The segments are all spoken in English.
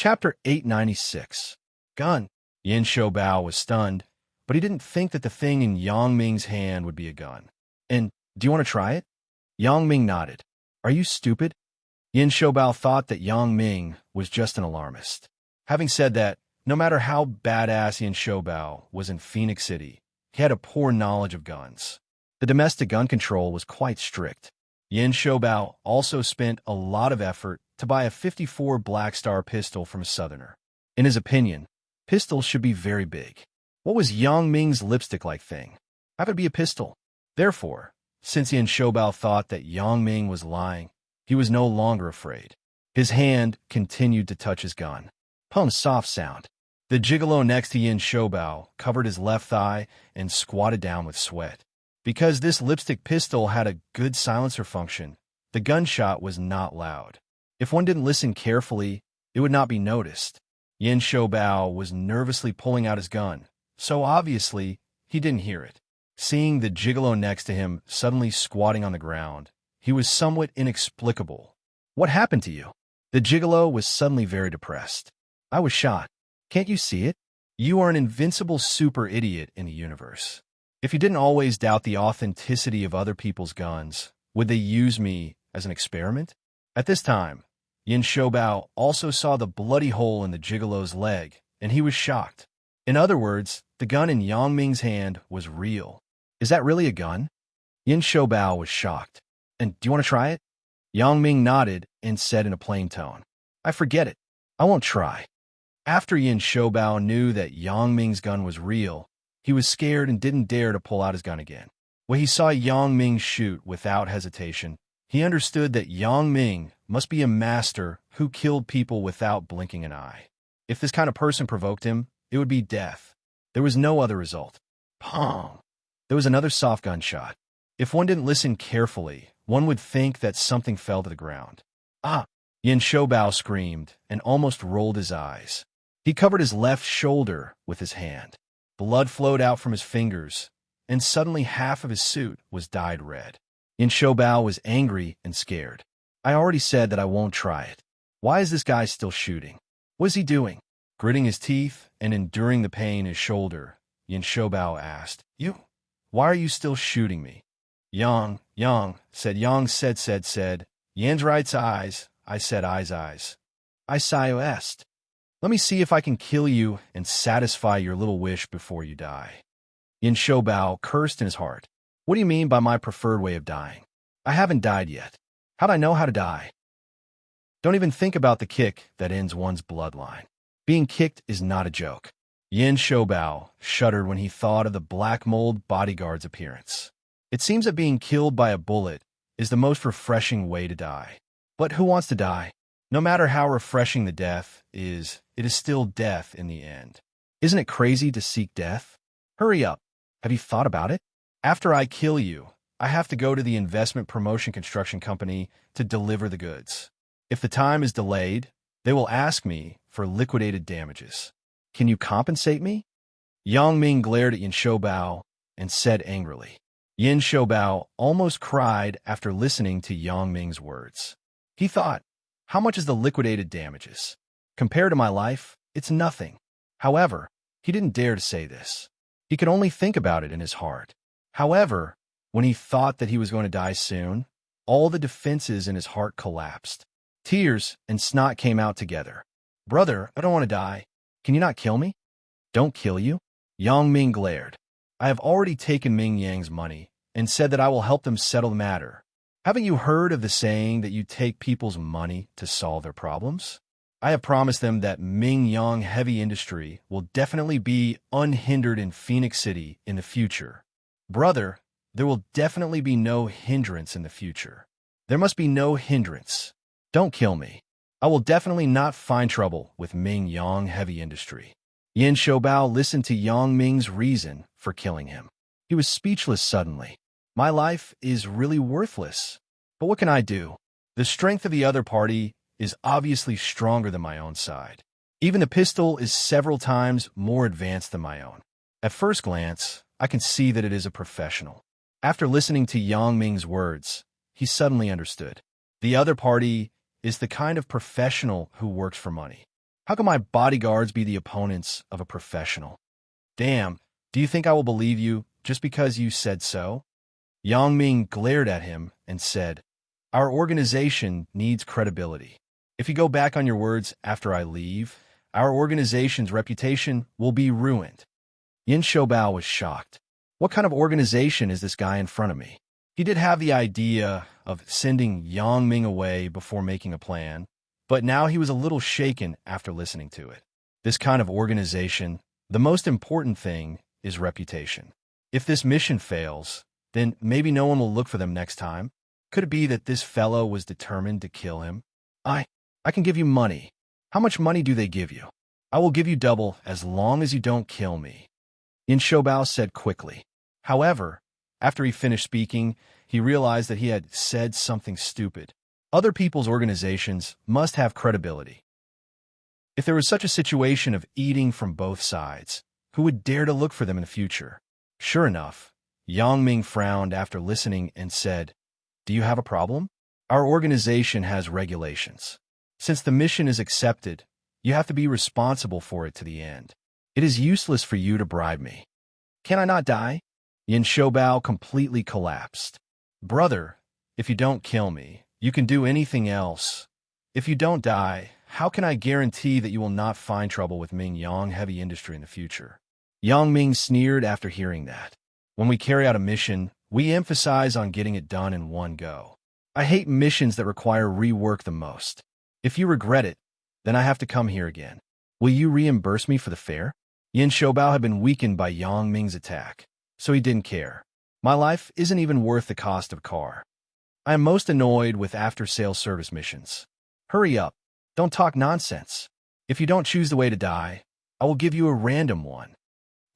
Chapter 896. Gun. Yin Shoubao was stunned, but he didn't think that the thing in Yang Ming's hand would be a gun. And, do you want to try it? Yang Ming nodded. Are you stupid? Yin Shoubao thought that Yang Ming was just an alarmist. Having said that, no matter how badass Yin Shoubao was in Phoenix City, he had a poor knowledge of guns. The domestic gun control was quite strict. Yin Shoubao also spent a lot of effort to buy a .54 Black Star pistol from a southerner. In his opinion, pistols should be very big. What was Yang Ming's lipstick-like thing? How could it be a pistol? Therefore, since Yin Shoubao thought that Yang Ming was lying, he was no longer afraid. His hand continued to touch his gun. Pum, soft sound. The gigolo next to Yin Shoubao covered his left thigh and squatted down with sweat. Because this lipstick pistol had a good silencer function, the gunshot was not loud. If one didn't listen carefully, it would not be noticed. Yin Shoubao was nervously pulling out his gun, so obviously he didn't hear it. Seeing the gigolo next to him suddenly squatting on the ground, he was somewhat inexplicable. What happened to you? The gigolo was suddenly very depressed. I was shot. Can't you see it? You are an invincible super idiot in the universe. If you didn't always doubt the authenticity of other people's guns, would they use me as an experiment? At this time, Yin Shoubao also saw the bloody hole in the gigolo's leg, and he was shocked. In other words, the gun in Yang Ming's hand was real. Is that really a gun? Yin Shoubao was shocked. And do you want to try it? Yang Ming nodded and said in a plain tone, I forget it. I won't try. After Yin Shoubao knew that Yang Ming's gun was real, he was scared and didn't dare to pull out his gun again. When he saw Yang Ming shoot without hesitation, he understood that Yang Ming must be a master who killed people without blinking an eye. If this kind of person provoked him, it would be death. There was no other result. Pong! There was another soft gunshot. If one didn't listen carefully, one would think that something fell to the ground. Ah! Yin Shoubao screamed and almost rolled his eyes. He covered his left shoulder with his hand. Blood flowed out from his fingers, and suddenly half of his suit was dyed red. Yin Shoubao was angry and scared. I already said that I won't try it. Why is this guy still shooting? What is he doing? Gritting his teeth and enduring the pain in his shoulder, Yin Shoubao asked, Why are you still shooting me? Yang, said Yang said. Yan's right eyes, I said eyes. I sayo est. Let me see if I can kill you and satisfy your little wish before you die. Yin Shoubao cursed in his heart. What do you mean by my preferred way of dying? I haven't died yet. How'd I know how to die? Don't even think about the kick that ends one's bloodline. Being kicked is not a joke. Yin Shoubao shuddered when he thought of the black mold bodyguard's appearance. It seems that being killed by a bullet is the most refreshing way to die. But who wants to die? No matter how refreshing the death is, it is still death in the end. Isn't it crazy to seek death? Hurry up. Have you thought about it? After I kill you, I have to go to the investment promotion construction company to deliver the goods. If the time is delayed, they will ask me for liquidated damages. Can you compensate me? Yang Ming glared at Yin Shoubao and said angrily. Yin Shoubao almost cried after listening to Yang Ming's words. He thought, how much is the liquidated damages? Compared to my life, it's nothing. However, he didn't dare to say this. He could only think about it in his heart. However, when he thought that he was going to die soon, all the defenses in his heart collapsed. Tears and snot came out together. Brother, I don't want to die. Can you not kill me? Don't kill you? Yang Ming glared. I have already taken Ming Yang's money and said that I will help them settle the matter. Haven't you heard of the saying that you take people's money to solve their problems? I have promised them that Ming Yang heavy industry will definitely be unhindered in Phoenix City in the future. Brother, there will definitely be no hindrance in the future. There must be no hindrance. Don't kill me. I will definitely not find trouble with Ming Yang heavy industry. Yin Shoubao listened to Yang Ming's reason for killing him. He was speechless suddenly. My life is really worthless. But what can I do? The strength of the other party is obviously stronger than my own side. Even the pistol is several times more advanced than my own. At first glance, I can see that it is a professional. After listening to Yang Ming's words, he suddenly understood. The other party is the kind of professional who works for money. How can my bodyguards be the opponents of a professional? Damn, do you think I will believe you just because you said so? Yang Ming glared at him and said, our organization needs credibility. If you go back on your words after I leave, our organization's reputation will be ruined. Yin Shoubao was shocked. What kind of organization is this guy in front of me? He did have the idea of sending Yang Ming away before making a plan, but now he was a little shaken after listening to it. This kind of organization, the most important thing is reputation. If this mission fails, then maybe no one will look for them next time. Could it be that this fellow was determined to kill him? I can give you money. How much money do they give you? I will give you double as long as you don't kill me. Yin Shoubao said quickly. However, after he finished speaking, he realized that he had said something stupid. Other people's organizations must have credibility. If there was such a situation of eating from both sides, who would dare to look for them in the future? Sure enough, Yang Ming frowned after listening and said, do you have a problem? Our organization has regulations. Since the mission is accepted, you have to be responsible for it to the end. It is useless for you to bribe me. Can I not die? Yin Shoubao completely collapsed. Brother, if you don't kill me, you can do anything else. If you don't die, how can I guarantee that you will not find trouble with Ming Yang Heavy Industry in the future? Yang Ming sneered after hearing that. When we carry out a mission, we emphasize on getting it done in one go. I hate missions that require rework the most. If you regret it, then I have to come here again. Will you reimburse me for the fare? Yin Shoubao had been weakened by Yang Ming's attack, so he didn't care. My life isn't even worth the cost of a car. I am most annoyed with after-sales service missions. Hurry up. Don't talk nonsense. If you don't choose the way to die, I will give you a random one.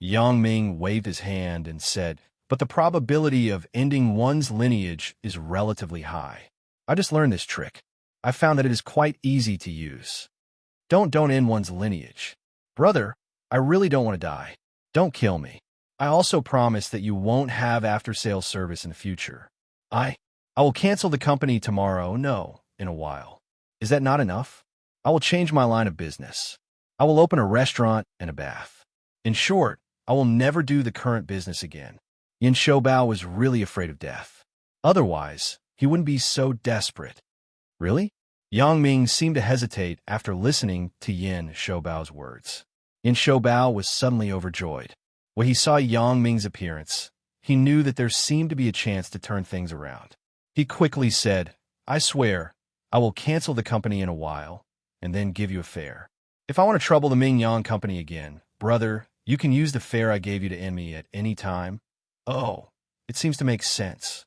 Yang Ming waved his hand and said, but the probability of ending one's lineage is relatively high. I just learned this trick. I found that it is quite easy to use. Don't end one's lineage. Brother, I really don't want to die. Don't kill me. I also promise that you won't have after-sales service in the future. I will cancel the company tomorrow, no, in a while. Is that not enough? I will change my line of business. I will open a restaurant and a bath. In short, I will never do the current business again. Yin Shoubao was really afraid of death. Otherwise, he wouldn't be so desperate. Really? Yang Ming seemed to hesitate after listening to Yin Shoubao's words. Yin Shoubao was suddenly overjoyed. When he saw Yang Ming's appearance, he knew that there seemed to be a chance to turn things around. He quickly said, I swear, I will cancel the company in a while, and then give you a fare. If I want to trouble the Ming Yang company again, brother, you can use the fare I gave you to end me at any time. Oh, it seems to make sense.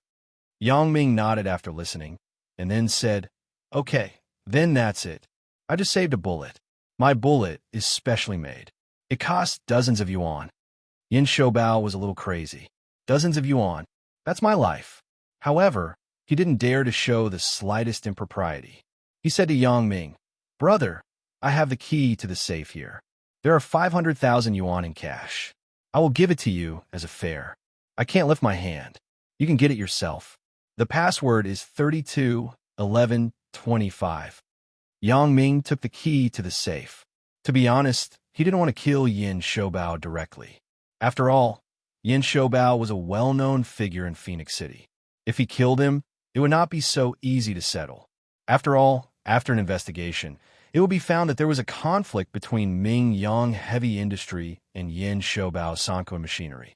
Yang Ming nodded after listening, and then said, okay, then that's it. I just saved a bullet. My bullet is specially made. It costs dozens of yuan. Yin Shoubao was a little crazy. Dozens of yuan. That's my life. However, he didn't dare to show the slightest impropriety. He said to Yang Ming, brother, I have the key to the safe here. There are 500,000 yuan in cash. I will give it to you as a fare. I can't lift my hand. You can get it yourself. The password is 321125. Yang Ming took the key to the safe. To be honest, he didn't want to kill Yin Shoubao directly. After all, Yin Shoubao was a well-known figure in Phoenix City. If he killed him, it would not be so easy to settle. After all, after an investigation, it would be found that there was a conflict between Ming Yang Heavy Industry and Yin Shoubao Sanko Machinery.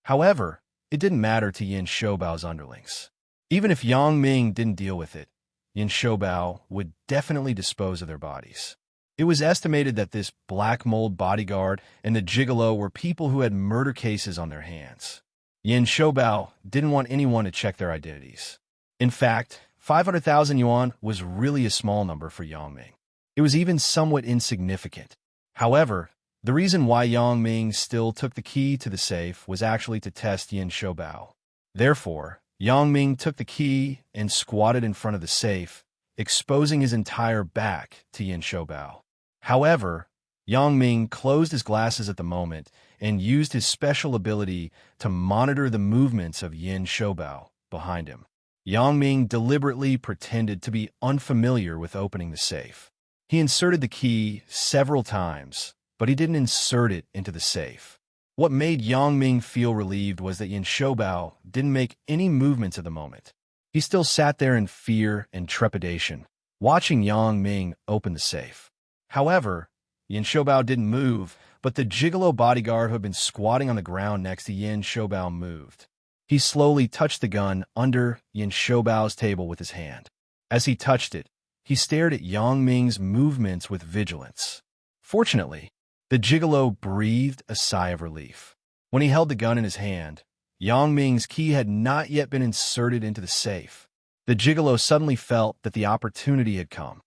However, it didn't matter to Yin Shoubao's underlings. Even if Yang Ming didn't deal with it, Yin Shoubao would definitely dispose of their bodies. It was estimated that this black mold bodyguard and the gigolo were people who had murder cases on their hands. Yin Shoubao didn't want anyone to check their identities. In fact, 500,000 yuan was really a small number for Yang Ming. It was even somewhat insignificant. However, the reason why Yang Ming still took the key to the safe was actually to test Yin Shoubao. Therefore, Yang Ming took the key and squatted in front of the safe, exposing his entire back to Yin Shoubao. However, Yang Ming closed his glasses at the moment and used his special ability to monitor the movements of Yin Shoubao behind him. Yang Ming deliberately pretended to be unfamiliar with opening the safe. He inserted the key several times, but he didn't insert it into the safe. What made Yang Ming feel relieved was that Yin Shoubao didn't make any movements at the moment. He still sat there in fear and trepidation, watching Yang Ming open the safe. However, Yin Shoubao didn't move, but the gigolo bodyguard who had been squatting on the ground next to Yin Shoubao moved. He slowly touched the gun under Yin Shoubao's table with his hand. As he touched it, he stared at Yang Ming's movements with vigilance. Fortunately, the gigolo breathed a sigh of relief. When he held the gun in his hand, Yang Ming's key had not yet been inserted into the safe. The gigolo suddenly felt that the opportunity had come.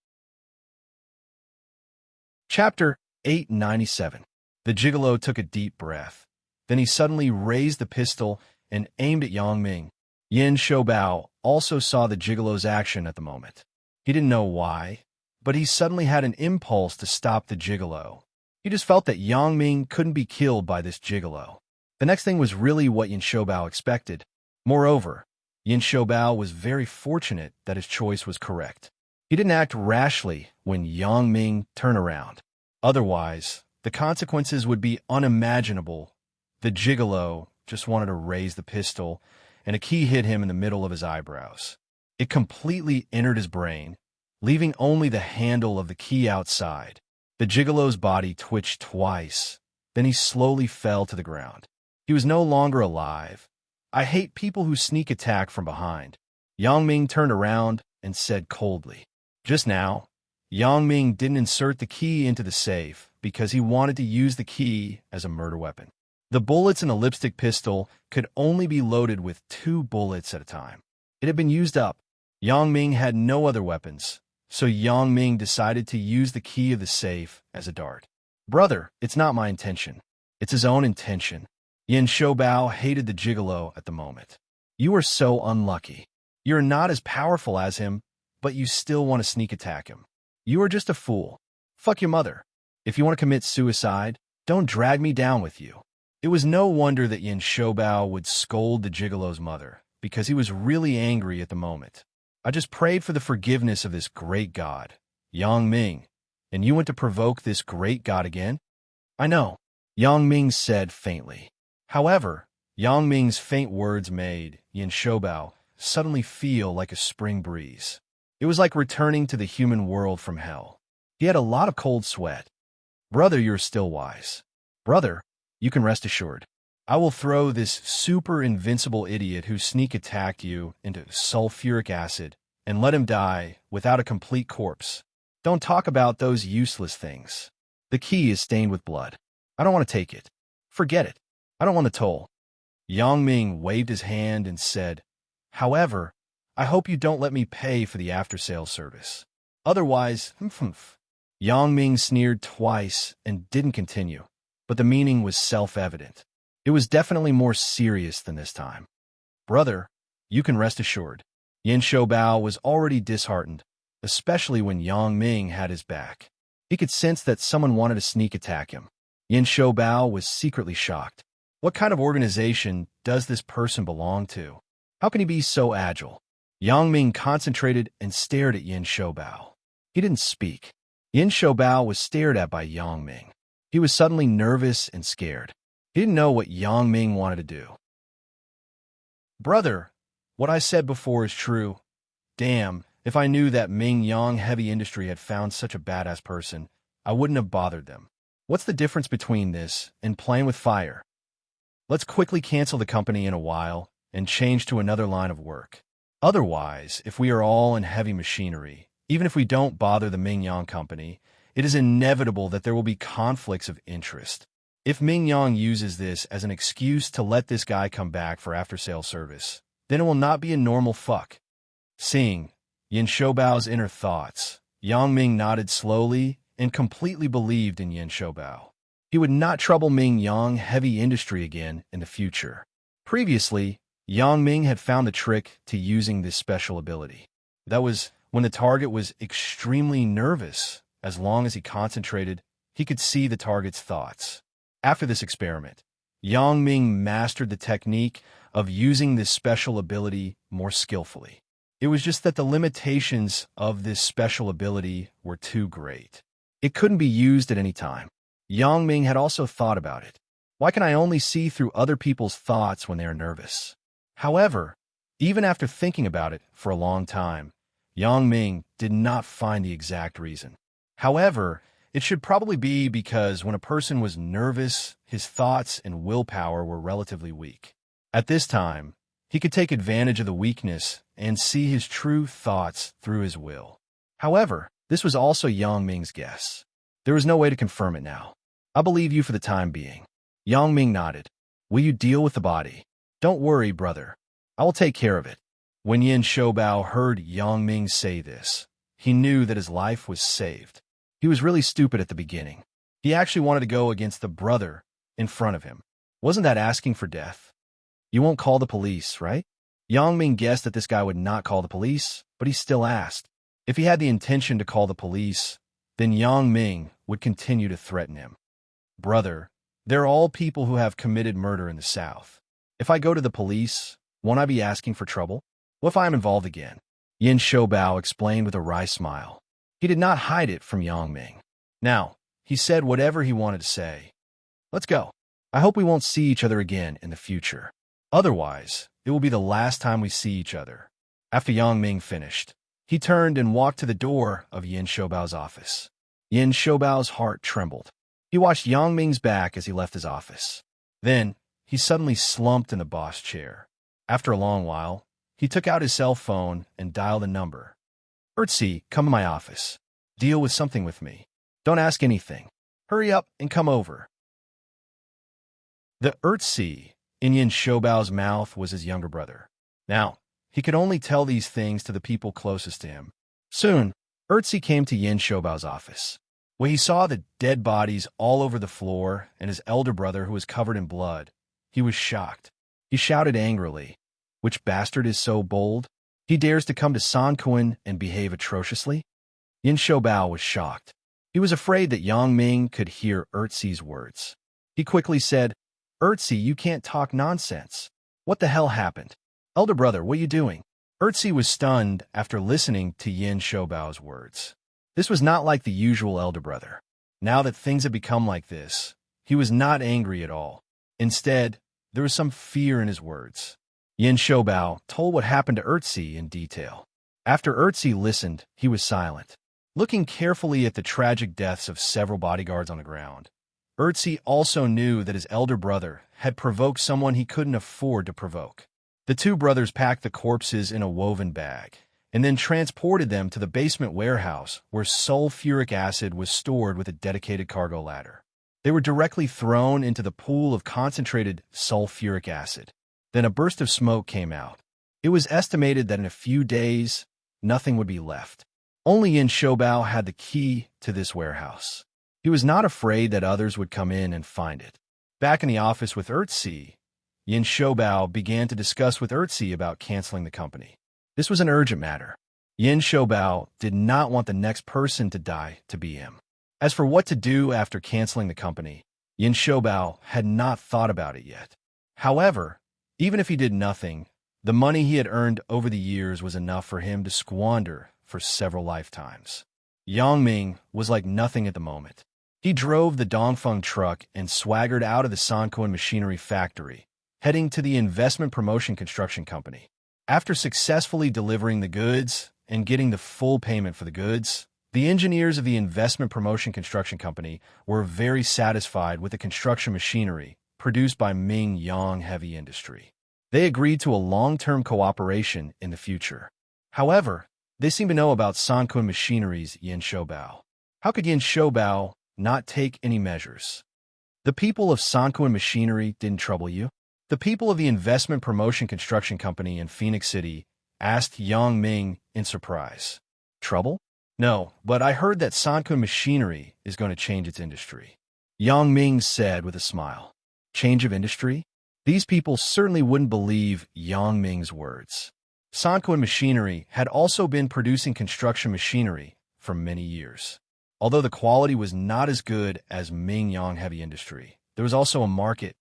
Chapter 897. The gigolo took a deep breath. Then he suddenly raised the pistol and aimed at Yang Ming. Yin Shoubao also saw the gigolo's action at the moment. He didn't know why, but he suddenly had an impulse to stop the gigolo. He just felt that Yang Ming couldn't be killed by this gigolo. The next thing was really what Yin Shoubao expected. Moreover, Yin Shoubao was very fortunate that his choice was correct. He didn't act rashly when Yang Ming turned around. Otherwise, the consequences would be unimaginable. The gigolo just wanted to raise the pistol, and a key hit him in the middle of his eyebrows. It completely entered his brain, leaving only the handle of the key outside. The gigolo's body twitched twice, then he slowly fell to the ground. He was no longer alive. I hate people who sneak attack from behind. Yang Ming turned around and said coldly. Just now, Yang Ming didn't insert the key into the safe because he wanted to use the key as a murder weapon. The bullets in a lipstick pistol could only be loaded with 2 bullets at a time. It had been used up. Yang Ming had no other weapons, so Yang Ming decided to use the key of the safe as a dart. Brother, it's not my intention. It's his own intention. Yin Shoubao hated the gigolo at the moment. You are so unlucky. You're not as powerful as him, but you still want to sneak attack him. You are just a fool. Fuck your mother. If you want to commit suicide, don't drag me down with you. It was no wonder that Yin Shoubao would scold the gigolo's mother, because he was really angry at the moment. I just prayed for the forgiveness of this great god, Yang Ming, and you want to provoke this great god again? I know, Yang Ming said faintly. However, Yang Ming's faint words made Yin Shoubao suddenly feel like a spring breeze. It was like returning to the human world from hell. He had a lot of cold sweat. Brother, you're still wise. Brother, you can rest assured. I will throw this super invincible idiot who sneak attacked you into sulfuric acid and let him die without a complete corpse. Don't talk about those useless things. The key is stained with blood. I don't want to take it. Forget it. I don't want the toll. Yang Ming waved his hand and said, however, I hope you don't let me pay for the after-sales service. Otherwise, Yang Ming sneered twice and didn't continue, but the meaning was self-evident. It was definitely more serious than this time. Brother, you can rest assured. Yin Shoubao was already disheartened, especially when Yang Ming had his back. He could sense that someone wanted to sneak attack him. Yin Shoubao was secretly shocked. What kind of organization does this person belong to? How can he be so agile? Yang Ming concentrated and stared at Yin Shoubao. He didn't speak. Yin Shoubao was stared at by Yang Ming. He was suddenly nervous and scared. He didn't know what Yang Ming wanted to do. Brother, what I said before is true. Damn, if I knew that Ming Yang Heavy Industry had found such a badass person, I wouldn't have bothered them. What's the difference between this and playing with fire? Let's quickly cancel the company in a while and change to another line of work. Otherwise, if we are all in heavy machinery, even if we don't bother the Ming Yang company, it is inevitable that there will be conflicts of interest. If Ming Yang uses this as an excuse to let this guy come back for after-sale service, then it will not be a normal fuck. Seeing Yin Shoubao's inner thoughts, Yang Ming nodded slowly and completely believed in Yin Shoubao. He would not trouble Ming Yang Heavy Industry again in the future. Previously, Yang Ming had found the trick to using this special ability. That was when the target was extremely nervous. As long as he concentrated, he could see the target's thoughts. After this experiment, Yang Ming mastered the technique of using this special ability more skillfully. It was just that the limitations of this special ability were too great. It couldn't be used at any time. Yang Ming had also thought about it. Why can I only see through other people's thoughts when they are nervous? However, even after thinking about it for a long time, Yang Ming did not find the exact reason. However, it should probably be because when a person was nervous, his thoughts and willpower were relatively weak. At this time, he could take advantage of the weakness and see his true thoughts through his will. However, this was also Yang Ming's guess. There was no way to confirm it now. I believe you for the time being. Yang Ming nodded. Will you deal with the body? Don't worry, brother. I will take care of it. When Yin Shoubao heard Yang Ming say this, he knew that his life was saved. He was really stupid at the beginning. He actually wanted to go against the brother in front of him. Wasn't that asking for death? You won't call the police, right? Yang Ming guessed that this guy would not call the police, but he still asked. If he had the intention to call the police, then Yang Ming would continue to threaten him. Brother, they're all people who have committed murder in the South. If I go to the police, won't I be asking for trouble? What if I am involved again? Yin Shoubao explained with a wry smile. He did not hide it from Yang Ming. Now, he said whatever he wanted to say. Let's go. I hope we won't see each other again in the future. Otherwise, it will be the last time we see each other. After Yang Ming finished, he turned and walked to the door of Yin Shoubao's office. Yin Shoubao's heart trembled. He watched Yang Ming's back as he left his office. Then, he suddenly slumped in the boss chair. After a long while, he took out his cell phone and dialed a number. Ertzi, come to my office. Deal with something with me. Don't ask anything. Hurry up and come over. The Ertzi in Yin Shoubao's mouth was his younger brother. Now, he could only tell these things to the people closest to him. Soon, Ertzi came to Yin Shoubao's office. When he saw the dead bodies all over the floor and his elder brother who was covered in blood, he was shocked. He shouted angrily, "Which bastard is so bold? He dares to come to Sanquin and behave atrociously?" Yin Shoubao was shocked. He was afraid that Yang Ming could hear Ertzi's words. He quickly said, Ertzi, you can't talk nonsense. What the hell happened? Elder brother, what are you doing? Ertzi was stunned after listening to Yin Shoubao's words. This was not like the usual elder brother. Now that things had become like this, he was not angry at all. Instead, there was some fear in his words. Yin Shoubao told what happened to Ertzi in detail. After Ertzi listened, he was silent. Looking carefully at the tragic deaths of several bodyguards on the ground, Ertzi also knew that his elder brother had provoked someone he couldn't afford to provoke. The two brothers packed the corpses in a woven bag and then transported them to the basement warehouse where sulfuric acid was stored with a dedicated cargo ladder. They were directly thrown into the pool of concentrated sulfuric acid. Then a burst of smoke came out. It was estimated that in a few days, nothing would be left. Only Yin Shoubao had the key to this warehouse. He was not afraid that others would come in and find it. Back in the office with Ertzi, Yin Shoubao began to discuss with Ertzi about canceling the company. This was an urgent matter. Yin Shoubao did not want the next person to die to be him. As for what to do after canceling the company, Yin Shoubao had not thought about it yet. However, even if he did nothing, the money he had earned over the years was enough for him to squander for several lifetimes. Yang Ming was like nothing at the moment. He drove the Dongfeng truck and swaggered out of the Sanquin machinery factory, heading to the investment promotion construction company. After successfully delivering the goods and getting the full payment for the goods, the engineers of the investment promotion construction company were very satisfied with the construction machinery produced by Ming Yang Heavy Industry. They agreed to a long-term cooperation in the future. However, they seemed to know about Sanquin Machinery's Yin Shoubao. How could Yin Shoubao not take any measures? The people of Sanquin Machinery didn't trouble you? The people of the investment promotion construction company in Phoenix City asked Yang Ming in surprise. Trouble? No, but I heard that Sanquin Machinery is going to change its industry. Yang Ming said with a smile. Change of industry? These people certainly wouldn't believe Yang Ming's words. Sanquin Machinery had also been producing construction machinery for many years. Although the quality was not as good as Ming Yang Heavy Industry, there was also a market.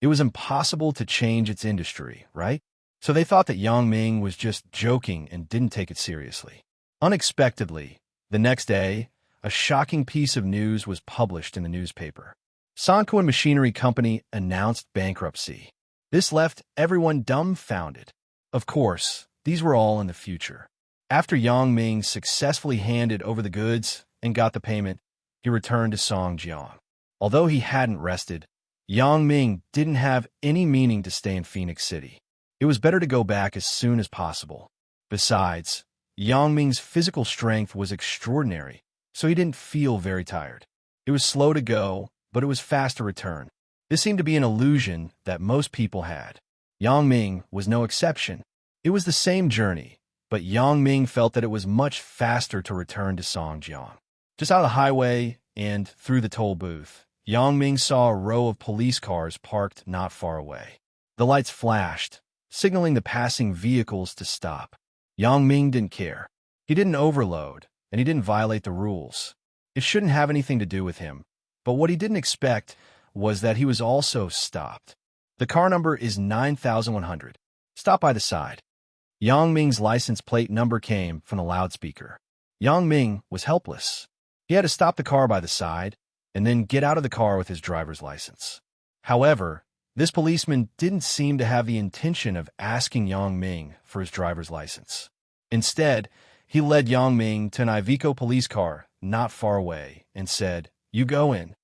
It was impossible to change its industry, right? So they thought that Yang Ming was just joking and didn't take it seriously. Unexpectedly, the next day, a shocking piece of news was published in the newspaper. Sanko and Machinery Company announced bankruptcy. This left everyone dumbfounded. Of course, these were all in the future. After Yang Ming successfully handed over the goods and got the payment, he returned to Songjiang. Although he hadn't rested, Yang Ming didn't have any meaning to stay in Phoenix City. It was better to go back as soon as possible. Besides, Yang Ming's physical strength was extraordinary, so he didn't feel very tired. It was slow to go, but it was fast to return. This seemed to be an illusion that most people had. Yang Ming was no exception. It was the same journey, but Yang Ming felt that it was much faster to return to Songjiang. Just out of the highway and through the toll booth, Yang Ming saw a row of police cars parked not far away. The lights flashed, signaling the passing vehicles to stop. Yang Ming didn't care. He didn't overload, and he didn't violate the rules. It shouldn't have anything to do with him, but what he didn't expect was that he was also stopped. The car number is 9100. Stop by the side. Yang Ming's license plate number came from the loudspeaker. Yang Ming was helpless. He had to stop the car by the side and then get out of the car with his driver's license. However, this policeman didn't seem to have the intention of asking Yang Ming for his driver's license. Instead, he led Yang Ming to an Iveco police car not far away and said, "You go in."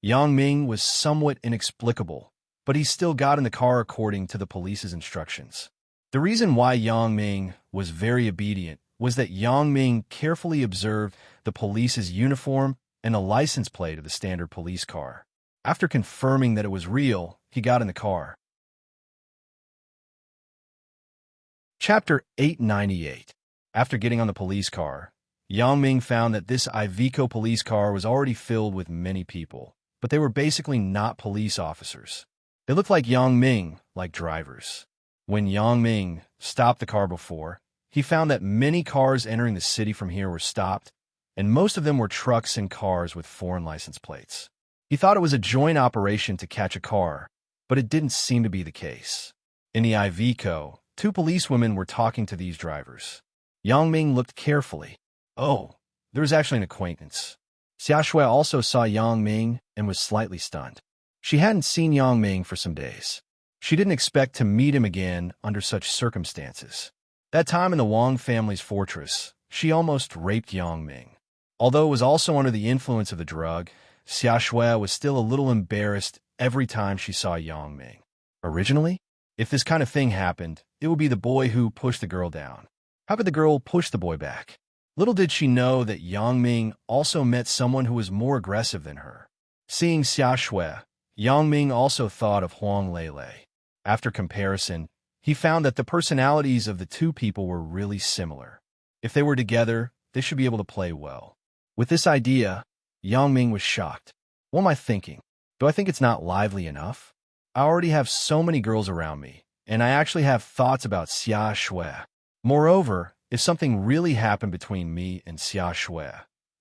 Yang Ming was somewhat inexplicable, but he still got in the car according to the police's instructions. The reason why Yang Ming was very obedient was that Yang Ming carefully observed the police's uniform and a license plate of the standard police car. After confirming that it was real, he got in the car. Chapter 898. After getting on the police car, Yang Ming found that this Iveco police car was already filled with many people, but they were basically not police officers. They looked like Yang Ming, like drivers. When Yang Ming stopped the car before, he found that many cars entering the city from here were stopped, and most of them were trucks and cars with foreign license plates. He thought it was a joint operation to catch a car, but it didn't seem to be the case. In the Iveco, two policewomen were talking to these drivers. Yang Ming looked carefully. Oh, there was actually an acquaintance. Xia Shui also saw Yang Ming and was slightly stunned. She hadn't seen Yang Ming for some days. She didn't expect to meet him again under such circumstances. That time in the Wang family's fortress, she almost raped Yang Ming. Although it was also under the influence of the drug, Xia Shui was still a little embarrassed every time she saw Yang Ming. Originally, if this kind of thing happened, it would be the boy who pushed the girl down. How could the girl push the boy back? Little did she know that Yang Ming also met someone who was more aggressive than her. Seeing Xia Shui, Yang Ming also thought of Huang Lele. After comparison, he found that the personalities of the two people were really similar. If they were together, they should be able to play well. With this idea, Yang Ming was shocked. What am I thinking? Do I think it's not lively enough? I already have so many girls around me, and I actually have thoughts about Xia Shui. Moreover, if something really happened between me and Xia Shui,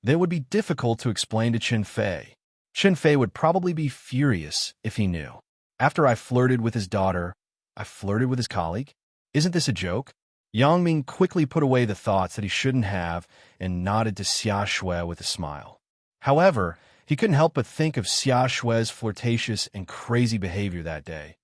then it would be difficult to explain to Chen Fei. Chen Fei would probably be furious if he knew. After I flirted with his daughter, I flirted with his colleague? Isn't this a joke? Yang Ming quickly put away the thoughts that he shouldn't have and nodded to Xia Shui with a smile. However, he couldn't help but think of Xia Shui's flirtatious and crazy behavior that day.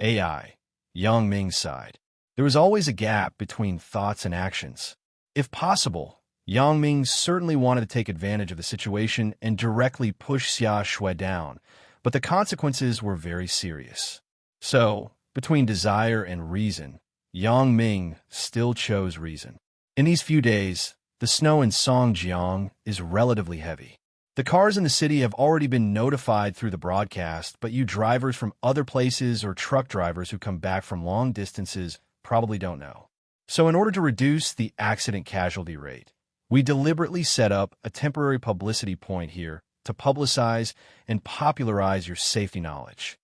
AI, Yang Ming sighed. There was always a gap between thoughts and actions. If possible, Yang Ming certainly wanted to take advantage of the situation and directly push Xia Shui down, but the consequences were very serious. So, between desire and reason, Yang Ming still chose reason. In these few days, the snow in Songjiang is relatively heavy. The cars in the city have already been notified through the broadcast, but you drivers from other places or truck drivers who come back from long distances probably don't know. So in order to reduce the accident casualty rate, we deliberately set up a temporary publicity point here to publicize and popularize your safety knowledge.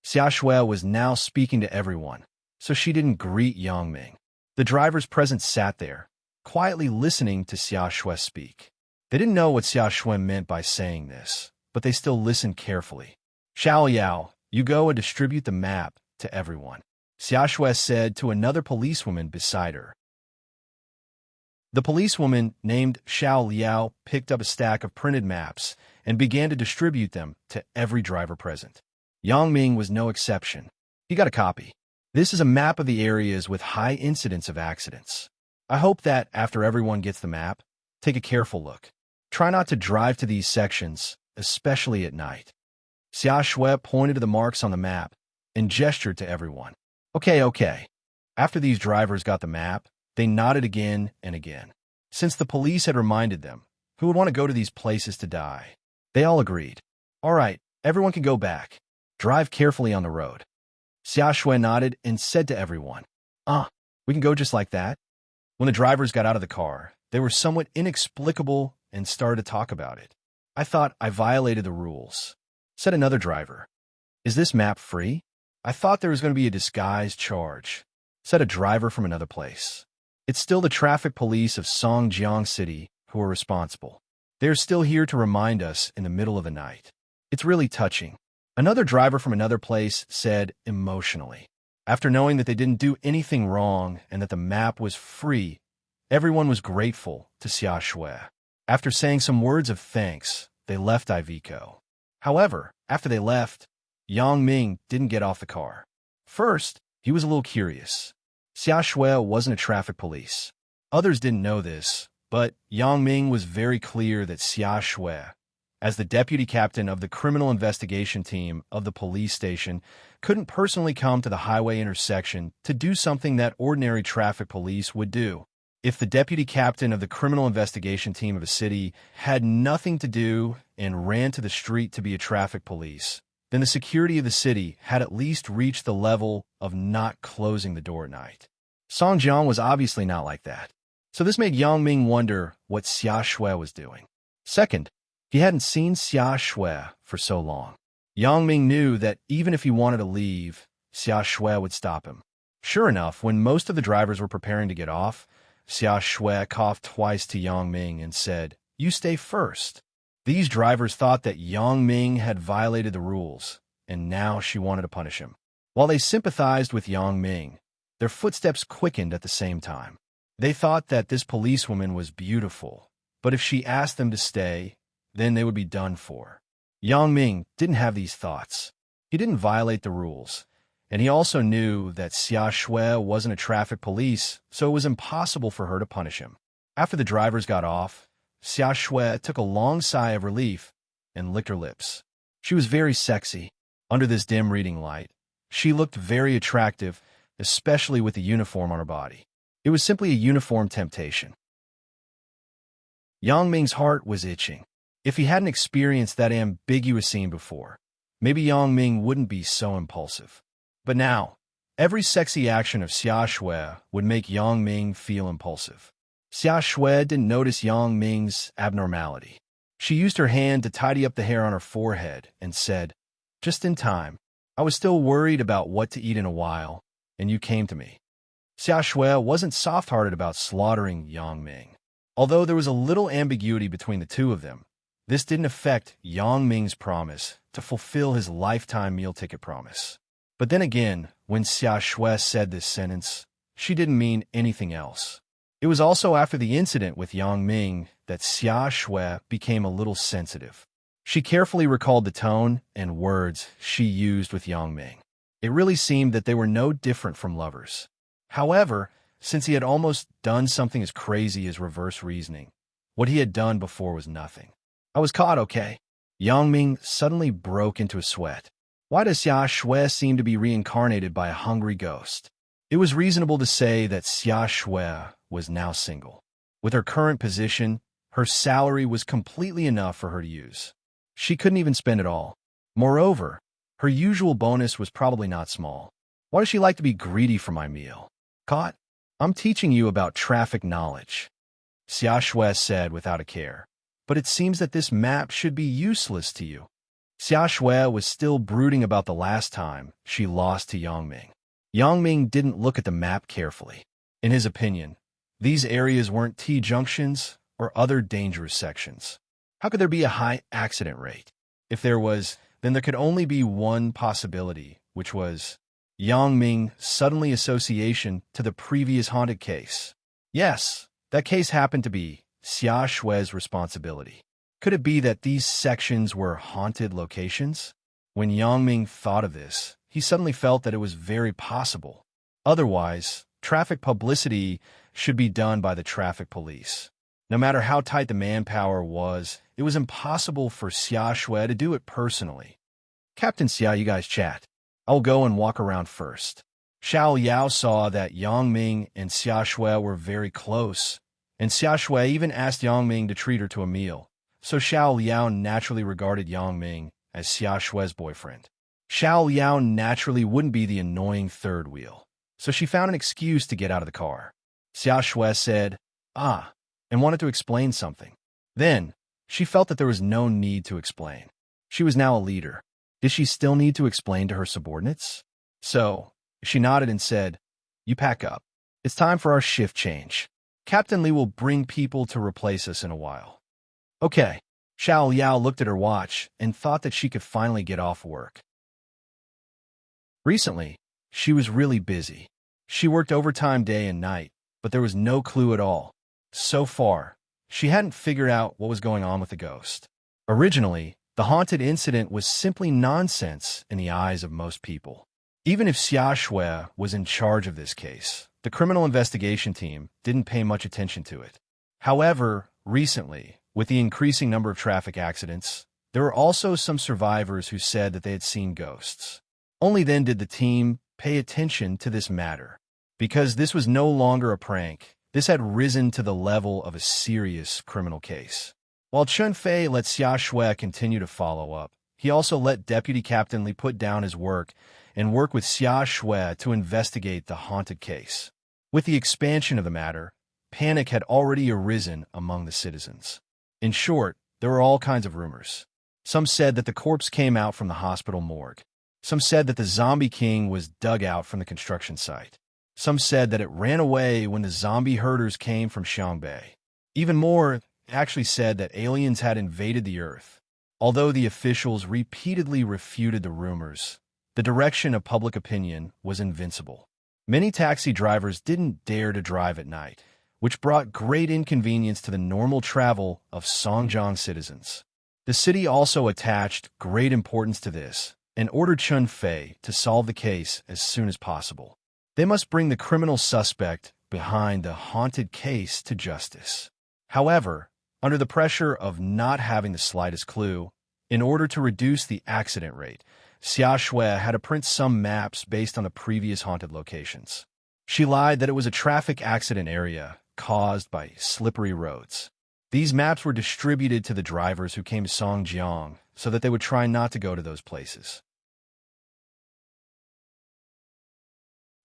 Xia Shui was now speaking to everyone, so she didn't greet Yang Ming. The drivers present sat there, quietly listening to Xia Shui speak. They didn't know what Xia Shui meant by saying this, but they still listened carefully. Xiao Yao, you go and distribute the map to everyone. Xia Shui said to another policewoman beside her. The policewoman, named Xiao Liao, picked up a stack of printed maps and began to distribute them to every driver present. Yang Ming was no exception. He got a copy. This is a map of the areas with high incidence of accidents. I hope that, after everyone gets the map, take a careful look. Try not to drive to these sections, especially at night. Xia Shui pointed to the marks on the map and gestured to everyone. Okay. After these drivers got the map, they nodded again and again. Since the police had reminded them, who would want to go to these places to die? They all agreed. All right, everyone can go back. Drive carefully on the road. Xia Shui nodded and said to everyone, we can go just like that? When the drivers got out of the car, they were somewhat inexplicable and started to talk about it. I thought I violated the rules, said another driver. Is this map free? I thought there was going to be a disguised charge, said a driver from another place. It's still the traffic police of Songjiang City who are responsible. They are still here to remind us in the middle of the night. It's really touching. Another driver from another place said emotionally. After knowing that they didn't do anything wrong and that the map was free, everyone was grateful to Xia Shui. After saying some words of thanks, they left Iveco. However, after they left, Yang Ming didn't get off the car. First, he was a little curious. Xia Shui wasn't a traffic police. Others didn't know this, but Yang Ming was very clear that Xia Shui, as the deputy captain of the criminal investigation team of the police station, couldn't personally come to the highway intersection to do something that ordinary traffic police would do. If the deputy captain of the criminal investigation team of a city had nothing to do and ran to the street to be a traffic police, then the security of the city had at least reached the level of not closing the door at night. Songjiang was obviously not like that. So this made Yang Ming wonder what Xia Shui was doing. Second, he hadn't seen Xia Shui for so long. Yang Ming knew that even if he wanted to leave, Xia Shui would stop him. Sure enough, when most of the drivers were preparing to get off, Xia Shui coughed twice to Yang Ming and said, "You stay first." These drivers thought that Yang Ming had violated the rules, and now she wanted to punish him. While they sympathized with Yang Ming, their footsteps quickened at the same time. They thought that this policewoman was beautiful, but if she asked them to stay, then they would be done for. Yang Ming didn't have these thoughts. He didn't violate the rules, and he also knew that Xia Shui wasn't a traffic police, so it was impossible for her to punish him. After the drivers got off, Xia Shui took a long sigh of relief and licked her lips. She was very sexy. Under this dim reading light, she looked very attractive, especially with the uniform on her body. It was simply a uniform temptation. Yang Ming's heart was itching. If he hadn't experienced that ambiguous scene before, maybe Yang Ming wouldn't be so impulsive. But now, every sexy action of Xia Shui would make Yang Ming feel impulsive. Xia Shui didn't notice Yang Ming's abnormality. She used her hand to tidy up the hair on her forehead and said, "Just in time. I was still worried about what to eat in a while, and you came to me." Xia Shui wasn't soft-hearted about slaughtering Yang Ming. Although there was a little ambiguity between the two of them, this didn't affect Yang Ming's promise to fulfill his lifetime meal ticket promise. But then again, when Xia Shui said this sentence, she didn't mean anything else. It was also after the incident with Yang Ming that Xia Shui became a little sensitive. She carefully recalled the tone and words she used with Yang Ming. It really seemed that they were no different from lovers. However, since he had almost done something as crazy as reverse reasoning, what he had done before was nothing. "I was caught, okay?" Yang Ming suddenly broke into a sweat. Why does Xia Shui seem to be reincarnated by a hungry ghost? It was reasonable to say that Xia Shui was now single. With her current position, her salary was completely enough for her to use. She couldn't even spend it all. Moreover, her usual bonus was probably not small. Why does she like to be greedy for my meal? Caught? I'm teaching you about traffic knowledge, Xia Shui said without a care. But it seems that this map should be useless to you. Xia Shui was still brooding about the last time she lost to Yang Ming. Yang Ming didn't look at the map carefully. In his opinion, these areas weren't T-junctions or other dangerous sections. How could there be a high accident rate? If there was, then there could only be one possibility, which was Yang Ming suddenly association to the previous haunted case. Yes, that case happened to be Xia Shui's responsibility. Could it be that these sections were haunted locations? When Yang Ming thought of this, he suddenly felt that it was very possible. Otherwise, traffic publicity should be done by the traffic police. No matter how tight the manpower was, it was impossible for Xia Shui to do it personally. Captain Xia, you guys chat. I'll go and walk around first. Xiao Yao saw that Yang Ming and Xia Shui were very close, and Xia Shui even asked Yang Ming to treat her to a meal, so Xiao Yao naturally regarded Yang Ming as Xia Shui's boyfriend. Xiao Yao naturally wouldn't be the annoying third wheel, so she found an excuse to get out of the car. Xia Shui said, and wanted to explain something. Then, she felt that there was no need to explain. She was now a leader. Did she still need to explain to her subordinates? So, she nodded and said, "You pack up. It's time for our shift change. Captain Li will bring people to replace us in a while." Okay. Xiao Yao looked at her watch and thought that she could finally get off work. Recently, she was really busy. She worked overtime day and night, but there was no clue at all. So far, she hadn't figured out what was going on with the ghost. Originally, the haunted incident was simply nonsense in the eyes of most people. Even if Xia Shui was in charge of this case, the criminal investigation team didn't pay much attention to it. However, recently, with the increasing number of traffic accidents, there were also some survivors who said that they had seen ghosts. Only then did the team pay attention to this matter. Because this was no longer a prank, this had risen to the level of a serious criminal case. While Chun Fei let Xia Shui continue to follow up, he also let Deputy Captain Li put down his work and work with Xia Shui to investigate the haunted case. With the expansion of the matter, panic had already arisen among the citizens. In short, there were all kinds of rumors. Some said that the corpse came out from the hospital morgue. Some said that the zombie king was dug out from the construction site. Some said that it ran away when the zombie herders came from Xiangbei. Even more actually said that aliens had invaded the Earth. Although the officials repeatedly refuted the rumors, the direction of public opinion was invincible. Many taxi drivers didn't dare to drive at night, which brought great inconvenience to the normal travel of Songjiang citizens. The city also attached great importance to this and ordered Chun Fei to solve the case as soon as possible. They must bring the criminal suspect behind the haunted case to justice. However, under the pressure of not having the slightest clue, in order to reduce the accident rate, Xia Shui had to print some maps based on the previous haunted locations. She lied that it was a traffic accident area caused by slippery roads. These maps were distributed to the drivers who came to Songjiang so that they would try not to go to those places.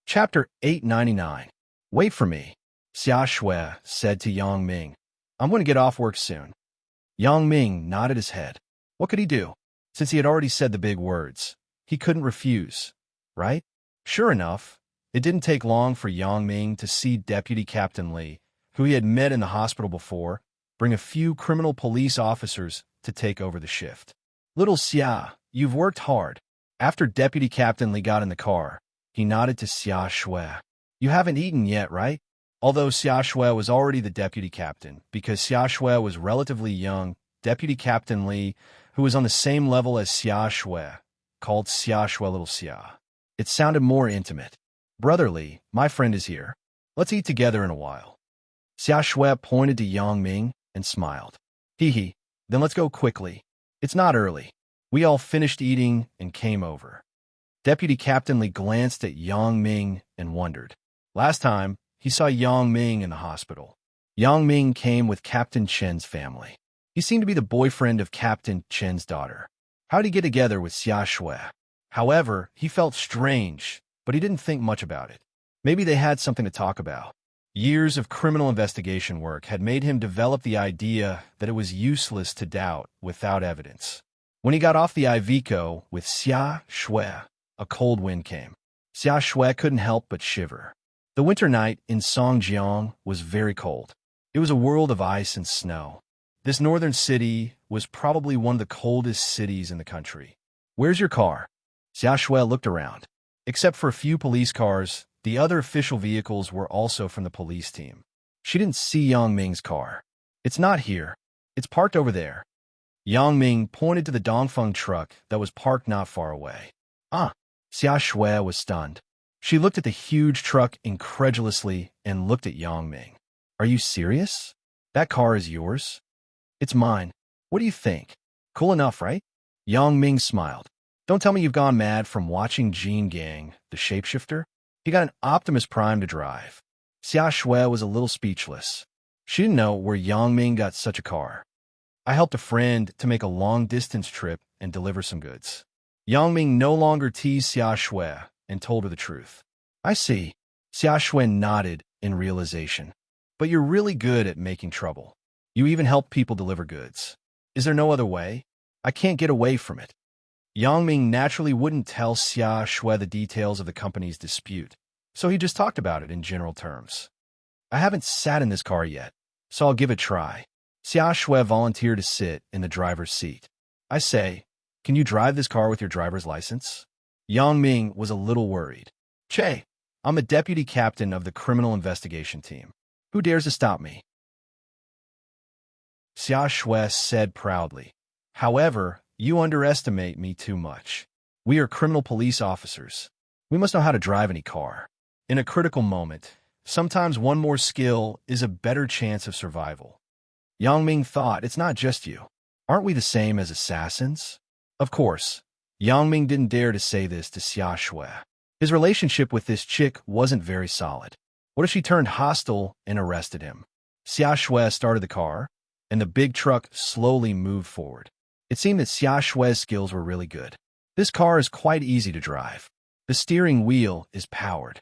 Chapter 899. Wait for me, Xia Shui said to Yang Ming. I'm going to get off work soon. Yang Ming nodded his head. What could he do? Since he had already said the big words, he couldn't refuse, right? Sure enough, it didn't take long for Yang Ming to see Deputy Captain Li, who he had met in the hospital before, bring a few criminal police officers to take over the shift. Little Xia, you've worked hard. After Deputy Captain Li got in the car, he nodded to Xia Shui. You haven't eaten yet, right? Although Xia Shui was already the deputy captain, because Xia Shui was relatively young, Deputy Captain Li, who was on the same level as Xia Shui, called Xia Shui Little Xia. It sounded more intimate. Brother Li, my friend is here. Let's eat together in a while. Xia Shui pointed to Yang Ming and smiled. Hee, then let's go quickly. It's not early. We all finished eating and came over. Deputy Captain Li glanced at Yang Ming and wondered. Last time, he saw Yang Ming in the hospital. Yang Ming came with Captain Chen's family. He seemed to be the boyfriend of Captain Chen's daughter. How'd he get together with Xia Shui? However, he felt strange, but he didn't think much about it. Maybe they had something to talk about. Years of criminal investigation work had made him develop the idea that it was useless to doubt without evidence. When he got off the Iveco with Xia Shui, a cold wind came. Xia Shui couldn't help but shiver. The winter night in Songjiang was very cold. It was a world of ice and snow. This northern city was probably one of the coldest cities in the country. Where's your car? Xia Shui looked around. Except for a few police cars, the other official vehicles were also from the police team. She didn't see Yang Ming's car. It's not here. It's parked over there. Yang Ming pointed to the Dongfeng truck that was parked not far away. Ah, Xia Shui was stunned. She looked at the huge truck incredulously and looked at Yang Ming. Are you serious? That car is yours? It's mine. What do you think? Cool enough, right? Yang Ming smiled. Don't tell me you've gone mad from watching Jean Gang, the shapeshifter? He got an Optimus Prime to drive. Xia Shui was a little speechless. She didn't know where Yang Ming got such a car. I helped a friend to make a long-distance trip and deliver some goods. Yang Ming no longer teased Xia Shui and told her the truth. I see. Xia Shui nodded in realization. But you're really good at making trouble. You even help people deliver goods. Is there no other way? I can't get away from it. Yang Ming naturally wouldn't tell Xia Shui the details of the company's dispute, so he just talked about it in general terms. I haven't sat in this car yet, so I'll give it a try. Xia Shui volunteered to sit in the driver's seat. I say, can you drive this car with your driver's license? Yang Ming was a little worried. Che, I'm a deputy captain of the criminal investigation team. Who dares to stop me? Xia Shui said proudly. However, you underestimate me too much. We are criminal police officers. We must know how to drive any car. In a critical moment, sometimes one more skill is a better chance of survival. Yang Ming thought, it's not just you. Aren't we the same as assassins? Of course, Yang Ming didn't dare to say this to Xia Shui. His relationship with this chick wasn't very solid. What if she turned hostile and arrested him? Xia Shui started the car, and the big truck slowly moved forward. It seemed that Xia Shui's skills were really good. This car is quite easy to drive. The steering wheel is powered.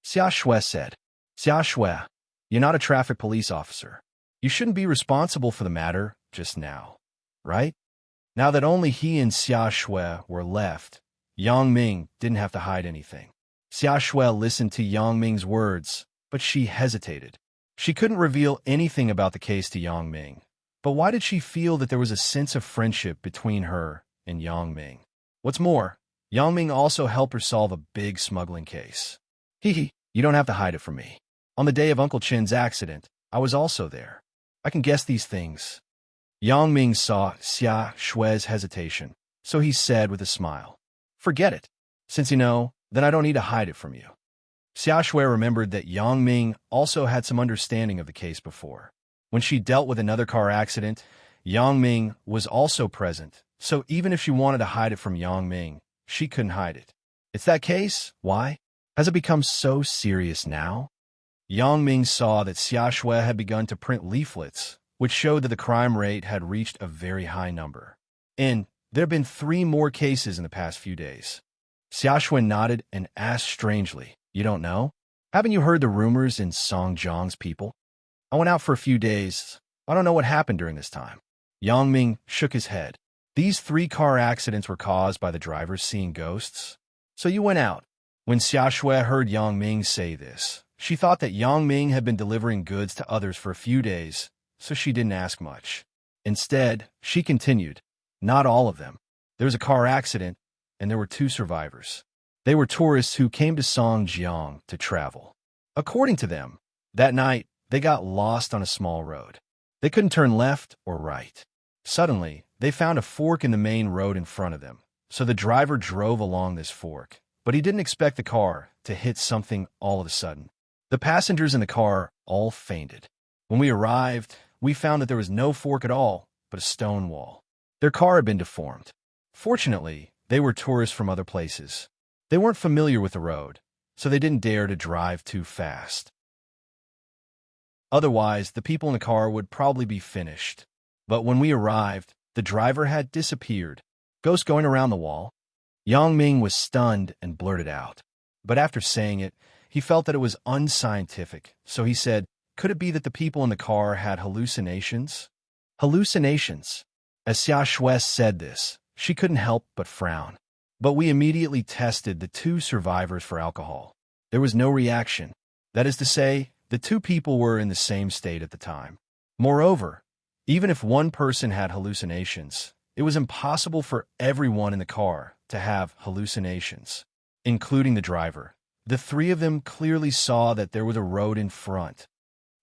Xia Shui said, Xia Shui, you're not a traffic police officer. You shouldn't be responsible for the matter just now, right? Now that only he and Xia Shui were left, Yang Ming didn't have to hide anything. Xia Shui listened to Yang Ming's words, but she hesitated. She couldn't reveal anything about the case to Yang Ming. But why did she feel that there was a sense of friendship between her and Yang Ming? What's more, Yang Ming also helped her solve a big smuggling case. Hee, you don't have to hide it from me. On the day of Uncle Chin's accident, I was also there. I can guess these things. Yang Ming saw Xia Shui's hesitation, so he said with a smile, forget it. Since you know, then I don't need to hide it from you. Xia Shui remembered that Yang Ming also had some understanding of the case before. When she dealt with another car accident, Yang Ming was also present, so even if she wanted to hide it from Yang Ming, she couldn't hide it. It's that case? Why? Has it become so serious now? Yang Ming saw that Xia Shui had begun to print leaflets, which showed that the crime rate had reached a very high number. And there have been 3 more cases in the past few days. Xia Shui nodded and asked strangely, you don't know? Haven't you heard the rumors in Songjiang's people? I went out for a few days. I don't know what happened during this time. Yang Ming shook his head. These 3 car accidents were caused by the drivers seeing ghosts. So you went out. When Xia Shui heard Yang Ming say this, she thought that Yang Ming had been delivering goods to others for a few days, so she didn't ask much. Instead, she continued, not all of them. There was a car accident, and there were 2 survivors. They were tourists who came to Songjiang to travel. According to them, that night, they got lost on a small road. They couldn't turn left or right. Suddenly, they found a fork in the main road in front of them, so the driver drove along this fork, but he didn't expect the car to hit something all of a sudden. The passengers in the car all fainted. When we arrived, we found that there was no fork at all, but a stone wall. Their car had been deformed. Fortunately, they were tourists from other places. They weren't familiar with the road, so they didn't dare to drive too fast. Otherwise, the people in the car would probably be finished. But when we arrived, the driver had disappeared. Ghost going around the wall? Yang Ming was stunned and blurted out. But after saying it, he felt that it was unscientific, so he said, could it be that the people in the car had hallucinations? Hallucinations. As Xia Shui said this, she couldn't help but frown. But we immediately tested the 2 survivors for alcohol. There was no reaction. That is to say, the 2 people were in the same state at the time. Moreover, even if one person had hallucinations, it was impossible for everyone in the car to have hallucinations. including the driver. The three of them clearly saw that there was a road in front.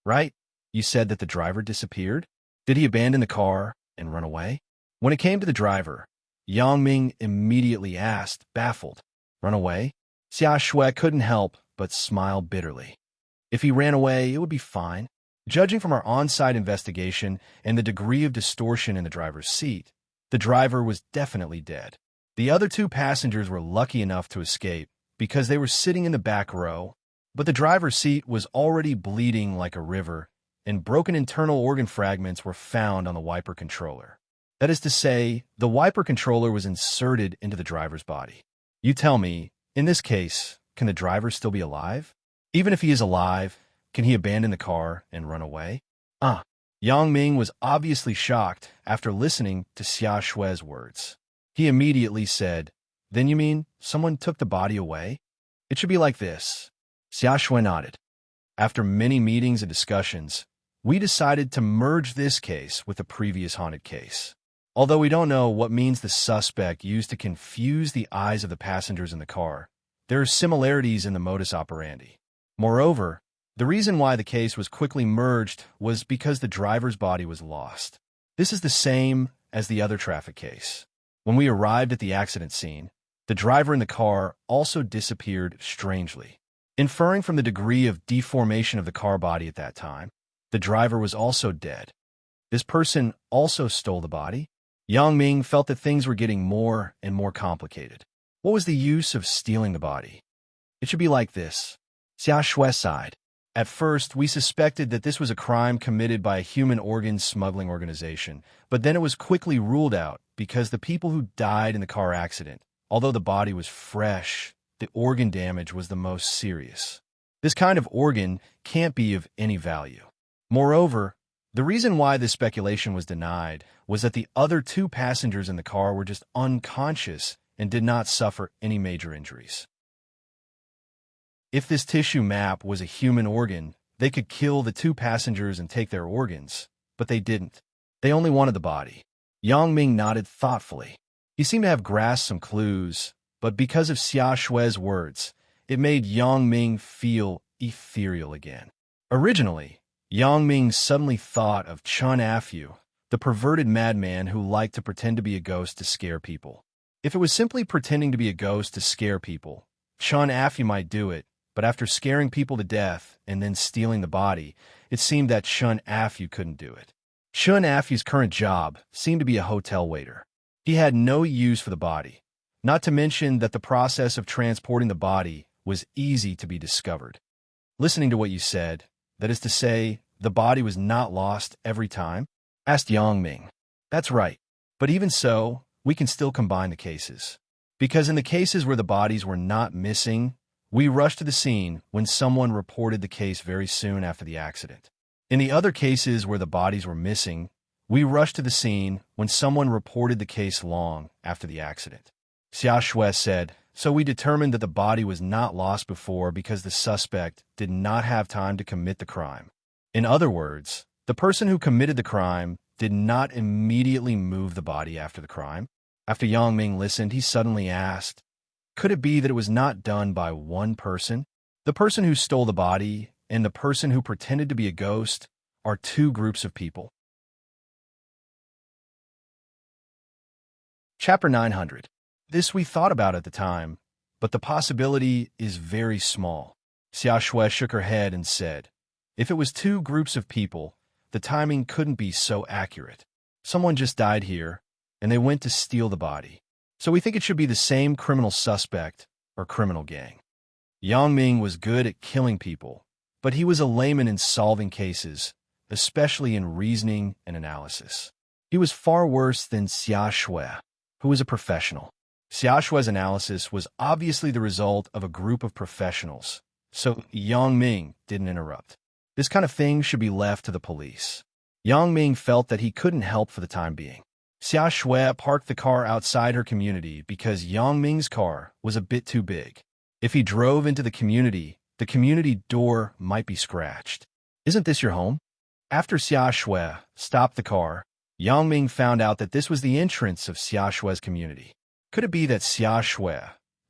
Right? You said that the driver disappeared? Did he abandon the car and run away? When it came to the driver, Yang Ming immediately asked, baffled. Run away? Xia Shui couldn't help but smile bitterly. If he ran away, it would be fine. Judging from our on-site investigation and the degree of distortion in the driver's seat, the driver was definitely dead. The other two passengers were lucky enough to escape because they were sitting in the back row, but the driver's seat was already bleeding like a river, and broken internal organ fragments were found on the wiper controller. That is to say, the wiper controller was inserted into the driver's body. You tell me, in this case, can the driver still be alive? Even if he is alive, can he abandon the car and run away? Yang Ming was obviously shocked after listening to Xia Shui's words. He immediately said, Then you mean someone took the body away? It should be like this. Xia Shui nodded. After many meetings and discussions, we decided to merge this case with the previous haunted case. Although we don't know what means the suspect used to confuse the eyes of the passengers in the car, there are similarities in the modus operandi. Moreover, the reason why the case was quickly merged was because the driver's body was lost. This is the same as the other traffic case. When we arrived at the accident scene, the driver in the car also disappeared strangely. Inferring from the degree of deformation of the car body at that time, the driver was also dead. This person also stole the body? Yang Ming felt that things were getting more and more complicated. What was the use of stealing the body? It should be like this. Xia Shui sighed. At first, we suspected that this was a crime committed by a human organ smuggling organization, but then it was quickly ruled out because the people who died in the car accident, although the body was fresh, the organ damage was the most serious. This kind of organ can't be of any value. Moreover, the reason why this speculation was denied was that the other two passengers in the car were just unconscious and did not suffer any major injuries. If this tissue map was a human organ, they could kill the two passengers and take their organs, but they didn't. They only wanted the body. Yang Ming nodded thoughtfully. He seemed to have grasped some clues, but because of Xia Shui's words, it made Yang Ming feel ethereal again. Originally, Yang Ming suddenly thought of Chun Afu, the perverted madman who liked to pretend to be a ghost to scare people. If it was simply pretending to be a ghost to scare people, Chun Afu might do it, but after scaring people to death and then stealing the body, it seemed that Chun Afu couldn't do it. Chun Afu's current job seemed to be a hotel waiter. He had no use for the body, not to mention that the process of transporting the body was easy to be discovered. Listening to what you said, that is to say, the body was not lost every time? Asked Yang Ming. That's right. But even so, we can still combine the cases. Because in the cases where the bodies were not missing, we rushed to the scene when someone reported the case very soon after the accident. In the other cases where the bodies were missing, we rushed to the scene when someone reported the case long after the accident. Xia Shui said, so we determined that the body was not lost before because the suspect did not have time to commit the crime. In other words, the person who committed the crime did not immediately move the body after the crime. After Yang Ming listened, he suddenly asked, could it be that it was not done by one person? The person who stole the body and the person who pretended to be a ghost are two groups of people. Chapter 900. This we thought about at the time, but the possibility is very small. Xia Shui shook her head and said, if it was two groups of people, the timing couldn't be so accurate. Someone just died here, and they went to steal the body. So we think it should be the same criminal suspect or criminal gang. Yang Ming was good at killing people, but he was a layman in solving cases, especially in reasoning and analysis. He was far worse than Xia Shui, who was a professional. Xia Shui's analysis was obviously the result of a group of professionals, so Yang Ming didn't interrupt. This kind of thing should be left to the police. Yang Ming felt that he couldn't help for the time being. Xia Shui parked the car outside her community because Yang Ming's car was a bit too big. If he drove into the community door might be scratched. Isn't this your home? After Xia Shui stopped the car, Yang Ming found out that this was the entrance of Xia Shui's community. Could it be that Xia Shui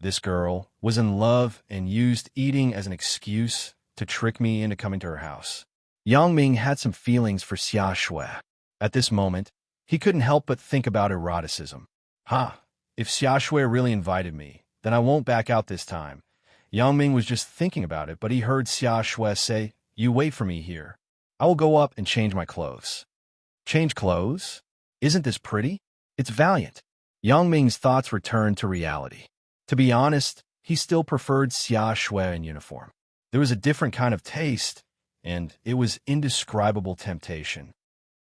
This girl was in love and used eating as an excuse to trick me into coming to her house. Yang Ming had some feelings for Xia Shui. At this moment, he couldn't help but think about eroticism. If Xia Shui really invited me, then I won't back out this time. Yang Ming was just thinking about it, but he heard Xia Shui say, "You wait for me here. I will go up and change my clothes." Change clothes? Isn't this pretty? It's valiant. Yang Ming's thoughts returned to reality. To be honest, he still preferred Xia Shui in uniform. There was a different kind of taste, and it was indescribable temptation.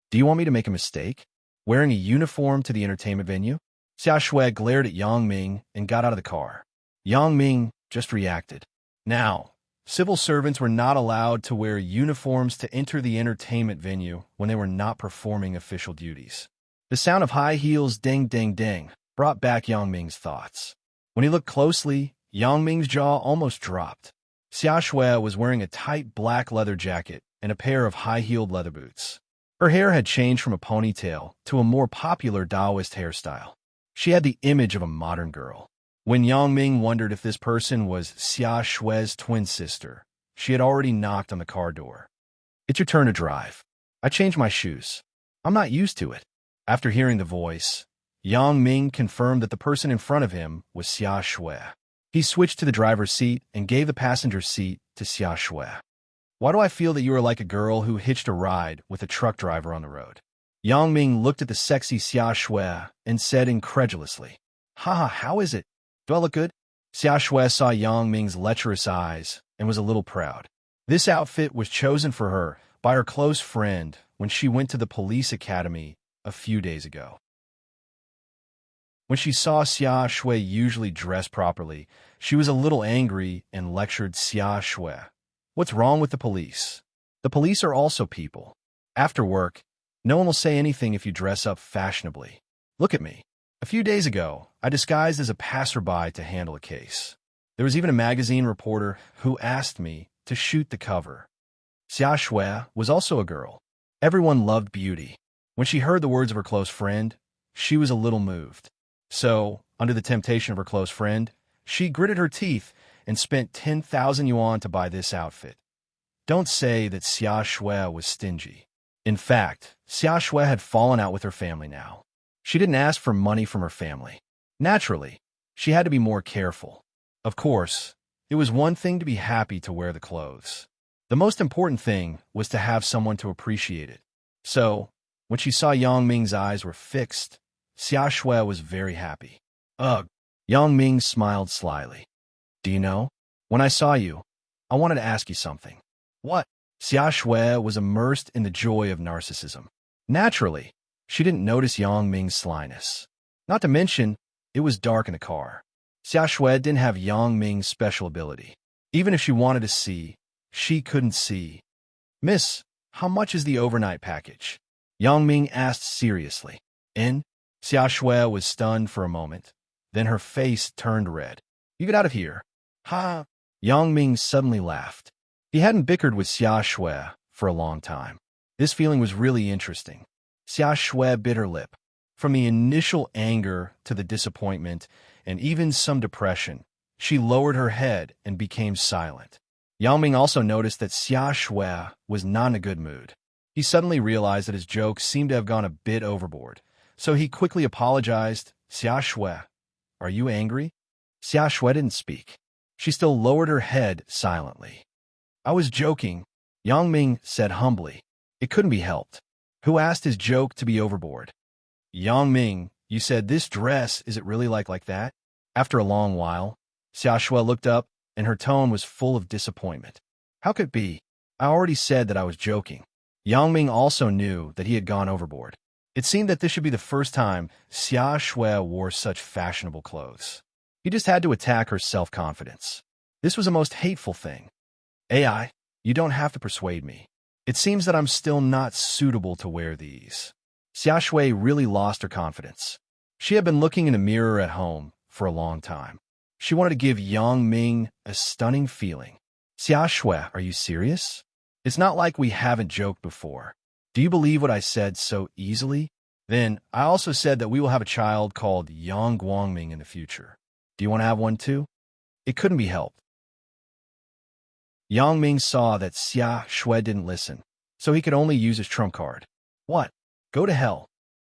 Do you want me to make a mistake? Wearing a uniform to the entertainment venue? Xia Shui glared at Yang Ming and got out of the car. Yang Ming just reacted. Now, civil servants were not allowed to wear uniforms to enter the entertainment venue when they were not performing official duties. The sound of high heels ding ding ding brought back Yang Ming's thoughts. When he looked closely, Yang Ming's jaw almost dropped. Xia Shui was wearing a tight black leather jacket and a pair of high-heeled leather boots. Her hair had changed from a ponytail to a more popular Taoist hairstyle. She had the image of a modern girl. When Yang Ming wondered if this person was Xia Shui's twin sister, she had already knocked on the car door. "It's your turn to drive. I changed my shoes. I'm not used to it." After hearing the voice, Yang Ming confirmed that the person in front of him was Xia Shui. He switched to the driver's seat and gave the passenger seat to Xia Shui. "Why do I feel that you are like a girl who hitched a ride with a truck driver on the road?" Yang Ming looked at the sexy Xia Shui and said incredulously, How is it? Do I look good?" Xia Shui saw Yang Ming's lecherous eyes and was a little proud. This outfit was chosen for her by her close friend when she went to the police academy a few days ago. When she saw Xia Shui usually dress properly, she was a little angry and lectured Xia Shui. "What's wrong with the police? The police are also people. After work, no one will say anything if you dress up fashionably. Look at me. A few days ago, I disguised as a passerby to handle a case. There was even a magazine reporter who asked me to shoot the cover." Xia Shui was also a girl. Everyone loved beauty. When she heard the words of her close friend, she was a little moved. So, under the temptation of her close friend, she gritted her teeth and spent 10,000 yuan to buy this outfit. Don't say that Xia Shui was stingy. In fact, Xia Shui had fallen out with her family now. She didn't ask for money from her family. Naturally, she had to be more careful. Of course, it was one thing to be happy to wear the clothes. The most important thing was to have someone to appreciate it. So, when she saw Yang Ming's eyes were fixed, Xia Shui was very happy. "Ugh." Yang Ming smiled slyly. "Do you know, when I saw you, I wanted to ask you something." "What?" Xia Shui was immersed in the joy of narcissism. Naturally, she didn't notice Yang Ming's slyness. Not to mention, it was dark in the car. Xia Shui didn't have Yang Ming's special ability. Even if she wanted to see, she couldn't see. "Miss, how much is the overnight package?" Yang Ming asked seriously. "In?" Xia Shui was stunned for a moment. Then her face turned red. "You get out of here." "Ha!" Yang Ming suddenly laughed. He hadn't bickered with Xia Shui for a long time. This feeling was really interesting. Xia Shui bit her lip. From the initial anger to the disappointment and even some depression, she lowered her head and became silent. Yang Ming also noticed that Xia Shui was not in a good mood. He suddenly realized that his joke seemed to have gone a bit overboard. So he quickly apologized. "Xia Shui, are you angry?" Xia Shui didn't speak. She still lowered her head silently. "I was joking," Yang Ming said humbly. It couldn't be helped. Who asked his joke to be overboard? "Yang Ming, you said this dress, is it really like that?" After a long while, Xia Shui looked up, and her tone was full of disappointment. "How could it be? I already said that I was joking." Yang Ming also knew that he had gone overboard. It seemed that this should be the first time Xia Shui wore such fashionable clothes. He just had to attack her self-confidence. This was a most hateful thing. "AI, you don't have to persuade me. It seems that I'm still not suitable to wear these." Xia Shui really lost her confidence. She had been looking in a mirror at home for a long time. She wanted to give Yang Ming a stunning feeling. "Xia Shui, are you serious? It's not like we haven't joked before. Do you believe what I said so easily? Then, I also said that we will have a child called Yang Guangming in the future." Do you want to have one too? It couldn't be helped. Yang Ming saw that Xia Shui didn't listen, so he could only use his trump card. What? Go to hell.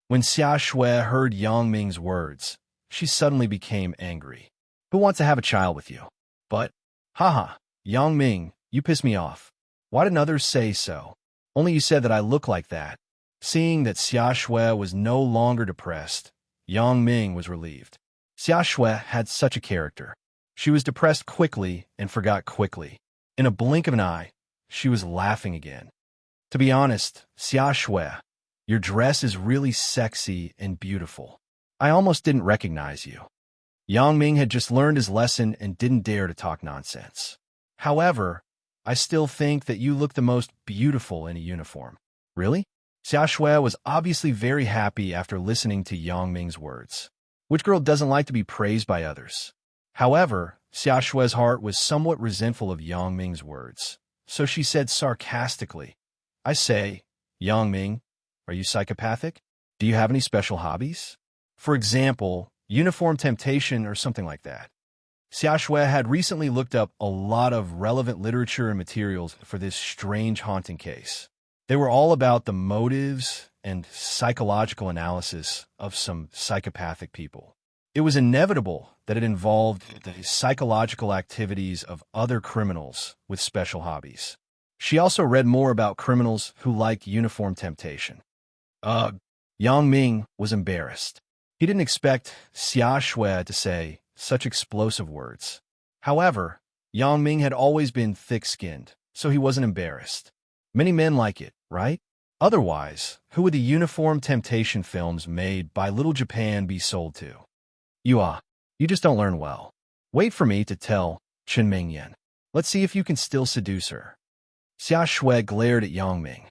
When Xia Shui heard Yang Ming's words, she suddenly became angry. Who wants to have a child with you? But, haha, Yang Ming, you piss me off. Why didn't others say so? Only you said that I look like that. Seeing that Xia Shui was no longer depressed, Yang Ming was relieved. Xia Shui had such a character. She was depressed quickly and forgot quickly. In a blink of an eye, she was laughing again. To be honest, Xia Shui, your dress is really sexy and beautiful. I almost didn't recognize you. Yang Ming had just learned his lesson and didn't dare to talk nonsense. However, I still think that you look the most beautiful in a uniform. Really? Xia Shui was obviously very happy after listening to Yang Ming's words. Which girl doesn't like to be praised by others? However, Xia Shui's heart was somewhat resentful of Yang Ming's words, so she said sarcastically, I say, Yang Ming, are you psychopathic? Do you have any special hobbies? For example, uniform temptation or something like that. Xia Shui had recently looked up a lot of relevant literature and materials for this strange haunting case. They were all about the motives and psychological analysis of some psychopathic people. It was inevitable that it involved the psychological activities of other criminals with special hobbies. She also read more about criminals who like uniform temptation. Yang Ming was embarrassed. He didn't expect Xia Shui to say such explosive words. However, Yang Ming had always been thick-skinned, so he wasn't embarrassed. Many men like it, right? Otherwise, who would the uniform temptation films made by Little Japan be sold to? You just don't learn well. Wait for me to tell Chen Mingyan. Let's see if you can still seduce her. Xia Shui glared at Yang Ming.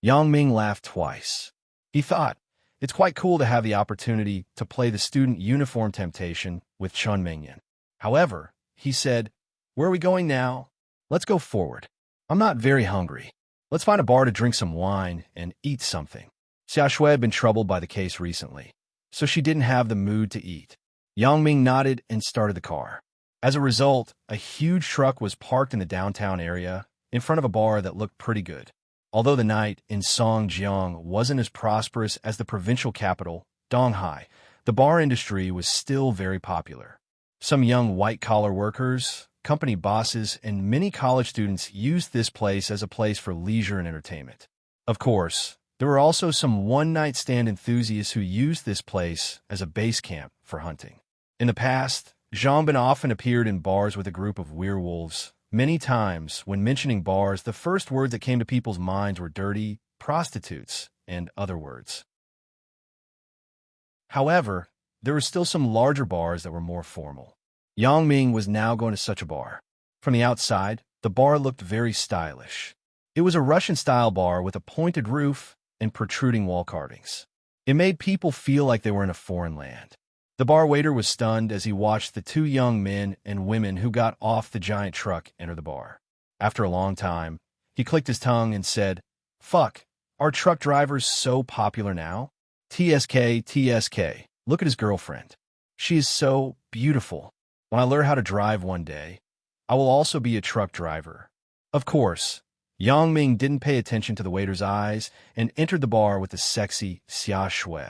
Yang Ming laughed twice. He thought, it's quite cool to have the opportunity to play the student uniform temptation with Chen Mingyan. However, he said, where are we going now? Let's go forward. I'm not very hungry. Let's find a bar to drink some wine and eat something. Xia Shui had been troubled by the case recently, so she didn't have the mood to eat. Yang Ming nodded and started the car. As a result, a huge truck was parked in the downtown area in front of a bar that looked pretty good. Although the night in Songjiang wasn't as prosperous as the provincial capital, Donghai, the bar industry was still very popular. Some young white-collar workers, company bosses, and many college students used this place as a place for leisure and entertainment. Of course, there were also some one-night stand enthusiasts who used this place as a base camp for hunting. In the past, Zhang Bin often appeared in bars with a group of werewolves. Many times, when mentioning bars, the first words that came to people's minds were dirty, prostitutes, and other words. However, there were still some larger bars that were more formal. Yang Ming was now going to such a bar. From the outside, the bar looked very stylish. It was a Russian-style bar with a pointed roof and protruding wall carvings. It made people feel like they were in a foreign land. The bar waiter was stunned as he watched the two young men and women who got off the giant truck enter the bar. After a long time, he clicked his tongue and said, Fuck, are truck drivers so popular now? TSK, look at his girlfriend. She is so beautiful. When I learn how to drive one day, I will also be a truck driver. Of course, Yang Ming didn't pay attention to the waiter's eyes and entered the bar with the sexy Xia Shui.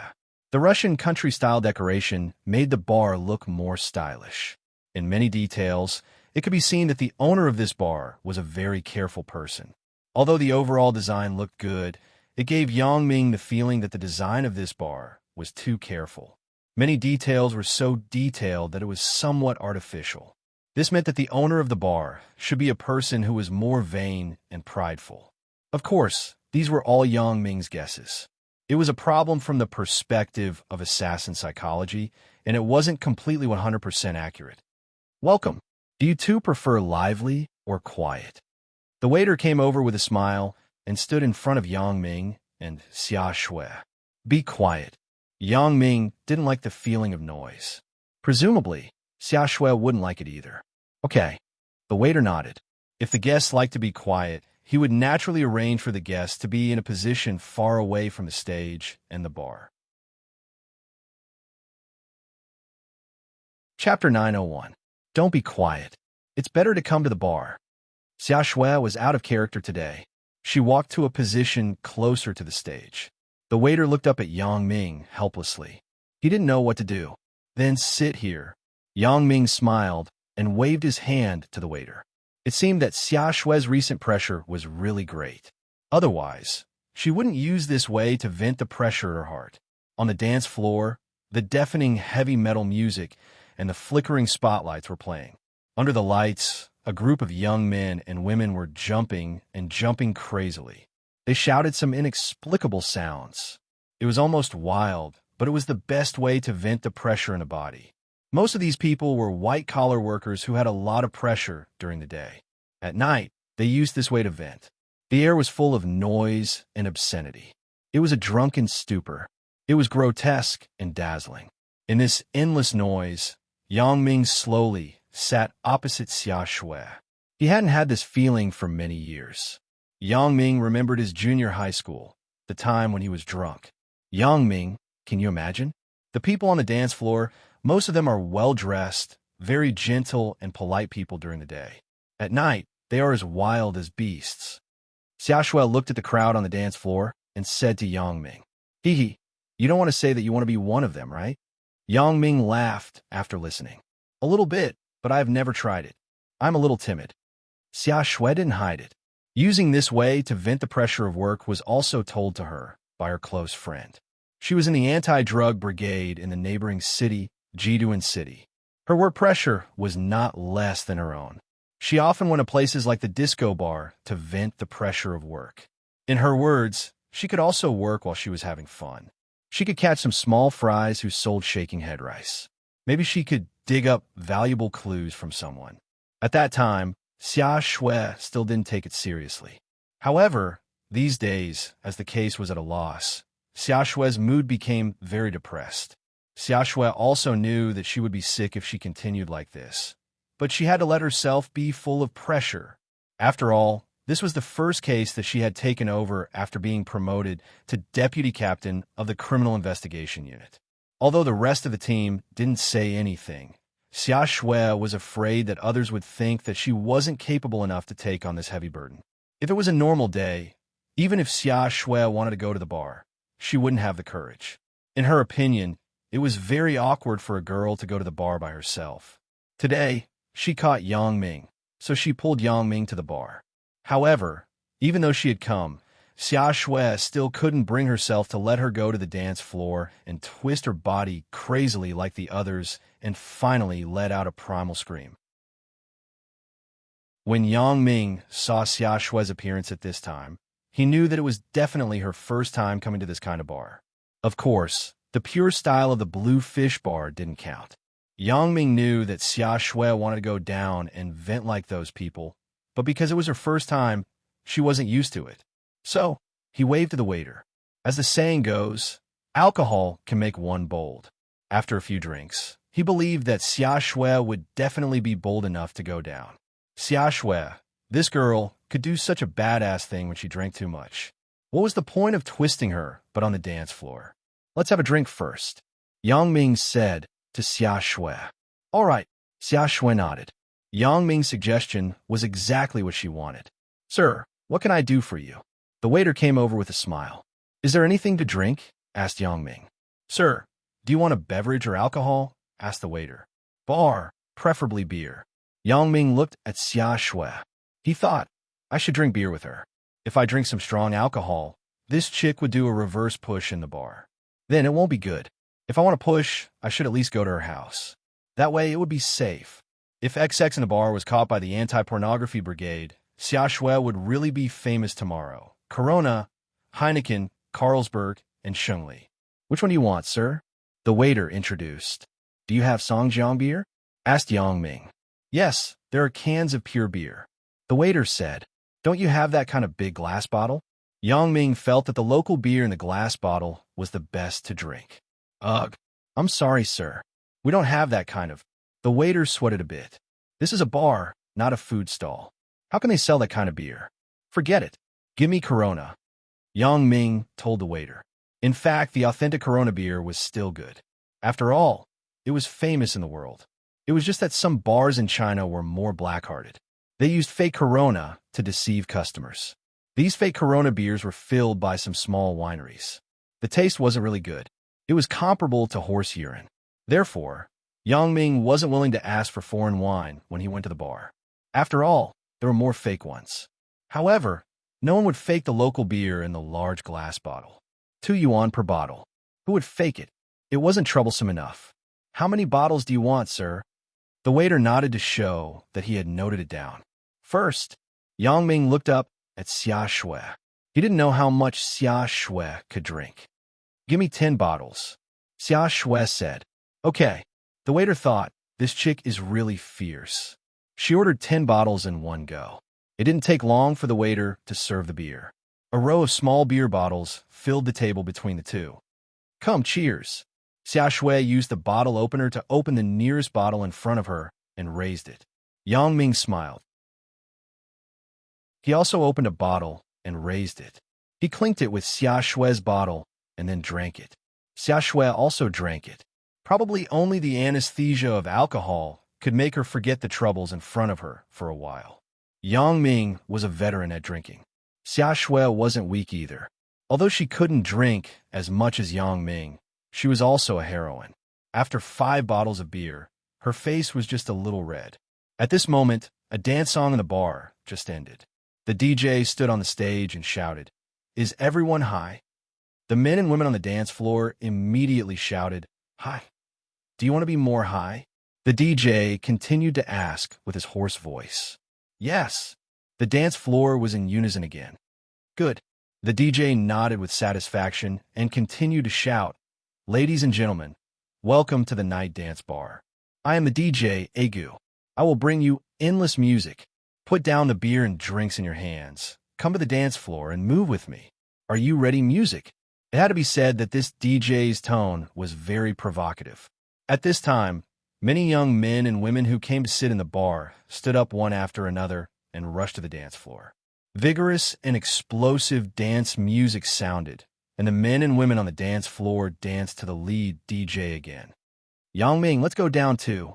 The Russian country-style decoration made the bar look more stylish. In many details, it could be seen that the owner of this bar was a very careful person. Although the overall design looked good, it gave Yang Ming the feeling that the design of this bar was too careful. Many details were so detailed that it was somewhat artificial. This meant that the owner of the bar should be a person who was more vain and prideful. Of course, these were all Yang Ming's guesses. It was a problem from the perspective of assassin psychology, and it wasn't completely 100% accurate. Welcome. Do you two prefer lively or quiet? The waiter came over with a smile and stood in front of Yang Ming and Xia Shui. Be quiet. Yang Ming didn't like the feeling of noise. Presumably, Xia Shui wouldn't like it either. Okay. The waiter nodded. If the guests like to be quiet, he would naturally arrange for the guests to be in a position far away from the stage and the bar. Chapter 901. Don't be quiet. It's better to come to the bar. Xia Shui was out of character today. She walked to a position closer to the stage. The waiter looked up at Yang Ming helplessly. He didn't know what to do. Then sit here. Yang Ming smiled and waved his hand to the waiter. It seemed that Xia Shui's recent pressure was really great. Otherwise, she wouldn't use this way to vent the pressure at her heart. On the dance floor, the deafening heavy metal music and the flickering spotlights were playing. Under the lights, a group of young men and women were jumping and jumping crazily. They shouted some inexplicable sounds. It was almost wild, but it was the best way to vent the pressure in a body. Most of these people were white-collar workers who had a lot of pressure during the day. At night, they used this way to vent. The air was full of noise and obscenity. It was a drunken stupor. It was grotesque and dazzling. In this endless noise, Yang Ming slowly sat opposite Xia Shui. He hadn't had this feeling for many years. Yang Ming remembered his junior high school, the time when he was drunk. Yang Ming, can you imagine? The people on the dance floor, most of them are well-dressed, very gentle and polite people during the day. At night, they are as wild as beasts. Xia Shui looked at the crowd on the dance floor and said to Yang Ming, "Hee, you don't want to say that you want to be one of them, right?" Yang Ming laughed after listening. "A little bit, but I have never tried it. I'm a little timid." Xia Shui didn't hide it. Using this way to vent the pressure of work was also told to her by her close friend. She was in the anti-drug brigade in the neighboring city, Jiduan City. Her work pressure was not less than her own. She often went to places like the disco bar to vent the pressure of work. In her words, she could also work while she was having fun. She could catch some small fries who sold shaking head rice. Maybe she could dig up valuable clues from someone. At that time, Xia Shui still didn't take it seriously. However, these days, as the case was at a loss, Xia Shui's mood became very depressed. Xia Shui also knew that she would be sick if she continued like this. But she had to let herself be full of pressure. After all, this was the first case that she had taken over after being promoted to deputy captain of the Criminal Investigation Unit. Although the rest of the team didn't say anything, Xia Shui was afraid that others would think that she wasn't capable enough to take on this heavy burden. If it was a normal day, even if Xia Shui wanted to go to the bar, she wouldn't have the courage. In her opinion, it was very awkward for a girl to go to the bar by herself. Today, she caught Yang Ming, so she pulled Yang Ming to the bar. However, even though she had come, Xia Shui still couldn't bring herself to let her go to the dance floor and twist her body crazily like the others and finally let out a primal scream. When Yang Ming saw Xia Shui's appearance at this time, he knew that it was definitely her first time coming to this kind of bar. Of course, the pure style of the Blue Fish Bar didn't count. Yang Ming knew that Xia Shui wanted to go down and vent like those people, but because it was her first time, she wasn't used to it. So, he waved to the waiter. As the saying goes, alcohol can make one bold. After a few drinks, he believed that Xia Shui would definitely be bold enough to go down. Xia Shui, this girl, could do such a badass thing when she drank too much. What was the point of twisting her but on the dance floor? "Let's have a drink first," Yang Ming said to Xia Shui. "All right," Xia Shui nodded. Yang Ming's suggestion was exactly what she wanted. "Sir, what can I do for you?" The waiter came over with a smile. "Is there anything to drink?" asked Yang Ming. "Sir, do you want a beverage or alcohol?" asked the waiter. "Bar, preferably beer." Yang Ming looked at Xia Shui. He thought, I should drink beer with her. If I drink some strong alcohol, this chick would do a reverse push in the bar. Then it won't be good. If I want to push, I should at least go to her house. That way it would be safe. If XX in the bar was caught by the anti-pornography brigade, Xia Shui would really be famous tomorrow. Corona, Heineken, Carlsberg, and Shengli. "Which one do you want, sir?" The waiter introduced. "Do you have Songjiang beer?" asked Yang Ming. "Yes, there are cans of pure beer." The waiter said, "Don't you have that kind of big glass bottle?" Yang Ming felt that the local beer in the glass bottle was the best to drink. "Ugh, I'm sorry, sir. We don't have that kind of..." The waiter sweated a bit. "This is a bar, not a food stall. How can they sell that kind of beer? Forget it. Give me Corona." Yang Ming told the waiter. In fact, the authentic Corona beer was still good. After all, it was famous in the world. It was just that some bars in China were more black-hearted. They used fake Corona to deceive customers. These fake Corona beers were filled by some small wineries. The taste wasn't really good. It was comparable to horse urine. Therefore, Yang Ming wasn't willing to ask for foreign wine when he went to the bar. After all, there were more fake ones. However, no one would fake the local beer in the large glass bottle. 2 yuan per bottle. Who would fake it? It wasn't troublesome enough. How many bottles do you want, sir? The waiter nodded to show that he had noted it down. First, Yang Ming looked up at Xia Shui. He didn't know how much Xia Shui could drink. Give me 10 bottles. Xia Shui said. Okay. The waiter thought, this chick is really fierce. She ordered 10 bottles in one go. It didn't take long for the waiter to serve the beer. A row of small beer bottles filled the table between the two. Come, cheers. Xia Shui used the bottle opener to open the nearest bottle in front of her and raised it. Yang Ming smiled. He also opened a bottle and raised it. He clinked it with Xia Shui's bottle and then drank it. Xia Shui also drank it. Probably only the anesthesia of alcohol could make her forget the troubles in front of her for a while. Yang Ming was a veteran at drinking. Xia Shui wasn't weak either. Although she couldn't drink as much as Yang Ming, she was also a heroine. After 5 bottles of beer, her face was just a little red. At this moment, a dance song in the bar just ended. The DJ stood on the stage and shouted, "Is everyone high?" The men and women on the dance floor immediately shouted, "High. Do you want to be more high?" The DJ continued to ask with his hoarse voice. Yes. The dance floor was in unison again. Good. The DJ nodded with satisfaction and continued to shout, "Ladies and gentlemen, welcome to the night dance bar. I am the DJ, Agu. I will bring you endless music. Put down the beer and drinks in your hands. Come to the dance floor and move with me. Are you ready, music?" It had to be said that this DJ's tone was very provocative. At this time, many young men and women who came to sit in the bar stood up one after another and rushed to the dance floor. Vigorous and explosive dance music sounded, and the men and women on the dance floor danced to the lead DJ again. Yang Ming, let's go down too.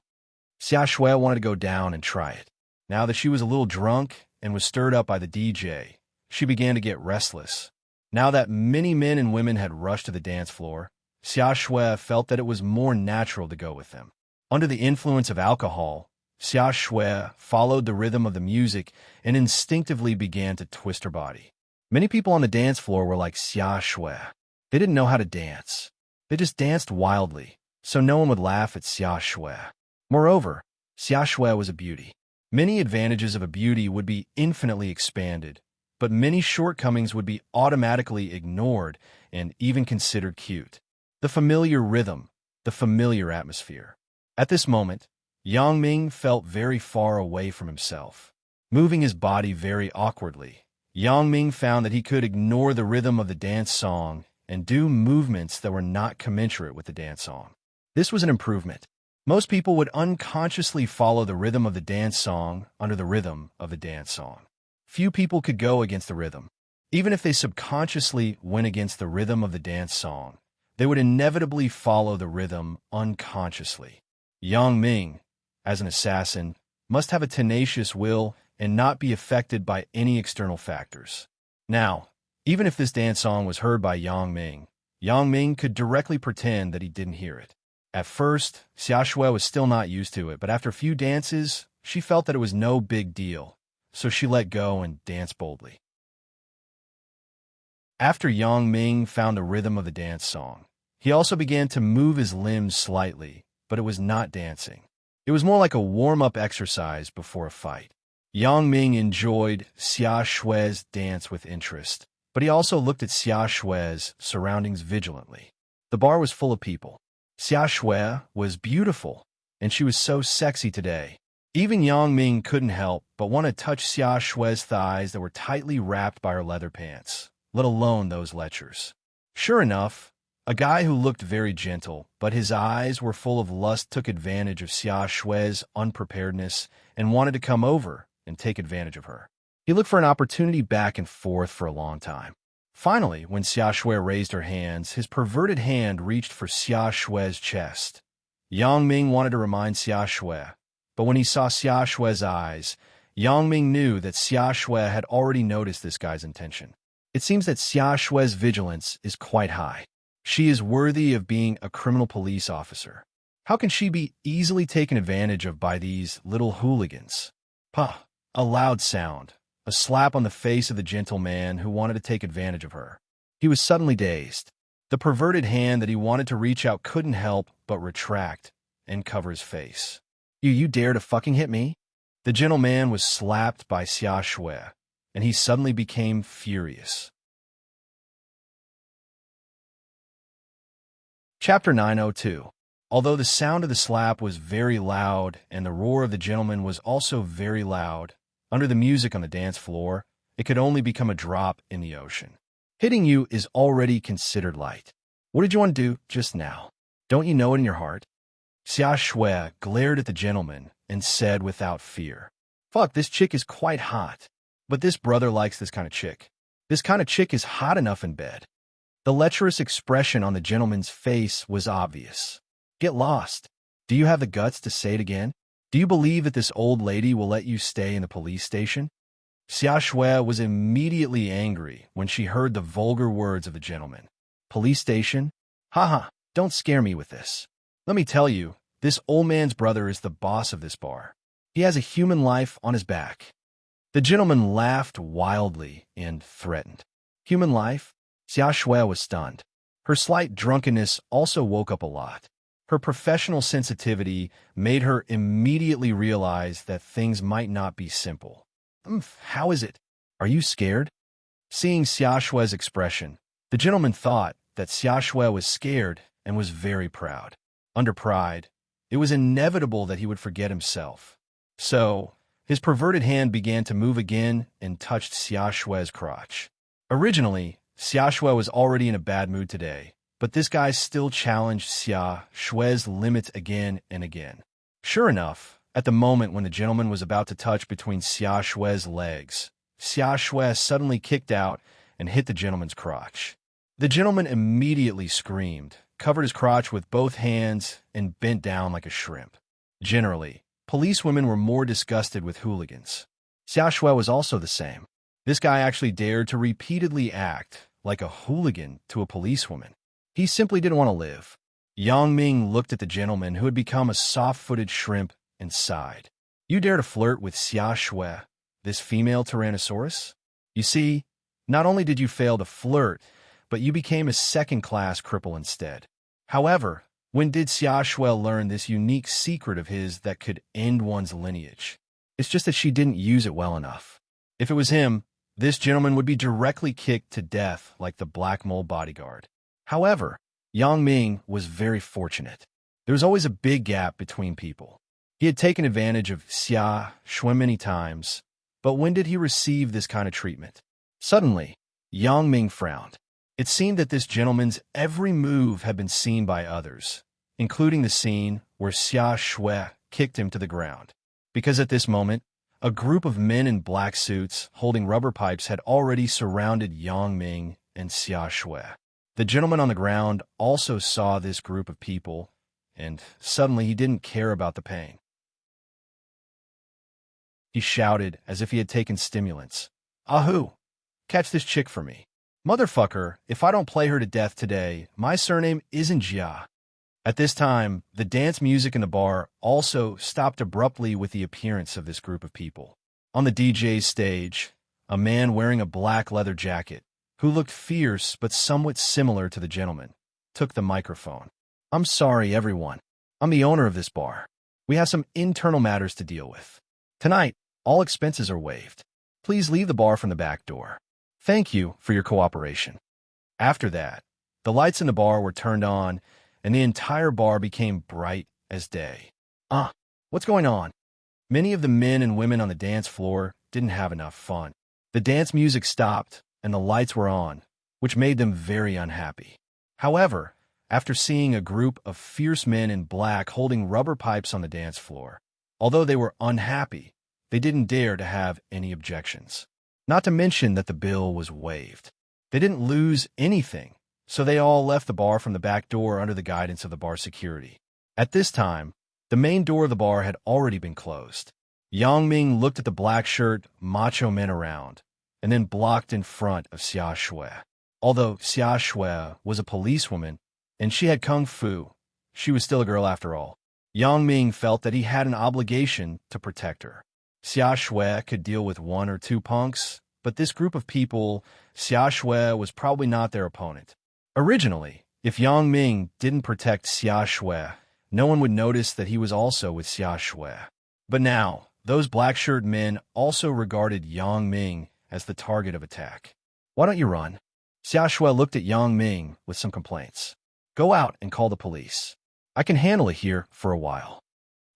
Xia Shui wanted to go down and try it. Now that she was a little drunk and was stirred up by the DJ, she began to get restless. Now that many men and women had rushed to the dance floor, Xia Shui felt that it was more natural to go with them. Under the influence of alcohol, Xia Shui followed the rhythm of the music and instinctively began to twist her body. Many people on the dance floor were like Xia Shui. They didn't know how to dance. They just danced wildly, so no one would laugh at Xia Shui. Moreover, Xia Shui was a beauty. Many advantages of a beauty would be infinitely expanded, but many shortcomings would be automatically ignored and even considered cute. The familiar rhythm, the familiar atmosphere. At this moment, Yang Ming felt very far away from himself. Moving his body very awkwardly, Yang Ming found that he could ignore the rhythm of the dance song and do movements that were not commensurate with the dance song. This was an improvement. Most people would unconsciously follow the rhythm of the dance song under the rhythm of the dance song. Few people could go against the rhythm. Even if they subconsciously went against the rhythm of the dance song, they would inevitably follow the rhythm unconsciously. Yang Ming, as an assassin, must have a tenacious will and not be affected by any external factors. Now, even if this dance song was heard by Yang Ming could directly pretend that he didn't hear it. At first, Xia Shui was still not used to it, but after a few dances, she felt that it was no big deal, so she let go and danced boldly. After Yang Ming found the rhythm of the dance song, he also began to move his limbs slightly, but it was not dancing. It was more like a warm-up exercise before a fight. Yang Ming enjoyed Xia Shui's dance with interest, but he also looked at Xia Shui's surroundings vigilantly. The bar was full of people. Xia Shui was beautiful, and she was so sexy today. Even Yang Ming couldn't help but want to touch Xia Shui's thighs that were tightly wrapped by her leather pants, let alone those lechers. Sure enough, a guy who looked very gentle, but his eyes were full of lust, took advantage of Xia Shui's unpreparedness and wanted to come over and take advantage of her. He looked for an opportunity back and forth for a long time. Finally, when Xia Shui raised her hands, his perverted hand reached for Xia Shui's chest. Yang Ming wanted to remind Xia Shui, but when he saw Xia Shui's eyes, Yang Ming knew that Xia Shui had already noticed this guy's intention. It seems that Xia Shui's vigilance is quite high. She is worthy of being a criminal police officer. How can she be easily taken advantage of by these little hooligans? Pah! A loud sound. A slap on the face of the gentleman who wanted to take advantage of her. He was suddenly dazed. The perverted hand that he wanted to reach out couldn't help but retract and cover his face. You dare to fucking hit me? The gentleman was slapped by Xia Shui, and he suddenly became furious. Chapter 902. Although the sound of the slap was very loud and the roar of the gentleman was also very loud, under the music on the dance floor, it could only become a drop in the ocean. Hitting you is already considered light. What did you want to do just now? Don't you know it in your heart? Xia Shui glared at the gentleman and said without fear, "Fuck, this chick is quite hot. But this brother likes this kind of chick. This kind of chick is hot enough in bed." The lecherous expression on the gentleman's face was obvious. Get lost. Do you have the guts to say it again? Do you believe that this old lady will let you stay in the police station? Xia Shui was immediately angry when she heard the vulgar words of the gentleman. Police station? Haha, don't scare me with this. Let me tell you, this old man's brother is the boss of this bar. He has a human life on his back. The gentleman laughed wildly and threatened. Human life? Xia Shui was stunned. Her slight drunkenness also woke up a lot. Her professional sensitivity made her immediately realize that things might not be simple. How is it? Are you scared? Seeing Xia Shui's expression, the gentleman thought that Xia Shui was scared and was very proud. Under pride, it was inevitable that he would forget himself. So, his perverted hand began to move again and touched Xia Shui's crotch. Originally, Xia Shui was already in a bad mood today, but this guy still challenged Xia Shui's limits again and again. Sure enough, at the moment when the gentleman was about to touch between Xia Shui's legs, Xia Shui suddenly kicked out and hit the gentleman's crotch. The gentleman immediately screamed, covered his crotch with both hands, and bent down like a shrimp. Generally, policewomen were more disgusted with hooligans. Xia Shui was also the same. This guy actually dared to repeatedly act like a hooligan to a policewoman. He simply didn't want to live. Yang Ming looked at the gentleman who had become a soft-footed shrimp and sighed. You dare to flirt with Xia Shui, this female Tyrannosaurus? You see, not only did you fail to flirt, but you became a second-class cripple instead. However, when did Xia Shui learn this unique secret of his that could end one's lineage? It's just that she didn't use it well enough. If it was him, this gentleman would be directly kicked to death like the Black Mole bodyguard. However, Yang Ming was very fortunate. There was always a big gap between people. He had taken advantage of Xia Shui many times, but when did he receive this kind of treatment? Suddenly, Yang Ming frowned. It seemed that this gentleman's every move had been seen by others, including the scene where Xia Shui kicked him to the ground. Because at this moment, a group of men in black suits holding rubber pipes had already surrounded Yang Ming and Xia Shui. The gentleman on the ground also saw this group of people, and suddenly he didn't care about the pain. He shouted as if he had taken stimulants. Ahoo! Catch this chick for me. Motherfucker, if I don't play her to death today, my surname isn't Jia. At this time, the dance music in the bar also stopped abruptly with the appearance of this group of people. On the DJ's stage, a man wearing a black leather jacket, who looked fierce but somewhat similar to the gentleman, took the microphone. I'm sorry, everyone. I'm the owner of this bar. We have some internal matters to deal with. Tonight, all expenses are waived. Please leave the bar from the back door. Thank you for your cooperation. After that, the lights in the bar were turned on, and the entire bar became bright as day. What's going on? Many of the men and women on the dance floor didn't have enough fun. The dance music stopped, and the lights were on, which made them very unhappy. However, after seeing a group of fierce men in black holding rubber pipes on the dance floor, although they were unhappy, they didn't dare to have any objections. Not to mention that the bill was waived. They didn't lose anything, so they all left the bar from the back door under the guidance of the bar security. At this time, the main door of the bar had already been closed. Yang Ming looked at the black shirt macho men around, and then blocked in front of Xia Shui. Although Xia Shui was a policewoman, and she had kung fu, she was still a girl after all. Yang Ming felt that he had an obligation to protect her. Xia Shui could deal with one or two punks, but this group of people, Xia Shui was probably not their opponent. Originally, if Yang Ming didn't protect Xia Shui, no one would notice that he was also with Xia Shui. But now, those black-shirt men also regarded Yang Ming as the target of attack. Why don't you run? Xia Shui looked at Yang Ming with some complaints. Go out and call the police. I can handle it here for a while.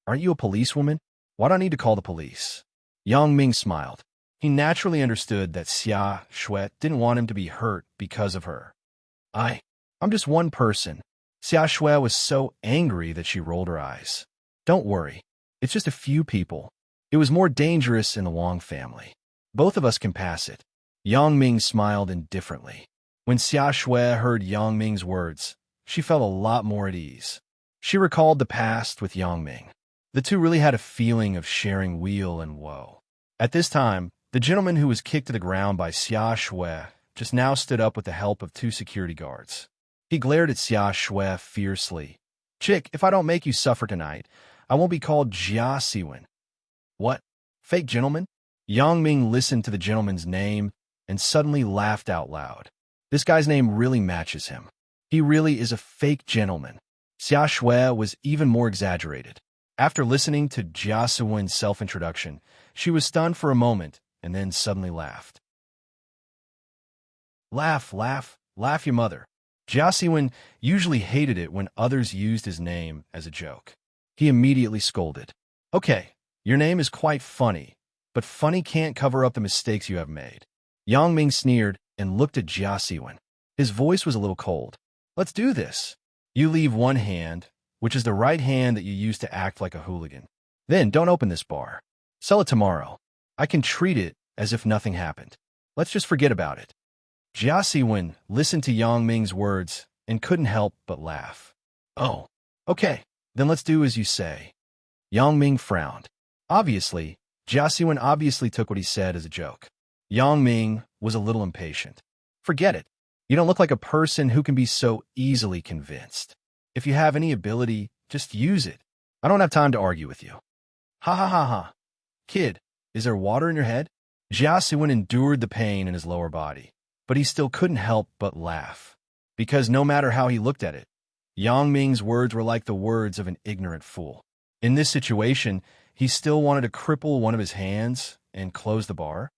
Aren't you a policewoman? Why do I need to call the police? Yang Ming smiled. He naturally understood that Xia Shui didn't want him to be hurt because of her. I'm just one person. Xia Shui was so angry that she rolled her eyes. Don't worry. It's just a few people. It was more dangerous in the Wang family. Both of us can pass it. Yang Ming smiled indifferently. When Xia Shui heard Yang Ming's words, she felt a lot more at ease. She recalled the past with Yang Ming. The two really had a feeling of sharing weal and woe. At this time, the gentleman who was kicked to the ground by Xia Shui just now stood up with the help of two security guards. He glared at Xia Shui fiercely. Chick, if I don't make you suffer tonight, I won't be called Jia Siwen. What? Fake gentleman? Yang Ming listened to the gentleman's name and suddenly laughed out loud. This guy's name really matches him. He really is a fake gentleman. Xia Shui was even more exaggerated. After listening to Jia Siwen's self-introduction, she was stunned for a moment and then suddenly laughed. Laugh, laugh, laugh your mother. Jia Siwen usually hated it when others used his name as a joke. He immediately scolded. Okay, your name is quite funny, but funny can't cover up the mistakes you have made. Yang Ming sneered and looked at Jia Siwen. His voice was a little cold. Let's do this. You leave one hand, which is the right hand that you use to act like a hooligan. Then don't open this bar. Sell it tomorrow. I can treat it as if nothing happened. Let's just forget about it. Jia Siwen listened to Yang Ming's words and couldn't help but laugh. Oh, okay, then let's do as you say. Yang Ming frowned. Obviously, Jia Siwen obviously took what he said as a joke. Yang Ming was a little impatient. Forget it. You don't look like a person who can be so easily convinced. If you have any ability, just use it. I don't have time to argue with you. Ha ha ha ha. Kid, is there water in your head? Jia Siwen endured the pain in his lower body, but he still couldn't help but laugh. Because no matter how he looked at it, Yang Ming's words were like the words of an ignorant fool. In this situation, he still wanted to cripple one of his hands and close the bar.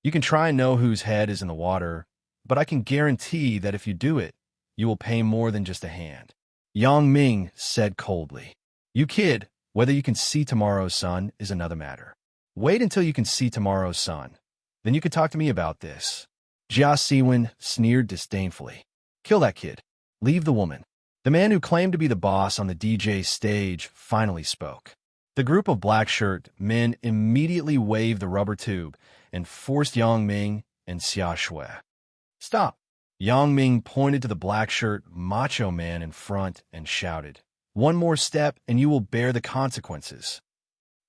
You can try and know whose head is in the water, but I can guarantee that if you do it, you will pay more than just a hand. Yang Ming said coldly. You kid, whether you can see tomorrow's sun is another matter. Wait until you can see tomorrow's sun. Then you can talk to me about this. Jia Siwen sneered disdainfully. Kill that kid. Leave the woman. The man who claimed to be the boss on the DJ stage finally spoke. The group of black-shirt men immediately waved the rubber tube and forced Yang Ming and Xia Shui. Stop. Yang Ming pointed to the black-shirt macho man in front and shouted, One more step and you will bear the consequences.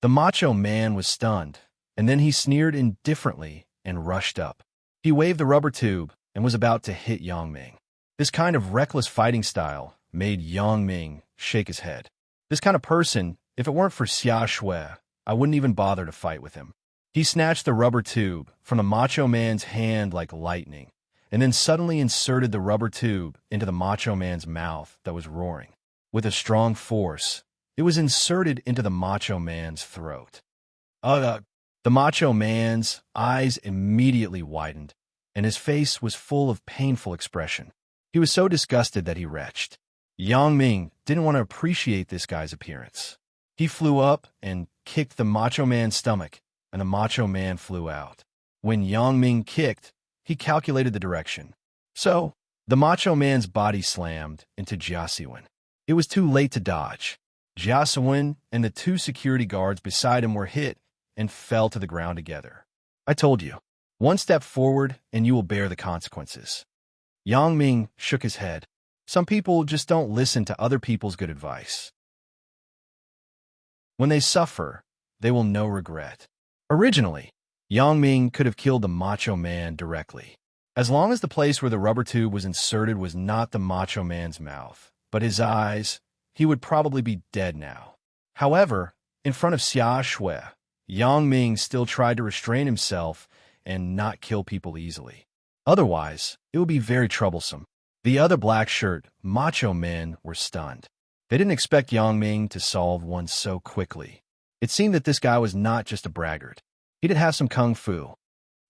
The macho man was stunned, and then he sneered indifferently and rushed up. He waved the rubber tube and was about to hit Yang Ming. This kind of reckless fighting style made Yang Ming shake his head. This kind of person, if it weren't for Xia Shui, I wouldn't even bother to fight with him. He snatched the rubber tube from the macho man's hand like lightning, and then suddenly inserted the rubber tube into the macho man's mouth that was roaring. With a strong force, it was inserted into the macho man's throat. The macho man's eyes immediately widened, and his face was full of painful expression. He was so disgusted that he retched. Yang Ming didn't want to appreciate this guy's appearance. He flew up and kicked the macho man's stomach, and the macho man flew out. When Yang Ming kicked, he calculated the direction. So, the macho man's body slammed into Jia Siwen. It was too late to dodge. Jia Siwen and the two security guards beside him were hit and fell to the ground together. I told you, one step forward and you will bear the consequences. Yang Ming shook his head. Some people just don't listen to other people's good advice. When they suffer, they will know regret. Originally, Yang Ming could have killed the Macho Man directly, as long as the place where the rubber tube was inserted was not the Macho Man's mouth, but his eyes. He would probably be dead now. However, in front of Xia Shui, Yang Ming still tried to restrain himself and not kill people easily. Otherwise, it would be very troublesome. The other black shirt Macho Men were stunned. They didn't expect Yang Ming to solve one so quickly. It seemed that this guy was not just a braggart. He did have some kung fu.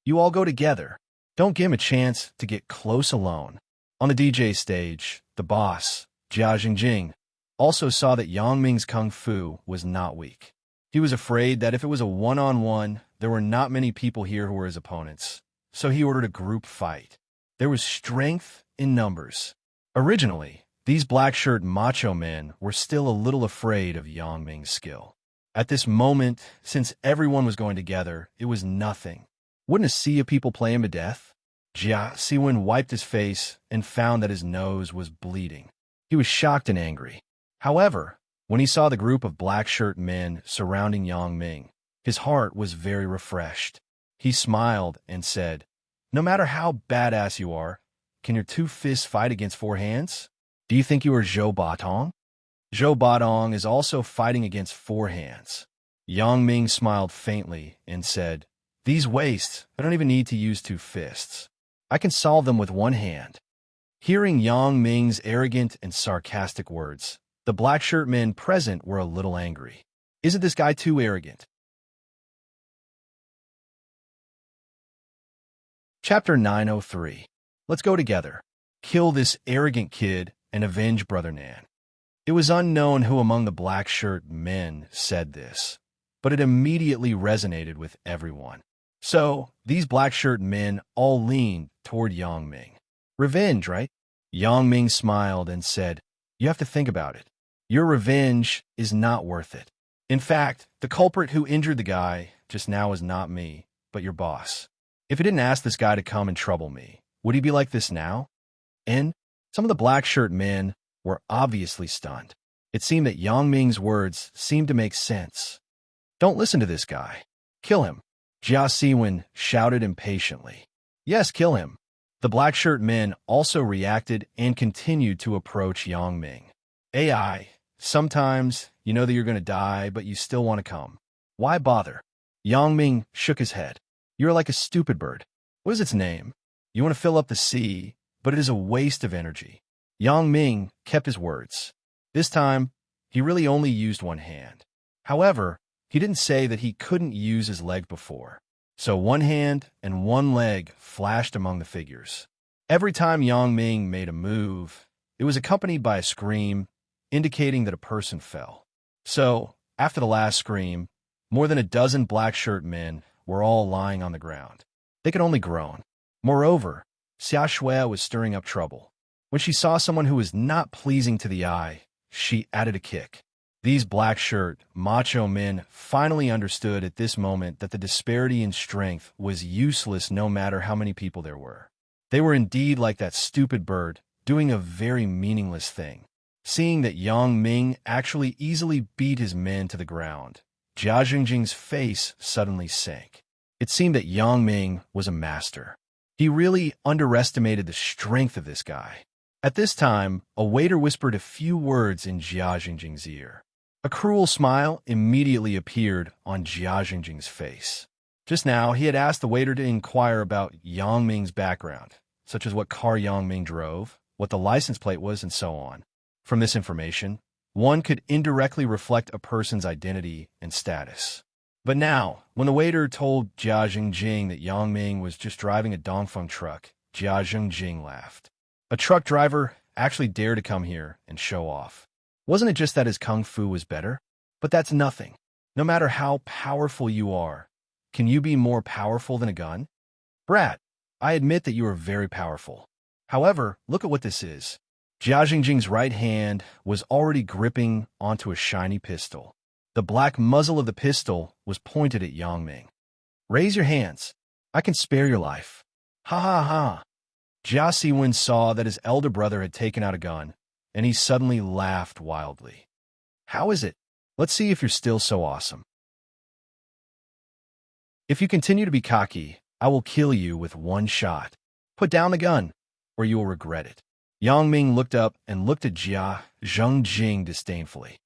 You all go together. Don't give him a chance to get close alone. On the DJ stage, the boss, Jia Jingjing, also saw that Yang Ming's kung fu was not weak. He was afraid that if it was a one-on-one, there were not many people here who were his opponents, so he ordered a group fight. There was strength in numbers. Originally, these black-shirt macho men were still a little afraid of Yang Ming's skill. At this moment, since everyone was going together, it was nothing. Wouldn't a sea of people play him to death? Jia Siwen wiped his face and found that his nose was bleeding. He was shocked and angry. However, when he saw the group of black-shirt men surrounding Yang Ming, his heart was very refreshed. He smiled and said, "No matter how badass you are, can your two fists fight against four hands? Do you think you are Zhou Batong?" Zhou Batong is also fighting against four hands. Yang Ming smiled faintly and said, "These wastes, I don't even need to use two fists. I can solve them with one hand." Hearing Yang Ming's arrogant and sarcastic words, the black-shirt men present were a little angry. Isn't this guy too arrogant? Chapter 903. Let's go together. Kill this arrogant kid and avenge Brother Nan. It was unknown who among the black-shirt men said this, but it immediately resonated with everyone. So, these black-shirt men all leaned toward Yang Ming. Revenge, right? Yang Ming smiled and said, "You have to think about it. Your revenge is not worth it. In fact, the culprit who injured the guy just now is not me, but your boss. If you didn't ask this guy to come and trouble me, would he be like this now?" And some of the black-shirt men were obviously stunned. It seemed that Yang Ming's words seemed to make sense. "Don't listen to this guy. Kill him," Jia Siwen shouted impatiently. "Yes, kill him." The black-shirt men also reacted and continued to approach Yang Ming. "AI, sometimes you know that you're going to die, but you still want to come. Why bother?" Yang Ming shook his head. "You're like a stupid bird. What is its name? You want to fill up the sea, but it is a waste of energy." Yang Ming kept his words. This time, he really only used one hand. However, he didn't say that he couldn't use his leg before. So one hand and one leg flashed among the figures. Every time Yang Ming made a move, it was accompanied by a scream, indicating that a person fell. So, after the last scream, more than a dozen black-shirt men were all lying on the ground. They could only groan. Moreover, Xia Shui was stirring up trouble. When she saw someone who was not pleasing to the eye, she added a kick. These black-shirt, macho men finally understood at this moment that the disparity in strength was useless no matter how many people there were. They were indeed like that stupid bird, doing a very meaningless thing. Seeing that Yang Ming actually easily beat his men to the ground, Jia Jingjing's face suddenly sank. It seemed that Yang Ming was a master. He really underestimated the strength of this guy. At this time, a waiter whispered a few words in Jia Jingjing's ear. A cruel smile immediately appeared on Jia Jingjing's face. Just now, he had asked the waiter to inquire about Yang Ming's background, such as what car Yang Ming drove, what the license plate was, and so on. From this information, one could indirectly reflect a person's identity and status. But now, when the waiter told Jia Jingjing that Yang Ming was just driving a Dongfeng truck, Jia Jingjing laughed. A truck driver actually dared to come here and show off. Wasn't it just that his kung fu was better? But that's nothing. No matter how powerful you are, can you be more powerful than a gun? Brat, I admit that you are very powerful. However, look at what this is. Jia Jingjing's right hand was already gripping onto a shiny pistol. The black muzzle of the pistol was pointed at Yang Ming. "Raise your hands. I can spare your life." Ha ha ha. Jia Siwen saw that his elder brother had taken out a gun, and he suddenly laughed wildly. "How is it? Let's see if you're still so awesome. If you continue to be cocky, I will kill you with one shot. Put down the gun, or you will regret it. Yang Ming looked up and looked at Jia Zhengjing disdainfully.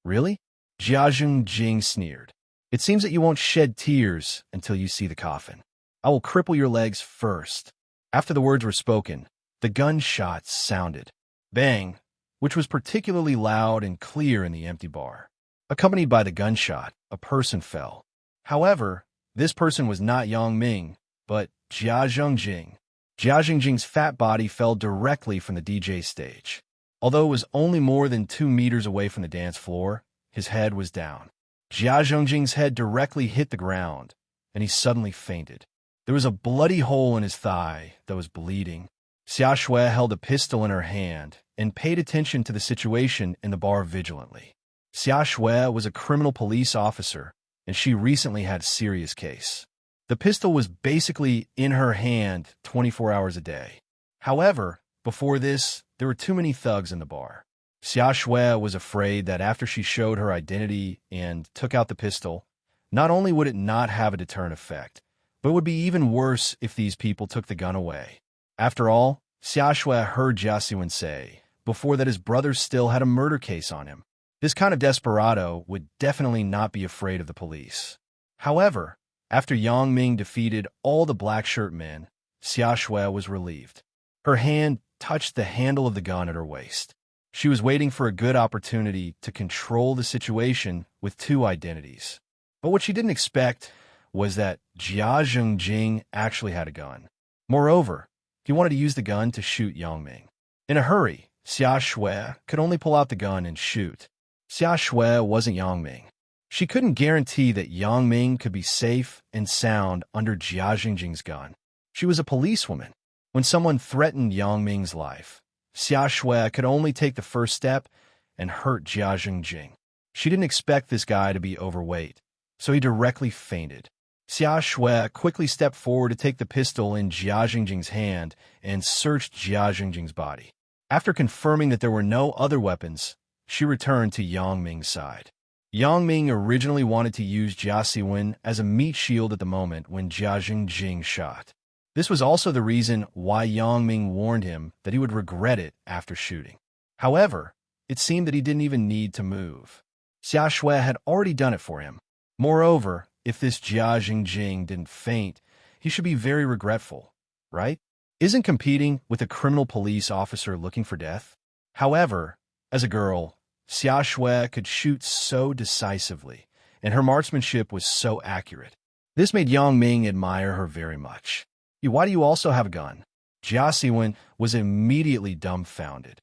Really? Jia Zhengjing sneered. It seems that you won't shed tears until you see the coffin. I will cripple your legs first. After the words were spoken, the gunshots sounded. Bang, which was particularly loud and clear in the empty bar. Accompanied by the gunshot, a person fell. However, this person was not Yang Ming, but Jia Zhengjing. Jia Zhengjing's fat body fell directly from the DJ stage. Although it was only more than 2 meters away from the dance floor, his head was down. Jia Zhengjing's head directly hit the ground, and he suddenly fainted. There was a bloody hole in his thigh that was bleeding. Xia Shui held a pistol in her hand and paid attention to the situation in the bar vigilantly. Xia Shui was a criminal police officer, and she recently had a serious case. The pistol was basically in her hand 24 hours a day. However, before this, there were too many thugs in the bar. Xia Shui was afraid that after she showed her identity and took out the pistol, not only would it not have a deterrent effect, but it would be even worse if these people took the gun away. After all, Xia Shui heard Jia Siwen say before that his brother still had a murder case on him. This kind of desperado would definitely not be afraid of the police. However, after Yang Ming defeated all the black shirt men, Xia Shui was relieved. Her hand touched the handle of the gun at her waist. She was waiting for a good opportunity to control the situation with 2 identities. But what she didn't expect was that Jia Zhengjing actually had a gun. Moreover, he wanted to use the gun to shoot Yang Ming. In a hurry, Xia Shui could only pull out the gun and shoot. Xia Shui wasn't Yang Ming. She couldn't guarantee that Yang Ming could be safe and sound under Jia Zhengjing's gun. She was a policewoman. When someone threatened Yang Ming's life, Xia Shui could only take the first step and hurt Jia Zhengjing. She didn't expect this guy to be overweight, so he directly fainted. Xia Shui quickly stepped forward to take the pistol in Jia Zhengjing's hand and searched Jia Zhengjing's body. After confirming that there were no other weapons, she returned to Yang Ming's side. Yang Ming originally wanted to use Jia Siwen as a meat shield at the moment when Jia Zhengjing shot. This was also the reason why Yang Ming warned him that he would regret it after shooting. However, it seemed that he didn't even need to move. Xia Shui had already done it for him. Moreover, if this Jia Zhengjing didn't faint, he should be very regretful, right? Isn't competing with a criminal police officer looking for death? However, as a girl, Xia Shui could shoot so decisively, and her marksmanship was so accurate. This made Yang Ming admire her very much. Why do you also have a gun? Jia Siwen was immediately dumbfounded.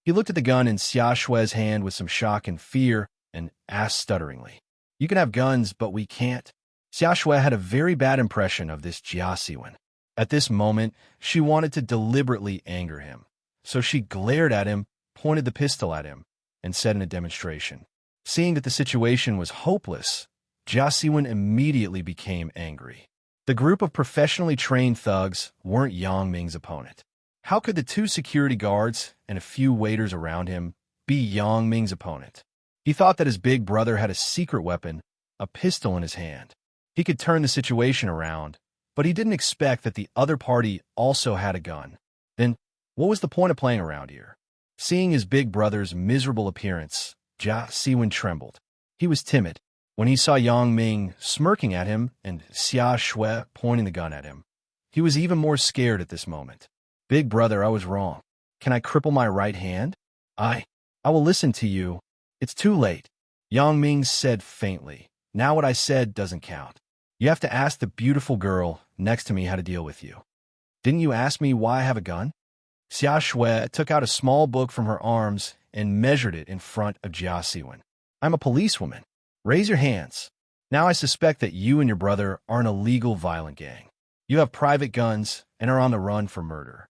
He looked at the gun in Xia Shui's hand with some shock and fear and asked stutteringly, "You can have guns, but we can't?" Xia Shui had a very bad impression of this Jia Siwen. At this moment, she wanted to deliberately anger him. So she glared at him, pointed the pistol at him, and said in a demonstration. Seeing that the situation was hopeless, Jia Siwen immediately became angry. The group of professionally trained thugs weren't Yang Ming's opponent. How could the 2 security guards and a few waiters around him be Yang Ming's opponent? He thought that his big brother had a secret weapon, a pistol in his hand. He could turn the situation around, but he didn't expect that the other party also had a gun. Then, what was the point of playing around here? Seeing his big brother's miserable appearance, Jia Siwen trembled. He was timid. When he saw Yang Ming smirking at him and Xia Shui pointing the gun at him, he was even more scared at this moment. "Big brother, I was wrong. Can I cripple my right hand?" I will listen to you. It's too late," Yang Ming said faintly. "Now what I said doesn't count. You have to ask the beautiful girl next to me how to deal with you. Didn't you ask me why I have a gun?" Xia Shui took out a small book from her arms and measured it in front of Jia Siwen. "I'm a policewoman. Raise your hands. Now I suspect that you and your brother are an illegal violent gang. You have private guns and are on the run for murder."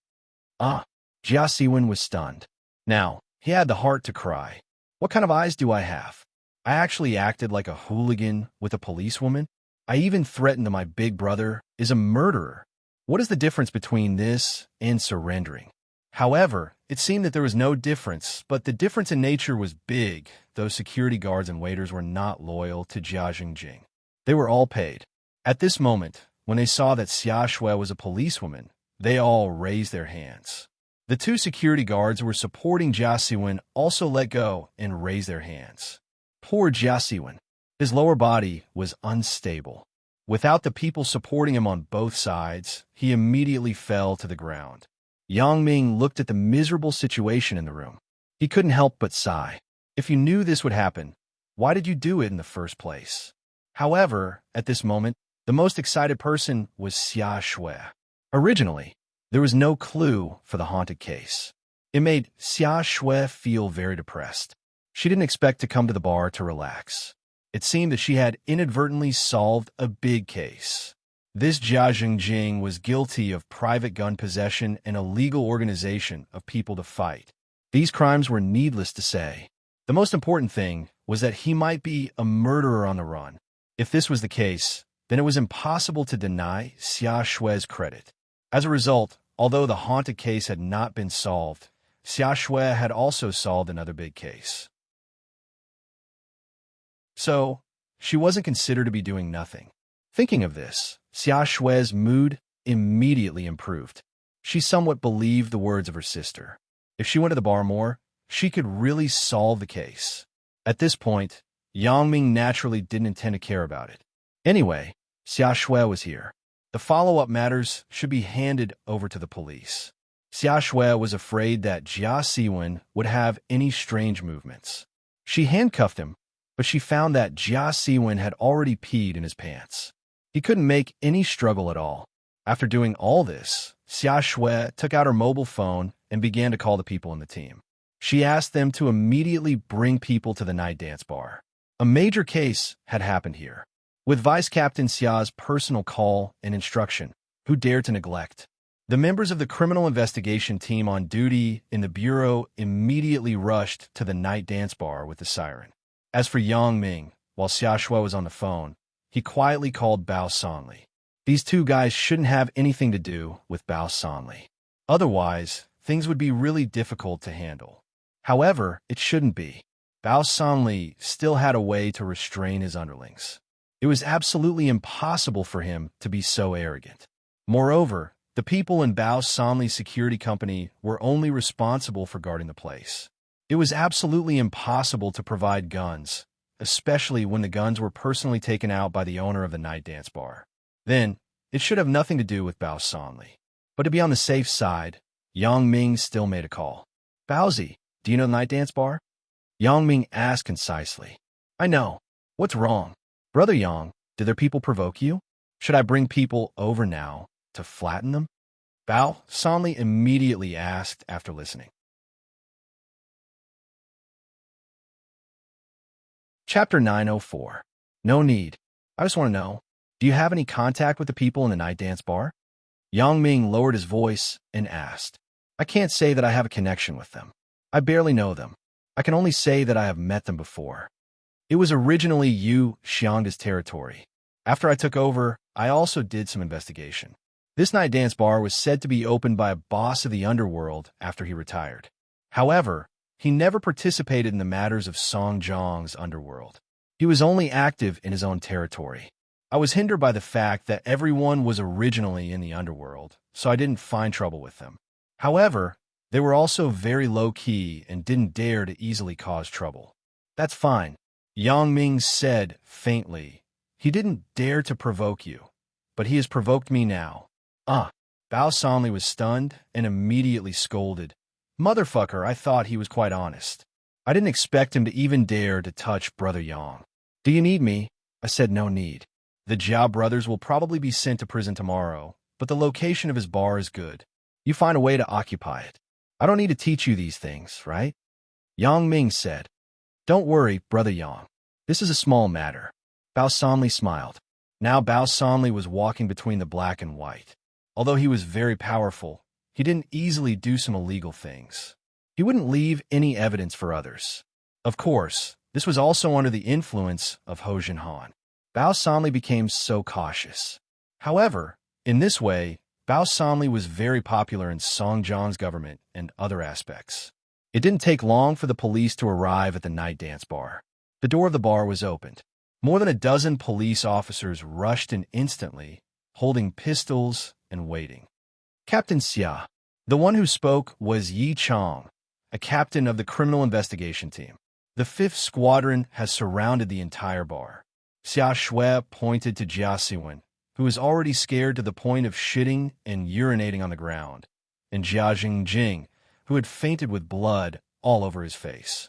Jia Siwen was stunned. Now, he had the heart to cry. What kind of eyes do I have? I actually acted like a hooligan with a policewoman. I even threatened that my big brother is a murderer. What is the difference between this and surrendering? However, it seemed that there was no difference, but the difference in nature was big. Those security guards and waiters were not loyal to Jia Jingjing. They were all paid. At this moment, when they saw that Xia Shui was a policewoman, they all raised their hands. The two security guards who were supporting Jia Siwen also let go and raised their hands. Poor Jia Siwen. His lower body was unstable. Without the people supporting him on both sides, he immediately fell to the ground. Yang Ming looked at the miserable situation in the room. He couldn't help but sigh. If you knew this would happen, why did you do it in the first place? However, at this moment, the most excited person was Xia Shui. Originally, there was no clue for the haunted case. It made Xia Shui feel very depressed. She didn't expect to come to the bar to relax. It seemed that she had inadvertently solved a big case. This Jia Jingjing was guilty of private gun possession and illegal organization of people to fight. These crimes were needless to say. The most important thing was that he might be a murderer on the run. If this was the case, then it was impossible to deny Xia Shui's credit. As a result, although the haunted case had not been solved, Xia Shui had also solved another big case. So, she wasn't considered to be doing nothing. Thinking of this, Xia Shui's mood immediately improved. She somewhat believed the words of her sister. If she went to the bar more, she could really solve the case. At this point, Yang Ming naturally didn't intend to care about it. Anyway, Xia Shui was here. The follow-up matters should be handed over to the police. Xia Shui was afraid that Jia Siwen would have any strange movements. She handcuffed him, but she found that Jia Siwen had already peed in his pants. He couldn't make any struggle at all. After doing all this, Xia Shui took out her mobile phone and began to call the people in the team. She asked them to immediately bring people to the night dance bar. A major case had happened here. With Vice Captain Xia's personal call and instruction, who dared to neglect? The members of the criminal investigation team on duty in the bureau immediately rushed to the night dance bar with the siren. As for Yang Ming, while Xia Shui was on the phone, he quietly called Bao Sanli. These two guys shouldn't have anything to do with Bao Sanli. Otherwise, things would be really difficult to handle. However, it shouldn't be. Bao Sanli still had a way to restrain his underlings. It was absolutely impossible for him to be so arrogant. Moreover, the people in Bao Sanli's security company were only responsible for guarding the place. It was absolutely impossible to provide guns, especially when the guns were personally taken out by the owner of the night dance bar. Then, it should have nothing to do with Bao Sanli. But to be on the safe side, Yang Ming still made a call. Baozi, do you know the night dance bar? Yang Ming asked concisely. I know. What's wrong? Brother Yang, did their people provoke you? Should I bring people over now to flatten them? Bao Sanli immediately asked after listening. Chapter 904. No need. I just want to know, do you have any contact with the people in the night dance bar? Yang Ming lowered his voice and asked. I can't say that I have a connection with them. I barely know them. I can only say that I have met them before. It was originally Yu Xiangda's territory. After I took over, I also did some investigation. This night dance bar was said to be opened by a boss of the underworld after he retired. However, he never participated in the matters of Song Zhang's underworld. He was only active in his own territory. I was hindered by the fact that everyone was originally in the underworld, so I didn't find trouble with them. However, they were also very low-key and didn't dare to easily cause trouble. That's fine, Yang Ming said faintly. He didn't dare to provoke you, but he has provoked me now. Bao Sanli was stunned and immediately scolded. Motherfucker, I thought he was quite honest. I didn't expect him to even dare to touch Brother Yang. Do you need me? I said no need. The Jia brothers will probably be sent to prison tomorrow, but the location of his bar is good. You find a way to occupy it. I don't need to teach you these things, right? Yang Ming said. Don't worry, Brother Yang. This is a small matter. Bao Sanli smiled. Now Bao Sanli was walking between the black and white. Although he was very powerful, he didn't easily do some illegal things. He wouldn't leave any evidence for others. Of course, this was also under the influence of Ho Jinhan. Bao Sanli became so cautious. However, in this way, Bao Sanli was very popular in Song Zhang's government and other aspects. It didn't take long for the police to arrive at the night dance bar. The door of the bar was opened. More than a dozen police officers rushed in instantly, holding pistols and waiting. Captain Xia. The one who spoke was Yi Chong, a captain of the criminal investigation team. The 5th Squadron has surrounded the entire bar. Xia Shui pointed to Jia Siwen, who was already scared to the point of shitting and urinating on the ground, and Jia Jingjing, who had fainted with blood all over his face.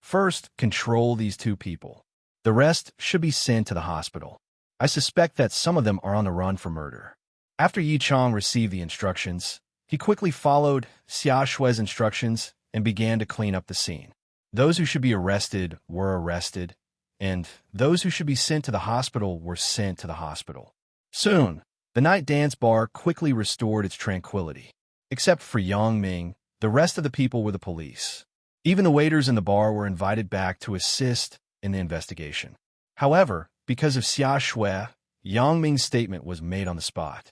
First, control these 2 people. The rest should be sent to the hospital. I suspect that some of them are on the run for murder. After Yi Chong received the instructions, he quickly followed Xia Shui's instructions and began to clean up the scene. Those who should be arrested were arrested, and those who should be sent to the hospital were sent to the hospital. Soon, the night dance bar quickly restored its tranquility. Except for Yang Ming, the rest of the people were the police. Even the waiters in the bar were invited back to assist in the investigation. However, because of Xia Shui, Yang Ming's statement was made on the spot.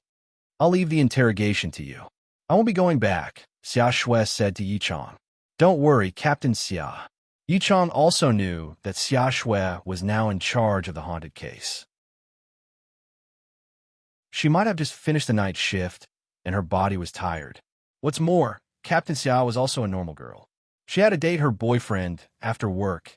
I'll leave the interrogation to you. I won't be going back, Xia Shui said to Yi Chong. Don't worry, Captain Xia. Yi Chong also knew that Xia Shui was now in charge of the haunted case. She might have just finished the night shift, and her body was tired. What's more, Captain Xia was also a normal girl. She had to date her boyfriend after work.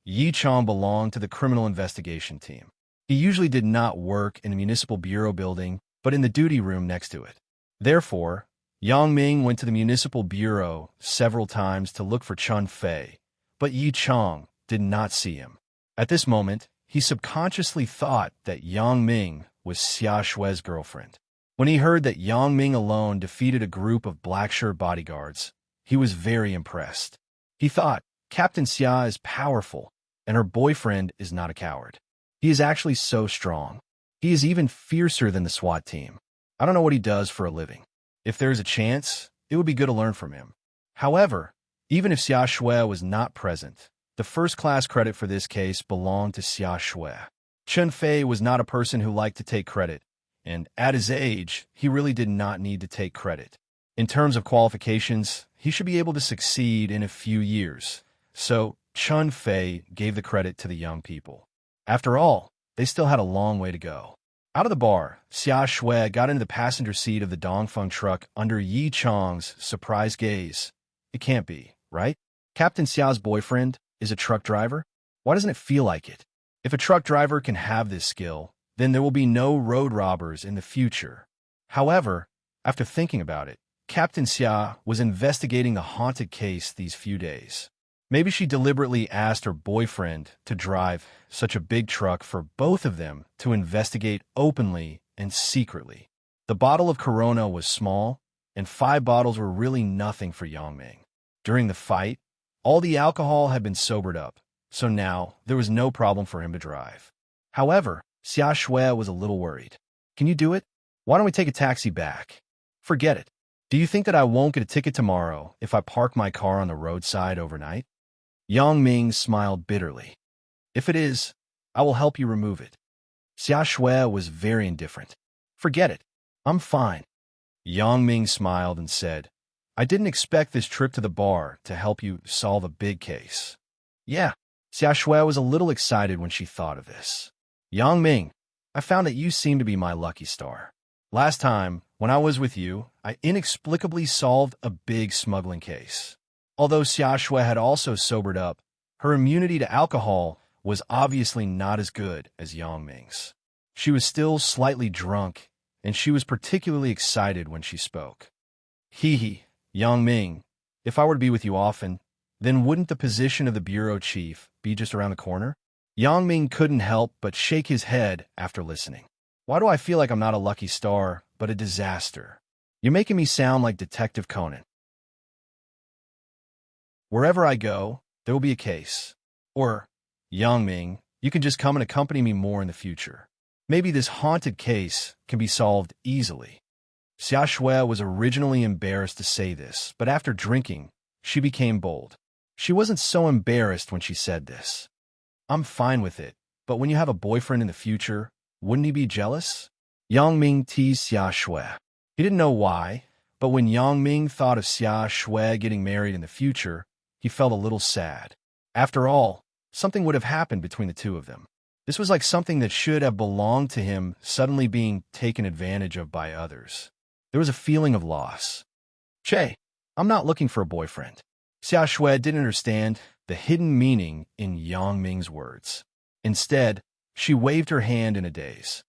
Yi Chong belonged to the criminal investigation team. He usually did not work in the municipal bureau building, but in the duty room next to it. Therefore, Yang Ming went to the municipal bureau several times to look for Chun Fei, but Yi Chong did not see him. At this moment, he subconsciously thought that Yang Ming was Xia Shui's girlfriend. When he heard that Yang Ming alone defeated a group of black-shirt bodyguards, he was very impressed. He thought, Captain Xia is powerful, and her boyfriend is not a coward. He is actually so strong. He is even fiercer than the SWAT team. I don't know what he does for a living. If there's a chance, it would be good to learn from him. However, even if Xia Shui was not present, the first-class credit for this case belonged to Xia Shui. Chun Fei was not a person who liked to take credit, and at his age, he really did not need to take credit. In terms of qualifications, he should be able to succeed in a few years. So, Chun Fei gave the credit to the young people. After all, they still had a long way to go. Out of the bar, Xia Shui got into the passenger seat of the Dongfeng truck under Yi Chong's surprised gaze. It can't be, right? Captain Xiao's boyfriend is a truck driver? Why doesn't it feel like it? If a truck driver can have this skill, then there will be no road robbers in the future. However, after thinking about it, Captain Xia was investigating the haunted case these few days. Maybe she deliberately asked her boyfriend to drive such a big truck for both of them to investigate openly and secretly. The bottle of Corona was small, and 5 bottles were really nothing for Yang Ming. During the fight, all the alcohol had been sobered up, so now there was no problem for him to drive. However, Xia Shui was a little worried. Can you do it? Why don't we take a taxi back? Forget it. Do you think that I won't get a ticket tomorrow if I park my car on the roadside overnight? Yang Ming smiled bitterly. If it is, I will help you remove it. Xia Shui was very indifferent. Forget it. I'm fine. Yang Ming smiled and said, I didn't expect this trip to the bar to help you solve a big case. Yeah, Xia Shui was a little excited when she thought of this. Yang Ming, I found that you seem to be my lucky star. Last time, when I was with you, I inexplicably solved a big smuggling case. Although Xia Shui had also sobered up, her immunity to alcohol was obviously not as good as Yang Ming's. She was still slightly drunk, and she was particularly excited when she spoke. Hee, Yang Ming, if I were to be with you often, then wouldn't the position of the bureau chief be just around the corner? Yang Ming couldn't help but shake his head after listening. Why do I feel like I'm not a lucky star, but a disaster? You're making me sound like Detective Conan. Wherever I go, there will be a case. Or, Yang Ming, you can just come and accompany me more in the future. Maybe this haunted case can be solved easily. Xia Shui was originally embarrassed to say this, but after drinking, she became bold. She wasn't so embarrassed when she said this. I'm fine with it, but when you have a boyfriend in the future, wouldn't he be jealous? Yang Ming teased Xia Shui. He didn't know why, But when Yang Ming thought of Xia Shui getting married in the future, he felt a little sad. After all, something would have happened between the two of them. This was like something that should have belonged to him suddenly being taken advantage of by others. There was a feeling of loss. Che, I'm not looking for a boyfriend. Xia Shui didn't understand the hidden meaning in Yang Ming's words. Instead, she waved her hand in a daze.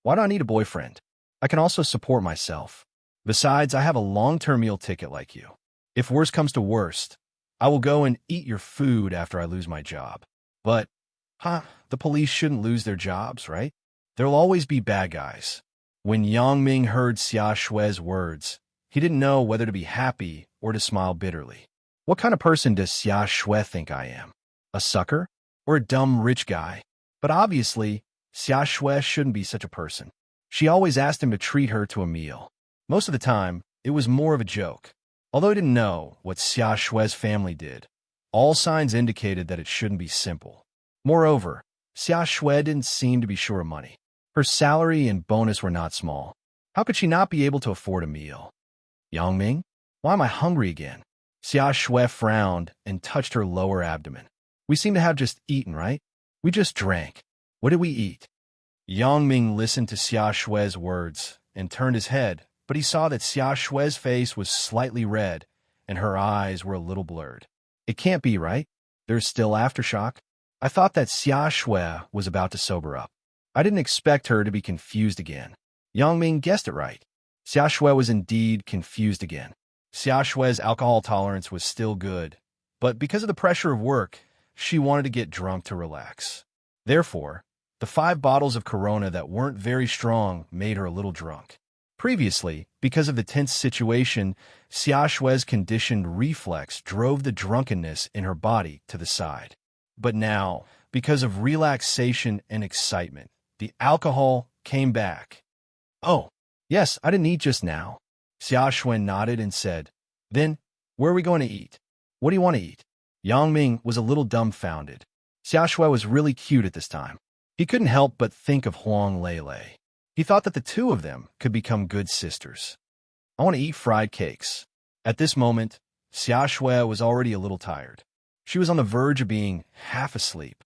Why do I need a boyfriend? I can also support myself. Besides, I have a long-term meal ticket like you. If worst comes to worst, I will go and eat your food after I lose my job. But, the police shouldn't lose their jobs, right? There'll always be bad guys. When Yang Ming heard Xia Shui's words, he didn't know whether to be happy or to smile bitterly. What kind of person does Xia Shui think I am? A sucker? Or a dumb rich guy? But obviously, Xia Shui shouldn't be such a person. She always asked him to treat her to a meal. Most of the time, it was more of a joke. Although he didn't know what Xia Shui's family did, all signs indicated that it shouldn't be simple. Moreover, Xia Shui didn't seem to be short of money. Her salary and bonus were not small. How could she not be able to afford a meal? Yang Ming? Why am I hungry again? Xia Shui frowned and touched her lower abdomen. We seem to have just eaten, right? We just drank. What did we eat? Yang Ming listened to Xia Shui's words and turned his head, but he saw that Xia Shui's face was slightly red and her eyes were a little blurred. It can't be, right? There's still aftershock. I thought that Xia Shui was about to sober up. I didn't expect her to be confused again. Yang Ming guessed it right. Xia Shui was indeed confused again. Xia Shui's alcohol tolerance was still good, but because of the pressure of work, she wanted to get drunk to relax. Therefore, the 5 bottles of Corona that weren't very strong made her a little drunk. Previously, because of the tense situation, Xia Shui's conditioned reflex drove the drunkenness in her body to the side. But now, because of relaxation and excitement, the alcohol came back. Oh, yes, I didn't eat just now. Xia Shui nodded and said, Then, where are we going to eat? What do you want to eat? Yang Ming was a little dumbfounded. Xia Shui was really cute at this time. He couldn't help but think of Huang Lele. He thought that the two of them could become good sisters. I want to eat fried cakes. At this moment, Xia Shui was already a little tired. She was on the verge of being half asleep.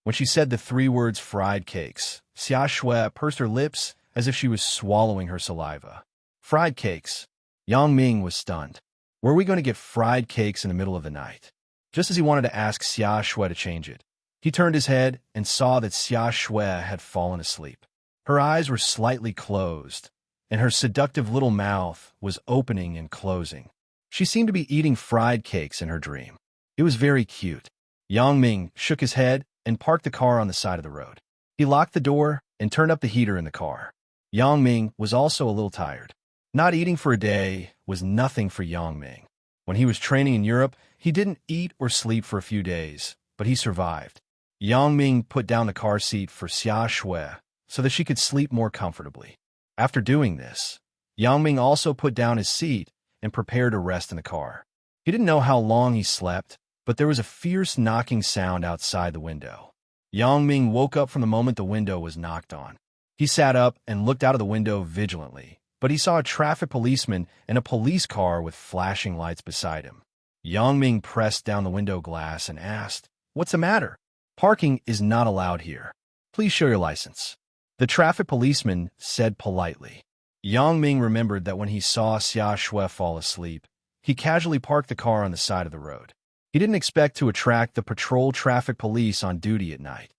When she said the 3 words fried cakes, Xia Shui pursed her lips as if she was swallowing her saliva. Fried cakes. Yang Ming was stunned. Were we going to get fried cakes in the middle of the night? Just as he wanted to ask Xia Shui to change it, he turned his head and saw that Xia Shui had fallen asleep. Her eyes were slightly closed, and her seductive little mouth was opening and closing. She seemed to be eating fried cakes in her dream. It was very cute. Yang Ming shook his head and parked the car on the side of the road. He locked the door and turned up the heater in the car. Yang Ming was also a little tired. Not eating for a day was nothing for Yang Ming. When he was training in Europe, he didn't eat or sleep for a few days, but he survived. Yang Ming put down the car seat for Xia Shui so that she could sleep more comfortably. After doing this, Yang Ming also put down his seat and prepared to rest in the car. He didn't know how long he slept, but there was a fierce knocking sound outside the window. Yang Ming woke up from the moment the window was knocked on. He sat up and looked out of the window vigilantly, but he saw a traffic policeman and a police car with flashing lights beside him. Yang Ming pressed down the window glass and asked, "What's the matter? Parking is not allowed here. Please show your license." The traffic policeman said politely. Yang Ming remembered that when he saw Xia Shui fall asleep, he casually parked the car on the side of the road. He didn't expect to attract the patrol traffic police on duty at night.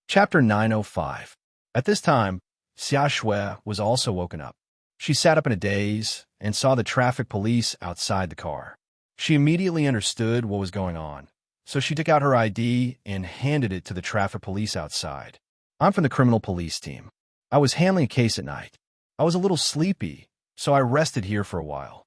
Chapter 905. At this time, Xia Shui was also woken up. She sat up in a daze and saw the traffic police outside the car. She immediately understood what was going on, so she took out her ID and handed it to the traffic police outside. "I'm from the criminal police team. I was handling a case at night. I was a little sleepy, so I rested here for a while."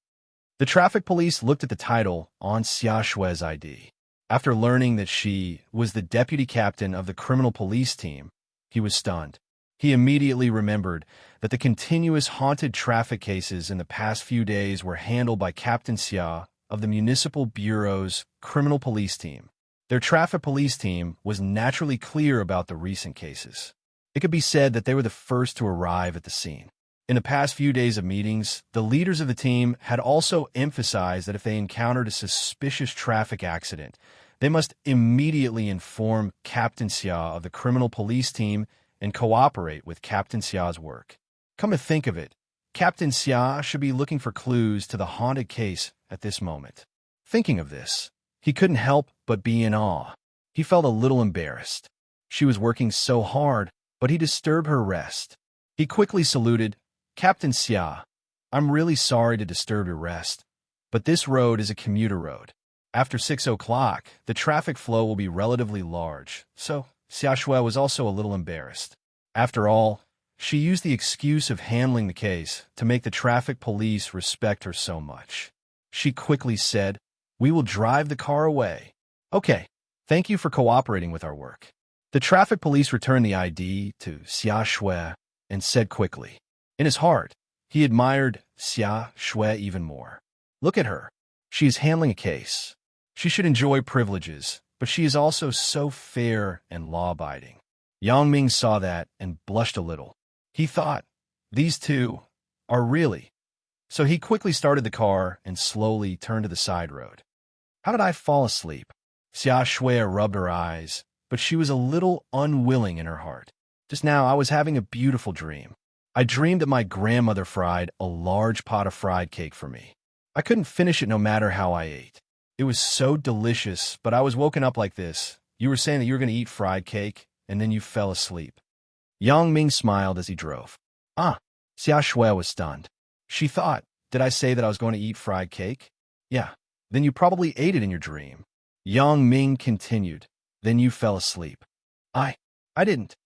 The traffic police looked at the title on Xia Shui's ID. After learning that she was the deputy captain of the criminal police team, he was stunned. He immediately remembered that the continuous haunted traffic cases in the past few days were handled by Captain Xia of the Municipal Bureau's criminal police team. Their traffic police team was naturally clear about the recent cases. It could be said that they were the first to arrive at the scene. In the past few days of meetings, the leaders of the team had also emphasized that if they encountered a suspicious traffic accident, they must immediately inform Captain Xia of the criminal police team and cooperate with Captain Xia's work. Come to think of it, Captain Xia should be looking for clues to the haunted case at this moment. Thinking of this, he couldn't help but be in awe. He felt a little embarrassed. She was working so hard, but he disturbed her rest. He quickly saluted, "Captain Xia, I'm really sorry to disturb your rest, but this road is a commuter road. After 6 o'clock, the traffic flow will be relatively large, so Xia Shui was also a little embarrassed. After all, she used the excuse of handling the case to make the traffic police respect her so much. She quickly said, "We will drive the car away." "Okay, thank you for cooperating with our work." The traffic police returned the ID to Xia Shui and said quickly. In his heart, he admired Xia Shui even more. Look at her. She is handling a case. She should enjoy privileges, but she is also so fair and law-abiding. Yang Ming saw that and blushed a little. He thought, these two are really. So he quickly started the car and slowly turned to the side road. How did I fall asleep? Xia Shui rubbed her eyes, but she was a little unwilling in her heart. Just now I was having a beautiful dream. I dreamed that my grandmother fried a large pot of fried cake for me. I couldn't finish it no matter how I ate. It was so delicious, but I was woken up like this. You were saying that you were going to eat fried cake, and then you fell asleep. Yang Ming smiled as he drove. Xia Shui was stunned. She thought, did I say that I was going to eat fried cake? Yeah, then you probably ate it in your dream. Yang Ming continued, then you fell asleep. I didn't.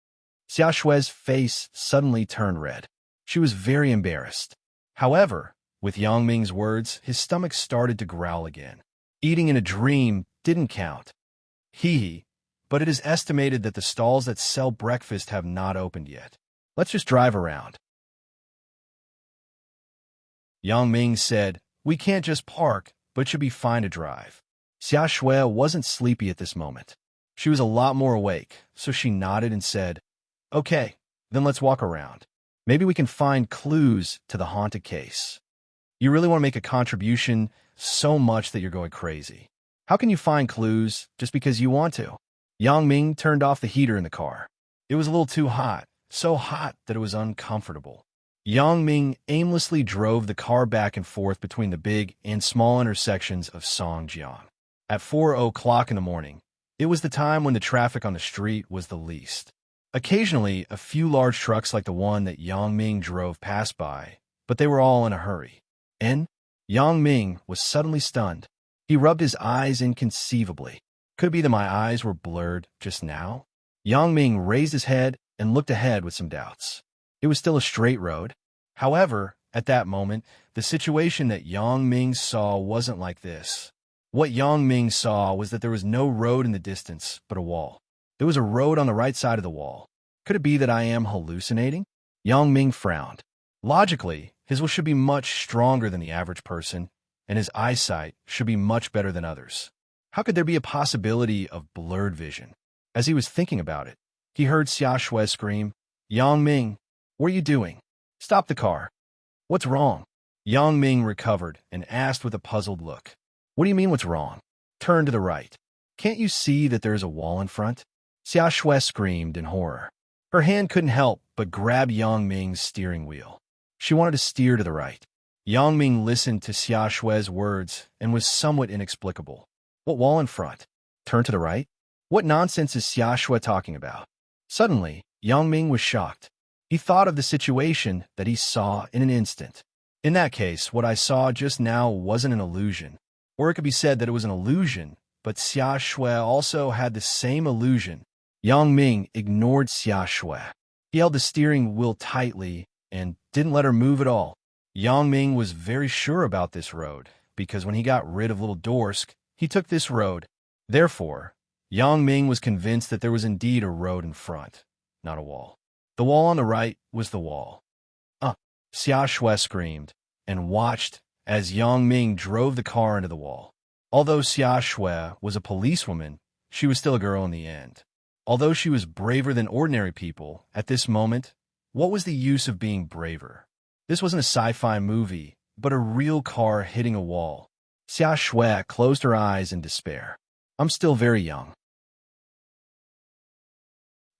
Xia Shui's face suddenly turned red. She was very embarrassed. However, with Yang Ming's words, his stomach started to growl again. Eating in a dream didn't count. But it is estimated that the stalls that sell breakfast have not opened yet. Let's just drive around. Yang Ming said, we can't just park, but it should be fine to drive. Xia Shui wasn't sleepy at this moment. She was a lot more awake, so she nodded and said, okay, then let's walk around. Maybe we can find clues to the haunted case. You really want to make a contribution so much that you're going crazy. How can you find clues just because you want to? Yang Ming turned off the heater in the car. It was a little too hot, so hot that it was uncomfortable. Yang Ming aimlessly drove the car back and forth between the big and small intersections of Songjiang. At 4 o'clock in the morning, it was the time when the traffic on the street was the least. Occasionally, a few large trucks like the one that Yang Ming drove passed by, but they were all in a hurry. And Yang Ming was suddenly stunned. He rubbed his eyes inconceivably. Could it be that my eyes were blurred just now? Yang Ming raised his head and looked ahead with some doubts. It was still a straight road. However, at that moment, the situation that Yang Ming saw wasn't like this. What Yang Ming saw was that there was no road in the distance, but a wall. There was a road on the right side of the wall. Could it be that I am hallucinating? Yang Ming frowned. Logically, his will should be much stronger than the average person, and his eyesight should be much better than others. How could there be a possibility of blurred vision? As he was thinking about it, he heard Xia Shui scream, Yang Ming, what are you doing? Stop the car. What's wrong? Yang Ming recovered and asked with a puzzled look. What do you mean what's wrong? Turn to the right. Can't you see that there is a wall in front? Xia Shui screamed in horror. Her hand couldn't help but grab Yang Ming's steering wheel. She wanted to steer to the right. Yang Ming listened to Xia Shui's words and was somewhat inexplicable. What wall in front? Turn to the right? What nonsense is Xia Shui talking about? Suddenly, Yang Ming was shocked. He thought of the situation that he saw in an instant. In that case, what I saw just now wasn't an illusion. Or it could be said that it was an illusion, but Xia Shui also had the same illusion. Yang Ming ignored Xia Shui. He held the steering wheel tightly and didn't let her move at all. Yang Ming was very sure about this road, because when he got rid of Little Dorsk, he took this road. Therefore, Yang Ming was convinced that there was indeed a road in front, not a wall. The wall on the right was the wall. Xia Shui screamed and watched as Yang Ming drove the car into the wall. Although Xia Shui was a policewoman, she was still a girl in the end. Although she was braver than ordinary people at this moment, what was the use of being braver? This wasn't a sci-fi movie, but a real car hitting a wall. Xia Shui closed her eyes in despair. I'm still very young.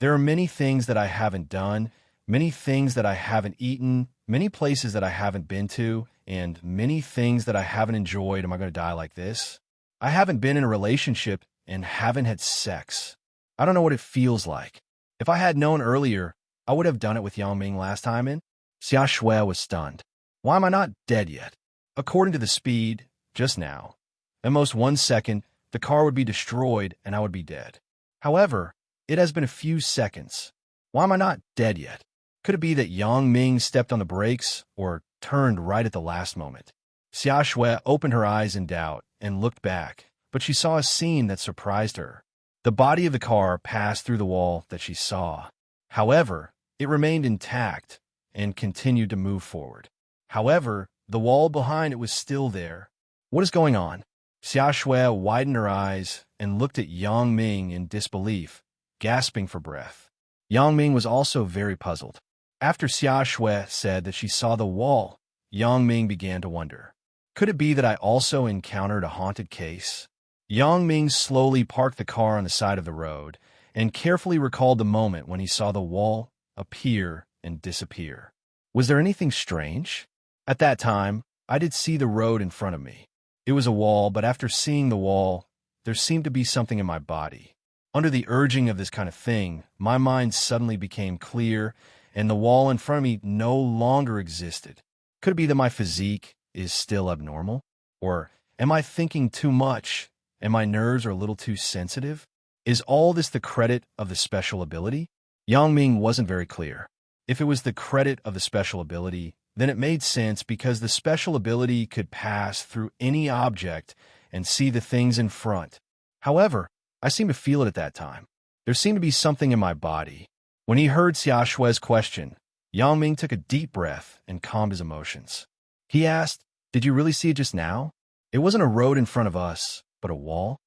There are many things that I haven't done, many things that I haven't eaten, many places that I haven't been to, and many things that I haven't enjoyed. Am I going to die like this? I haven't been in a relationship and haven't had sex. I don't know what it feels like. If I had known earlier, I would have done it with Yangming last time in. Xia Shui was stunned. Why am I not dead yet? According to the speed, just now, at most 1 second, the car would be destroyed and I would be dead. However, it has been a few seconds. Why am I not dead yet? Could it be that Yangming stepped on the brakes or turned right at the last moment? Xia Shui opened her eyes in doubt and looked back, but she saw a scene that surprised her. The body of the car passed through the wall that she saw. However, it remained intact and continued to move forward. However, the wall behind it was still there. What is going on? Xia Shui widened her eyes and looked at Yangming in disbelief, gasping for breath. Yangming was also very puzzled. After Xia Shui said that she saw the wall, Yangming began to wonder. Could it be that I also encountered a haunted case? Yangming slowly parked the car on the side of the road and carefully recalled the moment when he saw the wall appear and disappear. Was there anything strange? At that time, I did see the road in front of me. It was a wall, but after seeing the wall, there seemed to be something in my body. Under the urging of this kind of thing, my mind suddenly became clear, and the wall in front of me no longer existed. Could it be that my physique is still abnormal? Or am I thinking too much, and my nerves are a little too sensitive? Is all this the credit of the special ability? Yangming wasn't very clear. If it was the credit of the special ability, then it made sense because the special ability could pass through any object and see the things in front. However, I seemed to feel it at that time. There seemed to be something in my body. When he heard Xia Shui's question, Yangming took a deep breath and calmed his emotions. He asked, "Did you really see it just now? It wasn't a road in front of us, but a wall?"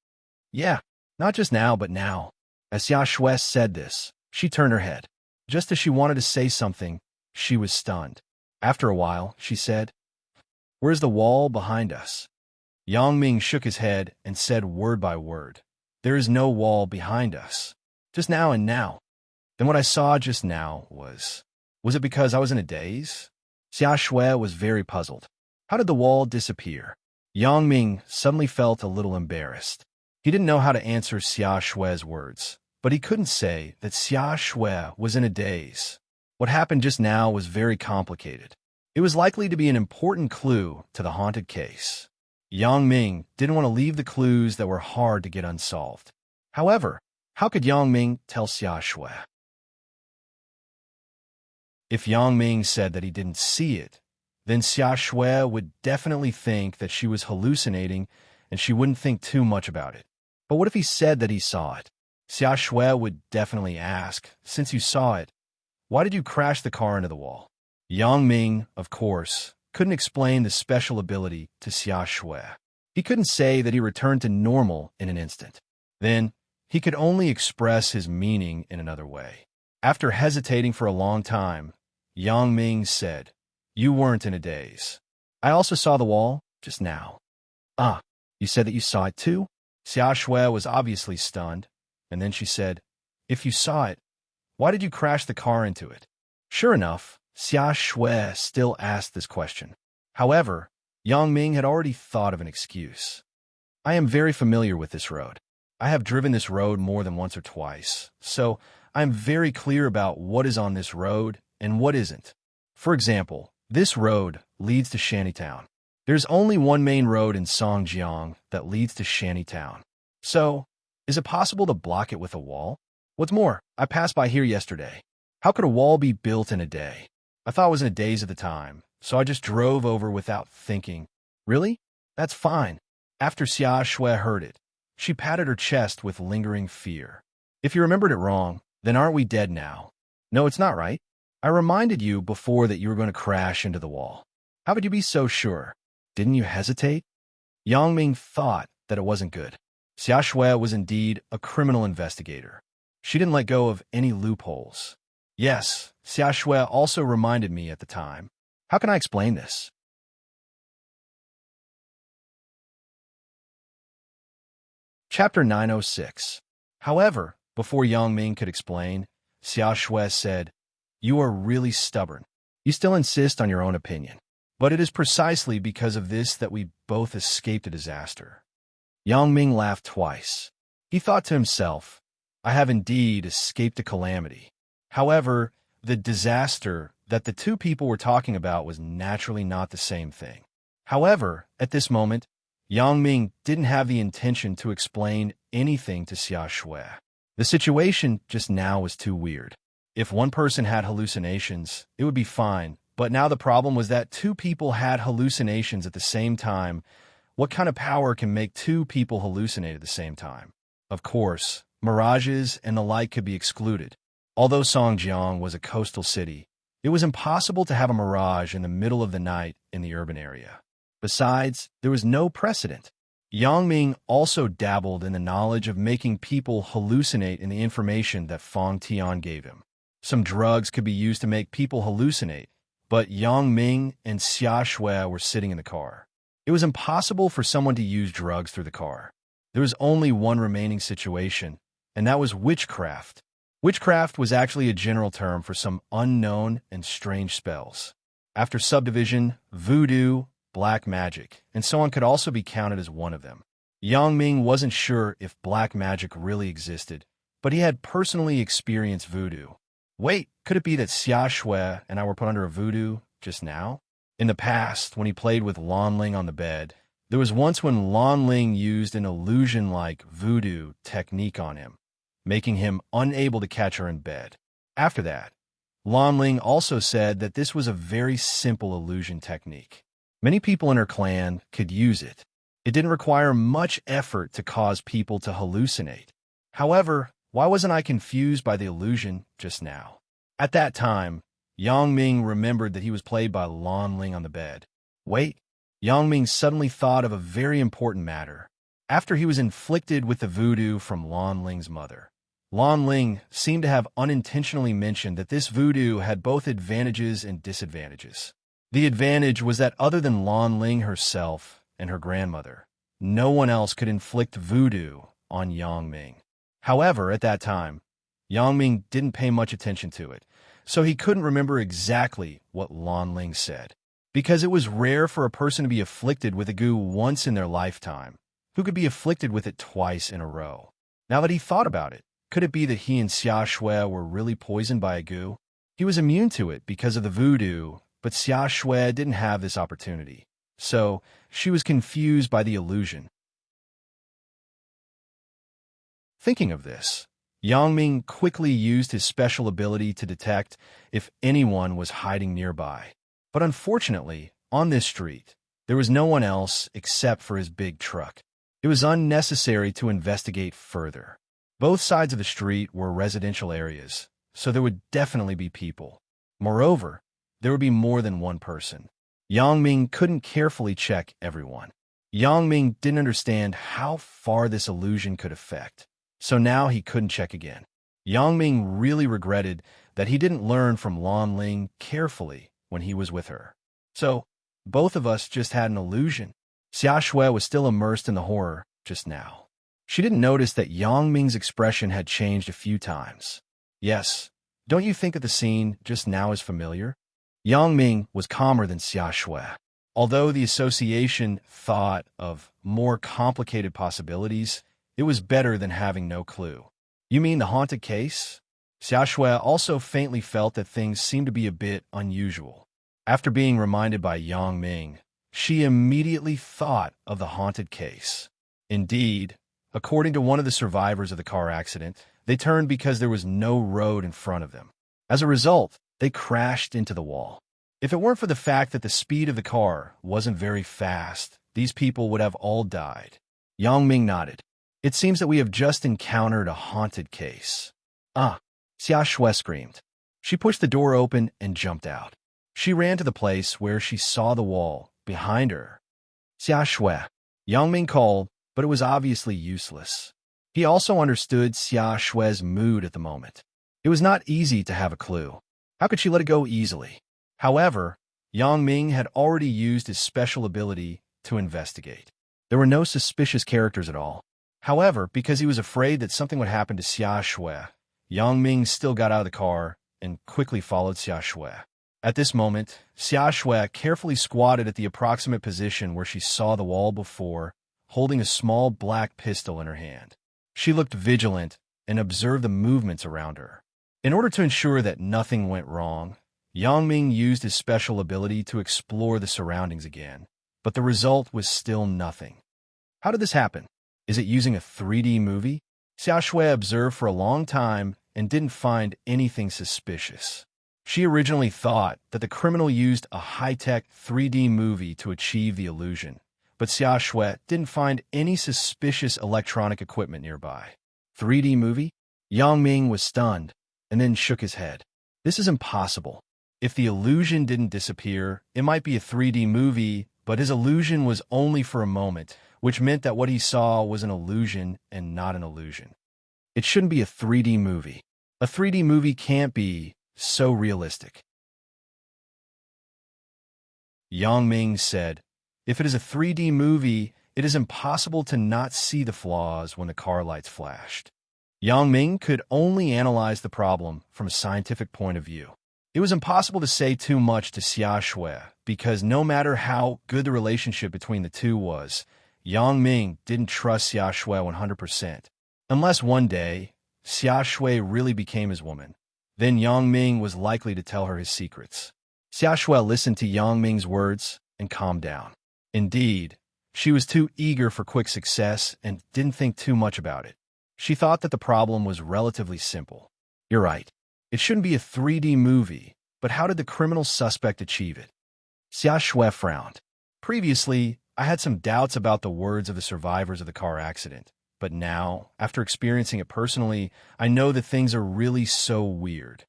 "Yeah, not just now, but now." As Xia Shui said this, she turned her head. Just as she wanted to say something, she was stunned. After a while, she said, "Where's the wall behind us?" Yangming shook his head and said word by word, "There is no wall behind us. Just now and now." Then what I saw just now was it because I was in a daze? Xia Shui was very puzzled. How did the wall disappear? Yangming suddenly felt a little embarrassed. He didn't know how to answer Xia Shui's words, but he couldn't say that Xia Shui was in a daze. What happened just now was very complicated. It was likely to be an important clue to the haunted case. Yangming didn't want to leave the clues that were hard to get unsolved. However, how could Yangming tell Xia Shui? If Yangming said that he didn't see it, then Xia Shui would definitely think that she was hallucinating and she wouldn't think too much about it. But what if he said that he saw it? Xia Shui would definitely ask, "Since you saw it, why did you crash the car into the wall?" Yangming, of course, couldn't explain the special ability to Xia Shui. He couldn't say that he returned to normal in an instant. Then, he could only express his meaning in another way. After hesitating for a long time, Yangming said, "You weren't in a daze. I also saw the wall just now." "Ah, you said that you saw it too?" Xia Shui was obviously stunned, and then she said, "If you saw it, why did you crash the car into it?" Sure enough, Xia Shui still asked this question. However, Yangming had already thought of an excuse. "I am very familiar with this road. I have driven this road more than once or twice, so I am very clear about what is on this road and what isn't. For example, this road leads to Shantytown. There's only one main road in Songjiang that leads to Shantytown. So, is it possible to block it with a wall? What's more, I passed by here yesterday. How could a wall be built in a day? I thought I was in a daze at the time, so I just drove over without thinking. Really? That's fine." After Xia Shui heard it, she patted her chest with lingering fear. "If you remembered it wrong, then aren't we dead now?" "No, it's not right. I reminded you before that you were going to crash into the wall. How could you be so sure? Didn't you hesitate?" Yangming thought that it wasn't good. Xia Shui was indeed a criminal investigator. She didn't let go of any loopholes. Yes, Xia Shui also reminded me at the time. How can I explain this? Chapter 906. However, before Yang Ming could explain, Xia Shui said, "You are really stubborn. You still insist on your own opinion. But it is precisely because of this that we both escaped a disaster." Yang Ming laughed twice. He thought to himself, I have indeed escaped a calamity. However, the disaster that the two people were talking about was naturally not the same thing. However, at this moment, Yang Ming didn't have the intention to explain anything to Xia Shui. The situation just now was too weird. If one person had hallucinations, it would be fine, but now the problem was that two people had hallucinations at the same time. What kind of power can make two people hallucinate at the same time? Of course, mirages and the like could be excluded. Although Songjiang was a coastal city, it was impossible to have a mirage in the middle of the night in the urban area. Besides, there was no precedent. Yang Ming also dabbled in the knowledge of making people hallucinate in the information that Fong Tian gave him. Some drugs could be used to make people hallucinate, but Yang Ming and Xia Shui were sitting in the car. It was impossible for someone to use drugs through the car. There was only one remaining situation, and that was witchcraft. Witchcraft was actually a general term for some unknown and strange spells. After subdivision, voodoo, black magic, and so on could also be counted as one of them. Yang Ming wasn't sure if black magic really existed, but he had personally experienced voodoo. Wait, could it be that Xia Shui and I were put under a voodoo just now? In the past, when he played with Lan Ling on the bed, there was once when Lan Ling used an illusion-like voodoo technique on him, making him unable to catch her in bed. After that, Lan Ling also said that this was a very simple illusion technique. Many people in her clan could use it. It didn't require much effort to cause people to hallucinate. However, why wasn't I confused by the illusion just now? At that time, Yang Ming remembered that he was played by Lan Ling on the bed. Wait, Yang Ming suddenly thought of a very important matter. After he was inflicted with the voodoo from Lan Ling's mother, Lan Ling seemed to have unintentionally mentioned that this voodoo had both advantages and disadvantages. The advantage was that other than Lan Ling herself and her grandmother, no one else could inflict voodoo on Yang Ming. However, at that time, Yang Ming didn't pay much attention to it, so he couldn't remember exactly what Lan Ling said. Because it was rare for a person to be afflicted with a goo once in their lifetime, who could be afflicted with it twice in a row? Now that he thought about it, could it be that he and Xia Shui were really poisoned by a goo? He was immune to it because of the voodoo, but Xia Shui didn't have this opportunity, so she was confused by the illusion. Thinking of this, Yang Ming quickly used his special ability to detect if anyone was hiding nearby. But unfortunately, on this street, there was no one else except for his big truck. It was unnecessary to investigate further. Both sides of the street were residential areas, so there would definitely be people. Moreover, there would be more than one person. Yang Ming couldn't carefully check everyone. Yang Ming didn't understand how far this illusion could affect, so now he couldn't check again. Yang Ming really regretted that he didn't learn from Lan Ling carefully when he was with her. So, both of us just had an illusion. Xia Shui was still immersed in the horror just now. She didn't notice that Yang Ming's expression had changed a few times. Yes, don't you think that the scene just now is familiar? Yang Ming was calmer than Xia Shui. Although the association thought of more complicated possibilities, it was better than having no clue. You mean the haunted case? Xia Shui also faintly felt that things seemed to be a bit unusual. After being reminded by Yang Ming, she immediately thought of the haunted case. Indeed, according to one of the survivors of the car accident, they turned because there was no road in front of them. As a result, they crashed into the wall. If it weren't for the fact that the speed of the car wasn't very fast, these people would have all died. Yang Ming nodded. It seems that we have just encountered a haunted case. Ah, Xia Shui screamed. She pushed the door open and jumped out. She ran to the place where she saw the wall behind her. Xia Shui, Yang Ming called, but it was obviously useless. He also understood Xia Shui's mood at the moment. It was not easy to have a clue. How could she let it go easily? However, Yang Ming had already used his special ability to investigate. There were no suspicious characters at all. However, because he was afraid that something would happen to Xia Shui, Yang Ming still got out of the car and quickly followed Xia Shui. At this moment, Xia Shui carefully squatted at the approximate position where she saw the wall before, holding a small black pistol in her hand. She looked vigilant and observed the movements around her. In order to ensure that nothing went wrong, Yang Ming used his special ability to explore the surroundings again, but the result was still nothing. How did this happen? Is it using a 3D movie? Xia Shui observed for a long time and didn't find anything suspicious. She originally thought that the criminal used a high-tech 3D movie to achieve the illusion, but Xia Shui didn't find any suspicious electronic equipment nearby. 3D movie? Yang Ming was stunned and then shook his head. This is impossible. If the illusion didn't disappear, it might be a 3D movie, but his illusion was only for a moment, which meant that what he saw was an illusion and not an illusion. It shouldn't be a 3D movie. A 3D movie can't be so realistic. Yang Ming said, if it is a 3D movie, it is impossible to not see the flaws when the car lights flashed. Yang Ming could only analyze the problem from a scientific point of view. It was impossible to say too much to Xia Shui because no matter how good the relationship between the two was, Yang Ming didn't trust Xia Shui 100%. Unless one day, Xia Shui really became his woman, then Yang Ming was likely to tell her his secrets. Xia Shui listened to Yang Ming's words and calmed down. Indeed, she was too eager for quick success and didn't think too much about it. She thought that the problem was relatively simple. You're right. It shouldn't be a 3D movie, but how did the criminal suspect achieve it? Xia Shui frowned. Previously, I had some doubts about the words of the survivors of the car accident, but now, after experiencing it personally, I know that things are really so weird.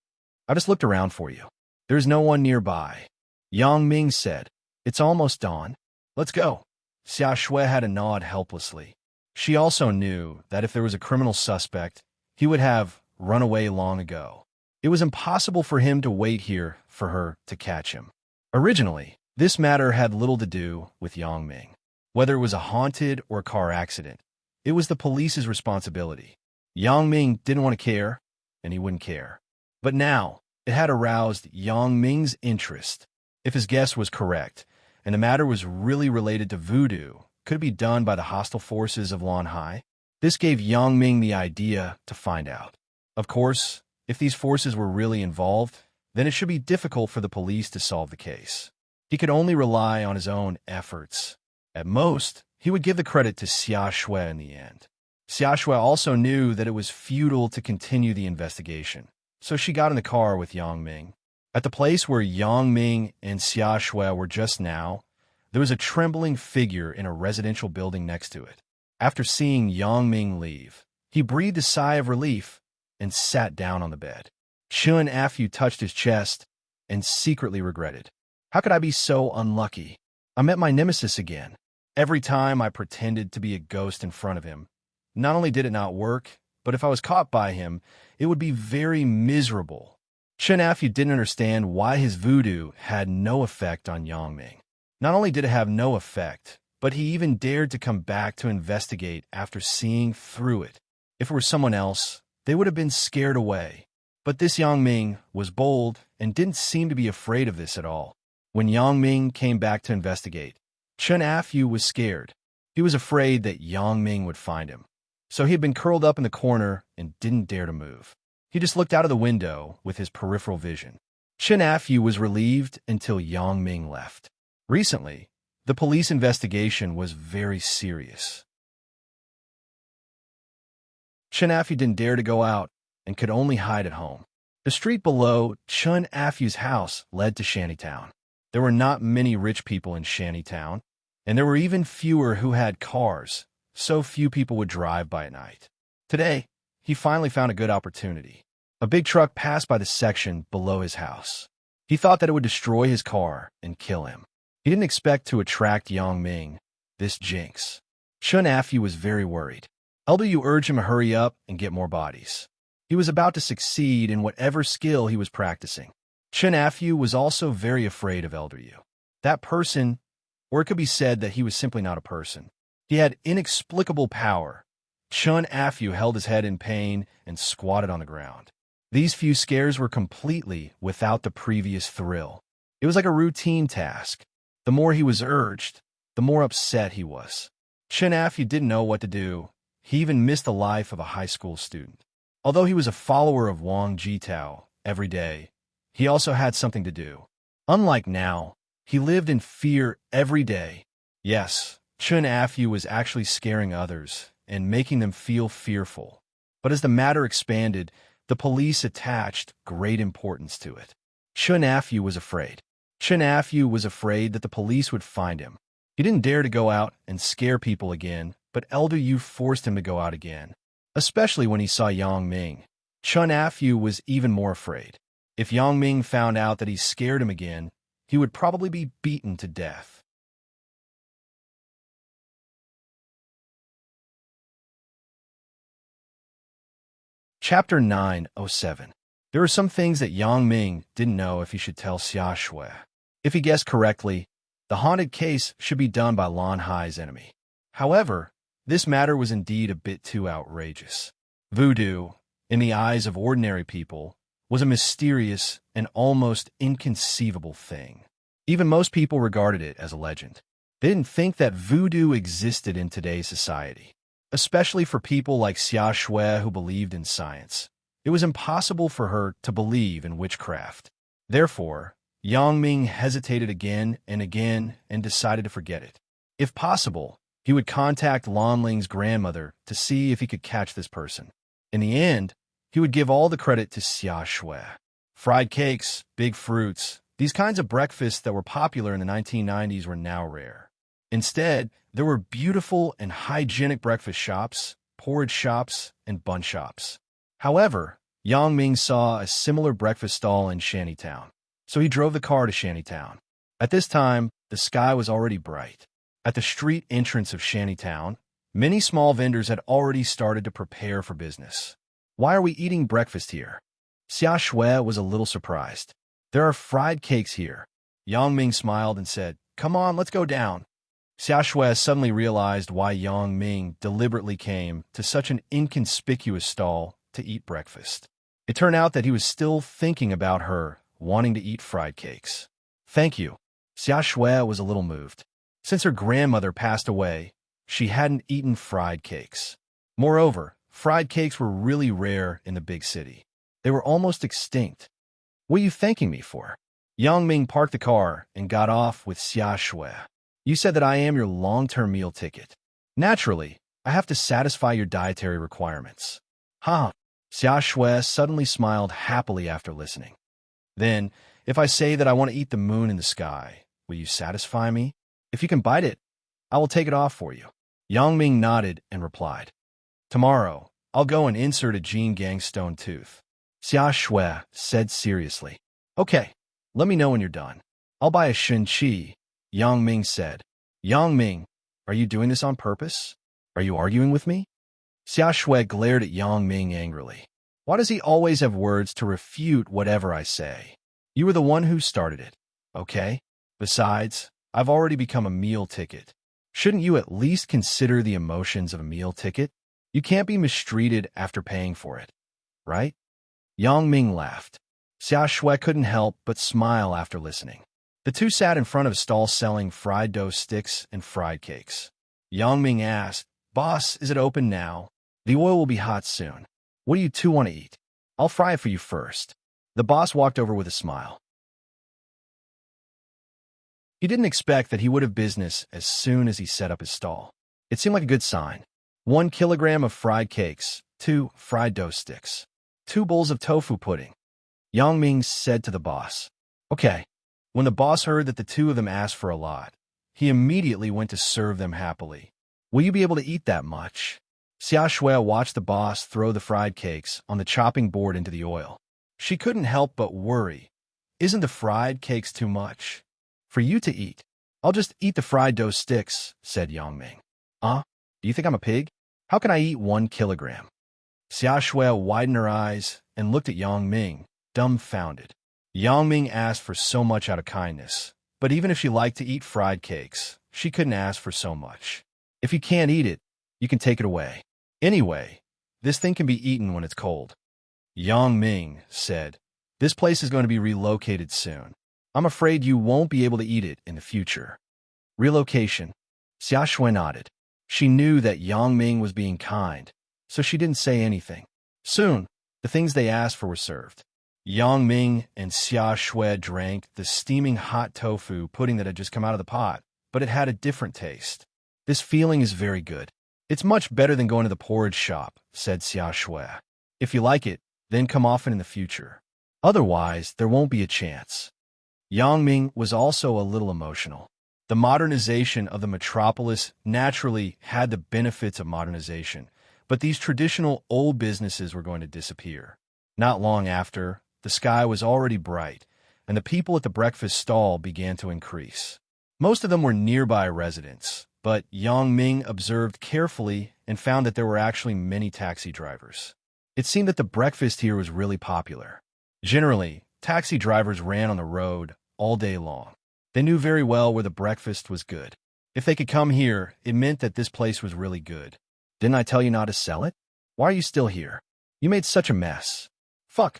I just looked around for you. There's no one nearby. Yang Ming said, it's almost dawn. Let's go. Xia Shui had a nod helplessly. She also knew that if there was a criminal suspect, he would have run away long ago. It was impossible for him to wait here for her to catch him. Originally, this matter had little to do with Yang Ming. Whether it was a haunted or car accident, it was the police's responsibility. Yang Ming didn't want to care, and he wouldn't care. But now, it had aroused Yang Ming's interest. If his guess was correct, and the matter was really related to voodoo, could it be done by the hostile forces of Lan Hai? This gave Yang Ming the idea to find out. Of course, if these forces were really involved, then it should be difficult for the police to solve the case. He could only rely on his own efforts. At most, he would give the credit to Xia Shui in the end. Xia Shui also knew that it was futile to continue the investigation, so she got in the car with Yang Ming. At the place where Yang Ming and Xia Shui were just now, there was a trembling figure in a residential building next to it. After seeing Yang Ming leave, he breathed a sigh of relief and sat down on the bed. Chun Afu touched his chest and secretly regretted. How could I be so unlucky? I met my nemesis again. Every time I pretended to be a ghost in front of him. Not only did it not work, but if I was caught by him, it would be very miserable. Chun Afu didn't understand why his voodoo had no effect on Yang Ming. Not only did it have no effect, but he even dared to come back to investigate after seeing through it. If it were someone else, they would have been scared away. But this Yang Ming was bold and didn't seem to be afraid of this at all. When Yang Ming came back to investigate, Chun Afu was scared. He was afraid that Yang Ming would find him. So he had been curled up in the corner and didn't dare to move. He just looked out of the window with his peripheral vision. Chun Afu was relieved until Yang Ming left. Recently, the police investigation was very serious. Chun Afu didn't dare to go out and could only hide at home. The street below Chun Afu's house led to Shantytown. There were not many rich people in Shantytown, and there were even fewer who had cars, so few people would drive by at night. Today, he finally found a good opportunity. A big truck passed by the section below his house. He thought that it would destroy his car and kill him. He didn't expect to attract Yang Ming, this jinx. Chun Afu was very worried. Elder Yu urged him to hurry up and get more bodies. He was about to succeed in whatever skill he was practicing. Chun Afu was also very afraid of Elder Yu. That person, or it could be said that he was simply not a person. He had inexplicable power. Chun Afu held his head in pain and squatted on the ground. These few scares were completely without the previous thrill. It was like a routine task. The more he was urged, the more upset he was. Chun Afu didn't know what to do. He even missed the life of a high school student. Although he was a follower of Wang Jitao every day, he also had something to do. Unlike now, he lived in fear every day. Yes, Chun Afu was actually scaring others and making them feel fearful. But as the matter expanded, the police attached great importance to it. Chun Afu was afraid. Chun Afu was afraid that the police would find him. He didn't dare to go out and scare people again, but Elder Yu forced him to go out again, especially when he saw Yang Ming. Chun Afu was even more afraid. If Yang Ming found out that he scared him again, he would probably be beaten to death. Chapter 907. There are some things that Yang Ming didn't know if he should tell Xia Shui. If he guessed correctly, the haunted case should be done by Lan Hai's enemy. However, this matter was indeed a bit too outrageous. Voodoo, in the eyes of ordinary people, was a mysterious and almost inconceivable thing. Even most people regarded it as a legend. They didn't think that voodoo existed in today's society, especially for people like Xia Shui who believed in science. It was impossible for her to believe in witchcraft. Therefore, Yang Ming hesitated again and decided to forget it. If possible, he would contact Lan Ling's grandmother to see if he could catch this person. In the end, he would give all the credit to Xia Shui. Fried cakes, big fruits, these kinds of breakfasts that were popular in the 1990s were now rare. Instead, there were beautiful and hygienic breakfast shops, porridge shops, and bun shops. However, Yang Ming saw a similar breakfast stall in Shantytown, so he drove the car to Shantytown. At this time, the sky was already bright. At the street entrance of Shantytown, many small vendors had already started to prepare for business. Why are we eating breakfast here? Xia Shui was a little surprised. There are fried cakes here. Yang Ming smiled and said, "Come on, let's go down." Xia Shui suddenly realized why Yang Ming deliberately came to such an inconspicuous stall to eat breakfast. It turned out that he was still thinking about her wanting to eat fried cakes. "Thank you." Xia Shui was a little moved. Since her grandmother passed away, she hadn't eaten fried cakes. Moreover, fried cakes were really rare in the big city. They were almost extinct. "What are you thanking me for?" Yang Ming parked the car and got off with Xia Shui. "You said that I am your long-term meal ticket. Naturally, I have to satisfy your dietary requirements." "Huh." Xia Shui suddenly smiled happily after listening. "Then, if I say that I want to eat the moon in the sky, will you satisfy me? If you can bite it, I will take it off for you." Yang Ming nodded and replied, "Tomorrow, I'll go and insert a Jin Gang stone tooth." Xia Shui said seriously, "Okay, let me know when you're done. I'll buy a Shen Qi," Yang Ming said. "Yang Ming, are you doing this on purpose? Are you arguing with me?" Xia Shui glared at Yang Ming angrily. "Why does he always have words to refute whatever I say? You were the one who started it, okay? Besides, I've already become a meal ticket. Shouldn't you at least consider the emotions of a meal ticket? You can't be mistreated after paying for it, right?" Yang Ming laughed. Xia Shui couldn't help but smile after listening. The two sat in front of a stall selling fried dough sticks and fried cakes. Yang Ming asked, "Boss, is it open now? The oil will be hot soon. What do you two want to eat? I'll fry it for you first." The boss walked over with a smile. He didn't expect that he would have business as soon as he set up his stall. It seemed like a good sign. 1 kilogram of fried cakes, 2 fried dough sticks, 2 bowls of tofu pudding. Yang Ming said to the boss, "Okay." When the boss heard that the two of them asked for a lot, he immediately went to serve them happily. "Will you be able to eat that much?" Xia Shui watched the boss throw the fried cakes on the chopping board into the oil. She couldn't help but worry. "Isn't the fried cakes too much for you to eat?" "I'll just eat the fried dough sticks," said Yang Ming. Do Do you think I'm a pig? How can I eat 1 kilogram? Xia Shui widened her eyes and looked at Yang Ming, dumbfounded. Yang Ming asked for so much out of kindness, but even if she liked to eat fried cakes, she couldn't ask for so much. If you can't eat it, you can take it away. Anyway, this thing can be eaten when it's cold. Yang Ming said, this place is going to be relocated soon. I'm afraid you won't be able to eat it in the future. Relocation. Xia Shui nodded. She knew that Yang Ming was being kind, so she didn't say anything. Soon, the things they asked for were served. Yang Ming and Xia Shui drank the steaming hot tofu pudding that had just come out of the pot, but it had a different taste. This feeling is very good. It's much better than going to the porridge shop, said Xia Shui. If you like it, then come often in the future. Otherwise, there won't be a chance. Yang Ming was also a little emotional. The modernization of the metropolis naturally had the benefits of modernization, but these traditional old businesses were going to disappear. Not long after, the sky was already bright, and the people at the breakfast stall began to increase. Most of them were nearby residents, but Yang Ming observed carefully and found that there were actually many taxi drivers. It seemed that the breakfast here was really popular. Generally, taxi drivers ran on the road all day long. They knew very well where the breakfast was good. If they could come here, it meant that this place was really good. Didn't I tell you not to sell it? Why are you still here? You made such a mess. Fuck.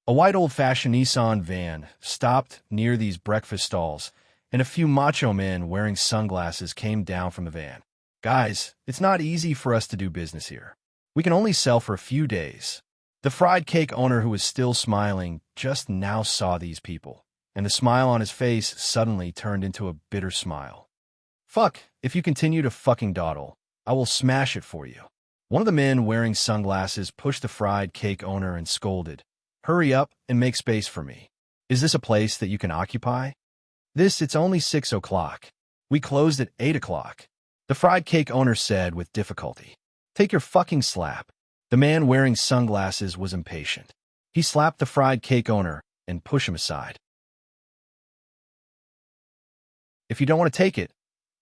A white old-fashioned Nissan van stopped near these breakfast stalls, and a few macho men wearing sunglasses came down from the van. Guys, it's not easy for us to do business here. We can only sell for a few days. The fried cake owner, who was still smiling, just now saw these people, and the smile on his face suddenly turned into a bitter smile. Fuck, if you continue to fucking dawdle, I will smash it for you. One of the men wearing sunglasses pushed the fried cake owner and scolded, hurry up and make space for me. Is this a place that you can occupy? It's only 6 o'clock. We closed at 8 o'clock. The fried cake owner said with difficulty. Take your fucking slap. The man wearing sunglasses was impatient. He slapped the fried cake owner and pushed him aside. If you don't want to take it,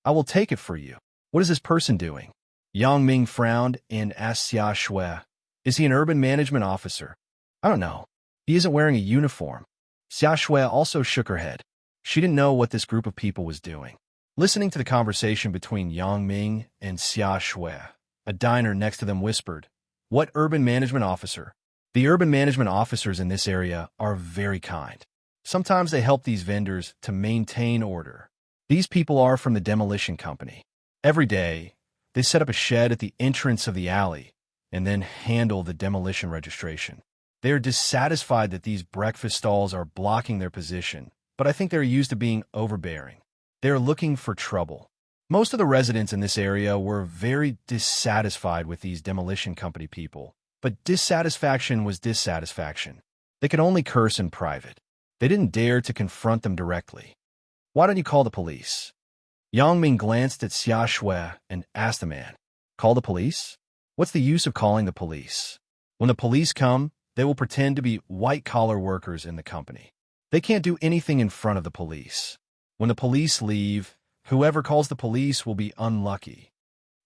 I will take it for you. What is this person doing? Yang Ming frowned and asked Xia Shui, is he an urban management officer? I don't know. He isn't wearing a uniform. Xia Shui also shook her head. She didn't know what this group of people was doing. Listening to the conversation between Yang Ming and Xia Shui, a diner next to them whispered, what urban management officer? The urban management officers in this area are very kind. Sometimes they help these vendors to maintain order. These people are from the demolition company. Every day, they set up a shed at the entrance of the alley and then handle the demolition registration. They are dissatisfied that these breakfast stalls are blocking their position, but I think they're used to being overbearing. They are looking for trouble. Most of the residents in this area were very dissatisfied with these demolition company people, but dissatisfaction was dissatisfaction. They could only curse in private. They didn't dare to confront them directly. Why don't you call the police? Yang Ming glanced at Xia Shui and asked the man, call the police? What's the use of calling the police? When the police come, they will pretend to be white-collar workers in the company. They can't do anything in front of the police. When the police leave, whoever calls the police will be unlucky.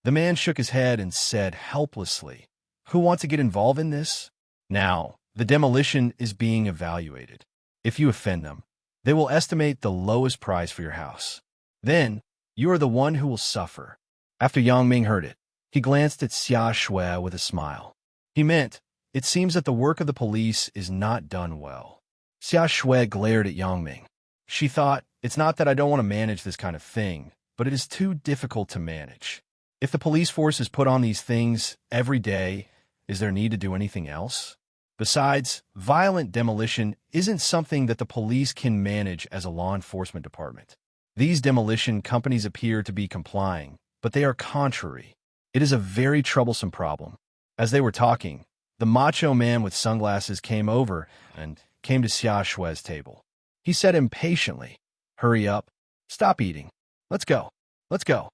The man shook his head and said helplessly, who wants to get involved in this? Now, the demolition is being evaluated. If you offend them, they will estimate the lowest price for your house. Then, you are the one who will suffer. After Yang Ming heard it, he glanced at Xia Shui with a smile. He meant, it seems that the work of the police is not done well. Xia Shui glared at Yang Ming. She thought, it's not that I don't want to manage this kind of thing, but it is too difficult to manage. If the police force is put on these things every day, is there need to do anything else? Besides, violent demolition isn't something that the police can manage as a law enforcement department. These demolition companies appear to be complying, but they are contrary. It is a very troublesome problem. As they were talking, the macho man with sunglasses came over and came to Xia Shui's table. He said impatiently, hurry up, stop eating. Let's go. Let's go.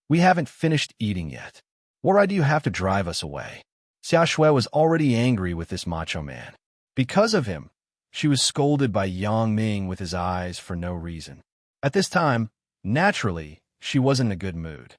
We haven't finished eating yet. Why do you have to drive us away? Xia Shui was already angry with this macho man. Because of him, she was scolded by Yang Ming with his eyes for no reason. At this time, naturally, she wasn't in a good mood.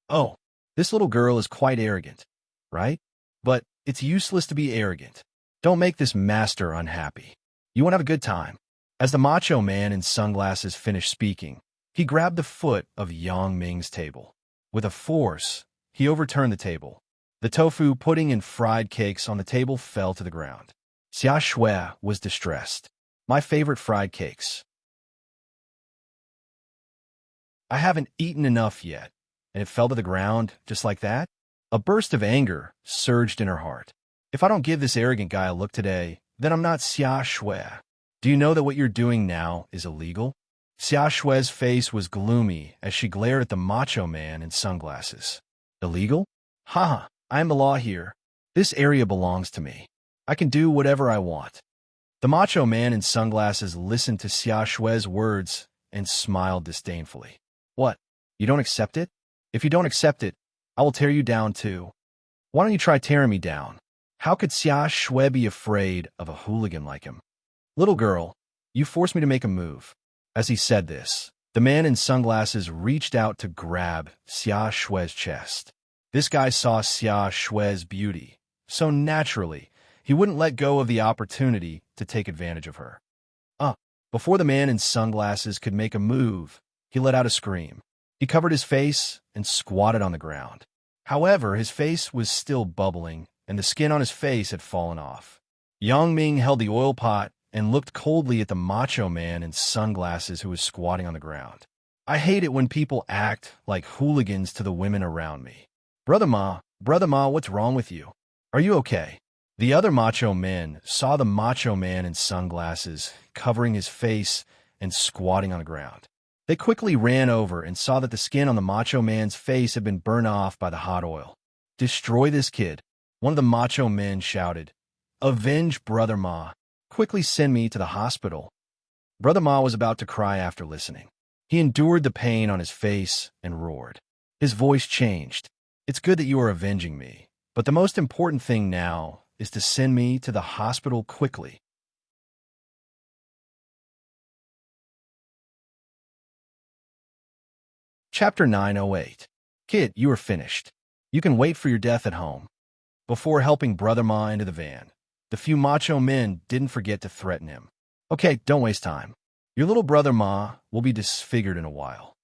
Oh, This little girl is quite arrogant, right? But it's useless to be arrogant. Don't make this master unhappy. You won't have a good time. As the macho man in sunglasses finished speaking, he grabbed the foot of Yang Ming's table. With a force, he overturned the table. The tofu, pudding, and fried cakes on the table fell to the ground. Xia Shui was distressed. My favorite fried cakes. I haven't eaten enough yet, and it fell to the ground just like that? A burst of anger surged in her heart. If I don't give this arrogant guy a look today, then I'm not Xia Shui. Do you know that what you're doing now is illegal? Xia Shui's face was gloomy as she glared at the macho man in sunglasses. Illegal? Haha, I am the law here. This area belongs to me. I can do whatever I want. The macho man in sunglasses listened to Xia Shui's words and smiled disdainfully. What? You don't accept it? If you don't accept it, I will tear you down too. Why don't you try tearing me down? How could Xia Shui be afraid of a hooligan like him? Little girl, you forced me to make a move. As he said this, the man in sunglasses reached out to grab Xia Shui's chest. This guy saw Xia Shui's beauty, so naturally, he wouldn't let go of the opportunity to take advantage of her. Before the man in sunglasses could make a move, he let out a scream. He covered his face and squatted on the ground. However, his face was still bubbling, and the skin on his face had fallen off. Yang Ming held the oil pot and looked coldly at the macho man in sunglasses who was squatting on the ground. I hate it when people act like hooligans to the women around me. Brother Ma, what's wrong with you? Are you okay? The other macho men saw the macho man in sunglasses covering his face and squatting on the ground. They quickly ran over and saw that the skin on the macho man's face had been burned off by the hot oil. Destroy this kid, one of the macho men shouted. Avenge Brother Ma. Quickly send me to the hospital. Brother Ma was about to cry after listening. He endured the pain on his face and roared. His voice changed. It's good that you are avenging me, but the most important thing now is to send me to the hospital quickly. Chapter 908. Kid, you are finished. You can wait for your death at home. Before helping Brother Ma into the van, the few macho men didn't forget to threaten him. Okay, don't waste time. Your little brother Ma will be disfigured in a while.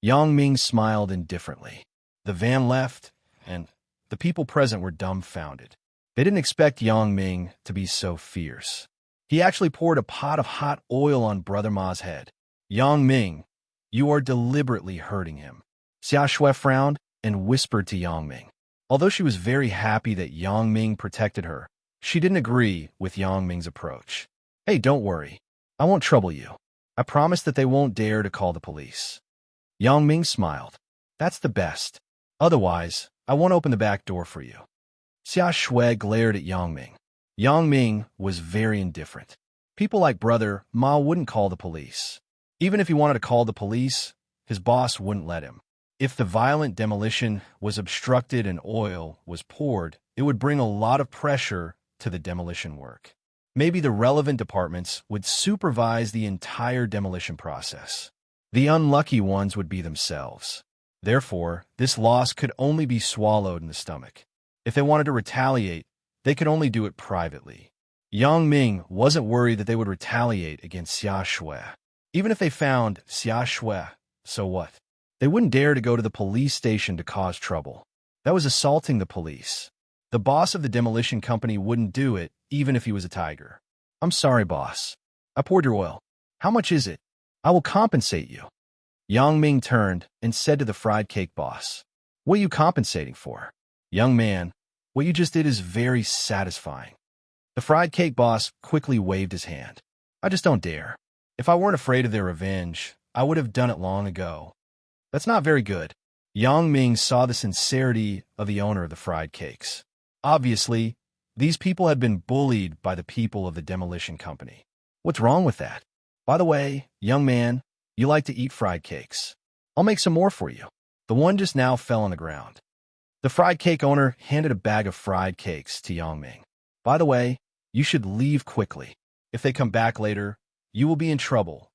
Yang Ming smiled indifferently. The van left, and the people present were dumbfounded. They didn't expect Yang Ming to be so fierce. He actually poured a pot of hot oil on Brother Ma's head. Yang Ming, you are deliberately hurting him. Xia Shui frowned and whispered to Yang Ming. Although she was very happy that Yang Ming protected her, she didn't agree with Yang Ming's approach. Hey, don't worry. I won't trouble you. I promise that they won't dare to call the police. Yang Ming smiled. That's the best. Otherwise, I won't open the back door for you. Xia Shui glared at Yang Ming. Yang Ming was very indifferent. People like Brother Ma wouldn't call the police. Even if he wanted to call the police, his boss wouldn't let him. If the violent demolition was obstructed and oil was poured, it would bring a lot of pressure to the demolition work. Maybe the relevant departments would supervise the entire demolition process. The unlucky ones would be themselves. Therefore, this loss could only be swallowed in the stomach. If they wanted to retaliate, they could only do it privately. Yang Ming wasn't worried that they would retaliate against Xia Shui. Even if they found Xia Shui, so what? They wouldn't dare to go to the police station to cause trouble. That was assaulting the police. The boss of the demolition company wouldn't do it, even if he was a tiger. I'm sorry, boss. I poured your oil. How much is it? I will compensate you. Yang Ming turned and said to the fried cake boss, What are you compensating for? Young man, what you just did is very satisfying. The fried cake boss quickly waved his hand. I just don't dare. If I weren't afraid of their revenge, I would have done it long ago. That's not very good. Yang Ming saw the sincerity of the owner of the fried cakes. Obviously, these people had been bullied by the people of the demolition company. What's wrong with that? By the way, young man, you like to eat fried cakes. I'll make some more for you. The one just now fell on the ground. The fried cake owner handed a bag of fried cakes to Yang Ming. By the way, you should leave quickly. If they come back later, you will be in trouble.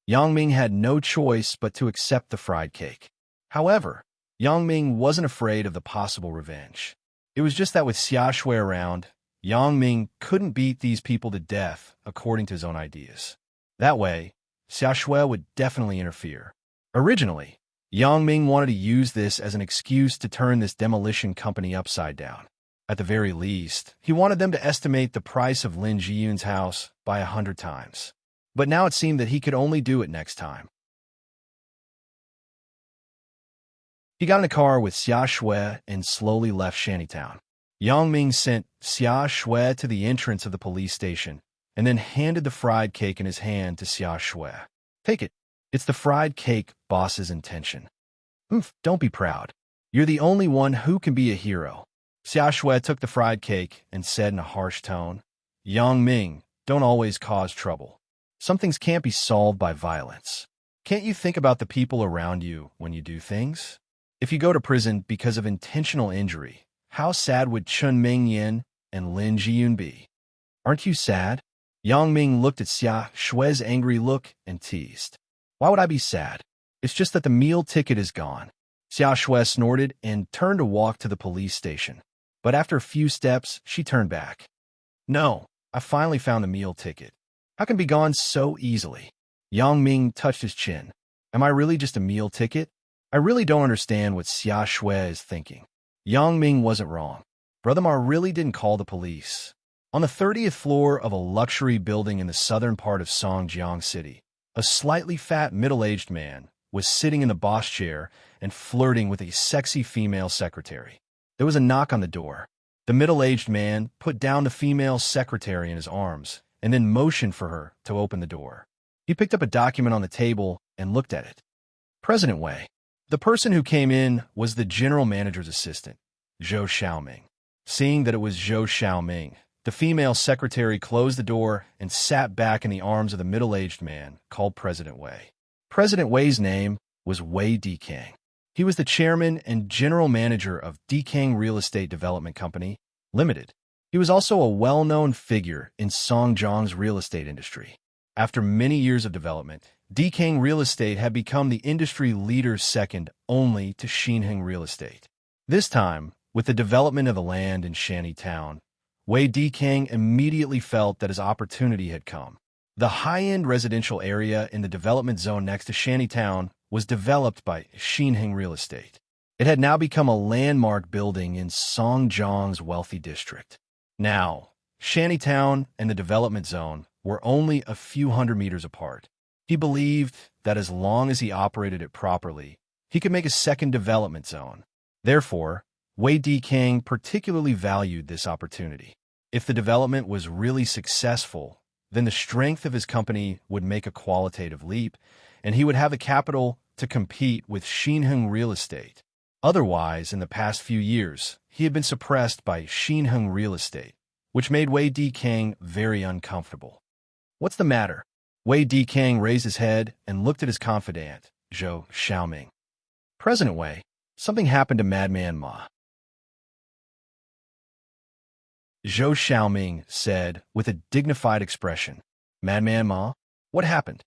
Yang Ming had no choice but to accept the fried cake. However, Yang Ming wasn't afraid of the possible revenge. It was just that with Xia Shui around, Yang Ming couldn't beat these people to death according to his own ideas. That way, Xia Shui would definitely interfere. Originally, Yang Ming wanted to use this as an excuse to turn this demolition company upside down. At the very least, he wanted them to estimate the price of Lin Jiyun's house by 100 times. But now it seemed that he could only do it next time. He got in a car with Xia Shui and slowly left Shantytown. Yang Ming sent Xia Shui to the entrance of the police station and then handed the fried cake in his hand to Xia Shui. Take it. It's the fried cake boss's intention. Don't be proud. You're the only one who can be a hero. Xia Shui took the fried cake and said in a harsh tone, Yang Ming, don't always cause trouble. Some things can't be solved by violence. Can't you think about the people around you when you do things? If you go to prison because of intentional injury, how sad would Chun Mingyan and Lin Jiyun be? Aren't you sad? Yang Ming looked at Xia Shui's angry look and teased. Why would I be sad? It's just that the meal ticket is gone. Xia Shui snorted and turned to walk to the police station. But after a few steps, she turned back. No, I finally found the meal ticket. How can it be gone so easily? Yang Ming touched his chin. Am I really just a meal ticket? I really don't understand what Xia Shui is thinking. Yang Ming wasn't wrong. Brother Ma really didn't call the police. On the 30th floor of a luxury building in the southern part of Songjiang City, a slightly fat middle-aged man was sitting in the boss chair and flirting with a sexy female secretary. There was a knock on the door. The middle-aged man put down the female secretary in his arms and then motioned for her to open the door. He picked up a document on the table and looked at it. President Wei. The person who came in was the general manager's assistant, Zhou Xiaoming. Seeing that it was Zhou Xiaoming, the female secretary closed the door and sat back in the arms of the middle-aged man called President Wei. President Wei's name was Wei Dikang. He was the chairman and general manager of Dikang Real Estate Development Company, Limited. He was also a well-known figure in Songjiang's real estate industry. After many years of development, Dikang Real Estate had become the industry leader second only to Xinheng Real Estate. This time, with the development of the land in Shantytown, Wei Dikang immediately felt that his opportunity had come. The high-end residential area in the development zone next to Shantytown was developed by Xinheng Real Estate. It had now become a landmark building in Songjiang's wealthy district. Now, Shantytown and the development zone were only a few hundred meters apart. He believed that as long as he operated it properly, he could make a second development zone. Therefore, Wei Dikang particularly valued this opportunity. If the development was really successful, then the strength of his company would make a qualitative leap, and he would have the capital to compete with Xinheng Real Estate. Otherwise, in the past few years, he had been suppressed by Xinheng Real Estate, which made Wei Dikang very uncomfortable. What's the matter? Wei Dikang raised his head and looked at his confidant, Zhou Xiaoming. President Wei, something happened to Madman Ma. Zhou Xiaoming said with a dignified expression. Madman Ma? What happened?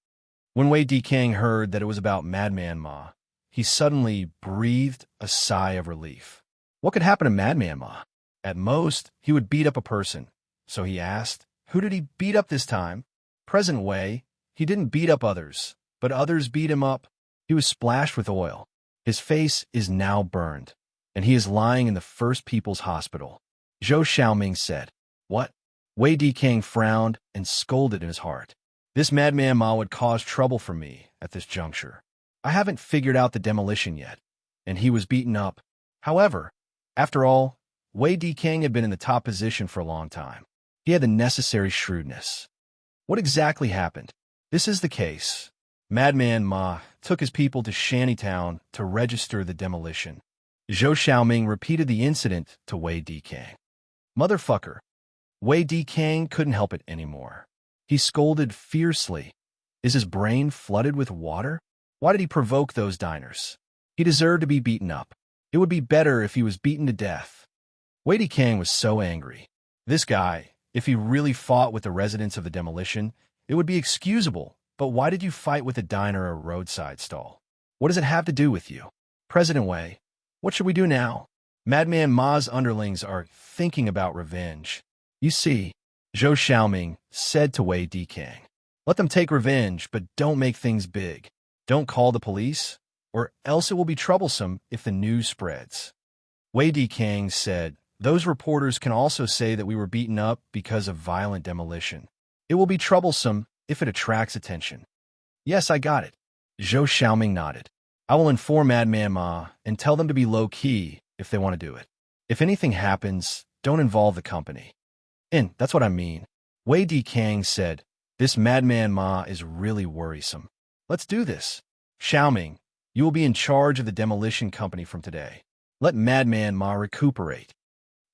When Wei Dikang heard that it was about Madman Ma, he suddenly breathed a sigh of relief. What could happen to Madman Ma? At most, he would beat up a person. So he asked, who did he beat up this time? President Wei. He didn't beat up others, but others beat him up. He was splashed with oil. His face is now burned, and he is lying in the First People's Hospital. Zhou Xiaoming said. What? Wei Dikang frowned and scolded in his heart. This Madman Ma would cause trouble for me at this juncture. I haven't figured out the demolition yet, and he was beaten up. However, after all, Wei Dikang had been in the top position for a long time. He had the necessary shrewdness. What exactly happened? This is the case. Madman Ma took his people to Shantytown to register the demolition. Zhou Xiaoming repeated the incident to Wei Dikang. Motherfucker. Wei Dikang couldn't help it anymore. He scolded fiercely. Is his brain flooded with water? Why did he provoke those diners? He deserved to be beaten up. It would be better if he was beaten to death. Wei Dikang was so angry. This guy, if he really fought with the residents of the demolition, it would be excusable, but why did you fight with a diner or roadside stall? What does it have to do with you? President Wei, What should we do now? Madman Ma's underlings are thinking about revenge. You see, Zhou Xiaoming said to Wei Dikang, let them take revenge, but don't make things big. Don't call the police, or else it will be troublesome if the news spreads. Wei Dikang said, those reporters can also say that we were beaten up because of violent demolition. It will be troublesome if it attracts attention. Yes, I got it. Zhou Xiaoming nodded. I will inform Madman Ma and tell them to be low-key if they want to do it. If anything happens, don't involve the company. And that's what I mean. Wei Dikang said, this Madman Ma is really worrisome. Let's do this. Xiaoming, you will be in charge of the demolition company from today. Let Madman Ma recuperate.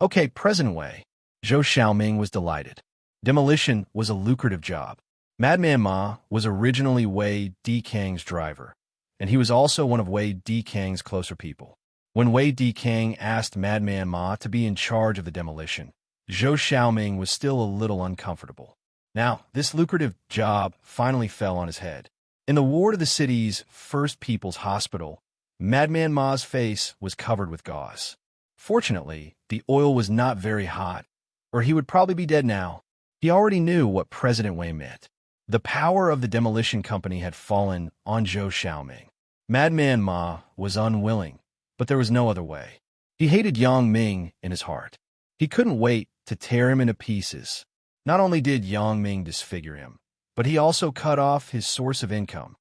Okay, President Wei. Zhou Xiaoming was delighted. Demolition was a lucrative job. Madman Ma was originally Wei Dikang's driver, and he was also one of Wei Dikang's closer people. When Wei Dikang asked Madman Ma to be in charge of the demolition, Zhou Xiaoming was still a little uncomfortable. Now, this lucrative job finally fell on his head. In the ward of the city's First People's Hospital, Madman Ma's face was covered with gauze. Fortunately, the oil was not very hot, or he would probably be dead now. He already knew what President Wei meant. The power of the demolition company had fallen on Zhou Xiaoming. Madman Ma was unwilling, but there was no other way. He hated Yang Ming in his heart. He couldn't wait to tear him into pieces. Not only did Yang Ming disfigure him, but he also cut off his source of income.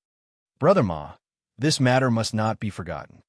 Brother Ma, this matter must not be forgotten.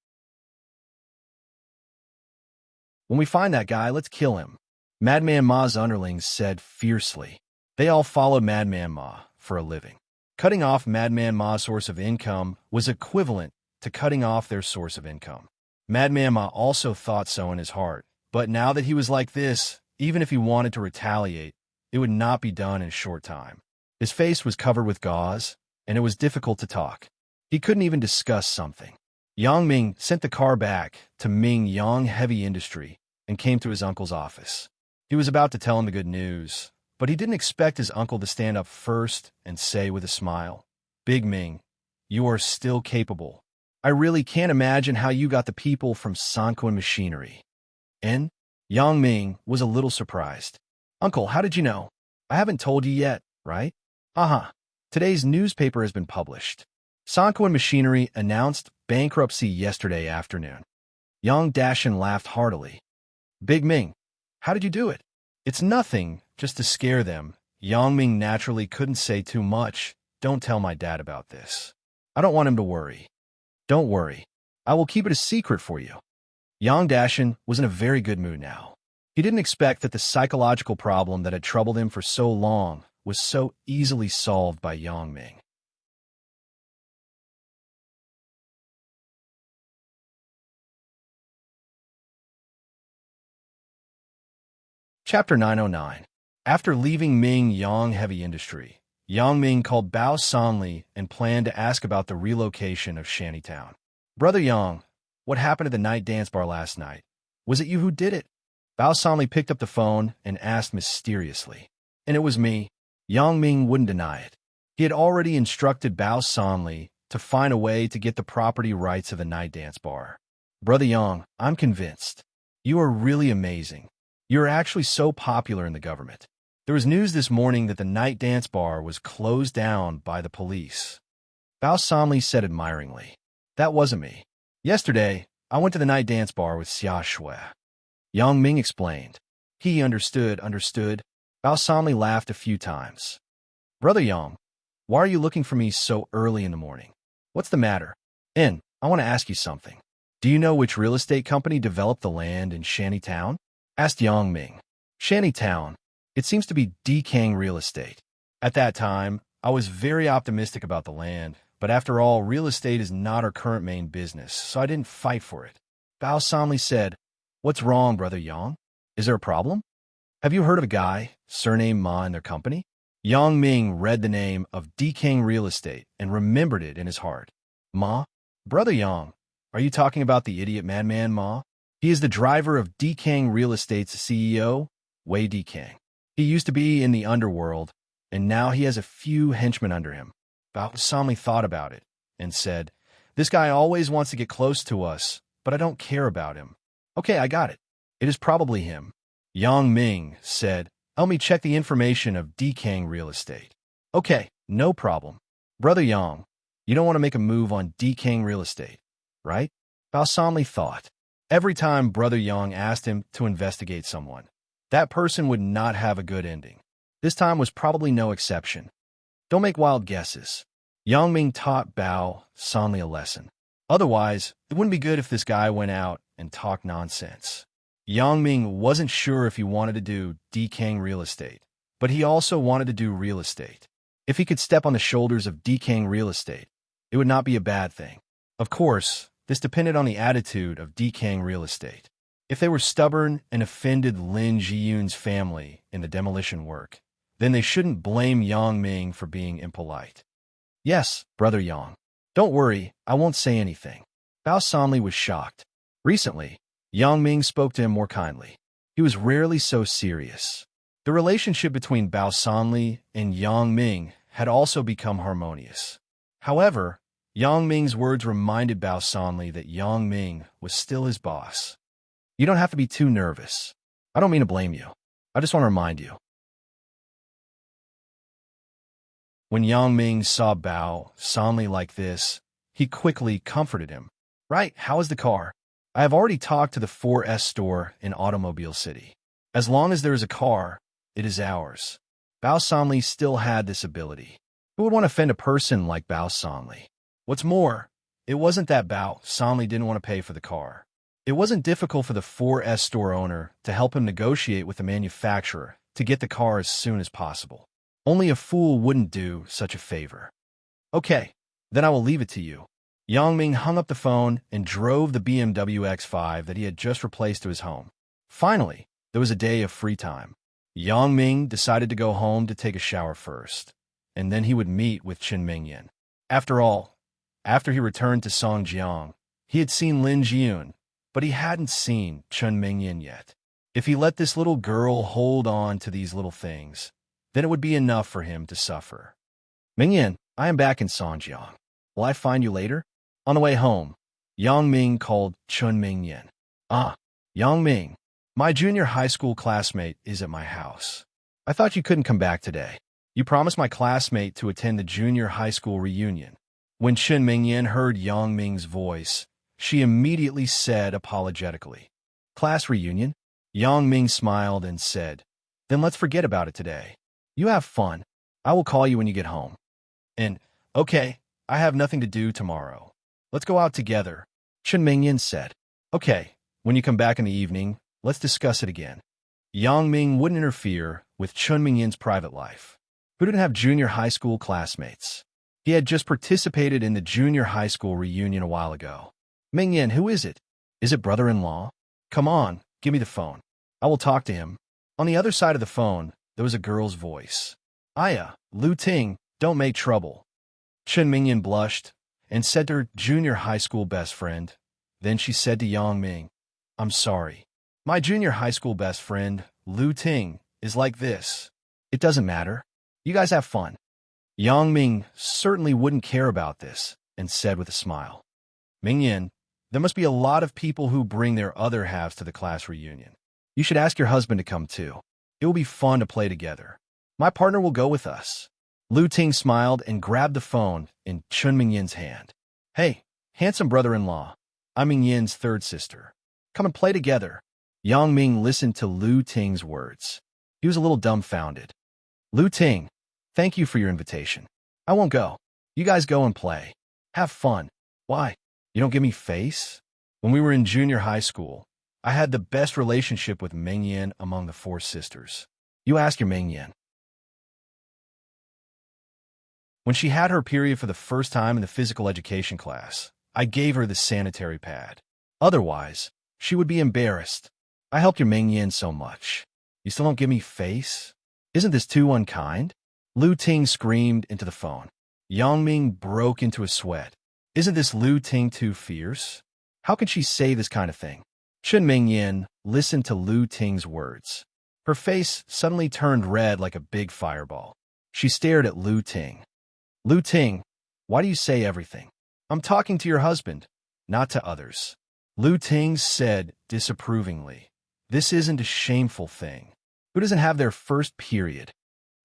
When we find that guy, let's kill him. Madman Ma's underlings said fiercely. They all followed Madman Ma for a living. Cutting off Madman Ma's source of income was equivalent to cutting off their source of income. Madman Ma also thought so in his heart, but now that he was like this, even if he wanted to retaliate, it would not be done in a short time. His face was covered with gauze, and it was difficult to talk. He couldn't even discuss something. Yang Ming sent the car back to Ming Yang Heavy Industry and came to his uncle's office. He was about to tell him the good news, but he didn't expect his uncle to stand up first and say with a smile, Big Ming, you are still capable. I really can't imagine how you got the people from Sanquan Machinery. And Yang Ming was a little surprised. Uncle, how did you know? I haven't told you yet, right? Today's newspaper has been published. Sanquan Machinery announced bankruptcy yesterday afternoon. Yang Dashin laughed heartily. Big Ming, how did you do it? It's nothing, just to scare them. Yang Ming naturally couldn't say too much. Don't tell my dad about this. I don't want him to worry. Don't worry. I will keep it a secret for you. Yang Dashin was in a very good mood now. He didn't expect that the psychological problem that had troubled him for so long was so easily solved by Yang Ming. Chapter 909. After leaving Ming Yang Heavy Industry, Yang Ming called Bao Sanli and planned to ask about the relocation of Shantytown. Brother Yang, what happened at the night dance bar last night? Was it you who did it? Bao Sanli picked up the phone and asked mysteriously. And it was me. Yang Ming wouldn't deny it. He had already instructed Bao Sanli to find a way to get the property rights of the night dance bar. Brother Yang, I'm convinced. You are really amazing. You're actually so popular in the government. There was news this morning that the night dance bar was closed down by the police. Bao Sanli said admiringly. That wasn't me. Yesterday, I went to the night dance bar with Xia Shui. Yang Ming explained. He understood. Bao Sanli laughed a few times. Brother Yang, why are you looking for me so early in the morning? What's the matter? And I want to ask you something. Do you know which real estate company developed the land in Shantytown? Asked Yang Ming. Shantytown. It seems to be Dikang Real Estate. At that time, I was very optimistic about the land, but after all, real estate is not our current main business, so I didn't fight for it. Bao Sanli said, What's wrong, Brother Yang? Is there a problem? Have you heard of a guy, surnamed Ma, in their company? Yang Ming read the name of Dikang Real Estate and remembered it in his heart. Ma? Brother Yang, are you talking about the idiot madman Ma? He is the driver of Dikang Real Estate's CEO, Wei Dikang. He used to be in the underworld, and now he has a few henchmen under him. Bao Sanli thought about it and said, This guy always wants to get close to us, but I don't care about him. Okay, I got it. It is probably him. Yang Ming said, help me check the information of Dekang Real Estate. Okay, no problem. Brother Yang, you don't want to make a move on Dekang Real Estate, right? Bao Sanli thought. Every time Brother Yang asked him to investigate someone, that person would not have a good ending. This time was probably no exception. Don't make wild guesses. Yang Ming taught Bao Sanli a lesson. Otherwise, it wouldn't be good if this guy went out and talked nonsense. Yang Ming wasn't sure if he wanted to do Dekang Real Estate, but he also wanted to do real estate. If he could step on the shoulders of Dekang Real Estate, it would not be a bad thing. Of course, this depended on the attitude of Dekang Real Estate. If they were stubborn and offended Lin Jiyun's family in the demolition work, then they shouldn't blame Yang Ming for being impolite. Yes, Brother Yang. Don't worry, I won't say anything. Bao Sanli was shocked. Recently, Yang Ming spoke to him more kindly. He was rarely so serious. The relationship between Bao Sanli and Yang Ming had also become harmonious. However, Yang Ming's words reminded Bao Sanli that Yang Ming was still his boss. You don't have to be too nervous. I don't mean to blame you. I just want to remind you. When Yang Ming saw Bao Sanli like this, he quickly comforted him. Right, how is the car? I have already talked to the 4S store in Automobile City. As long as there is a car, it is ours. Bao Sanli still had this ability. Who would want to offend a person like Bao Sanli? What's more, it wasn't that Bao Sanli didn't want to pay for the car. It wasn't difficult for the 4S store owner to help him negotiate with the manufacturer to get the car as soon as possible. Only a fool wouldn't do such a favor. Okay, then I will leave it to you. Yang Ming hung up the phone and drove the BMW X5 that he had just replaced to his home. Finally, there was a day of free time. Yang Ming decided to go home to take a shower first, and then he would meet with Chen Mingyan. After all, after he returned to Songjiang, he had seen Lin Jiyun, but he hadn't seen Chen Mingyan yet. If he let this little girl hold on to these little things, then it would be enough for him to suffer. Mingyan, I am back in Songjiang. Will I find you later? On the way home, Yang Ming called Chen Mingyan. Yang Ming, my junior high school classmate is at my house. I thought you couldn't come back today. You promised my classmate to attend the junior high school reunion. When Chen Mingyan heard Yang Ming's voice, she immediately said apologetically, Class reunion? Yang Ming smiled and said, Then let's forget about it today. You have fun. I will call you when you get home. And, okay, I have nothing to do tomorrow. Let's go out together. Chen Mingyan said, Okay, when you come back in the evening, let's discuss it again. Yang Ming wouldn't interfere with Chen Mingyan's private life. Who didn't have junior high school classmates? He had just participated in the junior high school reunion a while ago. Mingyan, who is it? Is it brother-in-law? Come on, give me the phone. I will talk to him. On the other side of the phone, there was a girl's voice. Aya, Lu Ting, don't make trouble. Chen Mingyan blushed and said to her junior high school best friend. Then she said to Yang Ming, I'm sorry. My junior high school best friend, Lu Ting, is like this. It doesn't matter. You guys have fun. Yang Ming certainly wouldn't care about this and said with a smile, Mingyan, there must be a lot of people who bring their other halves to the class reunion. You should ask your husband to come too. It will be fun to play together. My partner will go with us. Lu Ting smiled and grabbed the phone in Chen Mingyan's hand. Hey, handsome brother-in-law. I'm Mingyan's third sister. Come and play together. Yang Ming listened to Lu Ting's words. He was a little dumbfounded. Lu Ting, thank you for your invitation. I won't go. You guys go and play. Have fun. Why? You don't give me face? When we were in junior high school, I had the best relationship with Mingyan among the four sisters. You ask your Mingyan. When she had her period for the first time in the physical education class, I gave her the sanitary pad. Otherwise, she would be embarrassed. I helped your Mingyan so much. You still don't give me face? Isn't this too unkind? Lu Ting screamed into the phone. Yang Ming broke into a sweat. Isn't this Lu Ting too fierce? How can she say this kind of thing? Chen Mingyan listened to Lu Ting's words. Her face suddenly turned red like a big fireball. She stared at Lu Ting. Lu Ting, why do you say everything? I'm talking to your husband, not to others. Lu Ting said disapprovingly. This isn't a shameful thing. Who doesn't have their first period?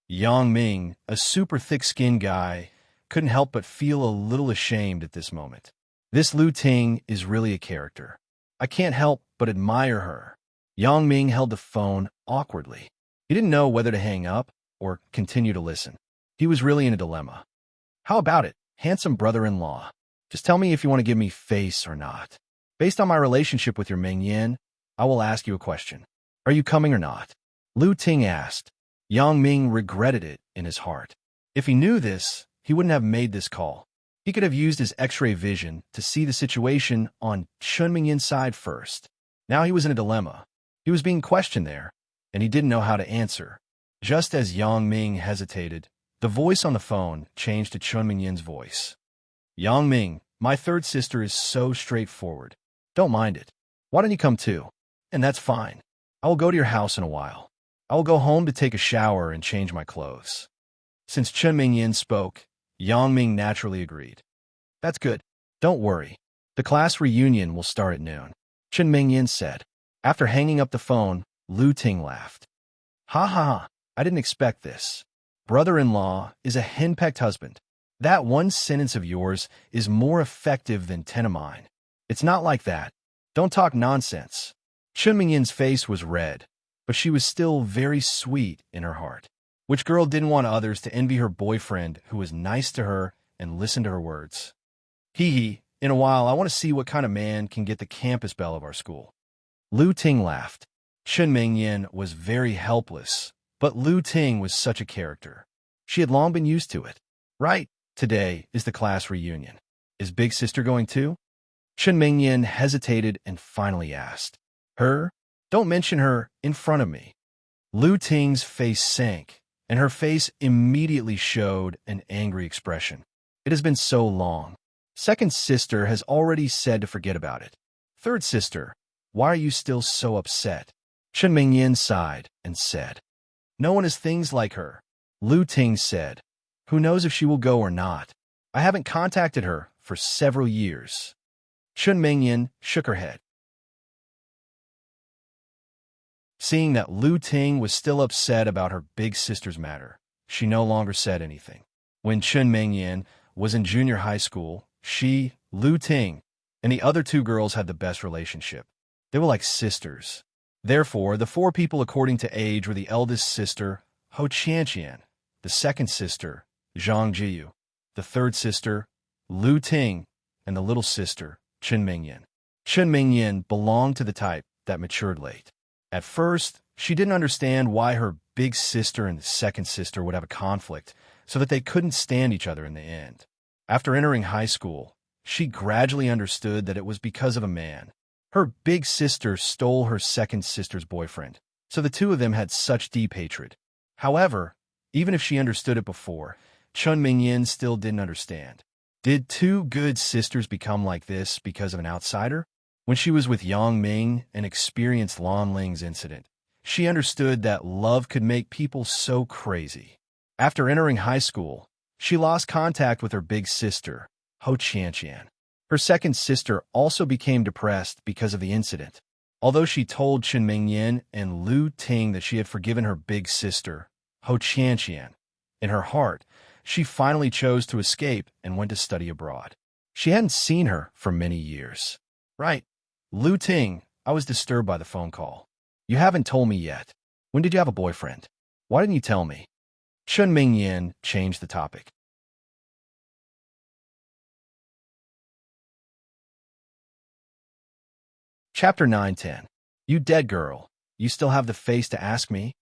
Yang Ming, a super thick-skinned guy, couldn't help but feel a little ashamed at this moment. This Lu Ting is really a character. I can't help but admire her. Yang Ming held the phone awkwardly. He didn't know whether to hang up or continue to listen. He was really in a dilemma. How about it, handsome brother-in-law? Just tell me if you want to give me face or not. Based on my relationship with your Ming Yin, I will ask you a question. Are you coming or not? Lu Ting asked. Yang Ming regretted it in his heart. If he knew this, he wouldn't have made this call. He could have used his X-ray vision to see the situation on Chun Mingyin's side first. Now he was in a dilemma. He was being questioned there, and he didn't know how to answer. Just as Yang Ming hesitated, the voice on the phone changed to Chun Mingyin's voice. Yang Ming, my third sister is so straightforward. Don't mind it. Why don't you come too? And that's fine. I will go to your house in a while. I will go home to take a shower and change my clothes. Since Chun Mingyin spoke, Yang Ming naturally agreed. That's good. Don't worry. The class reunion will start at noon, Chun Mingyin said. After hanging up the phone, Lu Ting laughed. Ha ha ha, I didn't expect this. Brother-in-law is a henpecked husband. That one sentence of yours is more effective than 10 of mine. It's not like that. Don't talk nonsense. Chun Mingyin's face was red, but she was still very sweet in her heart. Which girl didn't want others to envy her boyfriend who was nice to her and listened to her words? Hee hee, in a while I want to see what kind of man can get the campus belle of our school. Lu Ting laughed. Chun Mingyin was very helpless, but Lu Ting was such a character. She had long been used to it. Right, today is the class reunion. Is big sister going too? Chun Mingyin hesitated and finally asked. Her? Don't mention her in front of me. Lu Ting's face sank, and her face immediately showed an angry expression. It has been so long. Second sister has already said to forget about it. Third sister, why are you still so upset? Chun Mingyin sighed and said. No one has things like her. Lu Ting said. Who knows if she will go or not? I haven't contacted her for several years. Chun Mingyin shook her head. Seeing that Lu Ting was still upset about her big sister's matter, she no longer said anything. When Chun Mingyin was in junior high school, she, Lu Ting, and the other two girls had the best relationship. They were like sisters. Therefore, the four people according to age were the eldest sister, Ho Qianqian, the second sister, Zhang Jiyu, the third sister, Lu Ting, and the little sister, Chun Mingyin. Chun Mingyin belonged to the type that matured late. At first, she didn't understand why her big sister and the second sister would have a conflict, so that they couldn't stand each other in the end. After entering high school, she gradually understood that it was because of a man. Her big sister stole her second sister's boyfriend, so the two of them had such deep hatred. However, even if she understood it before, Chun Mingyin still didn't understand. Did two good sisters become like this because of an outsider? When she was with Yang Ming and experienced Lan Ling's incident, she understood that love could make people so crazy. After entering high school, she lost contact with her big sister, Ho Qianqian. Her second sister also became depressed because of the incident. Although she told Chun Mingyin and Lu Ting that she had forgiven her big sister, Ho Qianqian, in her heart, she finally chose to escape and went to study abroad. She hadn't seen her for many years. Right. Lu Ting, I was disturbed by the phone call. You haven't told me yet. When did you have a boyfriend? Why didn't you tell me? Chun Mingyin changed the topic. Chapter 9-10. You dead girl. You still have the face to ask me?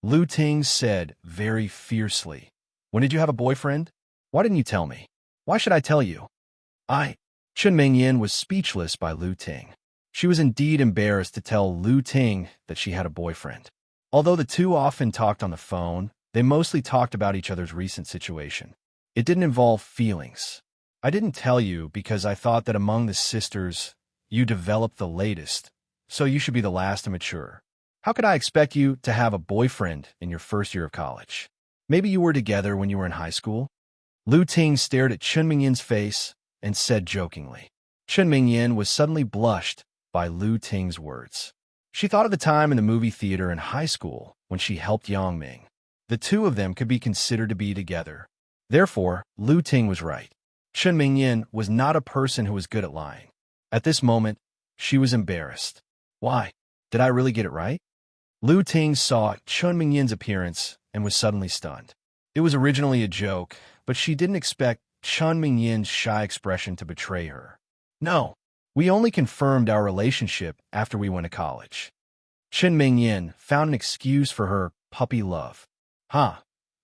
Lu Ting said very fiercely. When did you have a boyfriend? Why didn't you tell me? Why should I tell you? Chun Mingyin was speechless by Lu Ting. She was indeed embarrassed to tell Lu Ting that she had a boyfriend. Although the two often talked on the phone, they mostly talked about each other's recent situation. It didn't involve feelings. I didn't tell you because I thought that among the sisters, you developed the latest, so you should be the last to mature. How could I expect you to have a boyfriend in your first year of college? Maybe you were together when you were in high school? Lu Ting stared at Chun Mingyin's face and said jokingly. Chen Mingyan was suddenly blushed by Lu Ting's words. She thought of the time in the movie theater in high school when she helped Yang Ming. The two of them could be considered to be together. Therefore, Lu Ting was right. Chen Mingyan was not a person who was good at lying. At this moment, she was embarrassed. Why? Did I really get it right? Lu Ting saw Chen Mingyan's appearance and was suddenly stunned. It was originally a joke, but she didn't expect Chen Mingyan's shy expression to betray her. No, we only confirmed our relationship after we went to college. Chen Mingyan found an excuse for her puppy love. Huh,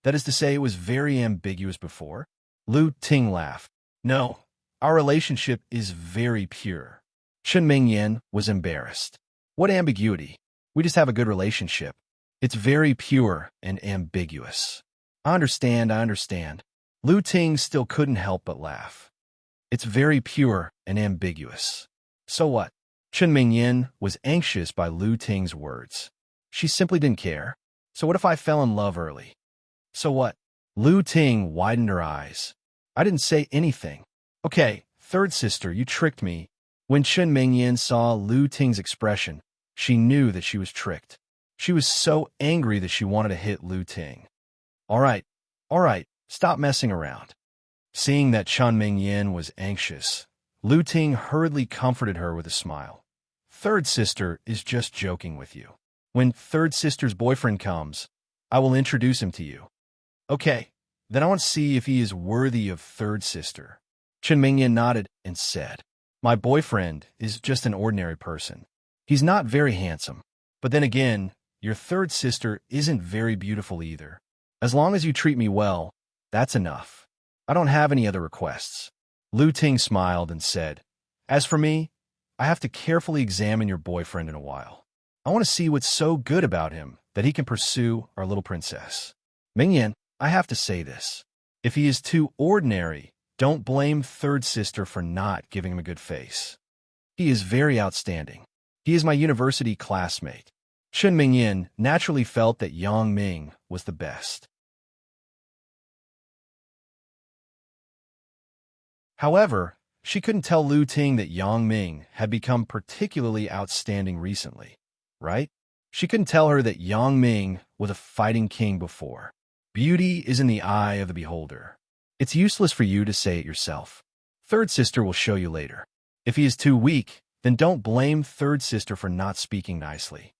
that is to say it was very ambiguous before? Lu Ting laughed. No, our relationship is very pure. Chen Mingyan was embarrassed. What ambiguity? We just have a good relationship. It's very pure and ambiguous. I understand. Lu Ting still couldn't help but laugh. It's very pure and ambiguous. So what? Chen Mingyan was anxious by Lu Ting's words. She simply didn't care. So what if I fell in love early? So what? Lu Ting widened her eyes. I didn't say anything. Okay, third sister, you tricked me. When Chen Mingyan saw Lu Ting's expression, she knew that she was tricked. She was so angry that she wanted to hit Lu Ting. All right, stop messing around. Seeing that Chen Mingyan was anxious, Lu Ting hurriedly comforted her with a smile. Third sister is just joking with you. When third sister's boyfriend comes, I will introduce him to you. Okay, then I want to see if he is worthy of third sister. Chen Mingyan nodded and said, My boyfriend is just an ordinary person. He's not very handsome. But then again, your third sister isn't very beautiful either. As long as you treat me well, that's enough. I don't have any other requests. Lu Ting smiled and said, As for me, I have to carefully examine your boyfriend in a while. I want to see what's so good about him that he can pursue our little princess. Mingyan, I have to say this. If he is too ordinary, don't blame third sister for not giving him a good face. He is very outstanding. He is my university classmate. Chen Mingyan naturally felt that Yang Ming was the best. However, she couldn't tell Lu Ting that Yang Ming had become particularly outstanding recently, right? She couldn't tell her that Yang Ming was a fighting king before. Beauty is in the eye of the beholder. It's useless for you to say it yourself. Third sister will show you later. If he is too weak, then don't blame third sister for not speaking nicely.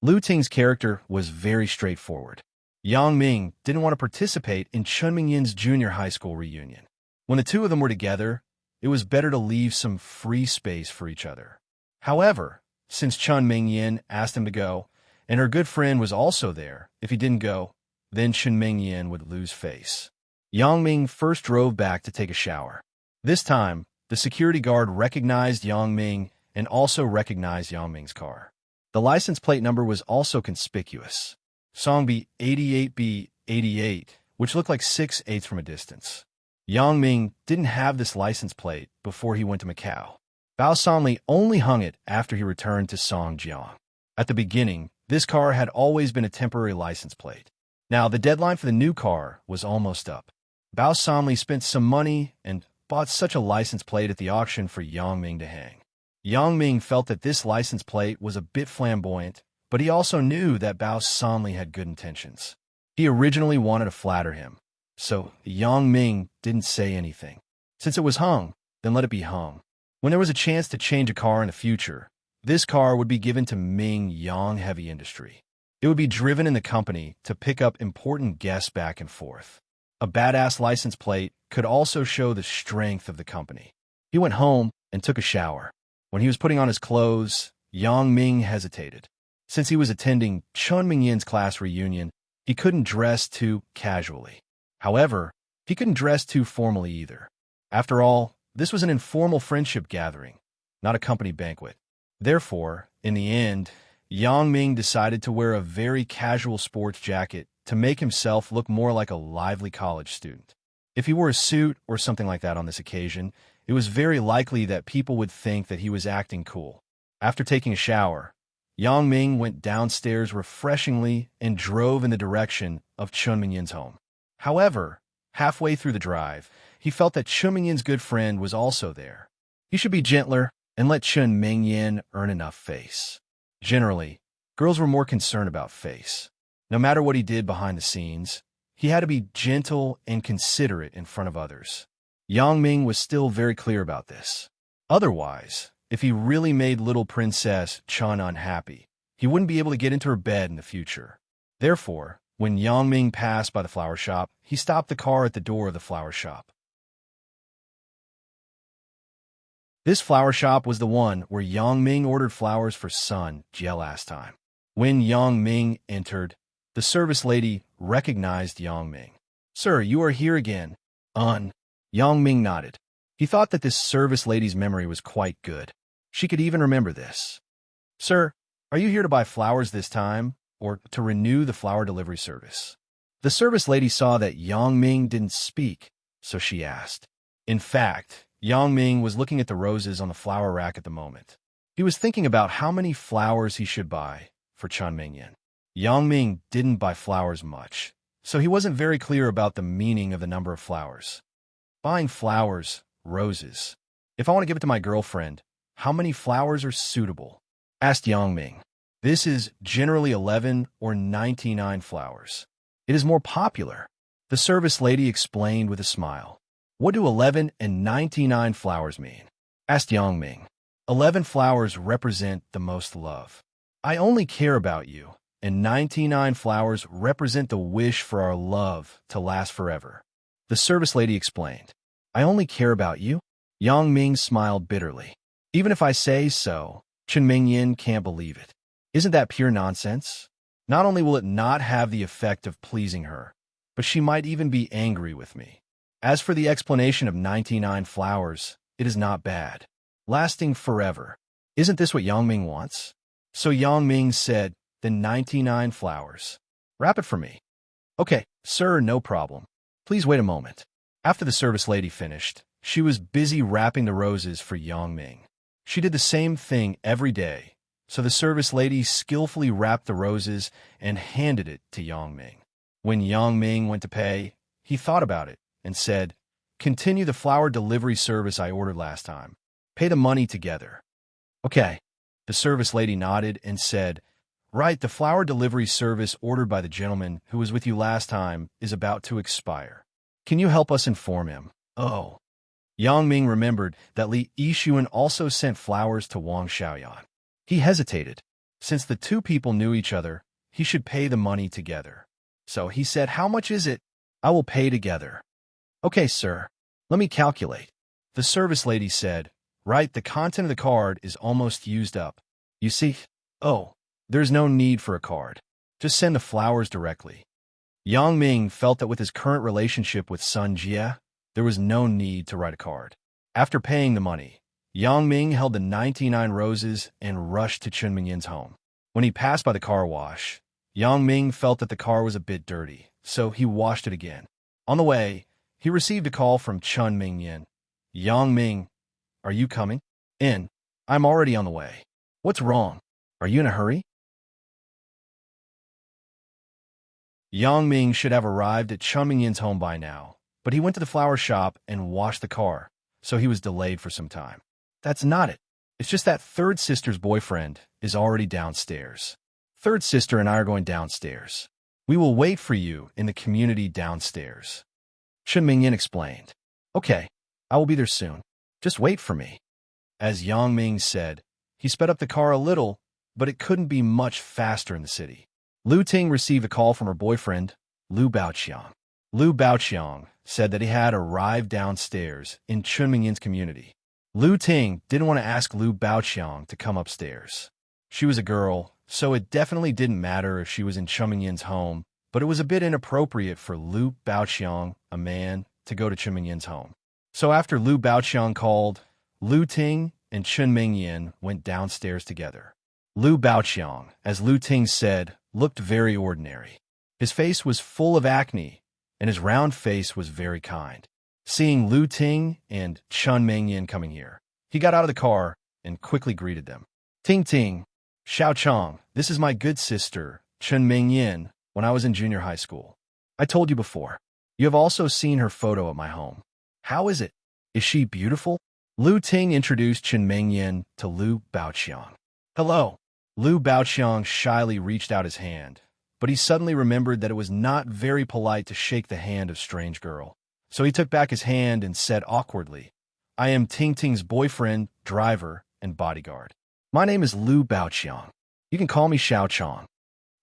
Lu Ting's character was very straightforward. Yang Ming didn't want to participate in Chen Mingyan's junior high school reunion. When the two of them were together, it was better to leave some free space for each other. However, since Chen Mingyan asked him to go, and her good friend was also there, if he didn't go, then Chen Mingyan would lose face. Yang Ming first drove back to take a shower. This time, the security guard recognized Yang Ming and also recognized Yang Ming's car. The license plate number was also conspicuous. Songbi 88B88, which looked like 6/8 from a distance. Yang Ming didn't have this license plate before he went to Macau. Bao Sanli only hung it after he returned to Songjiang. At the beginning, this car had always been a temporary license plate. Now, the deadline for the new car was almost up. Bao Sanli spent some money and bought such a license plate at the auction for Yang Ming to hang. Yang Ming felt that this license plate was a bit flamboyant, but he also knew that Bao Sanli had good intentions. He originally wanted to flatter him, so Yang Ming didn't say anything. Since it was hung, then let it be hung. When there was a chance to change a car in the future, this car would be given to Ming Yang Heavy Industry. It would be driven in the company to pick up important guests back and forth. A badass license plate could also show the strength of the company. He went home and took a shower. When he was putting on his clothes, Yang Ming hesitated. Since he was attending Chen Mingyan's class reunion, he couldn't dress too casually. However, he couldn't dress too formally either. After all, this was an informal friendship gathering, not a company banquet. Therefore, in the end, Yang Ming decided to wear a very casual sports jacket to make himself look more like a lively college student. If he wore a suit or something like that on this occasion, it was very likely that people would think that he was acting cool. After taking a shower, Yang Ming went downstairs refreshingly and drove in the direction of Chen Mingyan's home. However, halfway through the drive, he felt that Chen Mingyan's good friend was also there. You should be gentler and let Chun Ming-yin earn enough face. Generally, girls were more concerned about face. No matter what he did behind the scenes, he had to be gentle and considerate in front of others. Yang Ming was still very clear about this. Otherwise, if he really made little Princess Chun unhappy, he wouldn't be able to get into her bed in the future. Therefore, when Yang Ming passed by the flower shop, he stopped the car at the door of the flower shop. This flower shop was the one where Yang Ming ordered flowers for Sun Jie last time. When Yang Ming entered, the service lady recognized Yang Ming. "Sir, you are here again." Yang Ming nodded. He thought that this service lady's memory was quite good. She could even remember this. "Sir, are you here to buy flowers this time, or to renew the flower delivery service?" The service lady saw that Yang Ming didn't speak, so she asked. In fact, Yang Ming was looking at the roses on the flower rack at the moment. He was thinking about how many flowers he should buy for Chun Ming-yin. Yang Ming didn't buy flowers much, so he wasn't very clear about the meaning of the number of flowers. Buying flowers, roses. "If I want to give it to my girlfriend, how many flowers are suitable?" asked Yang Ming. "This is generally 11 or 99 flowers. It is more popular," the service lady explained with a smile. "What do 11 and 99 flowers mean?" asked Yang Ming. 11 flowers represent the most love. I only care about you, and 99 flowers represent the wish for our love to last forever. The service lady explained. "I only care about you?" Yang Ming smiled bitterly. "Even if I say so, Chun Ming-yin can't believe it. Isn't that pure nonsense? Not only will it not have the effect of pleasing her, but she might even be angry with me. As for the explanation of 99 flowers, it is not bad. Lasting forever. Isn't this what Yang Ming wants?" So Yang Ming said, "Then 99 flowers. Wrap it for me." "Okay, sir, no problem. Please wait a moment." After the service lady finished, she was busy wrapping the roses for Yang Ming. She did the same thing every day, so the service lady skillfully wrapped the roses and handed it to Yang Ming. When Yang Ming went to pay, he thought about it and said, "Continue the flower delivery service I ordered last time. Pay the money together." "Okay." The service lady nodded and said, "Right, the flower delivery service ordered by the gentleman who was with you last time is about to expire. Can you help us inform him?" "Oh." Yang Ming remembered that Li Yixuan also sent flowers to Wang Xiaoyan. He hesitated. Since the two people knew each other, he should pay the money together. So he said, "How much is it?" "I will pay together." "Okay, sir. Let me calculate." The service lady said, "Right, the content of the card is almost used up. You see? Oh, there's no need for a card. Just send the flowers directly." Yang Ming felt that with his current relationship with Sun Jie, there was no need to write a card. After paying the money, Yang Ming held the 99 roses and rushed to Chun Mingyin's home. When he passed by the car wash, Yang Ming felt that the car was a bit dirty, so he washed it again. On the way, he received a call from Chun Mingyin. "Yang Ming, are you coming?" "In. I'm already on the way." "What's wrong? Are you in a hurry?" Yang Ming should have arrived at Chun Mingyin's home by now, but he went to the flower shop and washed the car, so he was delayed for some time. "That's not it. It's just that third sister's boyfriend is already downstairs. Third sister and I are going downstairs. We will wait for you in the community downstairs." Chun Mingyin explained. "Okay, I will be there soon. Just wait for me." As Yang Ming said, he sped up the car a little, but it couldn't be much faster in the city. Lu Ting received a call from her boyfriend, Lu Baoqiang. Lu Baoqiang said that he had arrived downstairs in Chun Mingyin's community. Lu Ting didn't want to ask Lu Baoqiang to come upstairs. She was a girl, so it definitely didn't matter if she was in Chun Mingyin's home, but it was a bit inappropriate for Lu Baoqiang, a man, to go to Chun Mingyin's home. So after Lu Baoqiang called, Lu Ting and Chun Mingyin went downstairs together. Lu Baoqiang, as Lu Ting said, looked very ordinary. His face was full of acne, and his round face was very kind. Seeing Lu Ting and Chun Mingyin coming here, he got out of the car and quickly greeted them. "Ting Ting, Xiao Chong, this is my good sister, Chun Mingyin, when I was in junior high school. I told you before. You have also seen her photo at my home. How is it? Is she beautiful?" Lu Ting introduced Chen Mingyan to Lu Baoqiang. Hello. Lu Baoqiang shyly reached out his hand, but he suddenly remembered that it was not very polite to shake the hand of strange girl. So he took back his hand and said awkwardly, I am Ting Ting's boyfriend, driver, and bodyguard. My name is Lu Baoqiang. You can call me Xiao Chong.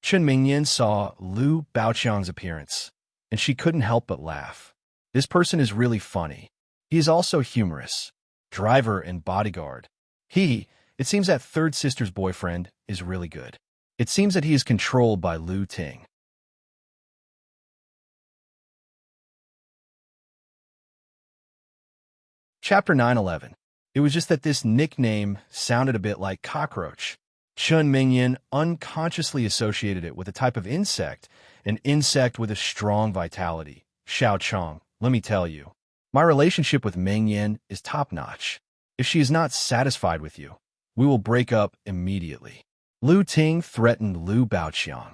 Chen Mingyan saw Lu Baoqiang's appearance, and she couldn't help but laugh. This person is really funny. He is also humorous. Driver and bodyguard. It seems that third sister's boyfriend is really good. It seems that he is controlled by Lu Ting. Chapter 911. It was just that this nickname sounded a bit like cockroach. Chen Mingyan unconsciously associated it with a type of insect, an insect with a strong vitality. Xiao Chong, let me tell you, my relationship with Mingyan is top-notch. If she is not satisfied with you, we will break up immediately. Lu Ting threatened Lu Baoqiang.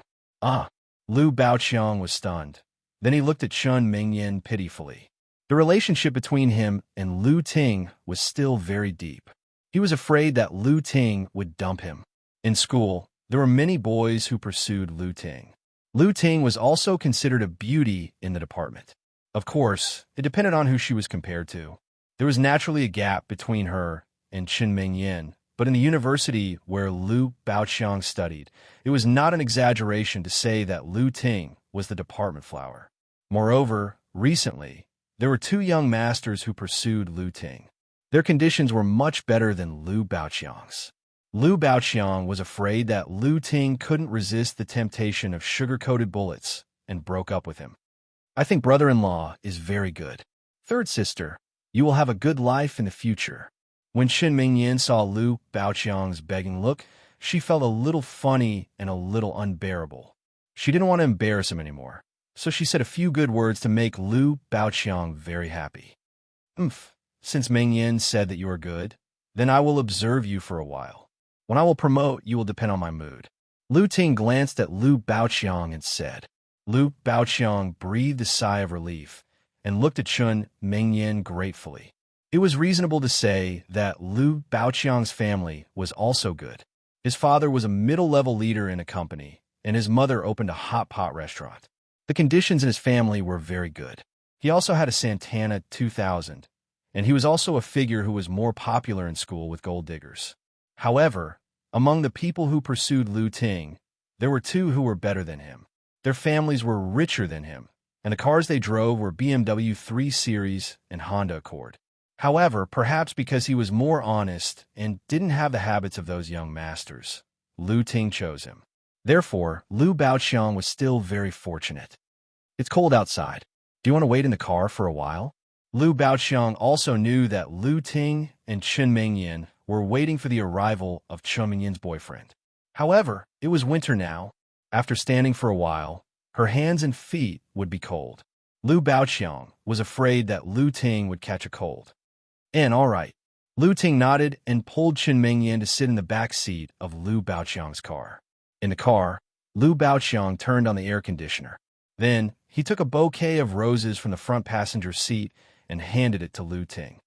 Lu Baoqiang was stunned. Then he looked at Chen Mingyan pitifully. The relationship between him and Lu Ting was still very deep. He was afraid that Lu Ting would dump him. In school, there were many boys who pursued Lu Ting. Lu Ting was also considered a beauty in the department. Of course, it depended on who she was compared to. There was naturally a gap between her and Chen Mingyan, but in the university where Lu Baoqiang studied, it was not an exaggeration to say that Lu Ting was the department flower. Moreover, recently, there were two young masters who pursued Lu Ting. Their conditions were much better than Lu Baoqiang's. Lu Baoqiang was afraid that Lu Ting couldn't resist the temptation of sugar-coated bullets and broke up with him. I think brother-in-law is very good. Third sister, you will have a good life in the future. When Chen Mingyan saw Lu Baoqiang's begging look, she felt a little funny and a little unbearable. She didn't want to embarrass him anymore, so she said a few good words to make Lu Baoqiang very happy. Since Mingyan said that you are good, then I will observe you for a while. When I will promote, you will depend on my mood. Lu Ting glanced at Lu Baoqiang and said. Lu Baoqiang breathed a sigh of relief and looked at Chen Mingyan gratefully. It was reasonable to say that Lu Baoqiang's family was also good. His father was a middle-level leader in a company, and his mother opened a hot pot restaurant. The conditions in his family were very good. He also had a Santana 2000, and he was also a figure who was more popular in school with gold diggers. However, among the people who pursued Lu Ting, there were two who were better than him. Their families were richer than him, and the cars they drove were BMW 3 Series and Honda Accord. However, perhaps because he was more honest and didn't have the habits of those young masters, Lu Ting chose him. Therefore, Lu Baoqiang was still very fortunate. It's cold outside. Do you want to wait in the car for a while? Lu Baoqiang also knew that Lu Ting and Chen Mingyan were waiting for the arrival of Chen Mingyan's boyfriend. However, it was winter now. After standing for a while, her hands and feet would be cold. Lu Baoqiang was afraid that Lu Ting would catch a cold. All right. Lu Ting nodded and pulled Chen Mingyan to sit in the back seat of Lu Baoqiang's car. In the car, Lu Baoqiang turned on the air conditioner. Then, he took a bouquet of roses from the front passenger seat and handed it to Lu Ting.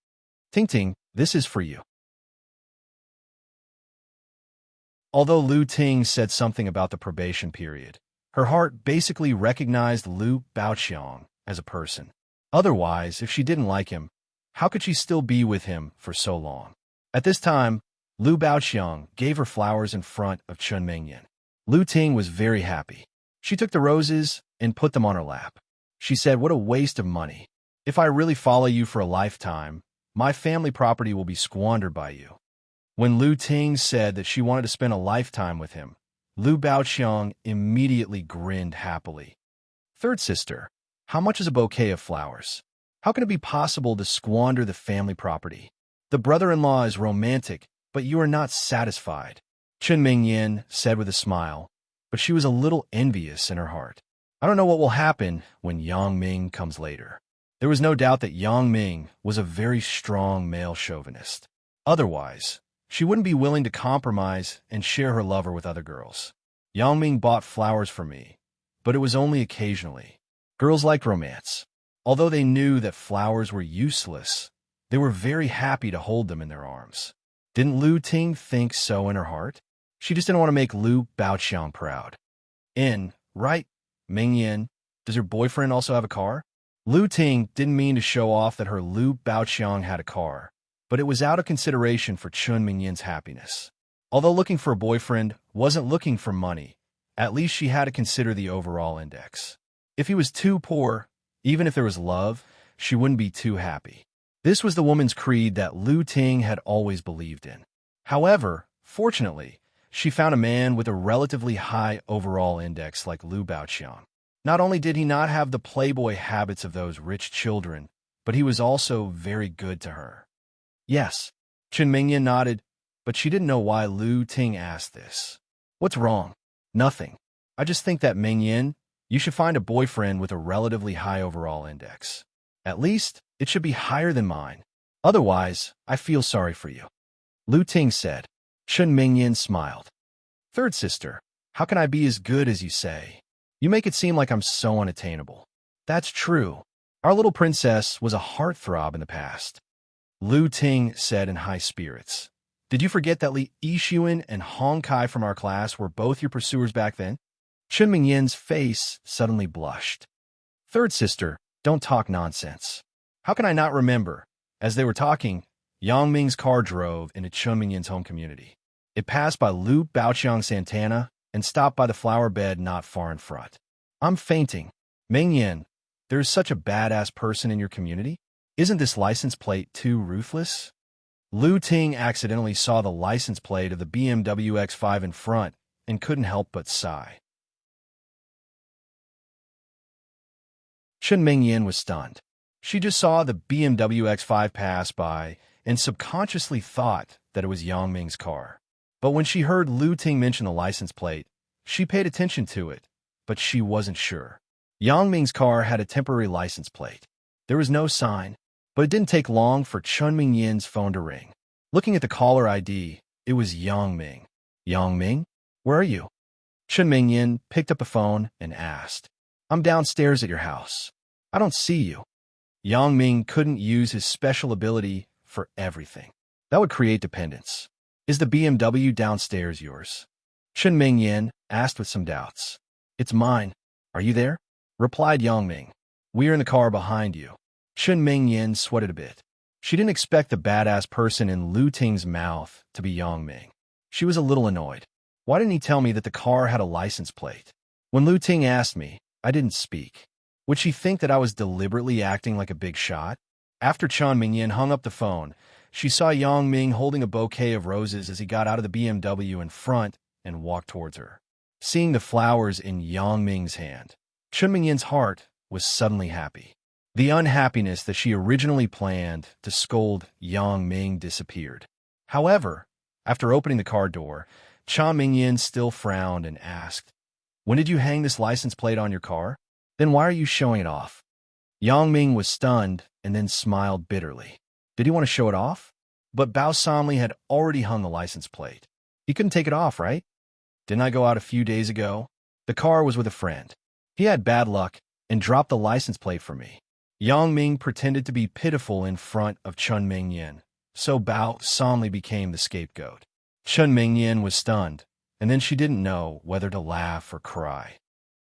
Ting Ting, this is for you. Although Lu Ting said something about the probation period, her heart basically recognized Lu Baoqiang as a person. Otherwise, if she didn't like him, how could she still be with him for so long? At this time, Lu Baoqiang gave her flowers in front of Chen Mingyan. Lu Ting was very happy. She took the roses and put them on her lap. She said, "What a waste of money. If I really follow you for a lifetime, my family property will be squandered by you." When Lu Ting said that she wanted to spend a lifetime with him, Lu Baoqiang immediately grinned happily. Third sister, how much is a bouquet of flowers? How can it be possible to squander the family property? The brother-in-law is romantic, but you are not satisfied, Chen Mingyan said with a smile, but she was a little envious in her heart. I don't know what will happen when Yang Ming comes later. There was no doubt that Yang Ming was a very strong male chauvinist. Otherwise, she wouldn't be willing to compromise and share her lover with other girls. Yang Ming bought flowers for me, but it was only occasionally. Girls liked romance. Although they knew that flowers were useless, They were very happy to hold them in their arms. Didn't Lu Ting think so in her heart? She just didn't want to make Lu Baoqiang proud. Right, Ming Yin, does your boyfriend also have a car? Lu Ting didn't mean to show off that her Lu Baoqiang had a car, but it was out of consideration for Chun Mingyin's happiness. Although looking for a boyfriend wasn't looking for money, at least she had to consider the overall index. If he was too poor, even if there was love, she wouldn't be too happy. This was the woman's creed that Lu Ting had always believed in. However, fortunately, she found a man with a relatively high overall index like Lu Baoqiang. Not only did he not have the playboy habits of those rich children, but he was also very good to her. Yes, Chun Mingyin nodded, but she didn't know why Lu Ting asked this. What's wrong? Nothing. I just think that Mingyin, you should find a boyfriend with a relatively high overall index. At least, it should be higher than mine. Otherwise, I feel sorry for you. Lu Ting said. Chun Mingyin smiled. Third sister, how can I be as good as you say? You make it seem like I'm so unattainable. That's true. Our little princess was a heartthrob in the past. Lu Ting said in high spirits. Did you forget that Li Yixuan and Hong Kai from our class were both your pursuers back then? Chun Mingyin's face suddenly blushed. Third sister, don't talk nonsense. How can I not remember? As they were talking, Yang Ming's car drove into Chun Mingyin's home community. It passed by Lu Baoqiang Santana and stopped by the flower bed not far in front. I'm fainting. Mingyin, there's such a badass person in your community? Isn't this license plate too ruthless? Lu Ting accidentally saw the license plate of the BMW X5 in front and couldn't help but sigh. Chun Mingyin was stunned. She just saw the BMW X5 pass by and subconsciously thought that it was Yang Ming's car. But when she heard Lu Ting mention the license plate, she paid attention to it, but she wasn't sure. Yang Ming's car had a temporary license plate. There was no sign, but it didn't take long for Chun Mingyin's phone to ring. Looking at the caller ID, it was Yang Ming. Yang Ming, where are you? Chun Mingyin picked up the phone and asked. I'm downstairs at your house. I don't see you. Yang Ming couldn't use his special ability for everything. That would create dependence. Is the BMW downstairs yours? Chun Mingyin asked with some doubts. It's mine. Are you there? Replied Yang Ming. We're in the car behind you. Chun Mingyin sweated a bit. She didn't expect the badass person in Lu Ting's mouth to be Yang Ming. She was a little annoyed. Why didn't he tell me that the car had a license plate? When Lu Ting asked me, I didn't speak. Would she think that I was deliberately acting like a big shot? After Chun Mingyin hung up the phone, she saw Yang Ming holding a bouquet of roses as he got out of the BMW in front and walked towards her. Seeing the flowers in Yang Ming's hand, Chun Mingyin's heart was suddenly happy. The unhappiness that she originally planned to scold Yang Ming disappeared. However, after opening the car door, Chun Mingyin still frowned and asked, When did you hang this license plate on your car? Then why are you showing it off? Yang Ming was stunned and then smiled bitterly. Did he want to show it off? But Bao Samli had already hung the license plate. He couldn't take it off, right? Didn't I go out a few days ago? The car was with a friend. He had bad luck and dropped the license plate for me. Yang Ming pretended to be pitiful in front of Chun Mingyin, so Bao Samli became the scapegoat. Chun Mingyin was stunned, and then she didn't know whether to laugh or cry.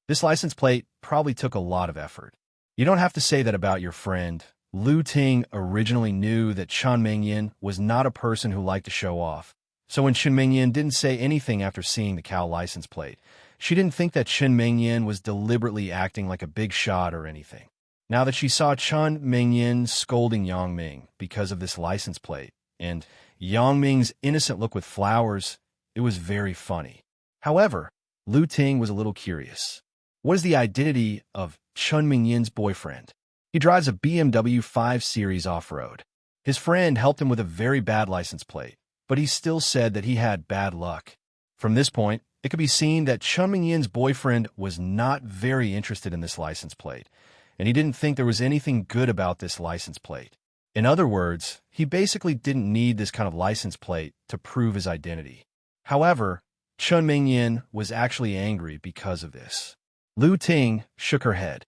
This license plate probably took a lot of effort. You don't have to say that about your friend. Lu Ting originally knew that Chun Mingyin was not a person who liked to show off. So when Chun Mingyin didn't say anything after seeing the cow license plate, she didn't think that Chun Mingyin was deliberately acting like a big shot or anything. Now that she saw Chun Mingyin scolding Yang Ming because of this license plate, and Yang Ming's innocent look with flowers, it was very funny. However, Lu Ting was a little curious. What is the identity of Chun Mingyin's boyfriend? He drives a BMW 5 Series off-road. His friend helped him with a very bad license plate, but he still said that he had bad luck. From this point, it could be seen that Chun Mingyin's boyfriend was not very interested in this license plate, and he didn't think there was anything good about this license plate. In other words, he basically didn't need this kind of license plate to prove his identity. However, Chun Mingyin was actually angry because of this. Lu Ting shook her head.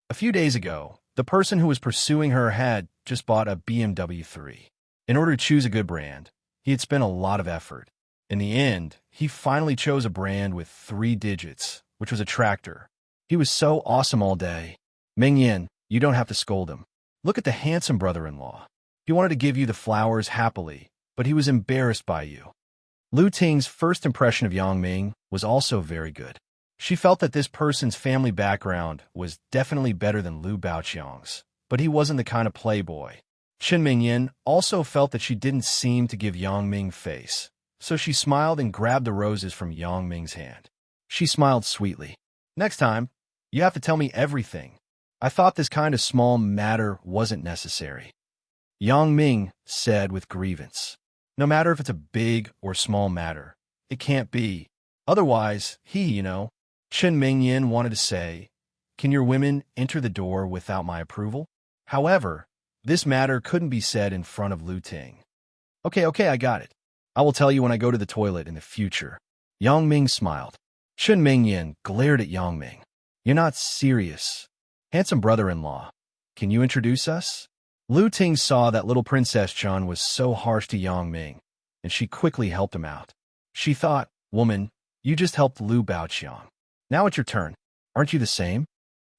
A few days ago, The person who was pursuing her had just bought a BMW 3. In order to choose a good brand, he had spent a lot of effort. In the end, he finally chose a brand with 3 digits, which was a tractor. He was so awesome all day. Ming Yin, you don't have to scold him. Look at the handsome brother-in-law. He wanted to give you the flowers happily, but he was embarrassed by you. Lu Ting's first impression of Yang Ming was also very good. She felt that this person's family background was definitely better than Lu Baoqiang's, but he wasn't the kind of playboy. Chen Mingyin also felt that she didn't seem to give Yang Ming face, so she smiled and grabbed the roses from Yang Ming's hand. She smiled sweetly. Next time, you have to tell me everything. I thought this kind of small matter wasn't necessary. Yang Ming said with grievance. No matter if it's a big or small matter, it can't be. Otherwise, Chen Mingyin wanted to say, can your women enter the door without my approval? However, this matter couldn't be said in front of Lu Ting. Okay, I got it. I will tell you when I go to the toilet in the future. Yang Ming smiled. Chen Mingyin glared at Yang Ming. You're not serious. Handsome brother-in-law, can you introduce us? Lu Ting saw that little Princess Chun was so harsh to Yang Ming, and she quickly helped him out. She thought, woman, you just helped Lu Baoqiang. Now it's your turn. Aren't you the same?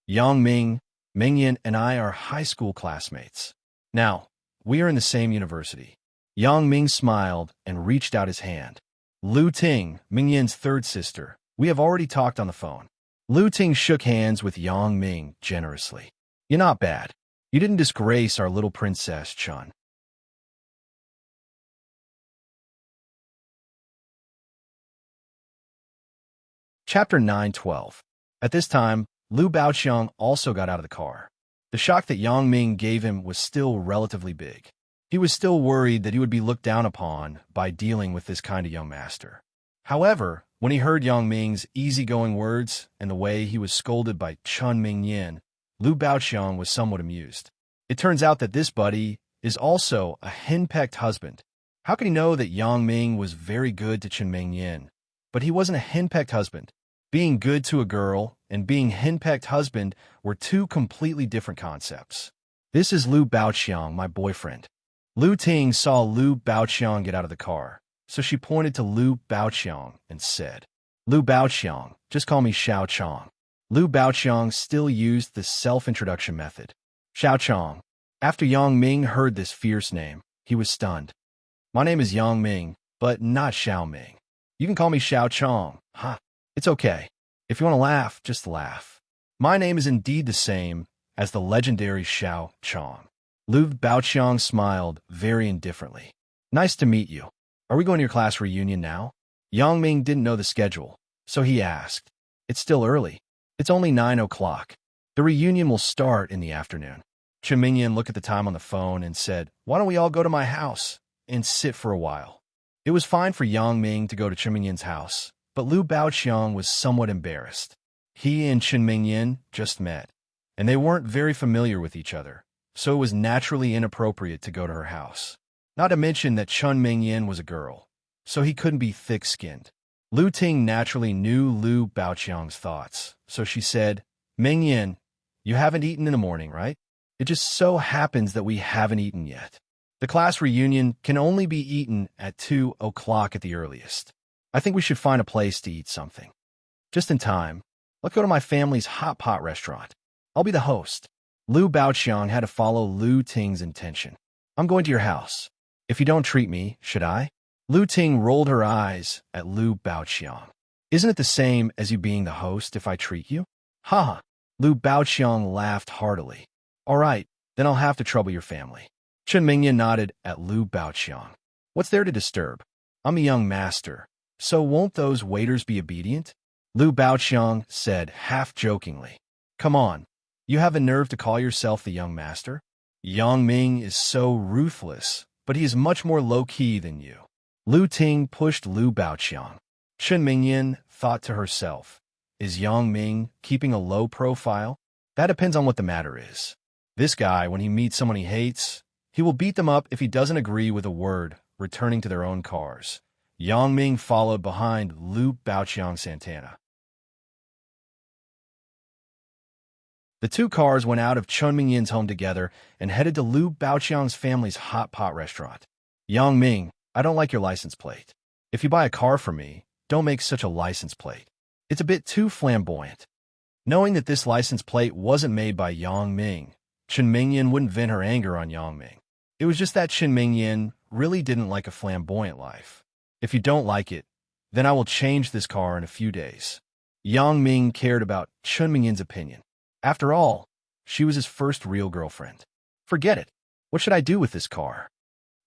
Yang Ming, Mingyin, and I are high school classmates. Now, we are in the same university. Yang Ming smiled and reached out his hand. Lu Ting, Mingyin's third sister, we have already talked on the phone. Lu Ting shook hands with Yang Ming generously. You're not bad. You didn't disgrace our little Princess Chun. Chapter 9:12. At this time, Lu Baoqiang also got out of the car. The shock that Yang Ming gave him was still relatively big. He was still worried that he would be looked down upon by dealing with this kind of young master. However, when he heard Yang Ming's easygoing words and the way he was scolded by Chun Mingyin, Lu Baoqiang was somewhat amused. It turns out that this buddy is also a henpecked husband. How could he know that Yang Ming was very good to Chen Mingyin? But he wasn't a henpecked husband. Being good to a girl and being henpecked husband were 2 completely different concepts. This is Lu Baoqiang, my boyfriend. Lu Ting saw Lu Baoqiang get out of the car, so she pointed to Lu Baoqiang and said, Lu Baoqiang, just call me Xiao Chong. Lu Baoqiang still used the self-introduction method. Xiao Chong. After Yang Ming heard this fierce name, he was stunned. My name is Yang Ming, but not Xiao Ming. You can call me Xiao Chong. Huh? It's okay. If you want to laugh, just laugh. My name is indeed the same as the legendary Xiao Chong. Lu Baoqiang smiled very indifferently. Nice to meet you. Are we going to your class reunion now? Yang Ming didn't know the schedule, so he asked. It's still early. It's only 9 o'clock. The reunion will start in the afternoon. Chen Mingyin looked at the time on the phone and said, why don't we all go to my house and sit for a while? It was fine for Yang Ming to go to Chen Mingyin's house, but Lu Baoqiang was somewhat embarrassed. He and Chen Mingyin just met, and they weren't very familiar with each other, so it was naturally inappropriate to go to her house. Not to mention that Chen Mingyin was a girl, so he couldn't be thick-skinned. Lu Ting naturally knew Lu Baoqiang's thoughts, so she said, Mingyin, you haven't eaten in the morning, right? It just so happens that we haven't eaten yet. The class reunion can only be eaten at 2 o'clock at the earliest. I think we should find a place to eat something. Just in time. Let's go to my family's hot pot restaurant. I'll be the host. Lu Baoqiang had to follow Lu Ting's intention. I'm going to your house. If you don't treat me, should I? Lu Ting rolled her eyes at Lu Baoqiang. Isn't it the same as you being the host if I treat you? Ha! Lu Baoqiang laughed heartily. All right, then I'll have to trouble your family. Chen Mingyin nodded at Lu Baoqiang. What's there to disturb? I'm a young master, so won't those waiters be obedient? Lu Baoqiang said half-jokingly. Come on, you have the nerve to call yourself the young master? Yang Ming is so ruthless, but he is much more low-key than you. Lu Ting pushed Lu Baoqiang. Chen Mingyin thought to herself, is Yang Ming keeping a low profile? That depends on what the matter is. This guy, when he meets someone he hates, he will beat them up if he doesn't agree with a word, returning to their own cars. Yang Ming followed behind Lu Baoqiang Santana. The two cars went out of Chun Mingyin's home together and headed to Liu Baoqiang's family's hot pot restaurant. Yang Ming, I don't like your license plate. If you buy a car from me, don't make such a license plate. It's a bit too flamboyant. Knowing that this license plate wasn't made by Yang Ming, Chen Mingyan wouldn't vent her anger on Yang Ming. It was just that Chen Mingyan really didn't like a flamboyant life. If you don't like it, then I will change this car in a few days. Yang Ming cared about Chen Mingyan's opinion. After all, she was his first real girlfriend. Forget it. What should I do with this car?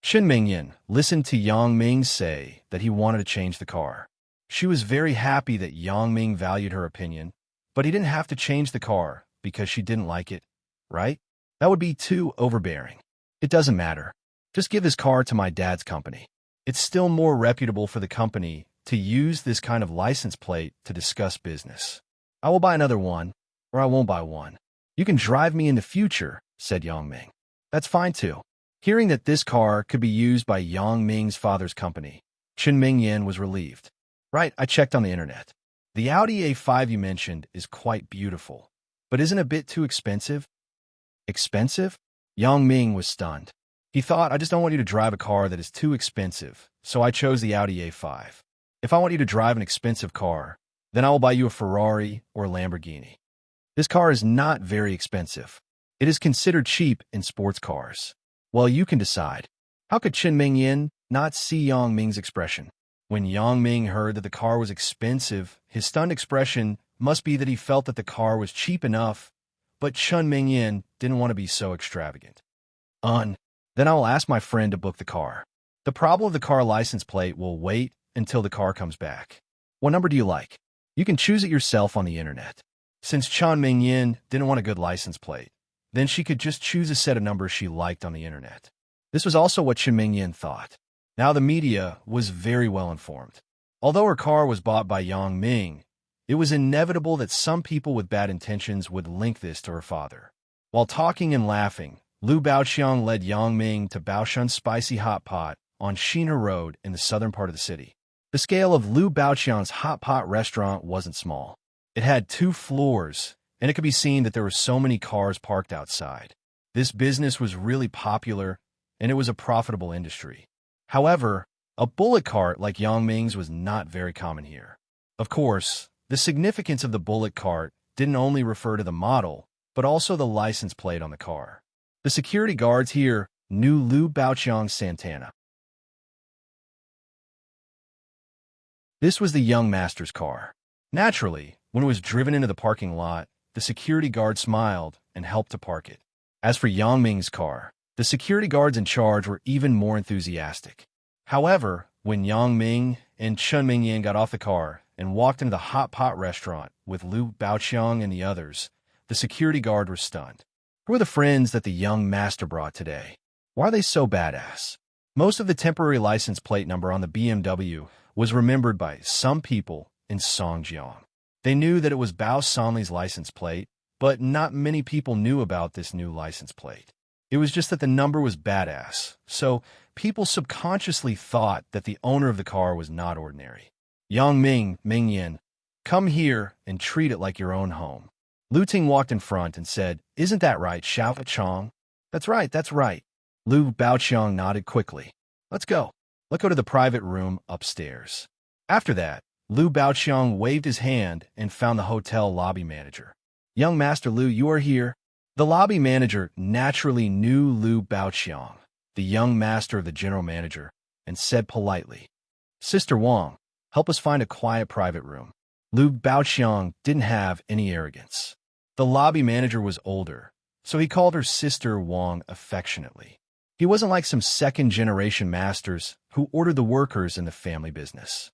Chen Mingyan listened to Yang Ming say that he wanted to change the car. She was very happy that Yang Ming valued her opinion, but he didn't have to change the car because she didn't like it, right? That would be too overbearing. It doesn't matter. Just give his car to my dad's company. It's still more reputable for the company to use this kind of license plate to discuss business. I will buy another one, or I won't buy one. You can drive me in the future, said Yang Ming. That's fine too. Hearing that this car could be used by Yang Ming's father's company, Chen Mingyan was relieved. Right, I checked on the internet. The Audi A5 you mentioned is quite beautiful, but isn't it a bit too expensive? Expensive? Yang Ming was stunned. He thought, I just don't want you to drive a car that is too expensive, so I chose the Audi A5. If I want you to drive an expensive car, then I will buy you a Ferrari or a Lamborghini. This car is not very expensive. It is considered cheap in sports cars. Well, you can decide. How could Chen Mingyan not see Yang Ming's expression? When Yang Ming heard that the car was expensive, his stunned expression must be that he felt that the car was cheap enough, but Chen Mingyan didn't want to be so extravagant. Then I will ask my friend to book the car. The problem of the car license plate will wait until the car comes back. What number do you like? You can choose it yourself on the internet. Since Chen Mingyan didn't want a good license plate, then she could just choose a set of numbers she liked on the internet. This was also what Chen Mingyan thought. Now the media was very well informed. Although her car was bought by Yang Ming, it was inevitable that some people with bad intentions would link this to her father. While talking and laughing, Liu Baoqiang led Yang Ming to Baoshan's Spicy Hot Pot on Shina Road in the southern part of the city. The scale of Liu Baoqiang's hot pot restaurant wasn't small. It had 2 floors, and it could be seen that there were so many cars parked outside. This business was really popular, and it was a profitable industry. However, a bullet cart like Yang Ming's was not very common here. Of course, the significance of the bullet cart didn't only refer to the model, but also the license plate on the car. The security guards here knew Liu Baoqiang's Santana. This was the young master's car. Naturally, when it was driven into the parking lot, the security guard smiled and helped to park it. As for Yang Ming's car, the security guards in charge were even more enthusiastic. However, when Yang Ming and Chen Mingyan got off the car and walked into the hot pot restaurant with Liu Baoqiang and the others, the security guard was stunned. Who are the friends that the young master brought today? Why are they so badass? Most of the temporary license plate number on the BMW was remembered by some people in Songjiang. They knew that it was Bao Sanli's license plate, but not many people knew about this new license plate. It was just that the number was badass, so people subconsciously thought that the owner of the car was not ordinary. Yang Ming, Mingyan, come here and treat it like your own home. Lu Ting walked in front and said, Isn't that right, Xiao Chong? That's right, that's right. Liu Baoqiang nodded quickly. Let's go. Let's go to the private room upstairs. After that, Liu Baoqiang waved his hand and found the hotel lobby manager. Young Master Liu, you are here. The lobby manager naturally knew Liu Baoqiang, the young master of the general manager, and said politely, Sister Wang, help us find a quiet private room. Liu Baoqiang didn't have any arrogance. The lobby manager was older, so he called her Sister Wang affectionately. He wasn't like some second-generation masters who ordered the workers in the family business.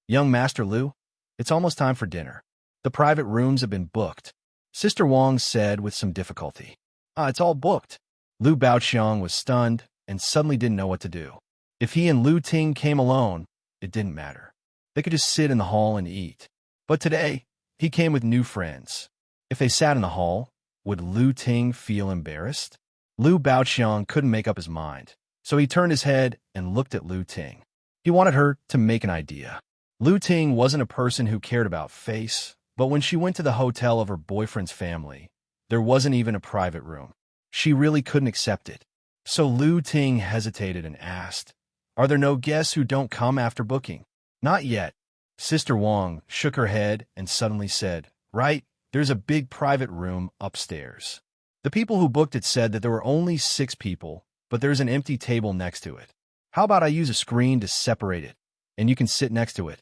Young Master Liu, it's almost time for dinner. The private rooms have been booked, Sister Wang said with some difficulty. It's all booked. Liu Baoqiang was stunned and suddenly didn't know what to do. If he and Lu Ting came alone, it didn't matter. They could just sit in the hall and eat. But today, he came with new friends. If they sat in the hall, would Lu Ting feel embarrassed? Liu Baoqiang couldn't make up his mind, so he turned his head and looked at Lu Ting. He wanted her to make an idea. Lu Ting wasn't a person who cared about face, but when she went to the hotel of her boyfriend's family, There wasn't even a private room. She really couldn't accept it. So Lu Ting hesitated and asked, "Are there no guests who don't come after booking?" "Not yet." Sister Wang shook her head and suddenly said, "Right, there's a big private room upstairs. The people who booked it said that there were only 6 people, but there's an empty table next to it. How about I use a screen to separate it, and you can sit next to it?"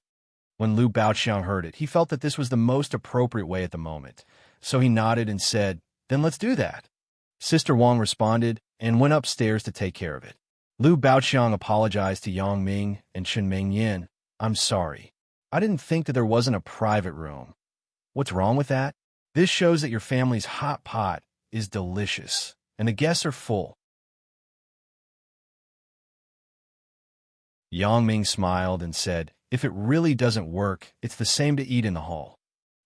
When Lu Baoqiang heard it, he felt that this was the most appropriate way at the moment, so he nodded and said, "Then let's do that." Sister Wang responded and went upstairs to take care of it. Lu Baoqiang apologized to Yang Ming and Chen Mingyan. "I'm sorry. I didn't think that there wasn't a private room." "What's wrong with that? This shows that your family's hot pot is delicious, and the guests are full." Yang Ming smiled and said, "If it really doesn't work, it's the same to eat in the hall."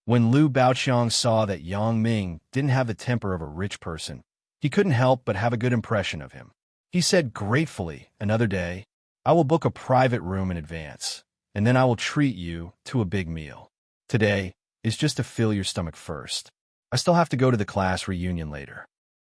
When Lu Baoqiang saw that Yang Ming didn't have the temper of a rich person, he couldn't help but have a good impression of him. He said gratefully, "Another day, I will book a private room in advance, and then I will treat you to a big meal. Today is just to fill your stomach first. I still have to go to the class reunion later."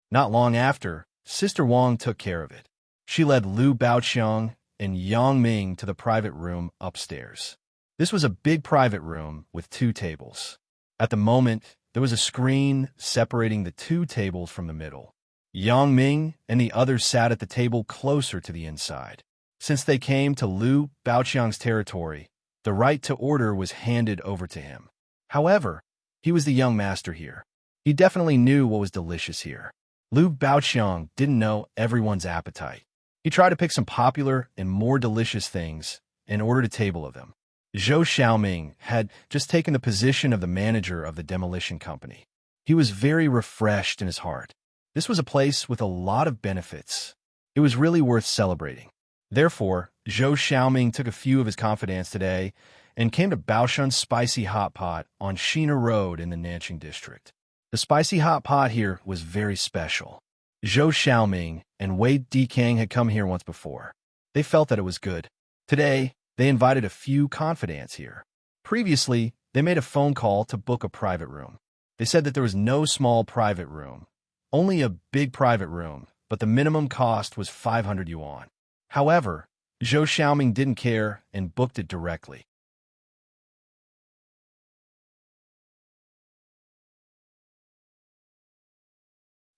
Not long after, Sister Wang took care of it. She led Lu Baoqiang and Yang Ming to the private room upstairs. This was a big private room with 2 tables. At the moment, there was a screen separating the 2 tables from the middle. Yang Ming and the others sat at the table closer to the inside. Since they came to Lu Baoqiang's territory, the right to order was handed over to him. However, he was the young master here. He definitely knew what was delicious here. Lu Baoqiang didn't know everyone's appetite. He tried to pick some popular and more delicious things and ordered a table of them. Zhou Xiaoming had just taken the position of the manager of the demolition company. He was very refreshed in his heart. This was a place with a lot of benefits. It was really worth celebrating. Therefore, Zhou Xiaoming took a few of his confidants today and came to Baoshan's Spicy Hot Pot on Shina Road in the Nanqing district. The spicy hot pot here was very special. Zhou Xiaoming and Wei Dikang had come here once before. They felt that it was good. Today, they invited a few confidants here. Previously, they made a phone call to book a private room. They said that there was no small private room, only a big private room, but the minimum cost was 500 yuan. However, Zhou Xiaoming didn't care and booked it directly.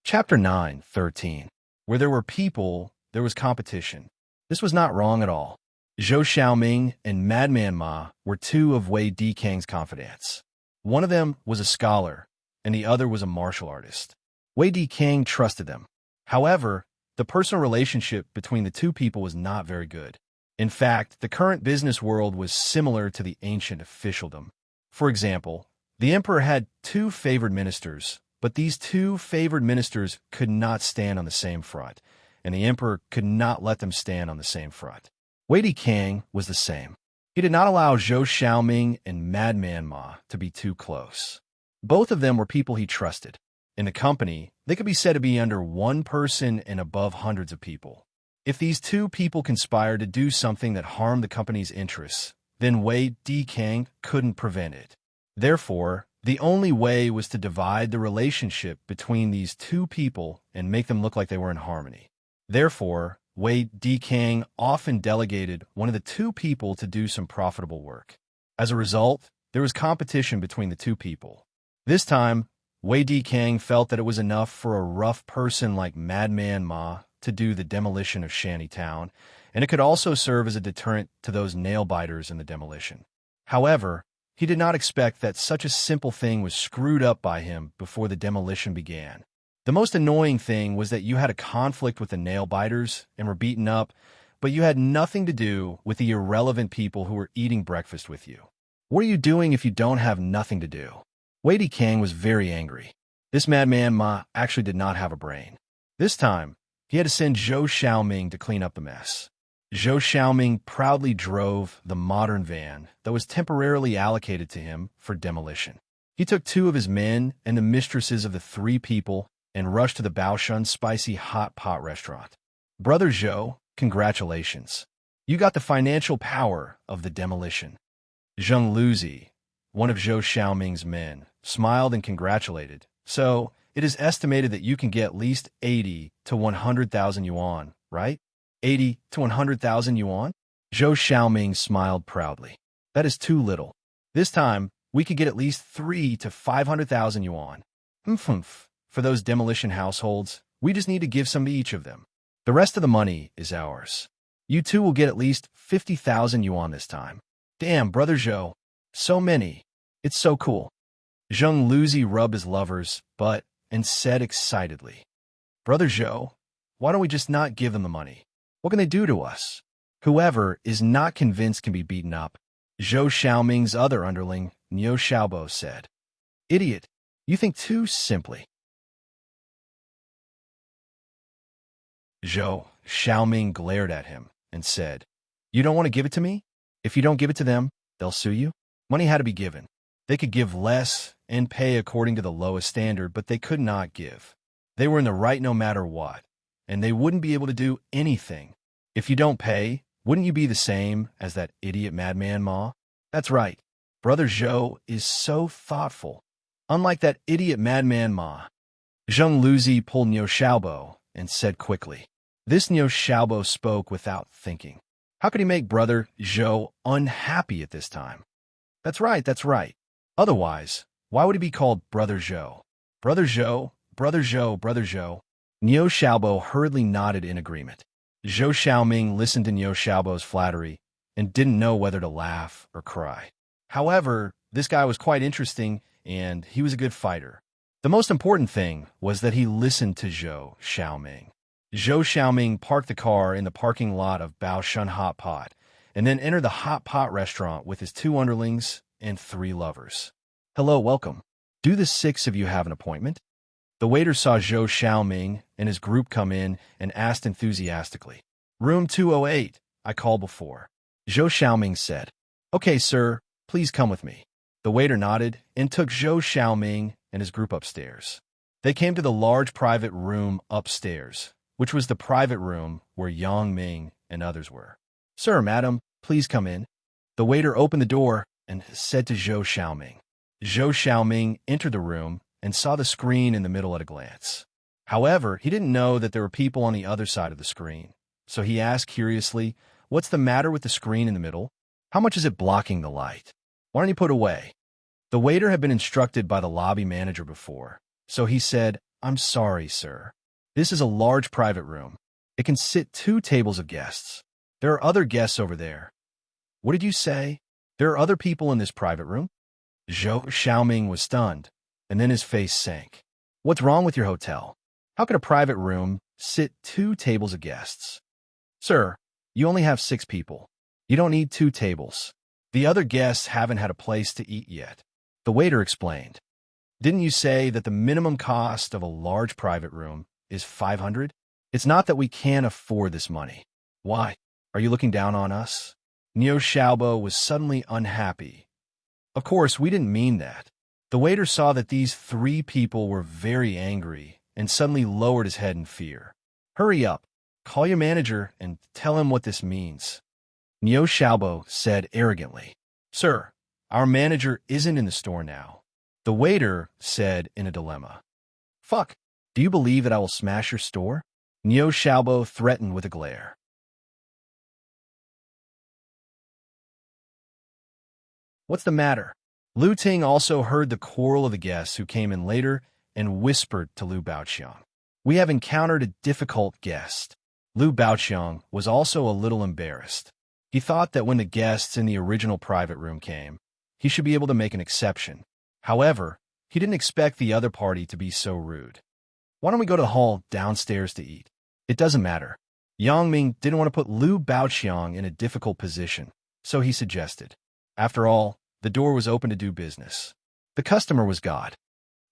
Chapter 9:13. Where there were people, there was competition. This was not wrong at all. Zhou Xiaoming and Madman Ma were 2 of Wei Dikang's confidants. One of them was a scholar, and the other was a martial artist. Wei Dikang trusted them. However, the personal relationship between the 2 people was not very good. In fact, the current business world was similar to the ancient officialdom. For example, the emperor had 2 favored ministers, but these 2 favored ministers could not stand on the same front, and the emperor could not let them stand on the same front. Wei Dikang was the same. He did not allow Zhou Xiaoming and Madman Ma to be too close. Both of them were people he trusted. In the company, they could be said to be under 1 person and above hundreds of people. If these 2 people conspired to do something that harmed the company's interests, then Wei Dikang couldn't prevent it. Therefore, the only way was to divide the relationship between these 2 people and make them look like they were in harmony. Therefore, Wei Dikang often delegated one of the 2 people to do some profitable work. As a result, there was competition between the 2 people. This time, Wei Dikang felt that it was enough for a rough person like Madman Ma to do the demolition of Shanty Town, and it could also serve as a deterrent to those nail-biters in the demolition. However, he did not expect that such a simple thing was screwed up by him before the demolition began. The most annoying thing was that you had a conflict with the nail-biters and were beaten up, but you had nothing to do with the irrelevant people who were eating breakfast with you. What are you doing if you don't have nothing to do? Wei Dikang was very angry. This Madman Ma actually did not have a brain. This time, he had to send Zhou Xiaoming to clean up the mess. Zhou Xiaoming proudly drove the modern van that was temporarily allocated to him for demolition. He took 2 of his men and the mistresses of the 3 people and rushed to the Baoshan Spicy Hot Pot restaurant. "Brother Zhou, congratulations. You got the financial power of the demolition." Zheng Luzi, one of Zhou Xiaoming's men, smiled and congratulated. "So, it is estimated that you can get at least 80 to 100,000 yuan, right? 80 to 100,000 yuan? Zhou Xiaoming smiled proudly. That is too little. This time, we could get at least 3 to 500,000 yuan. Humph. For those demolition households, we just need to give some to each of them. The rest of the money is ours. You two will get at least 50,000 yuan this time. Damn, Brother Zhou. So many. It's so cool. Zheng Luzi rubbed his lover's butt and said excitedly, Brother Zhou, why don't we just not give them the money? What can they do to us? Whoever is not convinced can be beaten up. Zhou Xiaoming's other underling, Niu Xiaobo, said. Idiot, you think too simply. Zhou Xiaoming glared at him and said, You don't want to give it to me? If you don't give it to them, they'll sue you? Money had to be given. They could give less and pay according to the lowest standard, but they could not give. They were in the right no matter what, and they wouldn't be able to do anything. If you don't pay, wouldn't you be the same as that idiot madman Ma? That's right. Brother Zhou is so thoughtful. Unlike that idiot madman Ma. Zheng Luzi pulled Niu Xiaobo and said quickly. This Niu Xiaobo spoke without thinking. How could he make Brother Zhou unhappy at this time? That's right, that's right. Otherwise, why would he be called Brother Zhou? Brother Zhou, Brother Zhou, Brother Zhou. Niu Xiaobo hurriedly nodded in agreement. Zhou Xiaoming listened to Niu Xiaobo's flattery and didn't know whether to laugh or cry. However, this guy was quite interesting and he was a good fighter. The most important thing was that he listened to Zhou Xiaoming. Zhou Xiaoming parked the car in the parking lot of Baoshan Hot Pot and then entered the Hot Pot restaurant with his 2 underlings and 3 lovers. Hello, welcome. Do the 6 of you have an appointment? The waiter saw Zhou Xiaoming and his group come in and asked enthusiastically. Room 208, I called before. Zhou Xiaoming said, Okay, sir, please come with me. The waiter nodded and took Zhou Xiaoming and his group upstairs. They came to the large private room upstairs, which was the private room where Yang Ming and others were. Sir, madam, please come in. The waiter opened the door and said to Zhou Xiaoming. Zhou Xiaoming entered the room and saw the screen in the middle at a glance. However, he didn't know that there were people on the other side of the screen, so he asked curiously, What's the matter with the screen in the middle? How much is it blocking the light? Why don't you put it away? The waiter had been instructed by the lobby manager before, so he said, I'm sorry, sir. This is a large private room. It can sit 2 tables of guests. There are other guests over there. What did you say? There are other people in this private room? Zhou Xiaoming was stunned, and then his face sank. What's wrong with your hotel? How could a private room sit 2 tables of guests? Sir, you only have 6 people. You don't need 2 tables. The other guests haven't had a place to eat yet. The waiter explained. Didn't you say that the minimum cost of a large private room is 500? It's not that we can't afford this money. Why? Are you looking down on us? Niu Xiaobo was suddenly unhappy. Of course, we didn't mean that. The waiter saw that these 3 people were very angry and suddenly lowered his head in fear. Hurry up. Call your manager and tell him what this means. Niu Xiaobo said arrogantly. Sir, our manager isn't in the store now. The waiter said in a dilemma. Fuck, do you believe that I will smash your store? Niu Xiaobo threatened with a glare. What's the matter? Lu Ting also heard the quarrel of the guests who came in later and whispered to Lu Baoqiang. We have encountered a difficult guest. Lu Baoqiang was also a little embarrassed. He thought that when the guests in the original private room came, he should be able to make an exception. However, he didn't expect the other party to be so rude. Why don't we go to the hall downstairs to eat? It doesn't matter. Yang Ming didn't want to put Lu Baoqiang in a difficult position, so he suggested. After all, the door was open to do business. The customer was God.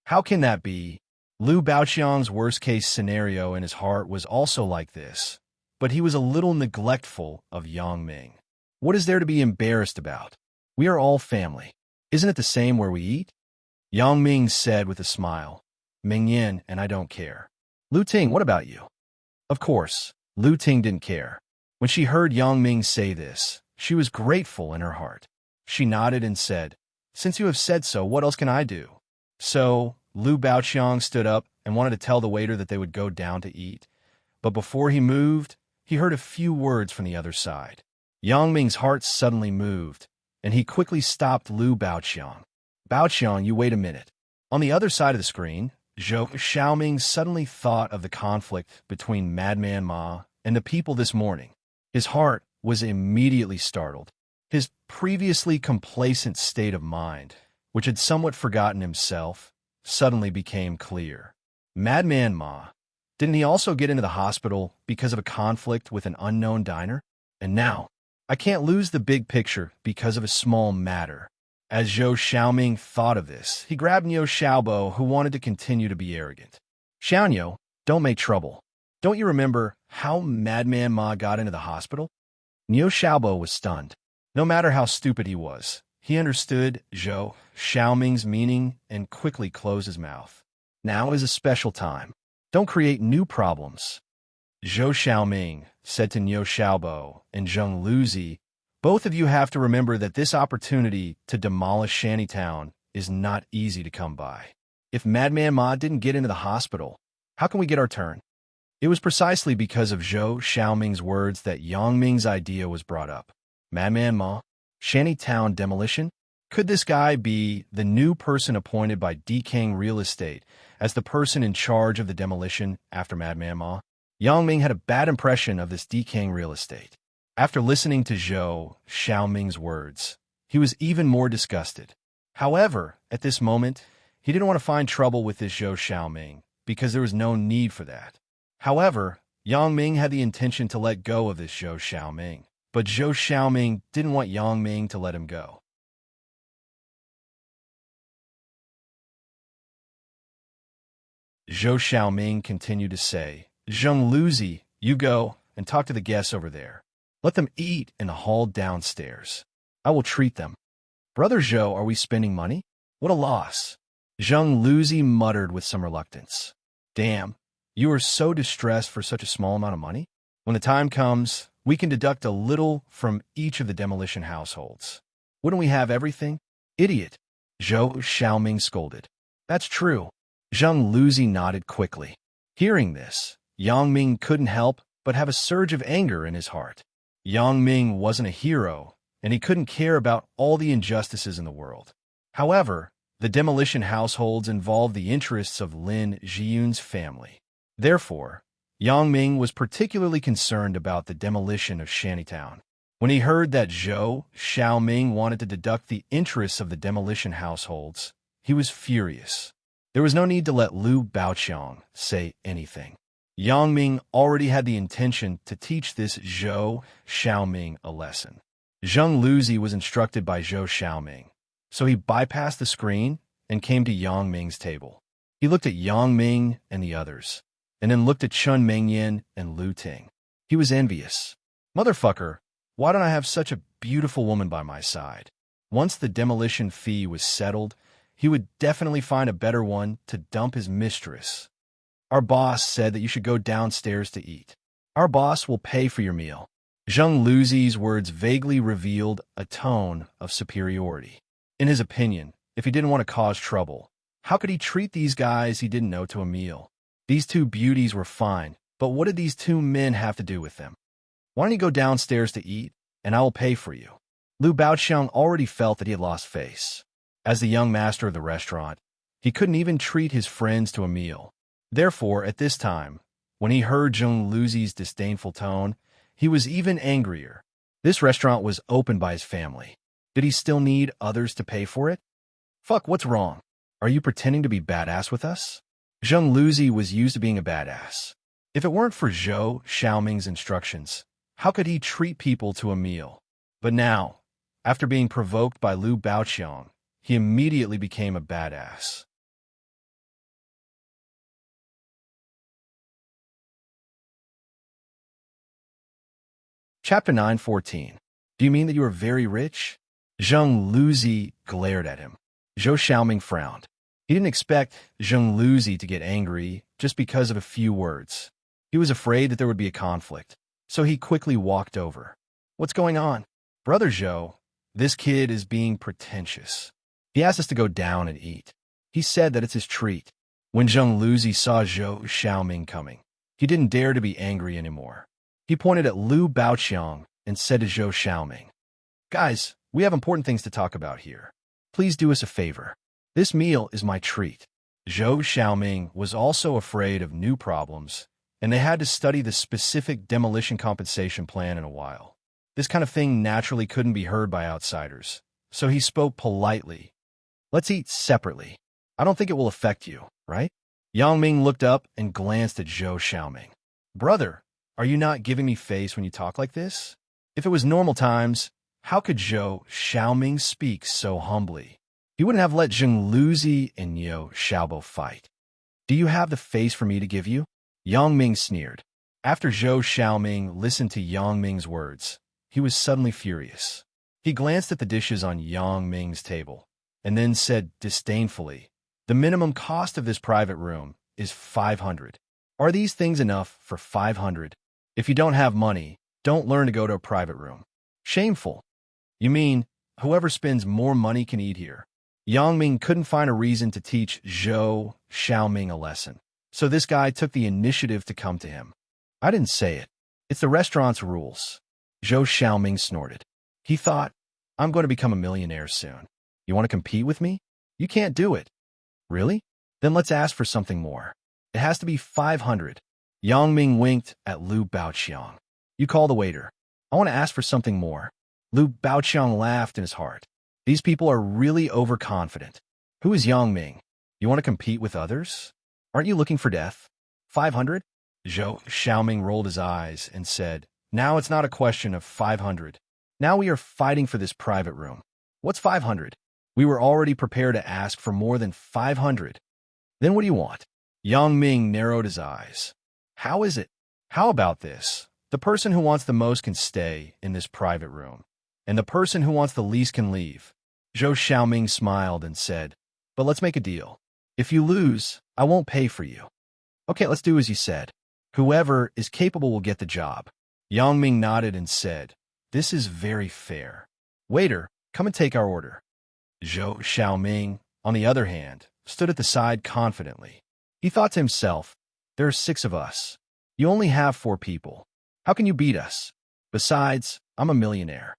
How can that be? Lu Baoqiang's worst-case scenario in his heart was also like this, but he was a little neglectful of Yang Ming. What is there to be embarrassed about? We are all family. Isn't it the same where we eat? Yang Ming said with a smile. Ming Yin and I don't care. Lu Ting, what about you? Of course, Lu Ting didn't care. When she heard Yang Ming say this, she was grateful in her heart. She nodded and said, Since you have said so, what else can I do? So, Lu Baoqiang stood up and wanted to tell the waiter that they would go down to eat. But before he moved, he heard a few words from the other side. Yang Ming's heart suddenly moved, and he quickly stopped Lu Baoqiang. Baoqiang, you wait a minute. On the other side of the screen, Zhou Xiaoming suddenly thought of the conflict between Madman Ma and the people this morning. His heart was immediately startled. His previously complacent state of mind, which had somewhat forgotten himself, suddenly became clear. Madman Ma, didn't he also get into the hospital because of a conflict with an unknown diner? And now, I can't lose the big picture because of a small matter. As Zhou Xiaoming thought of this, he grabbed Niu Xiaobo, who wanted to continue to be arrogant. Xiaoniu, don't make trouble. Don't you remember how Madman Ma got into the hospital? Niu Xiaobo was stunned. No matter how stupid he was, he understood Zhou Xiaoming's meaning and quickly closed his mouth. Now is a special time. Don't create new problems. Zhou Xiaoming said to Niu Xiaobo and Zheng Luzi, both of you have to remember that this opportunity to demolish Shantytown is not easy to come by. If Madman Ma didn't get into the hospital, how can we get our turn? It was precisely because of Zhou Xiaoming's words that Yang Ming's idea was brought up. Madman Ma? Shantytown demolition? Could this guy be the new person appointed by Dekang Real Estate as the person in charge of the demolition after Madman Ma? Yang Ming had a bad impression of this Dekang Real Estate. After listening to Zhou Xiaoming's words, he was even more disgusted. However, at this moment, he didn't want to find trouble with this Zhou Xiaoming because there was no need for that. However, Yang Ming had the intention to let go of this Zhou Xiaoming, but Zhou Xiaoming didn't want Yang Ming to let him go. Zhou Xiaoming continued to say, Zheng Luzi, you go and talk to the guests over there. Let them eat in the hall downstairs. I will treat them. Brother Zhou, are we spending money? What a loss. Zheng Luzi muttered with some reluctance. Damn, you are so distressed for such a small amount of money? When the time comes, we can deduct a little from each of the demolition households. Wouldn't we have everything? Idiot. Zhou Xiaoming scolded. That's true. Zheng Luzi nodded quickly. Hearing this, Yang Ming couldn't help but have a surge of anger in his heart. Yang Ming wasn't a hero, and he couldn't care about all the injustices in the world. However, the demolition households involved the interests of Lin Zhiyun's family. Therefore, Yang Ming was particularly concerned about the demolition of Shantytown. When he heard that Zhou Xiaoming wanted to deduct the interests of the demolition households, he was furious. There was no need to let Lu Baoqiang say anything. Yang Ming already had the intention to teach this Zhou Xiaoming a lesson. Zheng Luzi was instructed by Zhou Xiaoming, so he bypassed the screen and came to Yang Ming's table. He looked at Yang Ming and the others, and then looked at Chun Mengyan and Lu Ting. He was envious. Motherfucker, why don't I have such a beautiful woman by my side? Once the demolition fee was settled, he would definitely find a better one to dump his mistress. Our boss said that you should go downstairs to eat. Our boss will pay for your meal. Zheng Luzi's words vaguely revealed a tone of superiority. In his opinion, if he didn't want to cause trouble, how could he treat these guys he didn't know to a meal? These two beauties were fine, but what did these two men have to do with them? Why don't you go downstairs to eat, and I will pay for you? Lu Baoqiang already felt that he had lost face. As the young master of the restaurant, he couldn't even treat his friends to a meal. Therefore, at this time, when he heard Zheng Luzi's disdainful tone, he was even angrier. This restaurant was opened by his family. Did he still need others to pay for it? Fuck, what's wrong? Are you pretending to be badass with us? Zheng Luzi was used to being a badass. If it weren't for Zhou Xiaoming's instructions, how could he treat people to a meal? But now, after being provoked by Lu Baoqiang, he immediately became a badass. Chapter 9:14. Do you mean that you are very rich? Zheng Luzi glared at him. Zhou Xiaoming frowned. He didn't expect Zheng Luzi to get angry just because of a few words. He was afraid that there would be a conflict, so he quickly walked over. What's going on? Brother Zhou, this kid is being pretentious. He asked us to go down and eat. He said that it's his treat. When Zheng Luzi saw Zhou Xiaoming coming, he didn't dare to be angry anymore. He pointed at Lu Baoqiang and said to Zhou Xiaoming, "Guys, we have important things to talk about here. Please do us a favor. This meal is my treat." Zhou Xiaoming was also afraid of new problems, and they had to study the specific demolition compensation plan in a while. This kind of thing naturally couldn't be heard by outsiders, so he spoke politely. "Let's eat separately. I don't think it will affect you, right?" Yang Ming looked up and glanced at Zhou Xiaoming. "Brother, are you not giving me face when you talk like this?" If it was normal times, how could Zhou Xiaoming speak so humbly? He wouldn't have let Zheng Luzi and Niu Xiaobo fight. "Do you have the face for me to give you?" Yang Ming sneered. After Zhou Xiaoming listened to Yang Ming's words, he was suddenly furious. He glanced at the dishes on Yang Ming's table, and then said disdainfully, "The minimum cost of this private room is 500. Are these things enough for 500? If you don't have money, don't learn to go to a private room. Shameful." "You mean, whoever spends more money can eat here?" Yang Ming couldn't find a reason to teach Zhou Xiaoming a lesson, so this guy took the initiative to come to him. "I didn't say it. It's the restaurant's rules." Zhou Xiaoming snorted. He thought, "I'm going to become a millionaire soon. You want to compete with me? You can't do it." "Really? Then let's ask for something more. It has to be 500. Yang Ming winked at Lu Baoqiang. "You call the waiter. I want to ask for something more." Lu Baoqiang laughed in his heart. These people are really overconfident. "Who is Yang Ming? You want to compete with others? Aren't you looking for death? 500? Zhou Xiaoming rolled his eyes and said, "Now it's not a question of 500. Now we are fighting for this private room. What's 500? We were already prepared to ask for more than 500. Then what do you want?" Yang Ming narrowed his eyes. "How is it? How about this? The person who wants the most can stay in this private room, and the person who wants the least can leave." Zhou Xiaoming smiled and said, "But let's make a deal. If you lose, I won't pay for you." "Okay, let's do as you said. Whoever is capable will get the job." Yang Ming nodded and said, "This is very fair. Waiter, come and take our order." Zhou Xiaoming, on the other hand, stood at the side confidently. He thought to himself, "There are 6 of us. You only have 4 people. How can you beat us? Besides, I'm a millionaire."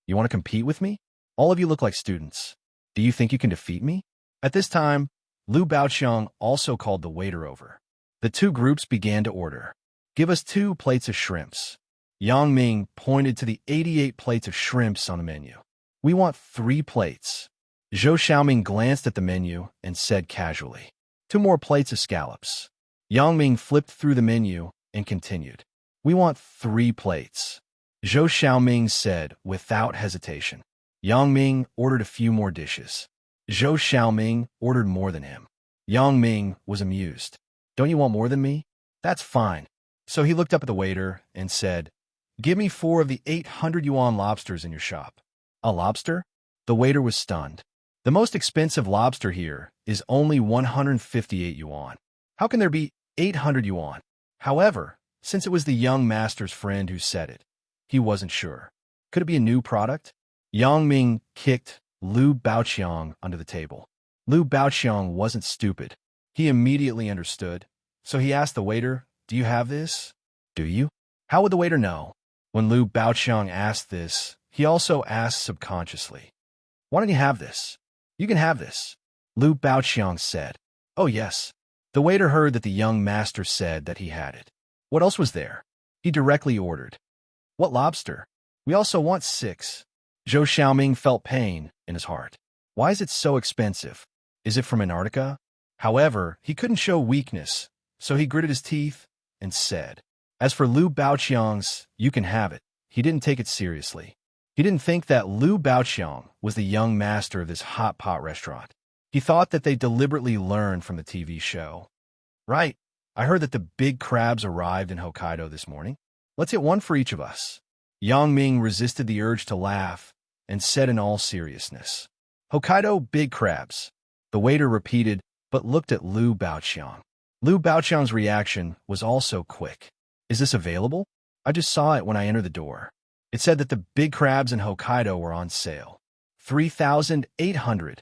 "You want to compete with me? All of you look like students. Do you think you can defeat me?" At this time, Lu Baoqiang also called the waiter over. The 2 groups began to order. "Give us 2 plates of shrimps." Yang Ming pointed to the 88 plates of shrimps on the menu. "We want 3 plates." Zhou Xiaoming glanced at the menu and said casually, "2 more plates of scallops." Yang Ming flipped through the menu and continued, "We want 3 plates." Zhou Xiaoming said without hesitation. Yang Ming ordered a few more dishes. Zhou Xiaoming ordered more than him. Yang Ming was amused. "Don't you want more than me? That's fine." So he looked up at the waiter and said, "Give me 4 of the 800 yuan lobsters in your shop." "A lobster?" The waiter was stunned. "The most expensive lobster here is only 158 yuan. How can there be 800 yuan?" However, since it was the young master's friend who said it, he wasn't sure. Could it be a new product? Yang Ming kicked Lu Baoqiang under the table. Lu Baoqiang wasn't stupid. He immediately understood. So he asked the waiter, "Do you have this?" "Do you?" How would the waiter know? When Lu Baoqiang asked this, he also asked subconsciously, "Why don't you have this?" "You can have this," Lu Baoqiang said. "Oh yes." The waiter heard that the young master said that he had it. What else was there? He directly ordered, "What lobster? We also want 6. Zhou Xiaoming felt pain in his heart. Why is it so expensive? Is it from Antarctica? However, he couldn't show weakness, so he gritted his teeth and said, As for Lu Baoqiang's, "You can have it," he didn't take it seriously. He didn't think that Lu Baoqiang was the young master of this hot pot restaurant. He thought that they deliberately learned from the TV show. "Right, I heard that the big crabs arrived in Hokkaido this morning. Let's get one for each of us." Yang Ming resisted the urge to laugh and said in all seriousness, "Hokkaido big crabs." The waiter repeated, but looked at Lu Baoqiang. Lu Baoqiang's reaction was also quick. "Is this available? I just saw it when I entered the door. It said that the big crabs in Hokkaido were on sale. 3,800.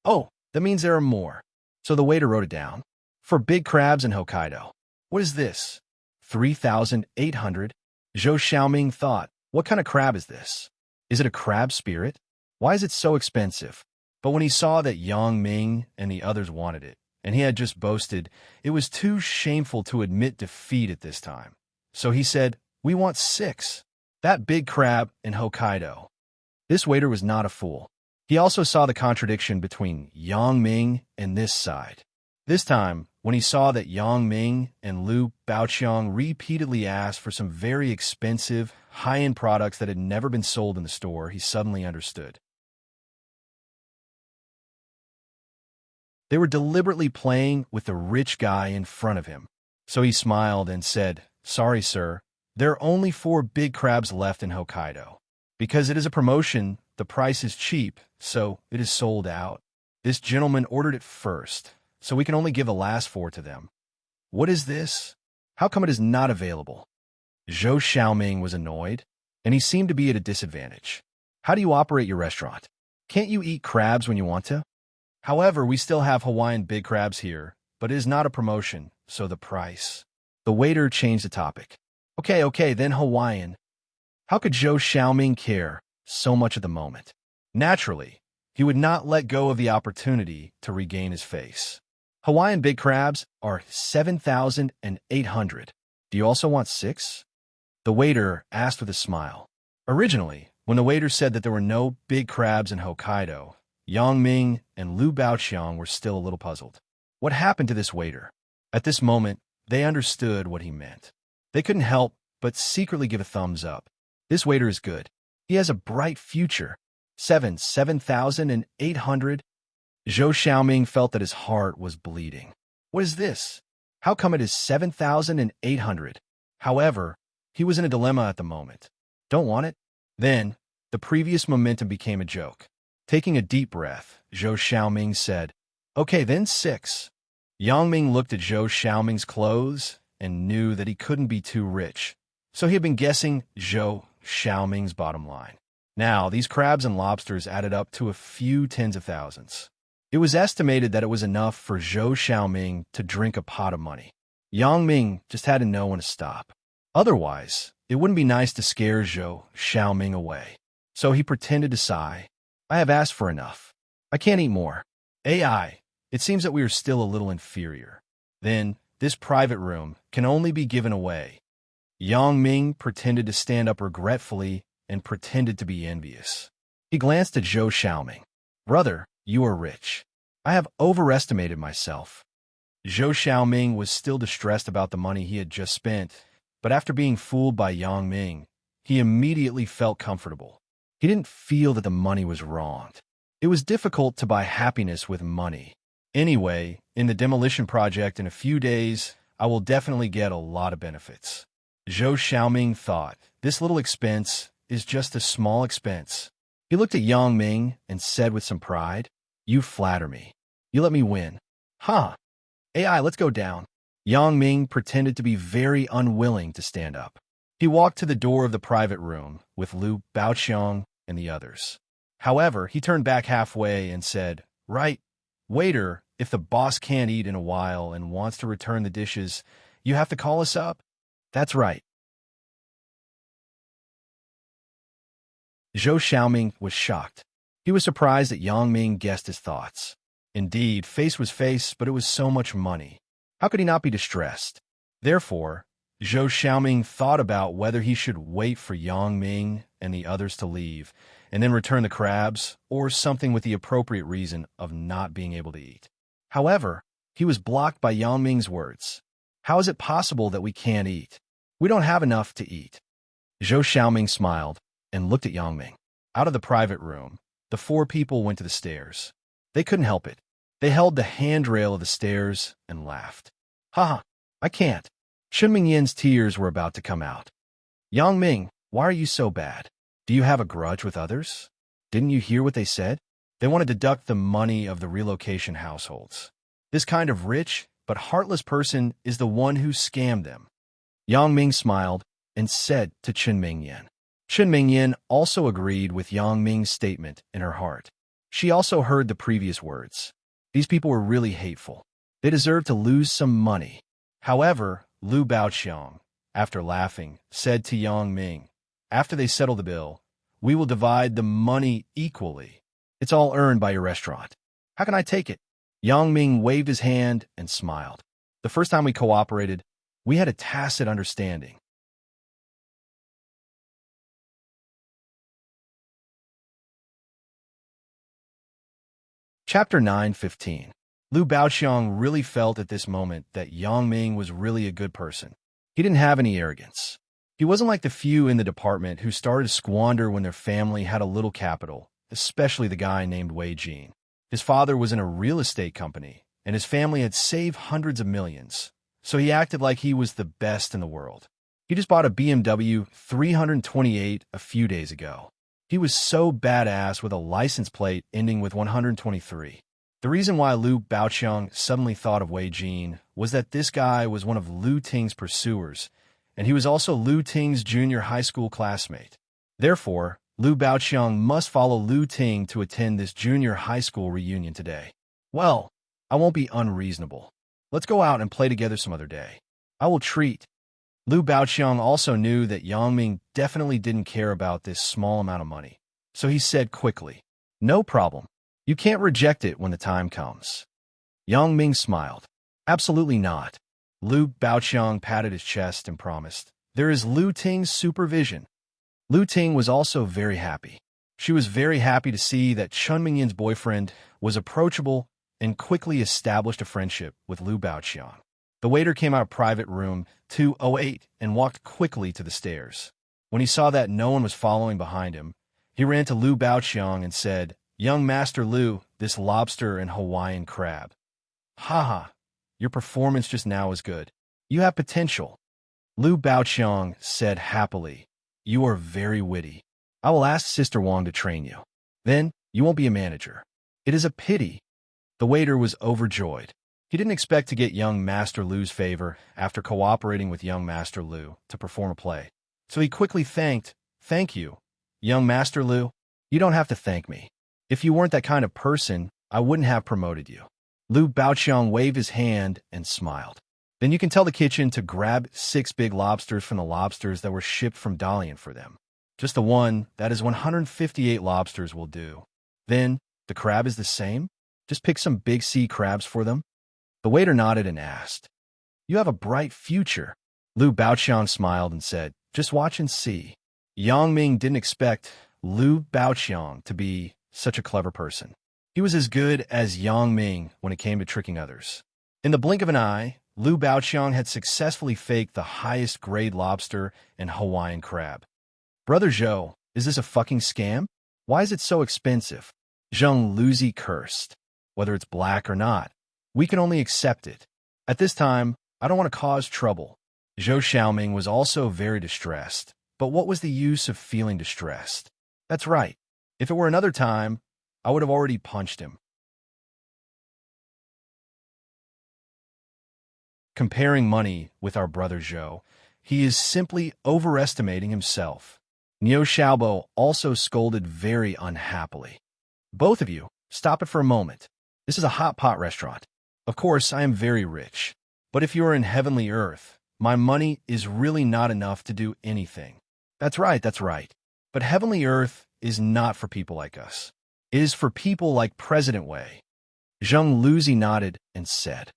Oh, that means there are more. So the waiter wrote it down. For big crabs in Hokkaido. What is this? 3,800? Zhou Xiaoming thought, what kind of crab is this? Is it a crab spirit? Why is it so expensive? But when he saw that Yang Ming and the others wanted it, and he had just boasted, it was too shameful to admit defeat at this time. So he said, we want 6. That big crab in Hokkaido. This waiter was not a fool. He also saw the contradiction between Yang Ming and this side. This time, when he saw that Yang Ming and Liu Baoqiang repeatedly asked for some very expensive, high-end products that had never been sold in the store, he suddenly understood. They were deliberately playing with the rich guy in front of him. So he smiled and said, sorry, sir, there are only 4 big crabs left in Hokkaido. Because it is a promotion, the price is cheap, so it is sold out. This gentleman ordered it first, so we can only give the last 4 to them. What is this? How come it is not available? Zhou Xiaoming was annoyed, and he seemed to be at a disadvantage. How do you operate your restaurant? Can't you eat crabs when you want to? However, we still have Hawaiian big crabs here, but it is not a promotion, so the price. The waiter changed the topic. Okay, then Hawaiian. How could Zhou Xiaoming care so much at the moment? Naturally, he would not let go of the opportunity to regain his face. Hawaiian big crabs are 7,800. Do you also want 6? The waiter asked with a smile. Originally, when the waiter said that there were no big crabs in Hokkaido, Yang Ming and Liu Baoqiang were still a little puzzled. What happened to this waiter? At this moment, they understood what he meant. They couldn't help but secretly give a thumbs up. This waiter is good. He has a bright future. 7,800? Zhou Xiaoming felt that his heart was bleeding. What is this? How come it is 7,800? However, he was in a dilemma at the moment. Don't want it? Then, the previous momentum became a joke. Taking a deep breath, Zhou Xiaoming said, okay, then 6. Yang Ming looked at Zhou Xiaoming's clothes and knew that he couldn't be too rich, so he had been guessing Zhou Xiaoming's bottom line. Now, these crabs and lobsters added up to a few tens of thousands. It was estimated that it was enough for Zhou Xiaoming to drink a pot of money. Yang Ming just had to know when to stop. Otherwise, it wouldn't be nice to scare Zhou Xiaoming away. So he pretended to sigh. I have asked for enough. I can't eat more. AI, it seems that we are still a little inferior. Then, this private room can only be given away. Yang Ming pretended to stand up regretfully and pretended to be envious. He glanced at Zhou Xiaoming. Brother, you are rich. I have overestimated myself. Zhou Xiaoming was still distressed about the money he had just spent, but after being fooled by Yang Ming, he immediately felt comfortable. He didn't feel that the money was wronged. It was difficult to buy happiness with money. Anyway, in the demolition project in a few days, I will definitely get a lot of benefits. Zhou Xiaoming thought, this little expense is just a small expense. He looked at Yang Ming and said with some pride, you flatter me. You let me win. Huh. AI, let's go down. Yang Ming pretended to be very unwilling to stand up. He walked to the door of the private room with Liu Baoqiang and the others. However, he turned back halfway and said, right, waiter, if the boss can't eat in a while and wants to return the dishes, you have to call us up? That's right. Zhou Xiaoming was shocked. He was surprised that Yang Ming guessed his thoughts. Indeed, face was face, but it was so much money. How could he not be distressed? Therefore, Zhou Xiaoming thought about whether he should wait for Yang Ming and the others to leave, and then return the crabs, or something with the appropriate reason of not being able to eat. However, he was blocked by Yang Ming's words. How is it possible that we can't eat? We don't have enough to eat. Zhou Xiaoming smiled and looked at Yang Ming. Out of the private room, the 4 people went to the stairs. They couldn't help it. They held the handrail of the stairs and laughed. Haha, I can't. Chen Mingyin's tears were about to come out. Yang Ming, why are you so bad? Do you have a grudge with others? Didn't you hear what they said? They want to deduct the money of the relocation households. This kind of rich but heartless person is the one who scammed them. Yang Ming smiled and said to Chen Mingyan. Chen Mingyan also agreed with Yang Ming's statement in her heart. She also heard the previous words. These people were really hateful. They deserved to lose some money. However, Lu Baoqiang, after laughing, said to Yang Ming, after they settle the bill, we will divide the money equally. It's all earned by your restaurant. How can I take it? Yang Ming waved his hand and smiled. The first time we cooperated, we had a tacit understanding. Chapter 9:15. Lu Baoqiang really felt at this moment that Yang Ming was really a good person. He didn't have any arrogance. He wasn't like the few in the department who started to squander when their family had a little capital, especially the guy named Wei Jin. His father was in a real estate company, and his family had saved hundreds of millions, so he acted like he was the best in the world. He just bought a BMW 328 a few days ago. He was so badass with a license plate ending with 123. The reason why Lu Baoqiang suddenly thought of Wei Jin was that this guy was one of Lu Ting's pursuers, and he was also Lu Ting's junior high school classmate. Therefore, Lu Baoqiang must follow Lu Ting to attend this junior high school reunion today. Well, I won't be unreasonable. Let's go out and play together some other day. I will treat. Lu Baoqiang also knew that Yang Ming definitely didn't care about this small amount of money, so he said quickly, no problem. You can't reject it when the time comes. Yang Ming smiled. Absolutely not. Lu Baoqiang patted his chest and promised, there is Lu Ting's supervision. Lu Ting was also very happy. She was very happy to see that Chun Mingyin's boyfriend was approachable and quickly established a friendship with Lu Baoqiang. The waiter came out of private room 208 and walked quickly to the stairs. When he saw that no one was following behind him, he ran to Lu Baoqiang and said, Young Master Lu, this lobster and Hawaiian crab. Haha, your performance just now is good. You have potential. Lu Baoqiang said happily, you are very witty. I will ask Sister Wang to train you. Then, you won't be a manager. It is a pity. The waiter was overjoyed. He didn't expect to get young Master Lu's favor after cooperating with young Master Lu to perform a play. So he quickly thank you, young Master Lu. You don't have to thank me. If you weren't that kind of person, I wouldn't have promoted you. Lu Baoqiang waved his hand and smiled. Then you can tell the kitchen to grab 6 big lobsters from the lobsters that were shipped from Dalian for them. Just the one, that is 158 lobsters will do. Then, the crab is the same? Just pick some big sea crabs for them? The waiter nodded and asked, you have a bright future. Lu Baoqiang smiled and said, just watch and see. Yang Ming didn't expect Lu Baoqiang to be such a clever person. He was as good as Yang Ming when it came to tricking others. In the blink of an eye, Lu Baoqiang had successfully faked the highest grade lobster and Hawaiian crab. Brother Zhou, is this a fucking scam? Why is it so expensive? Zheng Luzi cursed. Whether it's black or not, we can only accept it. At this time, I don't want to cause trouble. Zhou Xiaoming was also very distressed, but what was the use of feeling distressed? That's right. If it were another time, I would have already punched him. Comparing money with our brother Zhou, he is simply overestimating himself. Niu Xiaobo also scolded very unhappily. Both of you, stop it for a moment. This is a hot pot restaurant. Of course, I am very rich. But if you are in heavenly earth, my money is really not enough to do anything. That's right. But heavenly earth is not for people like us. It is for people like President Wei. Zheng Luzi nodded and said,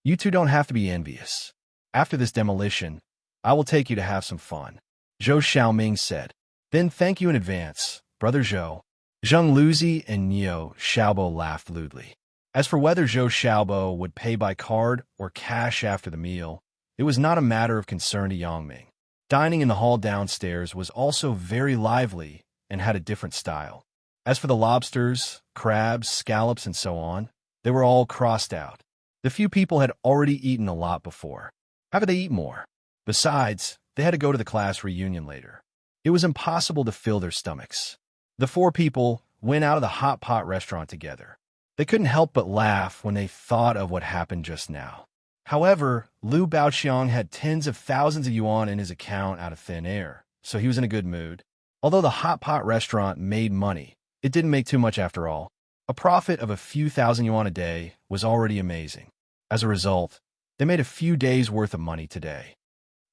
you two don't have to be envious. After this demolition, I will take you to have some fun. Zhou Xiaoming said, then thank you in advance, Brother Zhou. Zheng Luzi and Niu Xiaobo laughed lewdly. As for whether Zhou Xiaobo would pay by card or cash after the meal, it was not a matter of concern to Yang Ming. Dining in the hall downstairs was also very lively and had a different style. As for the lobsters, crabs, scallops, and so on, they were all crossed out. The few people had already eaten a lot before. How could they eat more? Besides, they had to go to the class reunion later. It was impossible to fill their stomachs. The 4 people went out of the hot pot restaurant together. They couldn't help but laugh when they thought of what happened just now. However, Lu Baoqiang had tens of thousands of yuan in his account out of thin air, so he was in a good mood. Although the hot pot restaurant made money, it didn't make too much after all. A profit of a few thousand yuan a day was already amazing. As a result, they made a few days' worth of money today.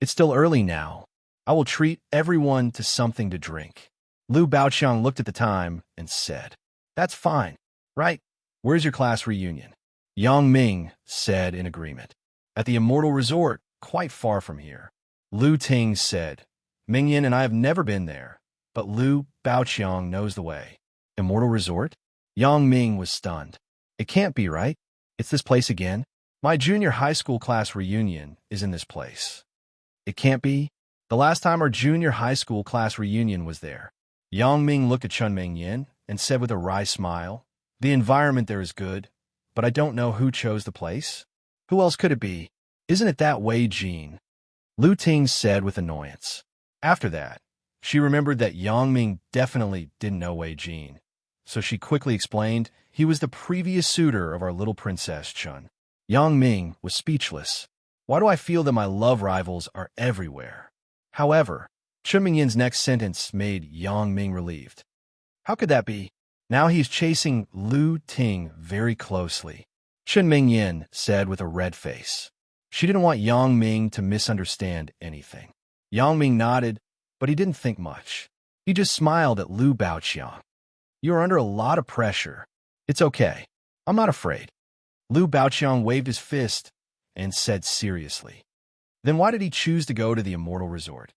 It's still early now. I will treat everyone to something to drink. Lu Baoqiang looked at the time and said, "That's fine, right? Where's your class reunion?" Yang Ming said in agreement. "At the Immortal Resort, quite far from here." Lu Ting said, "Mingyan and I have never been there, but Lu Baoqiang knows the way." Immortal Resort? Yang Ming was stunned. "It can't be, right? It's this place again? My junior high school class reunion is in this place." "It can't be? The last time our junior high school class reunion was there." Yang Ming looked at Chun Mingyan and said with a wry smile, "The environment there is good, but I don't know who chose the place. Who else could it be? Isn't it that Wei Jin?" Lu Ting said with annoyance. After that, she remembered that Yang Ming definitely didn't know Wei Jin, so she quickly explained he was the previous suitor of our little princess Chun. Yang Ming was speechless. Why do I feel that my love rivals are everywhere? However, Chun Mingyan's next sentence made Yang Ming relieved. How could that be? Now he's chasing Lu Ting very closely. Chun Mingyan said with a red face. She didn't want Yang Ming to misunderstand anything. Yang Ming nodded, but he didn't think much. He just smiled at Lu Baoqiang. "You are under a lot of pressure. It's okay. I'm not afraid." Lu Baoqiang waved his fist and said seriously, "Then why did he choose to go to the Immortal Resort?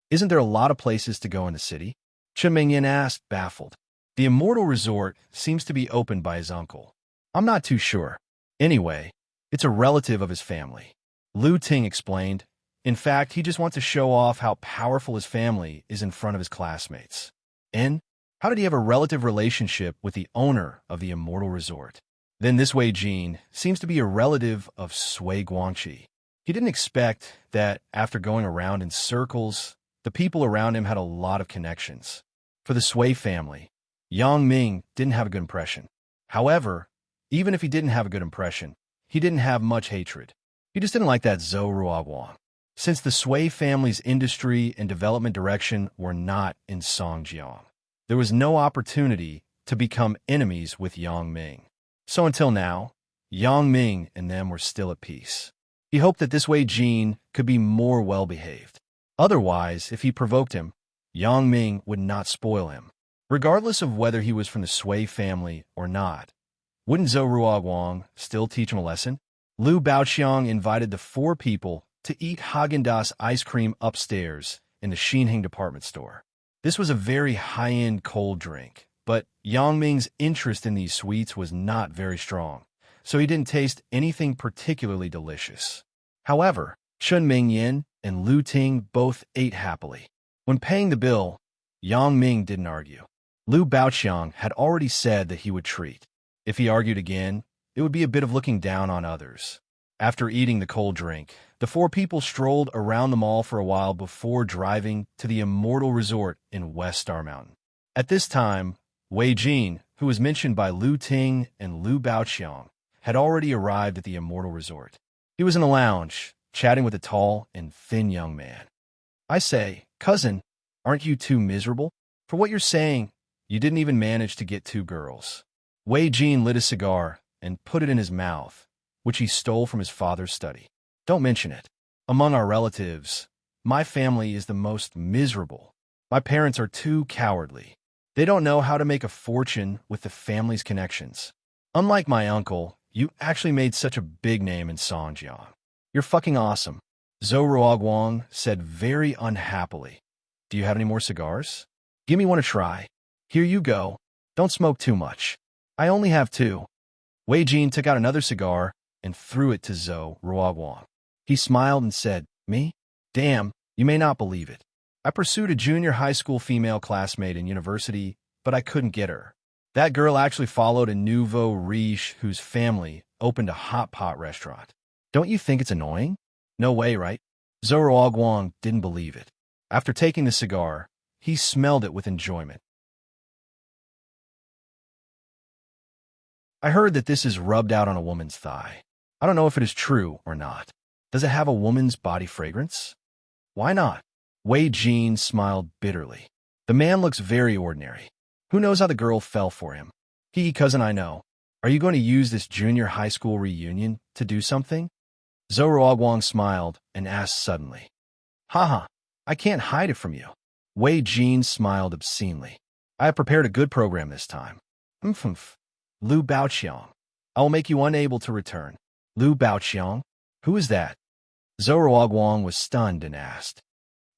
Isn't there a lot of places to go in the city?" Chun Mingyan asked, baffled. "The Immortal Resort seems to be opened by his uncle. I'm not too sure. Anyway, it's a relative of his family." Lu Ting explained. In fact, he just wants to show off how powerful his family is in front of his classmates. And how did he have a relative relationship with the owner of the Immortal Resort? Then this Wei Jin seems to be a relative of Sui Guangqi. He didn't expect that after going around in circles, the people around him had a lot of connections. For the Sui family, Yang Ming didn't have a good impression. However, even if he didn't have a good impression, he didn't have much hatred. He just didn't like that Zhou Ruoguang. Since the Sui family's industry and development direction were not in Songjiang, there was no opportunity to become enemies with Yang Ming. So until now, Yang Ming and them were still at peace. He hoped that this Wei Jin could be more well-behaved. Otherwise, if he provoked him, Yang Ming would not spoil him. Regardless of whether he was from the Sui family or not, wouldn't Zhou Ruoguang still teach him a lesson? Lu Baoqiang invited the four people to eat Haagen-Dazs ice cream upstairs in the Xinheng department store. This was a very high-end cold drink, but Yang Ming's interest in these sweets was not very strong, so he didn't taste anything particularly delicious. However, Chun Mingyan and Lu Ting both ate happily. When paying the bill, Yang Ming didn't argue. Lu Baoqiang had already said that he would treat. If he argued again, it would be a bit of looking down on others. After eating the cold drink, the four people strolled around the mall for a while before driving to the Immortal Resort in West Star Mountain. At this time, Wei Jin, who was mentioned by Lu Ting and Lu Baoqiang, had already arrived at the Immortal Resort. He was in the lounge, chatting with a tall and thin young man. "I say, cousin, aren't you too miserable? For what you're saying, you didn't even manage to get 2 girls." Wei Jin lit a cigar and put it in his mouth, which he stole from his father's study. "Don't mention it. Among our relatives, my family is the most miserable. My parents are too cowardly. They don't know how to make a fortune with the family's connections. Unlike my uncle, you actually made such a big name in Songjiang. You're fucking awesome," Zhou Ruoguang said very unhappily. "Do you have any more cigars? Give me one to try." "Here you go. Don't smoke too much. I only have 2. Wei Jin took out another cigar and threw it to Zhou Ruoguang. He smiled and said, "Me? Damn, you may not believe it. I pursued a junior high school female classmate in university, but I couldn't get her. That girl actually followed a nouveau riche whose family opened a hot pot restaurant. Don't you think it's annoying? No way, right?" Zhou Ruoguang didn't believe it. After taking the cigar, he smelled it with enjoyment. "I heard that this is rubbed out on a woman's thigh. I don't know if it is true or not. Does it have a woman's body fragrance?" "Why not?" Wei Jin smiled bitterly. The man looks very ordinary. Who knows how the girl fell for him? Cousin, I know. Are you going to use this junior high school reunion to do something? Zhou smiled and asked suddenly. Haha, I can't hide it from you. Wei Jin smiled obscenely. I have prepared a good program this time. Mmph. Lu Baoqiang. I will make you unable to return. Lu Baoqiang? Who is that? Zhou was stunned and asked.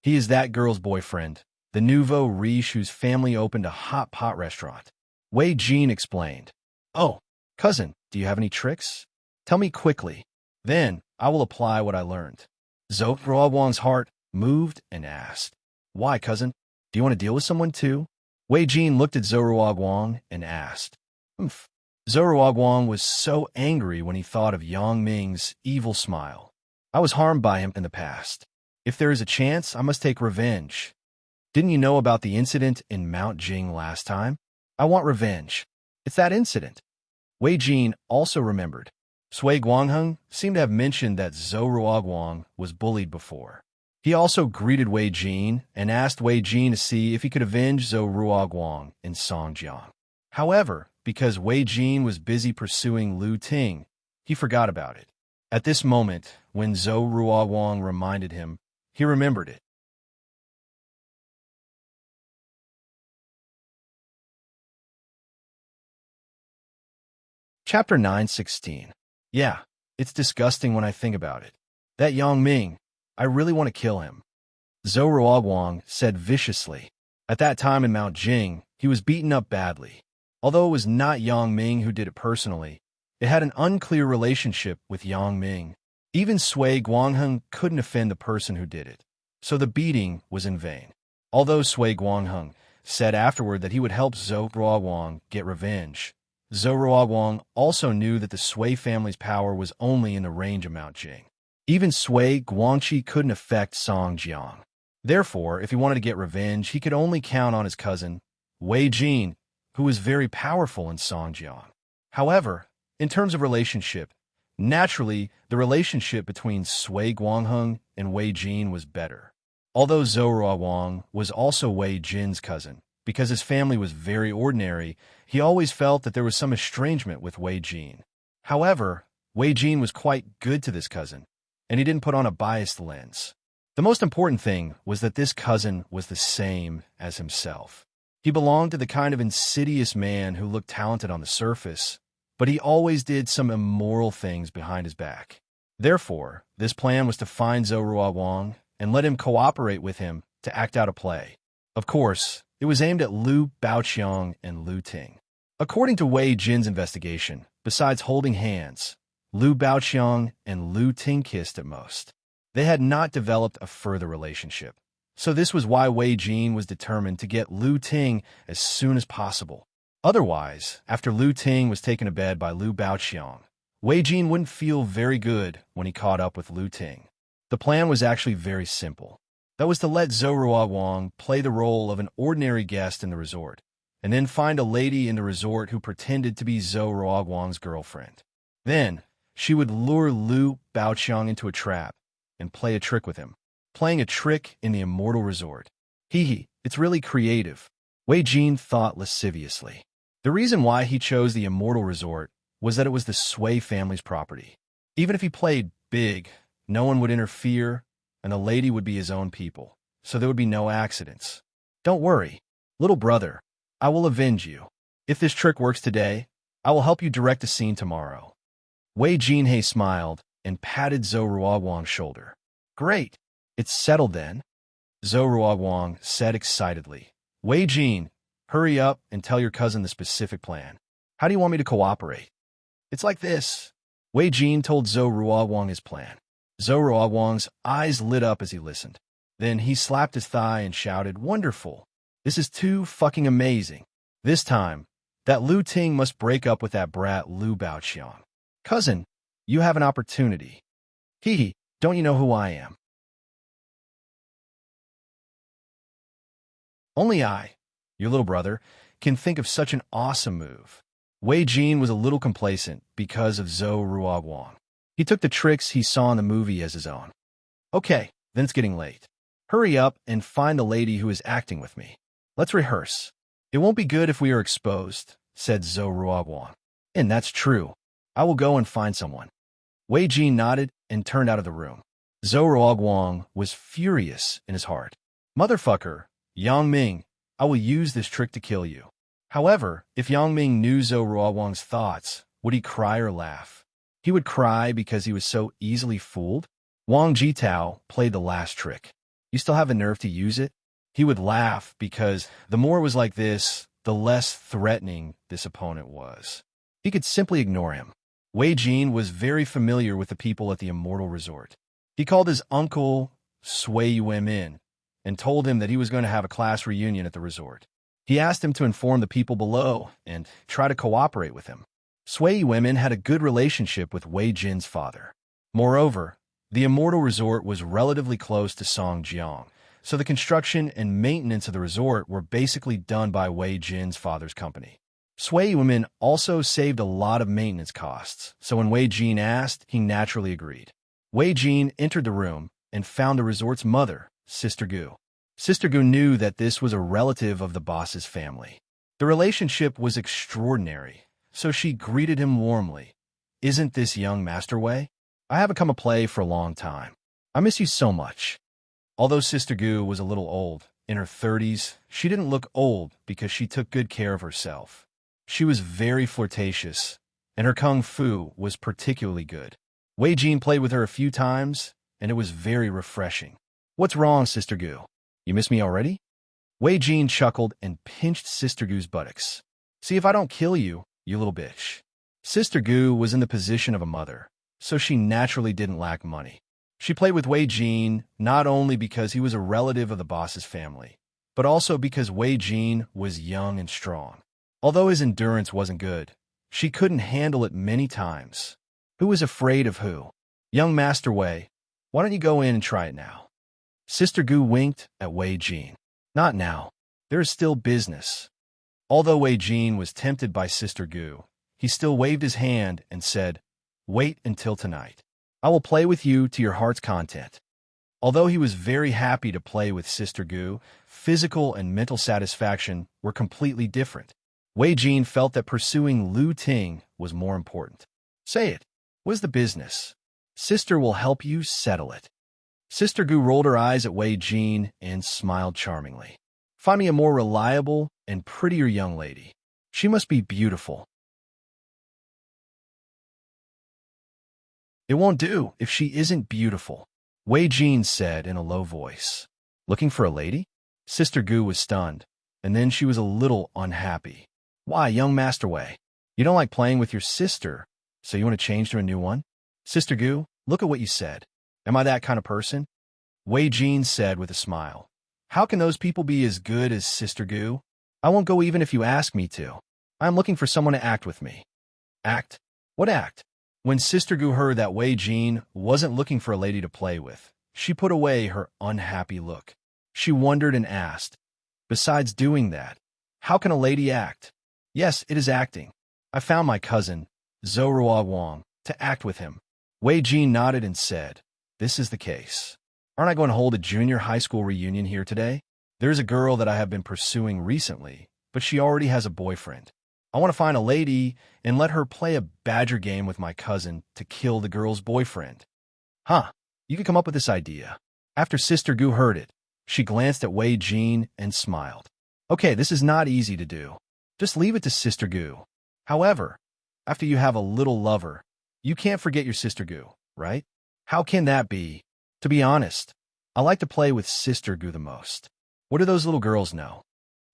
He is that girl's boyfriend, the nouveau riche whose family opened a hot pot restaurant. Wei Jin explained. Oh, cousin, do you have any tricks? Tell me quickly. Then I will apply what I learned. Zhou heart moved and asked. Why, cousin? Do you want to deal with someone too? Wei Jin looked at Zhou and asked. Humph. Zhou was so angry when he thought of Yang Ming's evil smile. I was harmed by him in the past. If there is a chance, I must take revenge. Didn't you know about the incident in Mount Jing last time? I want revenge. It's that incident. Wei Jin also remembered. Sui Guangheng seemed to have mentioned that Zhou was bullied before. He also greeted Wei Jin and asked Wei Jin to see if he could avenge Zhou in Songjiang. However, because Wei Jin was busy pursuing Lu Ting, he forgot about it. At this moment, when Zhou reminded him, he remembered it. Chapter 9:16. Yeah, it's disgusting when I think about it. That Yang Ming, I really want to kill him. Zhou said viciously. At that time in Mount Jing, he was beaten up badly. Although it was not Yang Ming who did it personally, it had an unclear relationship with Yang Ming. Even Sui Guangheng couldn't offend the person who did it, so the beating was in vain. Although Sui Guangheng said afterward that he would help Zhou get revenge, Zhou also knew that the Sui family's power was only in the range of Mount Jing. Even Sui Guangqi couldn't affect Songjiang. Therefore, if he wanted to get revenge, he could only count on his cousin, Wei Jin, who was very powerful in Songjiang. However, in terms of relationship, naturally, the relationship between Sui Guangheng and Wei Jin was better. Although Zhou was also Wei Jin's cousin, because his family was very ordinary, he always felt that there was some estrangement with Wei Jin. However, Wei Jin was quite good to this cousin, and he didn't put on a biased lens. The most important thing was that this cousin was the same as himself. He belonged to the kind of insidious man who looked talented on the surface, but he always did some immoral things behind his back. Therefore, this plan was to find Zhou and let him cooperate with him to act out a play. Of course, it was aimed at Lu Baoqiang and Lu Ting. According to Wei Jin's investigation, besides holding hands, Lu Baoqiang and Lu Ting kissed at most. They had not developed a further relationship. So this was why Wei Jin was determined to get Lu Ting as soon as possible. Otherwise, after Lu Ting was taken to bed by Lu Baoqiang, Wei Jin wouldn't feel very good when he caught up with Lu Ting. The plan was actually very simple. That was to let Zhou play the role of an ordinary guest in the resort, and then find a lady in the resort who pretended to be Zhou girlfriend. Then, she would lure Lu Baoqiang into a trap and play a trick with him. Playing a trick in the immortal resort. It's really creative. Wei Jin thought lasciviously. The reason why he chose the immortal resort was that it was the Sui family's property. Even if he played big, no one would interfere, and the lady would be his own people, so there would be no accidents. Don't worry, little brother, I will avenge you. If this trick works today, I will help you direct the scene tomorrow. Wei Jinhe smiled and patted Zhou shoulder. Great, it's settled then, Zhou said excitedly. Wei Jin, hurry up and tell your cousin the specific plan. How do you want me to cooperate? It's like this. Wei Jin told Zhou his plan. Zhou eyes lit up as he listened. Then he slapped his thigh and shouted, Wonderful! This is too fucking amazing. This time, that Lu Ting must break up with that brat Lu Baoqiang. Cousin, you have an opportunity. Don't you know who I am? Only I, your little brother, can think of such an awesome move. Wei Jin was a little complacent because of Zhou. He took the tricks he saw in the movie as his own. Okay, then it's getting late. Hurry up and find the lady who is acting with me. Let's rehearse. It won't be good if we are exposed, said Zhou Ruoguang. And that's true. I will go and find someone. Wei Jin nodded and turned out of the room. Zhou Ruoguang was furious in his heart. Motherfucker, Yang Ming, I will use this trick to kill you. However, if Yang Ming knew Zhou Ruoguang's thoughts, would he cry or laugh? He would cry because he was so easily fooled. Wang Jitao played the last trick. You still have the nerve to use it? He would laugh because the more it was like this, the less threatening this opponent was. He could simply ignore him. Wei Jin was very familiar with the people at the Immortal Resort. He called his uncle Sui Yuem in and told him that he was going to have a class reunion at the resort. He asked him to inform the people below and try to cooperate with him. Sui Yuem had a good relationship with Wei Jin's father. Moreover, the Immortal Resort was relatively close to Songjiang, so the construction and maintenance of the resort were basically done by Wei Jin's father's company. Sui Yuem also saved a lot of maintenance costs, so when Wei Jin asked, he naturally agreed. Wei Jin entered the room and found the resort's mother, Sister Gu. Sister Gu knew that this was a relative of the boss's family. The relationship was extraordinary, so she greeted him warmly. Isn't this young Master Wei? I haven't come to play for a long time. I miss you so much. Although Sister Gu was a little old, in her 30s, she didn't look old because she took good care of herself. She was very flirtatious, and her kung fu was particularly good. Wei Jin played with her a few times, and it was very refreshing. What's wrong, Sister Gu? You miss me already? Wei Jin chuckled and pinched Sister Gu's buttocks. See if I don't kill you, you little bitch. Sister Gu was in the position of a mother, so she naturally didn't lack money. She played with Wei Jin not only because he was a relative of the boss's family, but also because Wei Jin was young and strong. Although his endurance wasn't good, she couldn't handle it many times. Who was afraid of who? Young Master Wei, why don't you go in and try it now? Sister Gu winked at Wei Jin. Not now. There is still business. Although Wei Jin was tempted by Sister Gu, he still waved his hand and said, Wait until tonight. I will play with you to your heart's content. Although he was very happy to play with Sister Gu, physical and mental satisfaction were completely different. Wei Jin felt that pursuing Lu Ting was more important. Say it. What is the business? Sister will help you settle it. Sister Gu rolled her eyes at Wei Jin and smiled charmingly. Find me a more reliable and prettier young lady. She must be beautiful. It won't do if she isn't beautiful, Wei Jin said in a low voice. Looking for a lady? Sister Gu was stunned, and then she was a little unhappy. Why, young Master Wei? You don't like playing with your sister, so you want to change to a new one? Sister Gu, look at what you said. Am I that kind of person? Wei Jin said with a smile. How can those people be as good as Sister Gu? I won't go even if you ask me to. I'm looking for someone to act with me. Act? What act? When Sister Gu heard that Wei Jin wasn't looking for a lady to play with, she put away her unhappy look. She wondered and asked, besides doing that, how can a lady act? Yes, it is acting. I found my cousin, Zhou Ruoguang, to act with him. Wei Jin nodded and said, This is the case. Aren't I going to hold a junior high school reunion here today? There's a girl that I have been pursuing recently, but she already has a boyfriend. I want to find a lady and let her play a badger game with my cousin to kill the girl's boyfriend. Huh, you could come up with this idea. After Sister Gu heard it, she glanced at Wei Jin and smiled. Okay, this is not easy to do. Just leave it to Sister Gu. However, after you have a little lover, you can't forget your Sister Gu, right? How can that be? To be honest, I like to play with Sister Gu the most. What do those little girls know?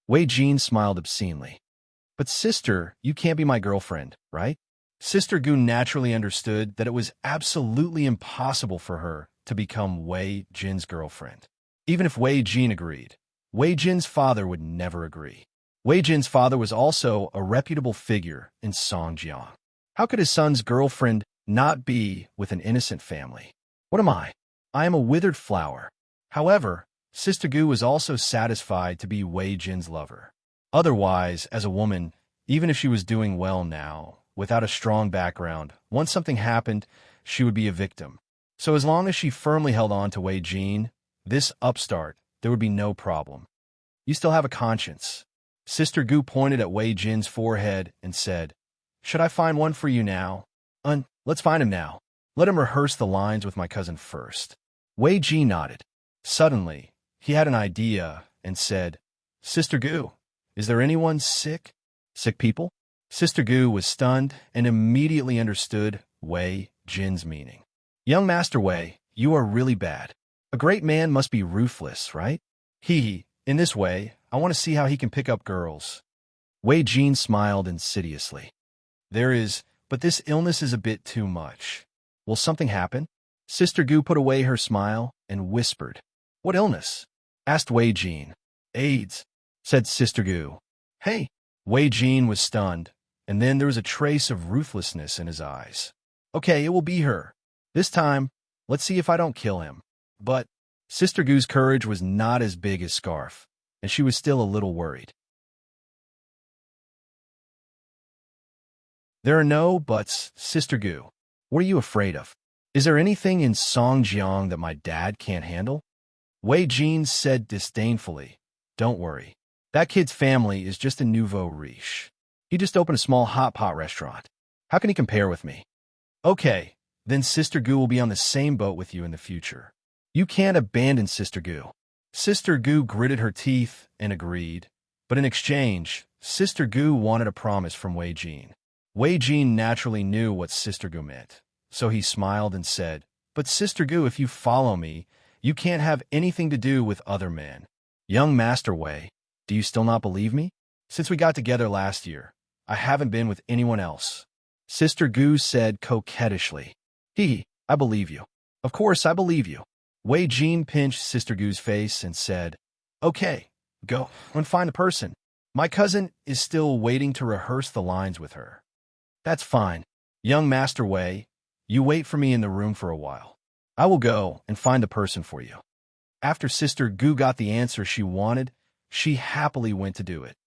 Wei Jin smiled obscenely. But sister, you can't be my girlfriend, right? Sister Gu naturally understood that it was absolutely impossible for her to become Wei Jin's girlfriend. Even if Wei Jin agreed, Wei Jin's father would never agree. Wei Jin's father was also a reputable figure in Songjiang. How could his son's girlfriend not be with an innocent family? What am I? I am a withered flower. However, Sister Gu was also satisfied to be Wei Jin's lover. Otherwise, as a woman, even if she was doing well now, without a strong background, once something happened, she would be a victim. So as long as she firmly held on to Wei Jin, this upstart, there would be no problem. You still have a conscience. Sister Gu pointed at Wei Jin's forehead and said, Should I find one for you now? Let's find him now. Let him rehearse the lines with my cousin first. Wei Jin nodded. Suddenly, he had an idea and said, Sister Gu, is there anyone sick? Sick people? Sister Gu was stunned and immediately understood Wei Jin's meaning. Young Master Wei, you are really bad. A great man must be ruthless, right? In this way, I want to see how he can pick up girls. Wei Jin smiled insidiously. But this illness is a bit too much. Will something happen? Sister Gu put away her smile and whispered. What illness? Asked Wei Jin. AIDS, said Sister Gu. Hey! Wei Jin was stunned, and then there was a trace of ruthlessness in his eyes. Okay, it will be her. This time, let's see if I don't kill him. But Sister Gu's courage was not as big as Scarf, and she was still a little worried. There are no buts, Sister Gu. What are you afraid of? Is there anything in Songjiang that my dad can't handle? Wei Jin said disdainfully. Don't worry. That kid's family is just a nouveau riche. He just opened a small hot pot restaurant. How can he compare with me? Okay, then Sister Gu will be on the same boat with you in the future. You can't abandon Sister Gu. Sister Gu gritted her teeth and agreed, but in exchange, Sister Gu wanted a promise from Wei Jin. Wei Jin naturally knew what Sister Gu meant, so he smiled and said, But Sister Gu, if you follow me, you can't have anything to do with other men. Young Master Wei, do you still not believe me? Since we got together last year, I haven't been with anyone else. Sister Gu said coquettishly. I believe you. Of course I believe you. Wei Jin pinched Sister Gu's face and said, Okay, go and find the person. My cousin is still waiting to rehearse the lines with her. That's fine. Young Master Wei, you wait for me in the room for a while. I will go and find the person for you. After Sister Gu got the answer she wanted, she happily went to do it.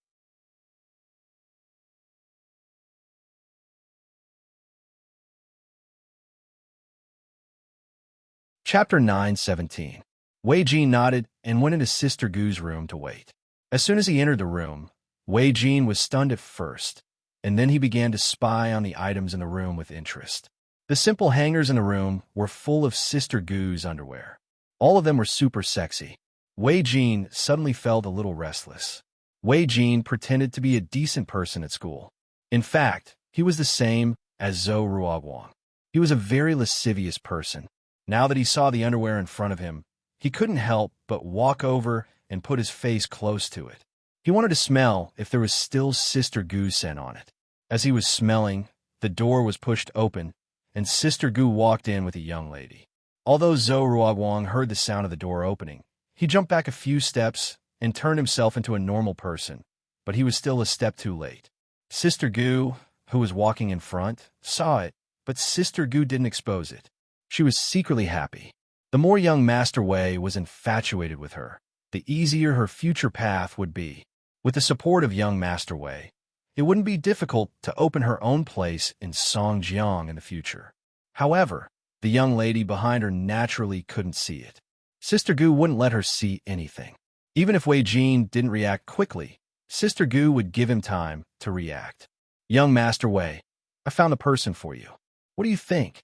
Chapter 9:17. Wei Jin nodded and went into Sister Gu's room to wait. As soon as he entered the room, Wei Jin was stunned at first, and then he began to spy on the items in the room with interest. The simple hangers in the room were full of Sister Gu's underwear. All of them were super sexy. Wei Jin suddenly felt a little restless. Wei Jin pretended to be a decent person at school. In fact, he was the same as Zhou Ruoguang. He was a very lascivious person. Now that he saw the underwear in front of him, he couldn't help but walk over and put his face close to it. He wanted to smell if there was still Sister Gu's scent on it. As he was smelling, the door was pushed open, and Sister Gu walked in with a young lady. Although Zhou Ruoguang heard the sound of the door opening, he jumped back a few steps and turned himself into a normal person, but he was still a step too late. Sister Gu, who was walking in front, saw it, but Sister Gu didn't expose it. She was secretly happy. The more young Master Wei was infatuated with her, the easier her future path would be. With the support of young Master Wei, it wouldn't be difficult to open her own place in Songjiang in the future. However, the young lady behind her naturally couldn't see it. Sister Gu wouldn't let her see anything. Even if Wei Jin didn't react quickly, Sister Gu would give him time to react. Young Master Wei, I found a person for you. What do you think?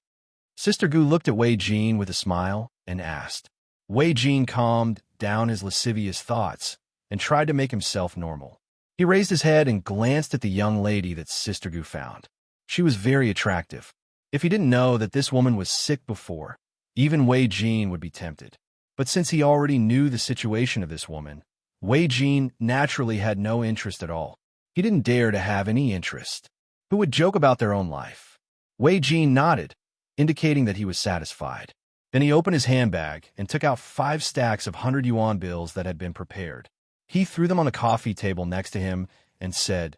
Sister Gu looked at Wei Jin with a smile and asked. Wei Jin calmed down his lascivious thoughts and tried to make himself normal. He raised his head and glanced at the young lady that Sister Gu found. She was very attractive. If he didn't know that this woman was sick before, even Wei Jin would be tempted. But since he already knew the situation of this woman, Wei Jin naturally had no interest at all. He didn't dare to have any interest. Who would joke about their own life? Wei Jin nodded, indicating that he was satisfied. Then he opened his handbag and took out 5 stacks of 100 yuan bills that had been prepared. He threw them on the coffee table next to him and said,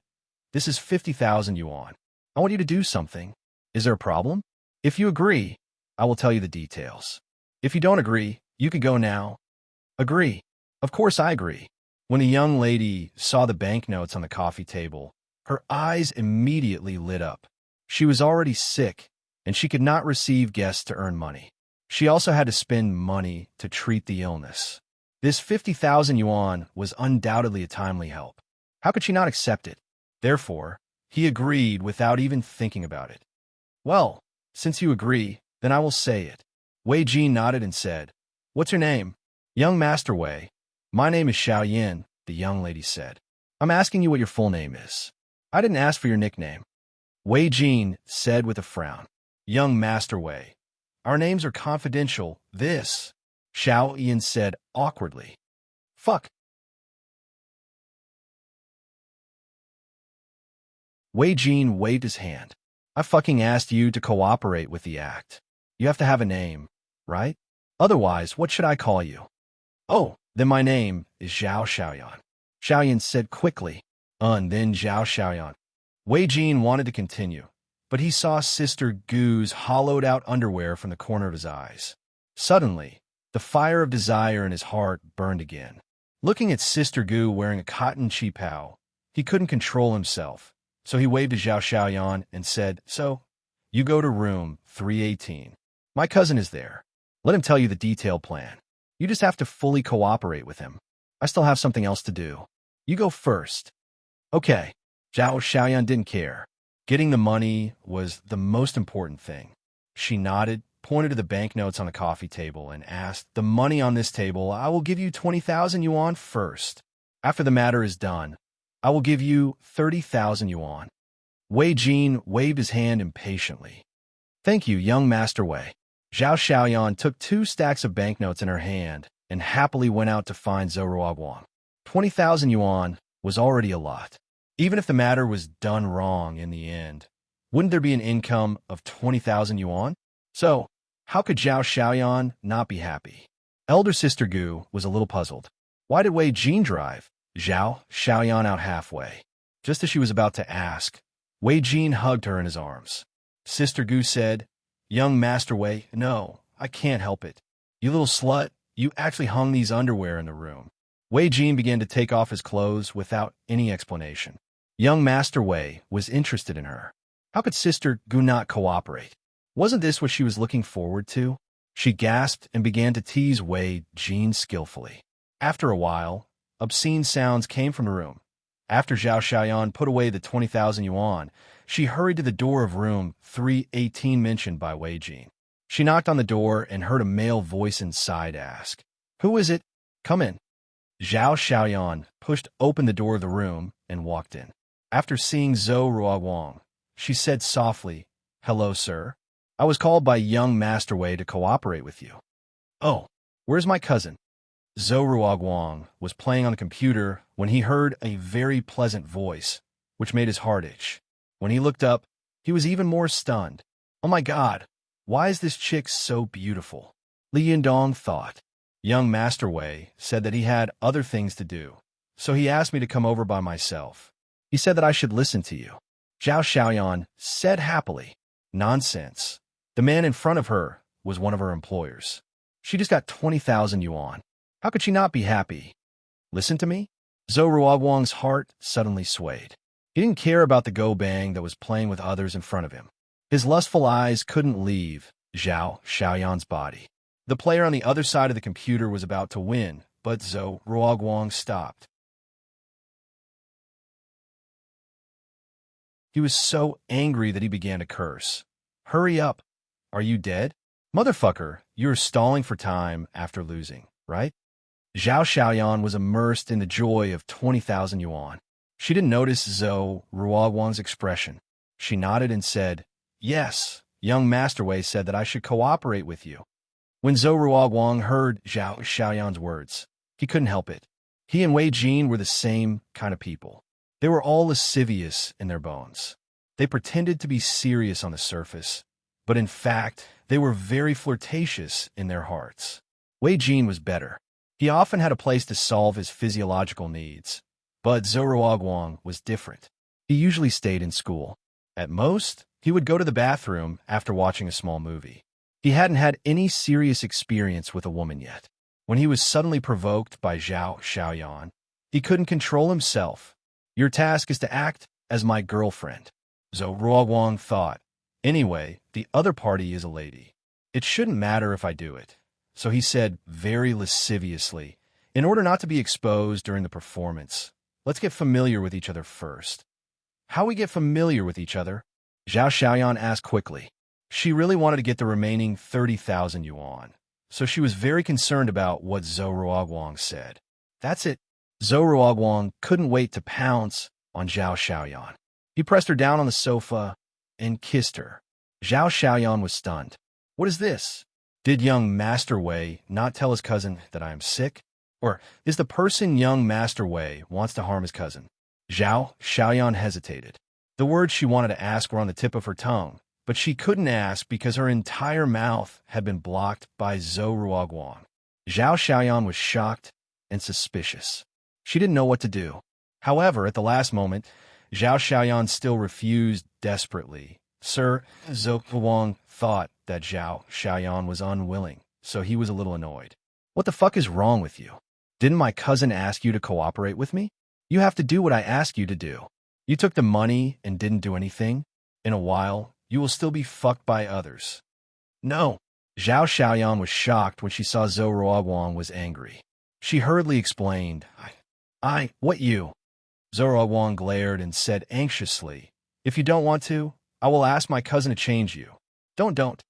This is 50,000 yuan. I want you to do something. Is there a problem? If you agree, I will tell you the details. If you don't agree, you can go now. Agree. Of course I agree. When the young lady saw the banknotes on the coffee table, her eyes immediately lit up. She was already sick, and she could not receive guests to earn money. She also had to spend money to treat the illness. This 50,000 yuan was undoubtedly a timely help. How could she not accept it? Therefore, he agreed without even thinking about it. Well, since you agree, then I will say it. Wei Jin nodded and said, "What's your name?" "Young Master Wei." "My name is Xiao Yin," the young lady said. "I'm asking you what your full name is. I didn't ask for your nickname." Wei Jin said with a frown, "Young Master Wei, our names are confidential, this," Xiao Yin said awkwardly. "Fuck." Wei Jin waved his hand. "I fucking asked you to cooperate with the act. You have to have a name, right? Otherwise, what should I call you?" "Oh, then my name is Zhao Xiaoyan," Xiaoyan said quickly. And then Zhao Xiaoyan. Wei Jin wanted to continue, but he saw Sister Gu's hollowed-out underwear from the corner of his eyes. Suddenly, the fire of desire in his heart burned again. Looking at Sister Gu wearing a cotton qipao, he couldn't control himself, so he waved to Zhao Xiaoyan and said, "So, you go to room 318. My cousin is there. Let him tell you the detailed plan. You just have to fully cooperate with him. I still have something else to do. You go first." Okay. Zhao Xiaoyan didn't care. Getting the money was the most important thing. She nodded, pointed to the banknotes on the coffee table, and asked, "The money on this table, I will give you 20,000 yuan first. After the matter is done, I will give you 30,000 yuan." Wei Jin waved his hand impatiently. "Thank you, young Master Wei." Zhao Xiaoyan took 2 stacks of banknotes in her hand and happily went out to find Zhou Ruoguang. 20,000 yuan was already a lot. Even if the matter was done wrong in the end, wouldn't there be an income of 20,000 yuan? So, how could Zhao Xiaoyan not be happy? Elder Sister Gu was a little puzzled. Why did Wei Jin drive Zhao Xiaoyan out halfway? Just as she was about to ask, Wei Jin hugged her in his arms. Sister Gu said, "Young Master Wei, no, I can't help it. You little slut, you actually hung these underwear in the room." Wei Jin began to take off his clothes without any explanation. Young Master Wei was interested in her. How could Sister Gu not cooperate? Wasn't this what she was looking forward to? She gasped and began to tease Wei Jin skillfully. After a while, obscene sounds came from the room. After Zhao Xiaoyan put away the 20,000 yuan, she hurried to the door of room 318 mentioned by Wei Jin. She knocked on the door and heard a male voice inside ask, "Who is it? Come in." Zhao Xiaoyan pushed open the door of the room and walked in. After seeing Zhou Ruoguang, she said softly, "Hello, sir. I was called by young Master Wei to cooperate with you." "Oh, where's my cousin?" Zhou Ruoguang was playing on the computer when he heard a very pleasant voice, which made his heart itch. When he looked up, he was even more stunned. "Oh my God, why is this chick so beautiful?" Li Yindong thought. Young Master Wei said that he had other things to do, so he asked me to come over by myself. He said that I should listen to you. Zhao Xiaoyan said happily, "Nonsense. The man in front of her was one of her employers. She just got 20,000 yuan. How could she not be happy? Listen to me?" Zhou Ruoguang's heart suddenly swayed. He didn't care about the go-bang that was playing with others in front of him. His lustful eyes couldn't leave Zhao Xiaoyan's body. The player on the other side of the computer was about to win, but Zhou Ruoguang stopped. He was so angry that he began to curse. "Hurry up. Are you dead? Motherfucker, you're stalling for time after losing, right?" Zhao Xiaoyan was immersed in the joy of 20,000 yuan. She didn't notice Zhou Ruoguang's expression. She nodded and said, "Yes, young Master Wei said that I should cooperate with you." When Zhou Ruoguang heard Zhao Xiaoyan's words, he couldn't help it. He and Wei Jin were the same kind of people. They were all lascivious in their bones. They pretended to be serious on the surface, but in fact, they were very flirtatious in their hearts. Wei Jin was better. He often had a place to solve his physiological needs, but Zhou Ruoguang was different. He usually stayed in school. At most, he would go to the bathroom after watching a small movie. He hadn't had any serious experience with a woman yet. When he was suddenly provoked by Zhao Xiaoyan, he couldn't control himself. "Your task is to act as my girlfriend," Zhou Ruoguang thought. "Anyway, the other party is a lady. It shouldn't matter if I do it." So he said very lasciviously, In order not to be exposed during the performance, let's get familiar with each other first. How we get familiar with each other? Zhao Xiaoyan asked quickly. She really wanted to get the remaining 30,000 yuan, so she was very concerned about what Zhou Ruoguang said. That's it. Zhou Ruoguang couldn't wait to pounce on Zhao Xiaoyan. He pressed her down on the sofa and kissed her. Zhao Xiaoyan was stunned. What is this? Did young Master Wei not tell his cousin that I am sick? Or is the person young Master Wei wants to harm his cousin? Zhao Xiaoyan hesitated. The words she wanted to ask were on the tip of her tongue, but she couldn't ask because her entire mouth had been blocked by Zhou Ruoguang. Zhao Xiaoyan was shocked and suspicious. She didn't know what to do. However, at the last moment, Zhao Xiaoyan still refused desperately. Sir, Zhou Ruoguang thought that Zhao Xiaoyan was unwilling, so he was a little annoyed. What the fuck is wrong with you? Didn't my cousin ask you to cooperate with me? You have to do what I ask you to do. You took the money and didn't do anything. In a while, you will still be fucked by others. No. Zhao Xiaoyan was shocked when she saw Zhou Ruoguang was angry. She hurriedly explained, what you? Zhou Ruoguang glared and said anxiously, if you don't want to, I will ask my cousin to change you. Don't. Zhao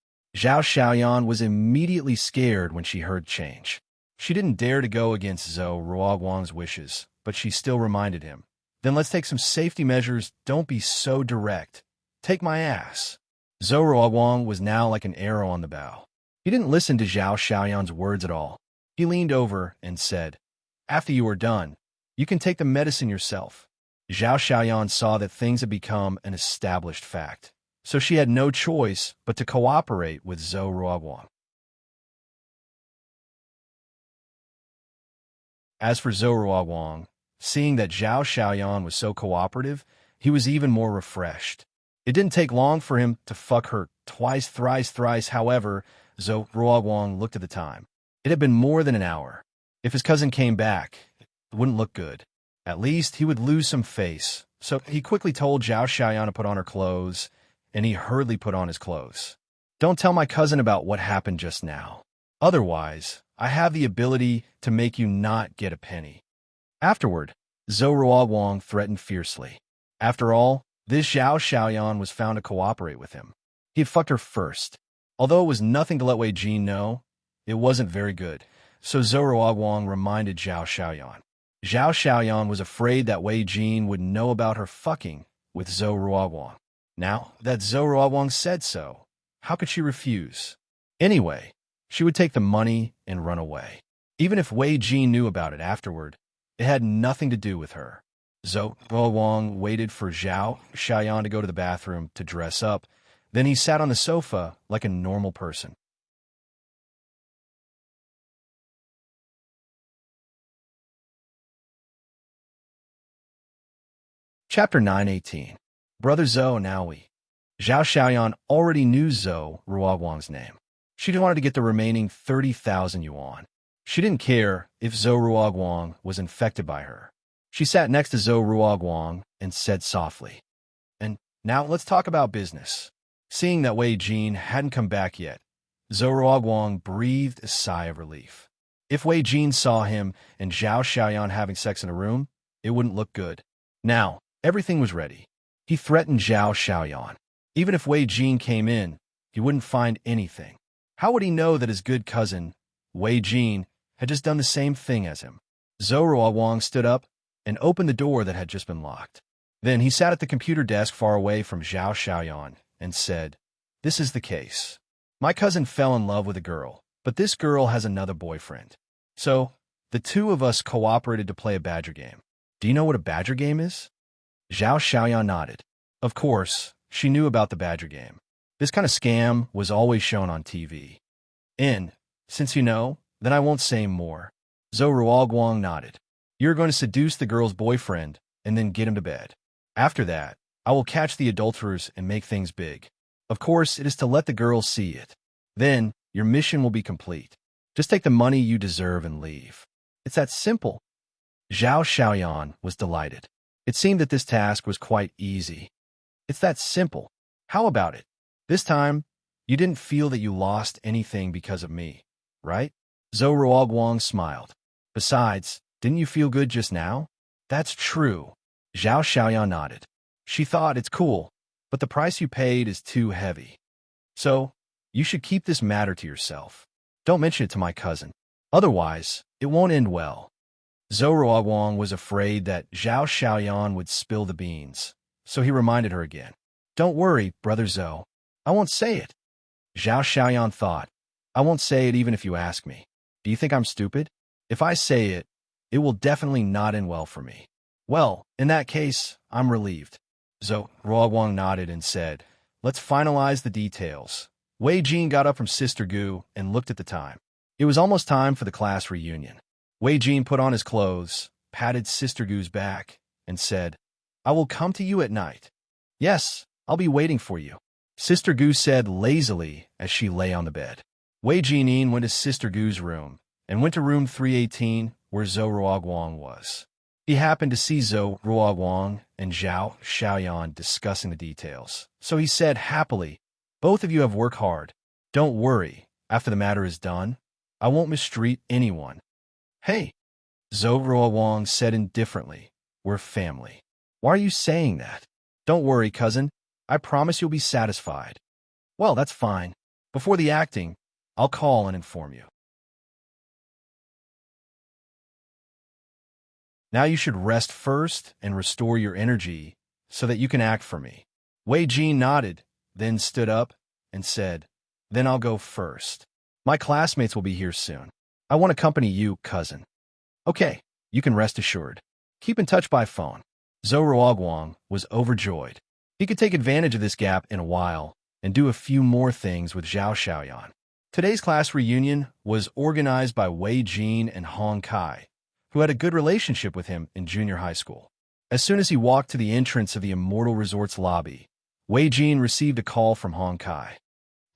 Xiaoyan was immediately scared when she heard change. She didn't dare to go against Zhou Ruoguang's wishes, but she still reminded him. Then let's take some safety measures. Don't be so direct. Take my ass. Zhou Ruoguang was now like an arrow on the bow. He didn't listen to Zhao Xiaoyan's words at all. He leaned over and said, after you are done, you can take the medicine yourself. Zhao Xiaoyan saw that things had become an established fact, so she had no choice but to cooperate with Zhou Ruoguang. As for Zhou Ruoguang, seeing that Zhao Xiaoyan was so cooperative, he was even more refreshed. It didn't take long for him to fuck her twice, thrice. However, Zhou Ruoguang looked at the time. It had been more than an hour. If his cousin came back, it wouldn't look good. At least he would lose some face. So he quickly told Zhao Xiaoyan to put on her clothes, and he hurriedly put on his clothes. Don't tell my cousin about what happened just now. Otherwise, I have the ability to make you not get a penny. Afterward, Zhou Ruoguang threatened fiercely. After all, this Zhao Xiaoyan was found to cooperate with him. He had fucked her first. Although it was nothing to let Wei Jin know, it wasn't very good. So Zhou Ruoguang reminded Zhao Xiaoyan. Zhao Xiaoyan was afraid that Wei Jin would know about her fucking with Zhou Ruoguang. Now that Zhou Ruoguang said so, how could she refuse? Anyway, she would take the money and run away. Even if Wei Jin knew about it afterward, it had nothing to do with her. Zhou Ruoguang waited for Zhao Xiaoyan to go to the bathroom to dress up. Then he sat on the sofa like a normal person. Chapter 918. Brother Zhou Naui. Zhao Xiaoyan already knew Zhou Ruoguang's name. She wanted to get the remaining 30,000 yuan. She didn't care if Zhou Ruoguang was infected by her. She sat next to Zhou Ruoguang and said softly, and now let's talk about business. Seeing that Wei Jin hadn't come back yet, Zhou Ruoguang breathed a sigh of relief. If Wei Jin saw him and Zhao Xiaoyan having sex in a room, it wouldn't look good. Now, everything was ready. He threatened Zhao Xiaoyan. Even if Wei Jin came in, he wouldn't find anything. How would he know that his good cousin, Wei Jin, had just done the same thing as him? Zhou Ruoguang stood up and opened the door that had just been locked. Then he sat at the computer desk far away from Zhao Xiaoyan and said, this is the case. My cousin fell in love with a girl, but this girl has another boyfriend. So, the two of us cooperated to play a badger game. Do you know what a badger game is? Zhao Xiaoyan nodded. Of course, she knew about the badger game. This kind of scam was always shown on TV. And, since you know, then I won't say more. Zhou Ruoguang nodded. You're going to seduce the girl's boyfriend and then get him to bed. After that, I will catch the adulterers and make things big. Of course, it is to let the girl see it. Then, your mission will be complete. Just take the money you deserve and leave. It's that simple. Zhao Xiaoyan was delighted. It seemed that this task was quite easy. It's that simple. How about it? This time, you didn't feel that you lost anything because of me, right? Zhou Ruoguang smiled. Besides, didn't you feel good just now? That's true. Zhao Xiaoyan nodded. She thought it's cool, but the price you paid is too heavy. So, you should keep this matter to yourself. Don't mention it to my cousin. Otherwise, it won't end well. Zhou Ruoguang was afraid that Zhao Xiaoyan would spill the beans, so he reminded her again. Don't worry, brother Zhou. I won't say it. Zhao Xiaoyan thought, I won't say it even if you ask me. Do you think I'm stupid? If I say it, it will definitely not end well for me. Well, in that case, I'm relieved. Zhou Ruoguang nodded and said, Let's finalize the details. Wei Jin got up from Sister Gu and looked at the time. It was almost time for the class reunion. Wei Jin put on his clothes, patted Sister Gu's back, and said, I will come to you at night. Yes, I'll be waiting for you. Sister Gu said lazily as she lay on the bed. Wei Jinin went to Sister Gu's room and went to room 318 where Zhou Ruoguang was. He happened to see Zhou Ruoguang and Zhao Xiaoyan discussing the details, so he said happily, Both of you have worked hard. Don't worry, after the matter is done, I won't mistreat anyone. Hey, Zhou Ruoguang said indifferently, we're family. Why are you saying that? Don't worry, cousin. I promise you'll be satisfied. Well, that's fine. Before the acting, I'll call and inform you. Now you should rest first and restore your energy so that you can act for me. Wei Jin nodded, then stood up and said, Then I'll go first. My classmates will be here soon. I want to accompany you, cousin. Okay, you can rest assured. Keep in touch by phone. Zhou Ruoguang was overjoyed. He could take advantage of this gap in a while and do a few more things with Zhao Xiaoyan. Today's class reunion was organized by Wei Jin and Hong Kai, who had a good relationship with him in junior high school. As soon as he walked to the entrance of the Immortal Resort's lobby, Wei Jin received a call from Hong Kai.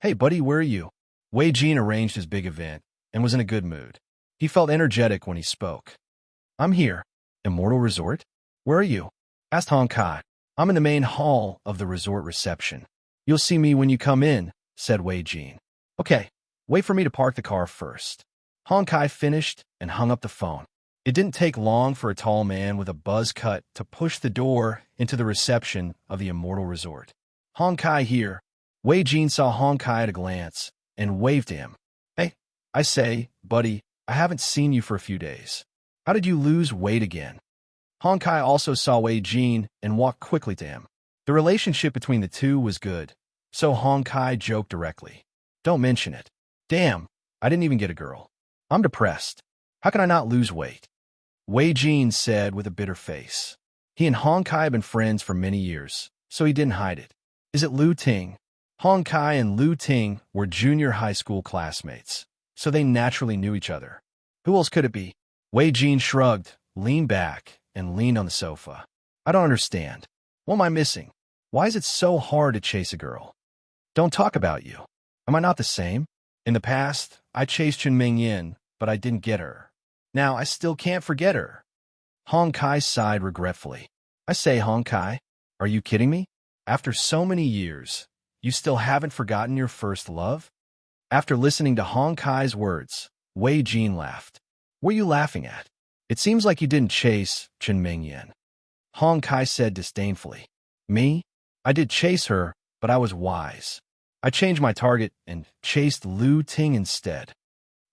Hey, buddy, where are you? Wei Jin arranged his big event and was in a good mood. He felt energetic when he spoke. I'm here. Immortal Resort? Where are you? Asked Hong Kai. I'm in the main hall of the resort reception. You'll see me when you come in, said Wei Jin. Okay, wait for me to park the car first. Hong Kai finished and hung up the phone. It didn't take long for a tall man with a buzz cut to push the door into the reception of the Immortal Resort. Hong Kai here. Wei Jin saw Hong Kai at a glance and waved to him. Hey, I say, buddy, I haven't seen you for a few days. How did you lose weight again? Hong Kai also saw Wei Jin and walked quickly to him. The relationship between the two was good, so Hong Kai joked directly. Don't mention it. Damn, I didn't even get a girl. I'm depressed. How can I not lose weight? Wei Jin said with a bitter face. He and Hong Kai had been friends for many years, so he didn't hide it. Is it Lu Ting? Hong Kai and Lu Ting were junior high school classmates, so they naturally knew each other. Who else could it be? Wei Jin shrugged, leaned back, and leaned on the sofa. I don't understand. What am I missing? Why is it so hard to chase a girl? Don't talk about you. Am I not the same? In the past, I chased Chen Mingyin, but I didn't get her. Now I still can't forget her. Hong Kai sighed regretfully. I say, Hong Kai, are you kidding me? After so many years, you still haven't forgotten your first love? After listening to Hong Kai's words, Wei Jin laughed. What are you laughing at? It seems like you didn't chase Chen Mingyin. Hong Kai said disdainfully. Me? I did chase her, but I was wise. I changed my target and chased Lu Ting instead.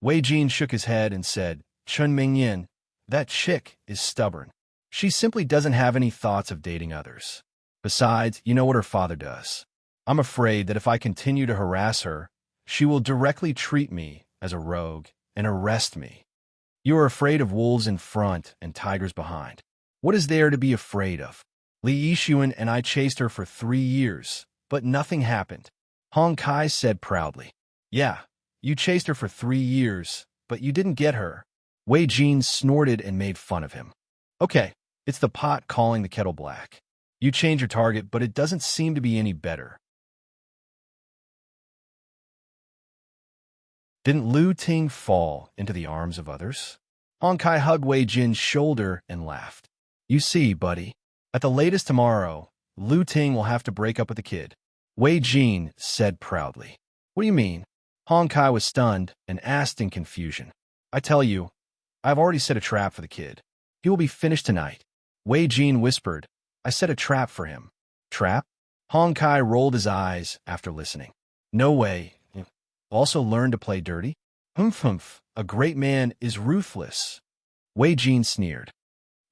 Wei Jin shook his head and said, Chen Mingyin, that chick is stubborn. She simply doesn't have any thoughts of dating others. Besides, you know what her father does. I'm afraid that if I continue to harass her, she will directly treat me as a rogue and arrest me. You are afraid of wolves in front and tigers behind. What is there to be afraid of? Li Yixuan and I chased her for 3 years, but nothing happened. Hong Kai said proudly. Yeah, you chased her for 3 years, but you didn't get her. Wei Jin snorted and made fun of him. Okay, it's the pot calling the kettle black. You change your target, but it doesn't seem to be any better. Didn't Lu Ting fall into the arms of others? Hong Kai hugged Wei Jin's shoulder and laughed. You see, buddy, at the latest tomorrow, Lu Ting will have to break up with the kid. Wei Jin said proudly. What do you mean? Hong Kai was stunned and asked in confusion. I tell you, I've already set a trap for the kid. He will be finished tonight. Wei Jin whispered. I set a trap for him. Trap? Hong Kai rolled his eyes after listening. No way. Also learned to play dirty? Humph. A great man is ruthless. Wei Jin sneered.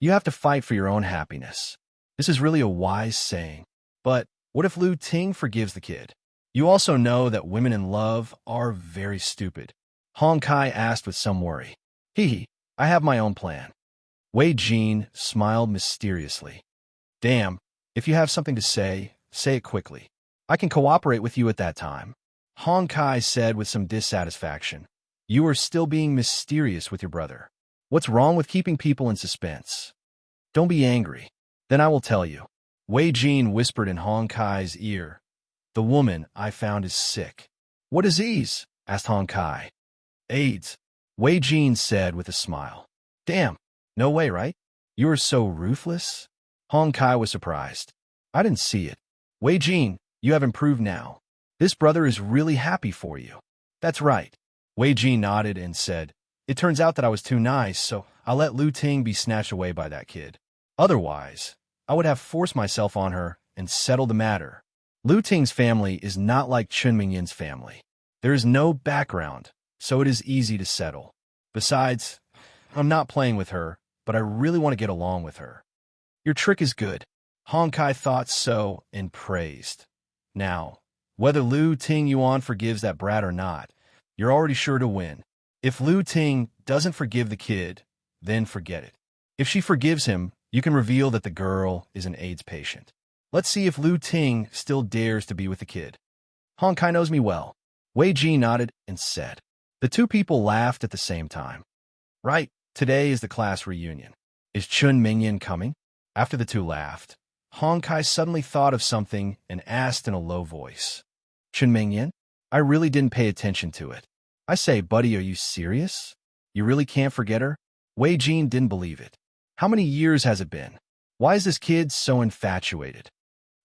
You have to fight for your own happiness. This is really a wise saying. But what if Lu Ting forgives the kid? You also know that women in love are very stupid. Hong Kai asked with some worry. Hee, I have my own plan. Wei Jin smiled mysteriously. Damn, if you have something to say it quickly. I can cooperate with you at that time. Hong Kai said with some dissatisfaction. You are still being mysterious with your brother. What's wrong with keeping people in suspense? Don't be angry. Then I will tell you. Wei Jin whispered in Hong Kai's ear. The woman I found is sick. What disease? Asked Hong Kai. AIDS. Wei Jin said with a smile. Damn, no way, right? You are so ruthless? Hong Kai was surprised. I didn't see it. Wei Jin, you have improved now. This brother is really happy for you. That's right. Wei Jin nodded and said, It turns out that I was too nice, so I'll let Lu Ting be snatched away by that kid. Otherwise, I would have forced myself on her and settled the matter. Lu Ting's family is not like Chun Mingyin's family. There is no background, so it is easy to settle. Besides, I'm not playing with her, but I really want to get along with her. Your trick is good. Hong Kai thought so and praised. Now, whether Lu Ting Yuan forgives that brat or not, you're already sure to win. If Lu Ting doesn't forgive the kid, then forget it. If she forgives him, you can reveal that the girl is an AIDS patient. Let's see if Lu Ting still dares to be with the kid. Hong Kai knows me well. Wei Jin nodded and said. The two people laughed at the same time. Right, today is the class reunion. Is Chun Mingyin coming? After the two laughed, Hong Kai suddenly thought of something and asked in a low voice. Chun Mingyin? I really didn't pay attention to it. I say, buddy, are you serious? You really can't forget her? Wei Jin didn't believe it. How many years has it been? Why is this kid so infatuated?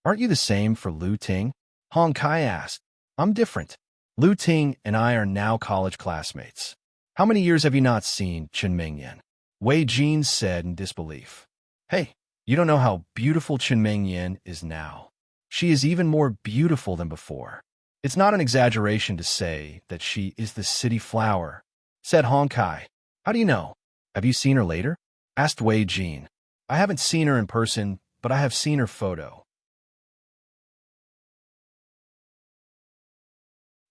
Aren't you the same for Lu Ting? Hong Kai asked. I'm different. Lu Ting and I are now college classmates. How many years have you not seen Chun Mingyin? Wei Jin said in disbelief. Hey, you don't know how beautiful Chun Mingyin is now. She is even more beautiful than before. It's not an exaggeration to say that she is the city flower, said Hong Kai. How do you know? Have you seen her later? Asked Wei Jin. I haven't seen her in person, but I have seen her photo.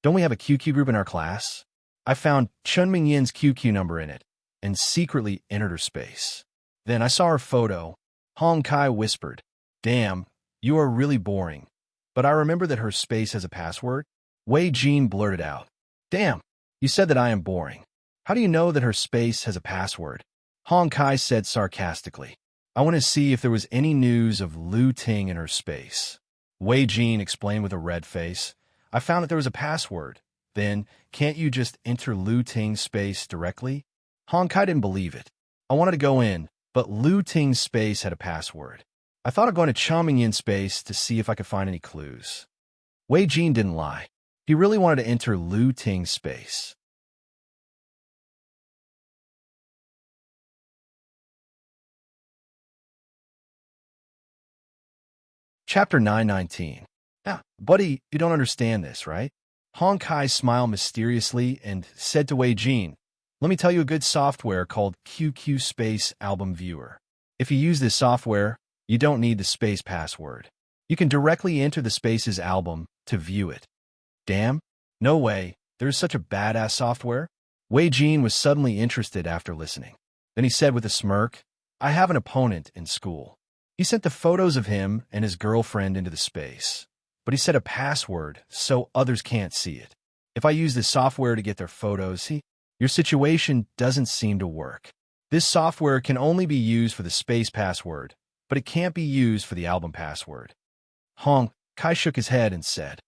Don't we have a QQ group in our class? I found Chun Mingyin's QQ number in it, and secretly entered her space. Then I saw her photo. Hong Kai whispered, Damn, you are really boring. But I remember that her space has a password. Wei Jin blurted out, Damn, you said that I am boring. How do you know that her space has a password? Hong Kai said sarcastically, I want to see if there was any news of Lu Ting in her space. Wei Jin explained with a red face, I found that there was a password. Then, can't you just enter Lu Ting's space directly? Hong Kai didn't believe it. I wanted to go in, but Lu Ting's space had a password. I thought of going to Chun Mingyin's space to see if I could find any clues. Wei Jin didn't lie. He really wanted to enter Lu Ting's space. Chapter 919. Now, buddy, you don't understand this, right? Hong Kai smiled mysteriously and said to Wei Jin, Let me tell you a good software called QQ Space Album Viewer. If you use this software, you don't need the space password. You can directly enter the Space's album to view it. Damn, no way, there's such a badass software? Wei Jin was suddenly interested after listening. Then he said with a smirk, I have an opponent in school. He sent the photos of him and his girlfriend into the space. But he set a password so others can't see it. If I use this software to get their photos, your situation doesn't seem to work. This software can only be used for the space password, but it can't be used for the album password. Hong Kai shook his head and said,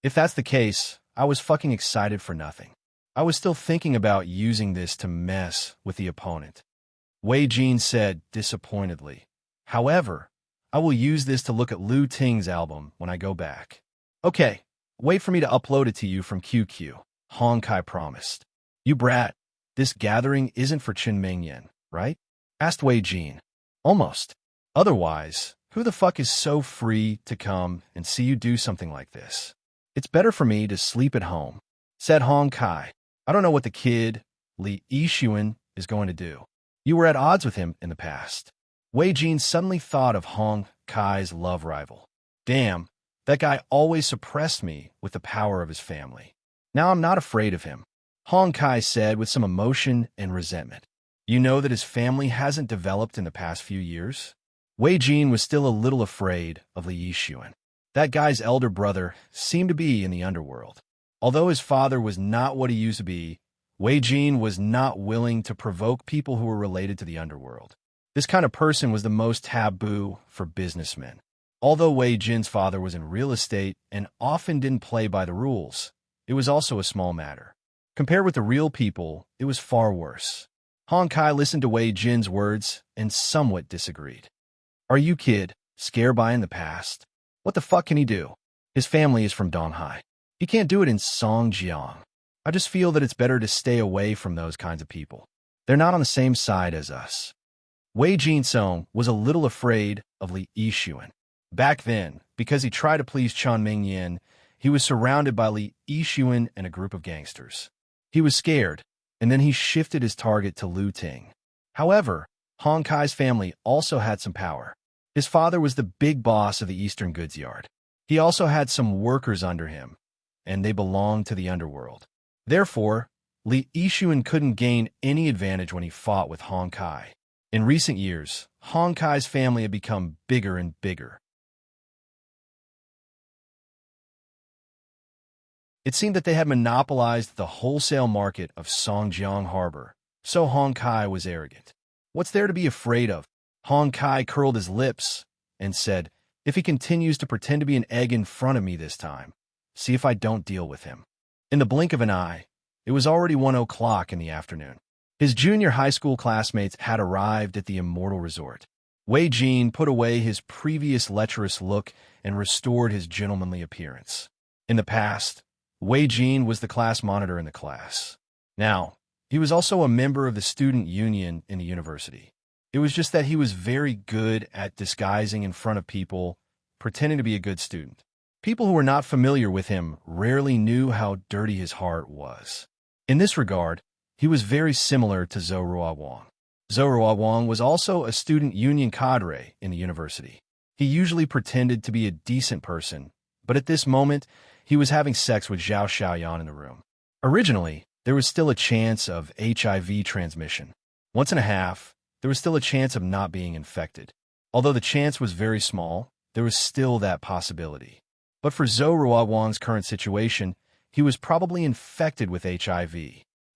If that's the case, I was fucking excited for nothing. I was still thinking about using this to mess with the opponent. Wei Jin said disappointedly, However, I will use this to look at Lu Ting's album when I go back. Okay, wait for me to upload it to you from QQ, Hong Kai promised. You brat, This gathering isn't for Qin Mingyan, right? Asked Wei Jin. Almost. Otherwise, who the fuck is so free to come and see you do something like this? It's better for me to sleep at home, said Hong Kai. I don't know what the kid, Li Yixuan, is going to do. You were at odds with him in the past. Wei Jin suddenly thought of Hong Kai's love rival. Damn, that guy always suppressed me with the power of his family. Now I'm not afraid of him, Hong Kai said with some emotion and resentment. You know that his family hasn't developed in the past few years? Wei Jin was still a little afraid of Li Yixuan. That guy's elder brother seemed to be in the underworld. Although his father was not what he used to be, Wei Jin was not willing to provoke people who were related to the underworld. This kind of person was the most taboo for businessmen. Although Wei Jin's father was in real estate and often didn't play by the rules, it was also a small matter. Compared with the real people, it was far worse. Hong Kai listened to Wei Jin's words and somewhat disagreed. Are you kid, scared by in the past? What the fuck can he do? His family is from Donghai. He can't do it in Songjiang. I just feel that it's better to stay away from those kinds of people. They're not on the same side as us. Wei Jinsong was a little afraid of Li Yixuan. Back then, because he tried to please Chen Mingyan, he was surrounded by Li Yixuan and a group of gangsters. He was scared, and then he shifted his target to Lu Ting. However, Hong Kai's family also had some power. His father was the big boss of the Eastern Goods Yard. He also had some workers under him, and they belonged to the underworld. Therefore, Li Yixuan couldn't gain any advantage when he fought with Hong Kai. In recent years, Hong Kai's family had become bigger and bigger. It seemed that they had monopolized the wholesale market of Songjiang Harbor, so Hong Kai was arrogant. What's there to be afraid of? Hong Kai curled his lips and said, if he continues to pretend to be an egg in front of me this time, see if I don't deal with him. In the blink of an eye, it was already 1 o'clock in the afternoon. His junior high school classmates had arrived at the Immortal Resort. Wei Jin put away his previous lecherous look and restored his gentlemanly appearance. In the past, Wei Jin was the class monitor in the class. Now, he was also a member of the student union in the university. It was just that he was very good at disguising in front of people, pretending to be a good student. People who were not familiar with him rarely knew how dirty his heart was. In this regard, he was very similar to Zhou Ruoguang. Zhou Ruoguang was also a student union cadre in the university. He usually pretended to be a decent person, but at this moment, he was having sex with Zhao Xiaoyan in the room. Originally, there was still a chance of HIV transmission. Once and a half, there was still a chance of not being infected. Although the chance was very small, there was still that possibility. But for Zhou Ruoguang's current situation, he was probably infected with HIV.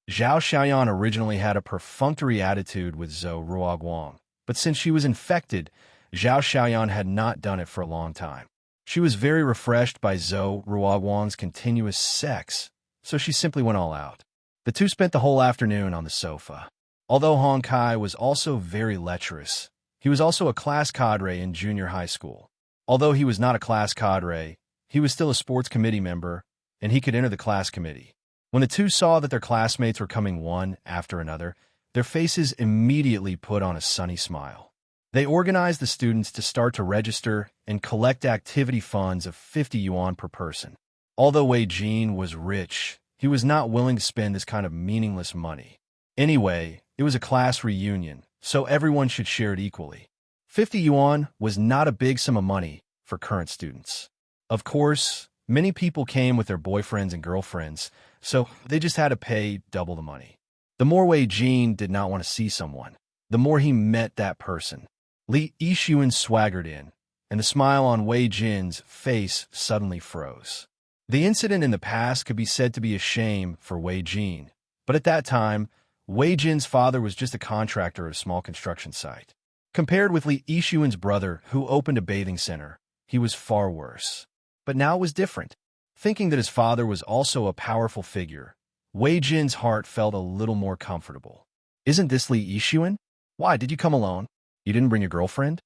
Zhao Xiaoyan originally had a perfunctory attitude with Zhou Ruoguang, but since she was infected, Zhao Xiaoyan had not done it for a long time. She was very refreshed by Zhou Ruoguang's continuous sex, so she simply went all out. The two spent the whole afternoon on the sofa. Although Hong Kai was also very lecherous, he was also a class cadre in junior high school. Although he was not a class cadre, he was still a sports committee member, and he could enter the class committee. When the two saw that their classmates were coming one after another, their faces immediately put on a sunny smile. They organized the students to start to register and collect activity funds of 50 yuan per person. Although Wei Jin was rich, he was not willing to spend this kind of meaningless money. Anyway, it was a class reunion, so everyone should share it equally. 50 yuan was not a big sum of money for current students. Of course, many people came with their boyfriends and girlfriends, so they just had to pay double the money. The more Wei Jin did not want to see someone, the more he met that person. Li Yixuan swaggered in, and the smile on Wei Jin's face suddenly froze. The incident in the past could be said to be a shame for Wei Jin, but at that time, Wei Jin's father was just a contractor at a small construction site. Compared with Li Yixuan's brother, who opened a bathing center, he was far worse. But now it was different. Thinking that his father was also a powerful figure, Wei Jin's heart felt a little more comfortable. Isn't this Li Yixuan? Why, did you come alone? You didn't bring your girlfriend?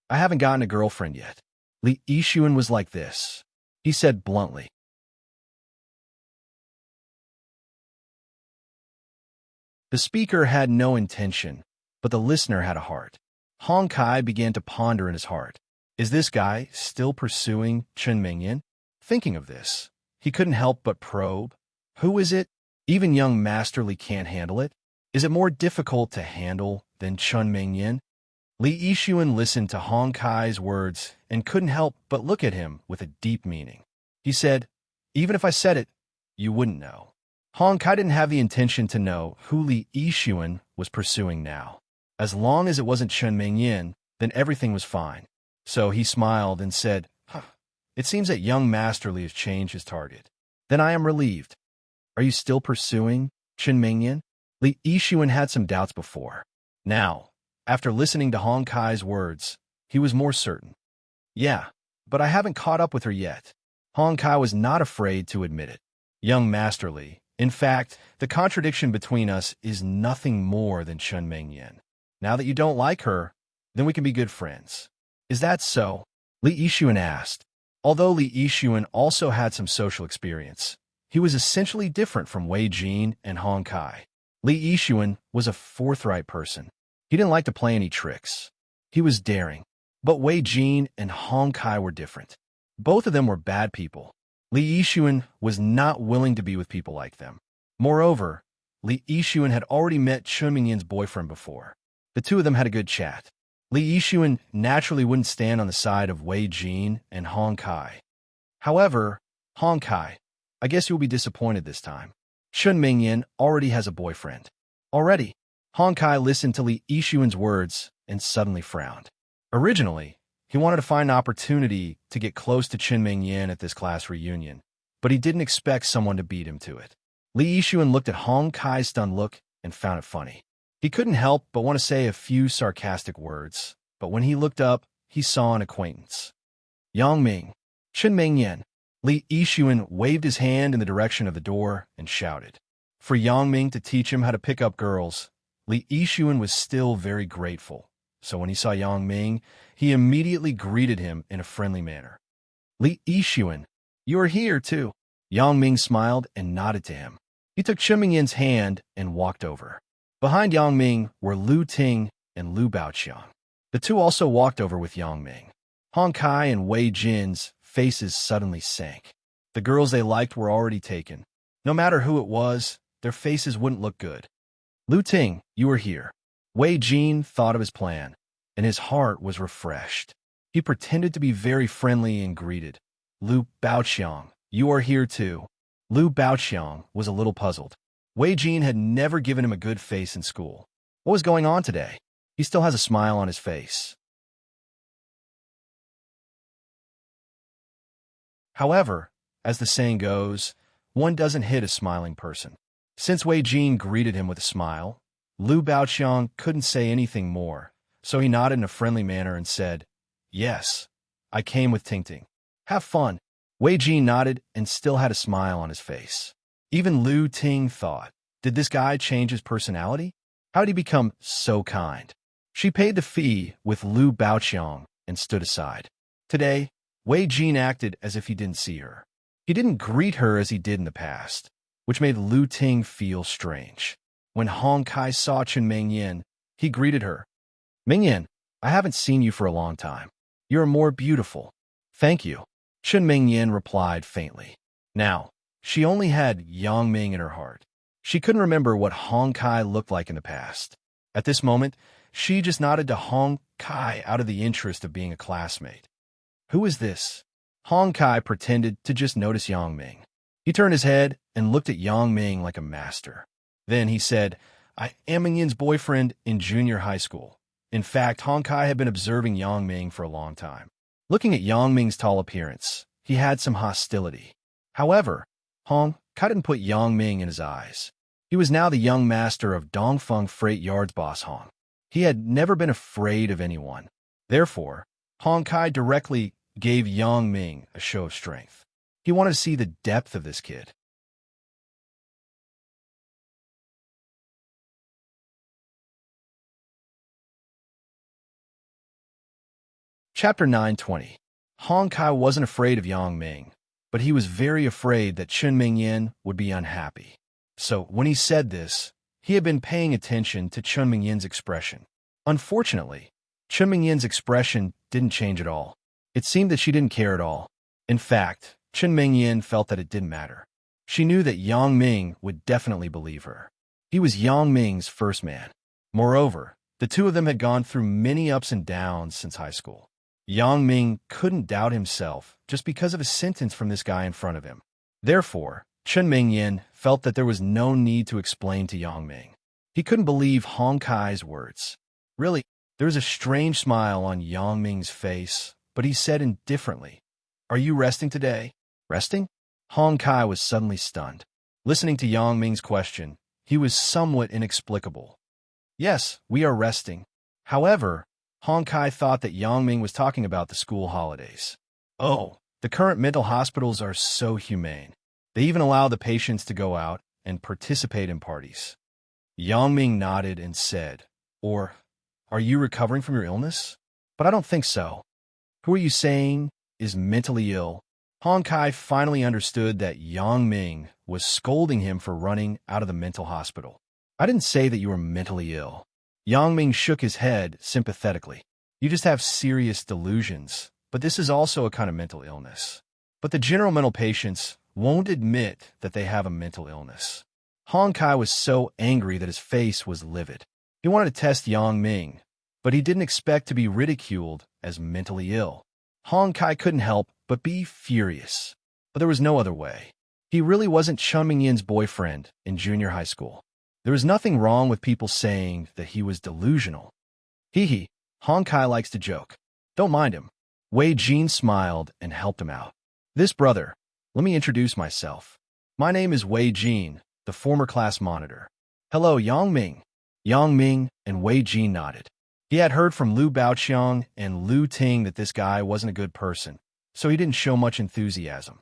I haven't gotten a girlfriend yet. Li Yixuan was like this. He said bluntly. The speaker had no intention, but the listener had a heart. Hong Kai began to ponder in his heart. Is this guy still pursuing Chen Mingyan? Thinking of this, he couldn't help but probe. Who is it? Even young Masterly can't handle it. Is it more difficult to handle than Chen Mingyan? Li Yixuan listened to Hong Kai's words and couldn't help but look at him with a deep meaning. He said, even if I said it, you wouldn't know. Hong Kai didn't have the intention to know who Li Yixuan was pursuing now. As long as it wasn't Chen Mingyan, then everything was fine. So he smiled and said, it seems that young Masterly has changed his target. Then I am relieved. Are you still pursuing Chen Mingyan? Li Yixuan had some doubts before. Now, after listening to Hong Kai's words, he was more certain. Yeah, but I haven't caught up with her yet. Hong Kai was not afraid to admit it. Young Masterly, in fact, the contradiction between us is nothing more than Chen Mingyan. Now that you don't like her, then we can be good friends. Is that so? Li Yixuan asked. Although Li Yixuan also had some social experience, he was essentially different from Wei Jin and Hong Kai. Li Yixuan was a forthright person. He didn't like to play any tricks. He was daring. But Wei Jin and Hong Kai were different. Both of them were bad people. Li Yixuan was not willing to be with people like them. Moreover, Li Yixuan had already met Chen Mingyan's boyfriend before. The two of them had a good chat. Li Yixuan naturally wouldn't stand on the side of Wei Jin and Hong Kai. However, Hong Kai, I guess you'll be disappointed this time. Chen Mingyan already has a boyfriend. Already, Hong Kai listened to Li Yixuan's words and suddenly frowned. Originally, he wanted to find an opportunity to get close to Chen Mingyan at this class reunion, but he didn't expect someone to beat him to it. Li Yixuan looked at Hong Kai's stunned look and found it funny. He couldn't help but want to say a few sarcastic words, but when he looked up, he saw an acquaintance. Yang Ming, Chen Mingyan. Li Yixuan waved his hand in the direction of the door and shouted. For Yang Ming to teach him how to pick up girls, Li Yixuan was still very grateful. So when he saw Yang Ming, he immediately greeted him in a friendly manner. Li Yixuan, you are here too. Yang Ming smiled and nodded to him. He took Chen Mingyan's hand and walked over. Behind Yang Ming were Lu Ting and Lu Baoqiang. The two also walked over with Yang Ming. Hong Kai and Wei Jin's faces suddenly sank. The girls they liked were already taken. No matter who it was, their faces wouldn't look good. Lu Ting, you are here. Wei Jin thought of his plan, and his heart was refreshed. He pretended to be very friendly and greeted. Lu Baoqiang, you are here too. Lu Baoqiang was a little puzzled. Wei Jin had never given him a good face in school. What was going on today? He still has a smile on his face. However, as the saying goes, one doesn't hit a smiling person. Since Wei Jin greeted him with a smile, Lu Baoqiang couldn't say anything more, so he nodded in a friendly manner and said, Yes, I came with Tingting. Have fun. Wei Jin nodded and still had a smile on his face. Even Lu Ting thought, did this guy change his personality? How did he become so kind? She paid the fee with Lu Baoqiang and stood aside. Today, Wei Jin acted as if he didn't see her. He didn't greet her as he did in the past, which made Lu Ting feel strange. When Hong Kai saw Chen Mingyan, he greeted her. Mingyan, I haven't seen you for a long time. You're more beautiful. Thank you. Chen Mingyan replied faintly. Now, she only had Yang Ming in her heart. She couldn't remember what Hong Kai looked like in the past. At this moment, she just nodded to Hong Kai out of the interest of being a classmate. Who is this? Hong Kai pretended to just notice Yang Ming. He turned his head and looked at Yang Ming like a master. Then he said, I am Mingyan's boyfriend in junior high school. In fact, Hong Kai had been observing Yang Ming for a long time. Looking at Yang Ming's tall appearance, he had some hostility. However, Hong Kai didn't put Yang Ming in his eyes. He was now the young master of Dongfeng Freight Yard's boss Hong. He had never been afraid of anyone. Therefore, Hong Kai directly gave Yang Ming a show of strength. He wanted to see the depth of this kid. Chapter 920. Hong Kai wasn't afraid of Yang Ming, but he was very afraid that Chen Mingyan would be unhappy. So when he said this, He had been paying attention to Chun Mingyin's expression. Unfortunately, Chun Mingyin's expression didn't change at all. It seemed that she didn't care at all. In fact, Chun Mingyin felt that it didn't matter. She knew that Yang Ming would definitely believe her. He was Yang Ming's first man. Moreover, the two of them had gone through many ups and downs since high school. Yang Ming couldn't doubt himself just because of a sentence from this guy in front of him. Therefore, Chun Mingyin felt that there was no need to explain to Yang Ming. He couldn't believe Hong Kai's words. Really, there was a strange smile on Yang Ming's face, but he said indifferently, "Are you resting today?" Resting? Hong Kai was suddenly stunned. Listening to Yang Ming's question, he was somewhat inexplicable. "Yes, we are resting." However, Hong Kai thought that Yang Ming was talking about the school holidays. Oh, the current mental hospitals are so humane. They even allow the patients to go out and participate in parties. Yang Ming nodded and said, "Or, are you recovering from your illness?" "But I don't think so." "Who are you saying is mentally ill?" Hong Kai finally understood that Yang Ming was scolding him for running out of the mental hospital. "I didn't say that you were mentally ill." Yang Ming shook his head sympathetically. "You just have serious delusions, but this is also a kind of mental illness. But the general mental patients won't admit that they have a mental illness." Hong Kai was so angry that his face was livid. He wanted to test Yang Ming, but he didn't expect to be ridiculed as mentally ill. Hong Kai couldn't help but be furious, but there was no other way. He really wasn't Chun Mingyin's boyfriend in junior high school. There was nothing wrong with people saying that he was delusional. Hee, Hong Kai likes to joke. Don't mind him. Wei Jin smiled and helped him out. "This brother, let me introduce myself. My name is Wei Jin, the former class monitor." "Hello, Yang Ming." Yang Ming and Wei Jin nodded. He had heard from Lu Baoqiang and Lu Ting that this guy wasn't a good person, so he didn't show much enthusiasm.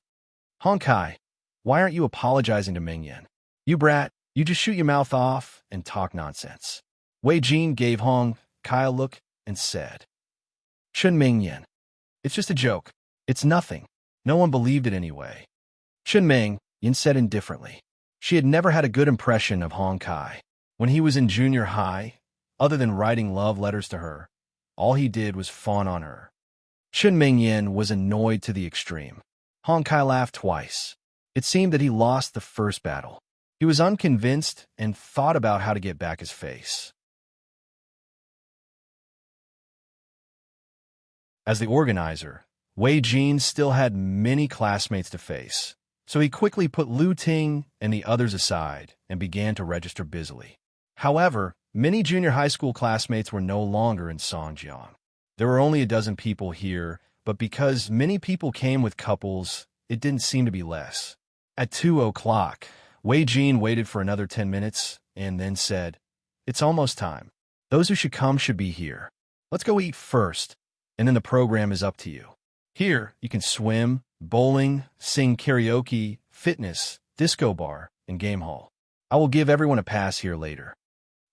"Hong Kai, why aren't you apologizing to Mingyan? You brat, you just shoot your mouth off and talk nonsense." Wei Jin gave Hong Kai a look and said, "Chun Mingyan, it's just a joke. It's nothing. No one believed it anyway." Chun Mingyan said indifferently. She had never had a good impression of Hong Kai. When he was in junior high, other than writing love letters to her, all he did was fawn on her. Chun Mingyan was annoyed to the extreme. Hong Kai laughed twice. It seemed that he lost the first battle. He was unconvinced and thought about how to get back his face. As the organizer, Wei Jin still had many classmates to face, so he quickly put Lu Ting and the others aside and began to register busily. However, many junior high school classmates were no longer in Songjiang. There were only a dozen people here, but because many people came with couples, it didn't seem to be less. At 2:00, Wei Jin waited for another 10 minutes and then said, "It's almost time. Those who should come should be here. Let's go eat first, and then the program is up to you. Here, you can swim, bowling, sing karaoke, fitness, disco bar, and game hall. I will give everyone a pass here later."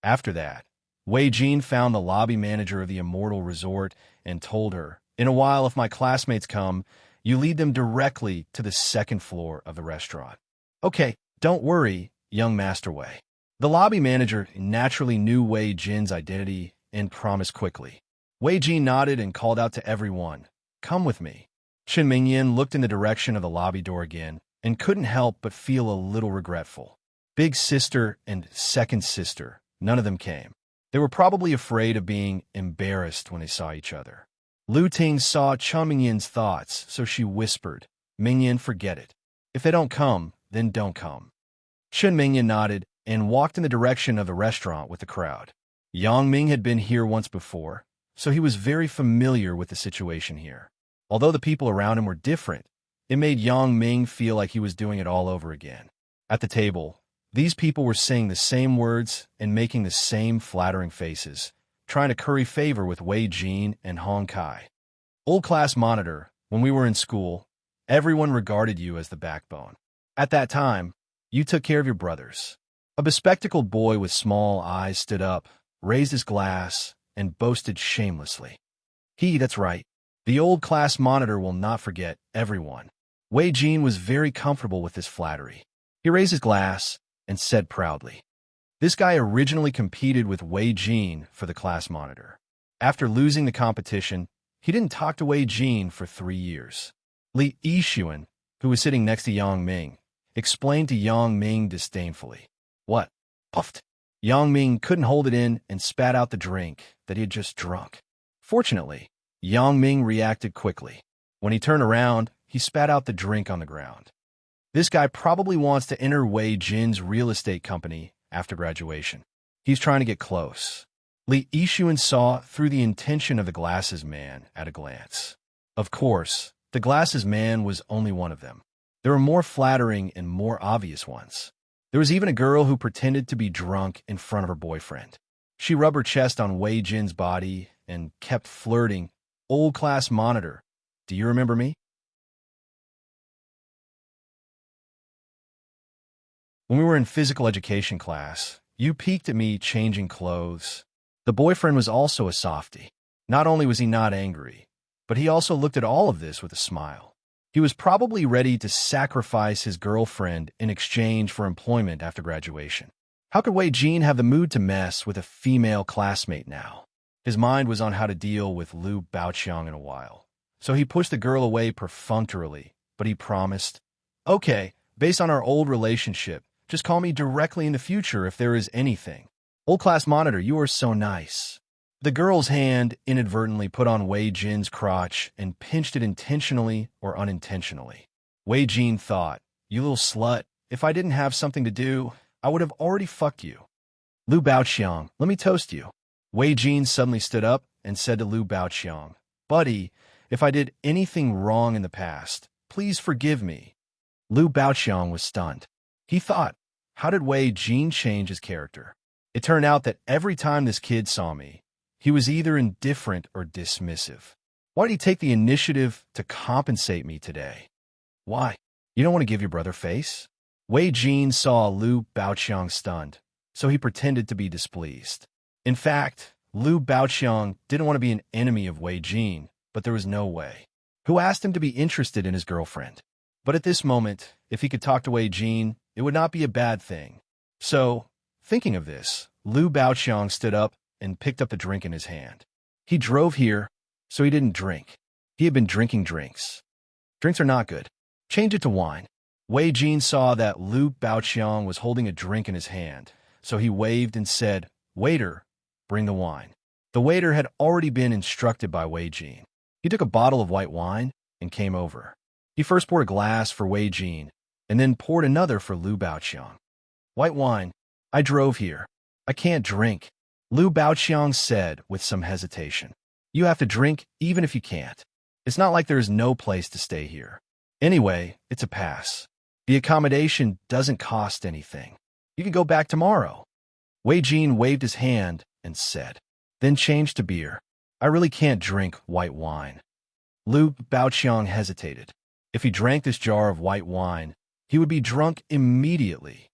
After that, Wei Jin found the lobby manager of the Immortal Resort and told her, "In a while, if my classmates come, you lead them directly to the second floor of the restaurant." "Okay, don't worry, young Master Wei." The lobby manager naturally knew Wei Jin's identity and promised quickly. Wei Jin nodded and called out to everyone, "Come with me." Chun Mingyan looked in the direction of the lobby door again and couldn't help but feel a little regretful. Big sister and second sister, none of them came. They were probably afraid of being embarrassed when they saw each other. Lu Ting saw Chun Mingyan's thoughts, so she whispered, "Mingyan, forget it. If they don't come, then don't come." Chun Mingyan nodded and walked in the direction of the restaurant with the crowd. Yang Ming had been here once before, so he was very familiar with the situation here. Although the people around him were different, it made Yang Ming feel like he was doing it all over again. At the table, these people were saying the same words and making the same flattering faces, trying to curry favor with Wei Jin and Hong Kai. "Old class monitor, when we were in school, everyone regarded you as the backbone. At that time, you took care of your brothers." A bespectacled boy with small eyes stood up, raised his glass, and boasted shamelessly. That's right. The old class monitor will not forget everyone." Wei Jin was very comfortable with this flattery. He raised his glass and said proudly, This guy originally competed with Wei Jin for the class monitor. After losing the competition, he didn't talk to Wei Jin for 3 years. Li Yixuan, who was sitting next to Yang Ming, explained to Yang Ming disdainfully. What? Puffed. Yang Ming couldn't hold it in and spat out the drink that he had just drunk. Fortunately, Yang Ming reacted quickly. When he turned around, he spat out the drink on the ground. This guy probably wants to enter Wei Jin's real estate company after graduation. He's trying to get close. Li Yixuan saw through the intention of the glasses man at a glance. Of course, the glasses man was only one of them. There were more flattering and more obvious ones. There was even a girl who pretended to be drunk in front of her boyfriend. She rubbed her chest on Wei Jin's body and kept flirting. Old class monitor, do you remember me? When we were in physical education class, you peeked at me changing clothes. The boyfriend was also a softie. Not only was he not angry, but he also looked at all of this with a smile. He was probably ready to sacrifice his girlfriend in exchange for employment after graduation. How could Wei Jin have the mood to mess with a female classmate now? His mind was on how to deal with Liu Baoqiang in a while. So he pushed the girl away perfunctorily, but he promised, "Okay, based on our old relationship, just call me directly in the future if there is anything. Old class monitor, you are so nice." The girl's hand inadvertently put on Wei Jin's crotch and pinched it intentionally or unintentionally. Wei Jin thought, "You little slut, if I didn't have something to do, I would have already fucked you." "Liu Baoqiang, let me toast you." Wei Jin suddenly stood up and said to Liu Baoqiang, "Buddy, if I did anything wrong in the past, please forgive me." Liu Baoqiang was stunned. He thought, how did Wei Jin change his character? It turned out that every time this kid saw me, he was either indifferent or dismissive. Why did he take the initiative to compensate me today? Why? You don't want to give your brother face? Wei Jin saw Liu Baoqiang stunned, so he pretended to be displeased. In fact, Liu Baoqiang didn't want to be an enemy of Wei Jin, but there was no way. Who asked him to be interested in his girlfriend? But at this moment, if he could talk to Wei Jin, it would not be a bad thing. So, thinking of this, Liu Baoqiang stood up and picked up the drink in his hand. He drove here, so he didn't drink. He had been drinking drinks. Drinks are not good. Change it to wine. Wei Jin saw that Liu Baoqiang was holding a drink in his hand, so he waved and said, "Waiter, bring the wine." The waiter had already been instructed by Wei Jin. He took a bottle of white wine and came over. He first poured a glass for Wei Jin, and then poured another for Liu Baoqiang. "White wine. I drove here. I can't drink," Liu Baoqiang said with some hesitation. "You have to drink even if you can't. It's not like there is no place to stay here. Anyway, it's a pass. The accommodation doesn't cost anything. You can go back tomorrow." Wei Jin waved his hand and said, "Then change to beer. I really can't drink white wine." Liu Baoqiang hesitated. If he drank this jar of white wine, he would be drunk immediately.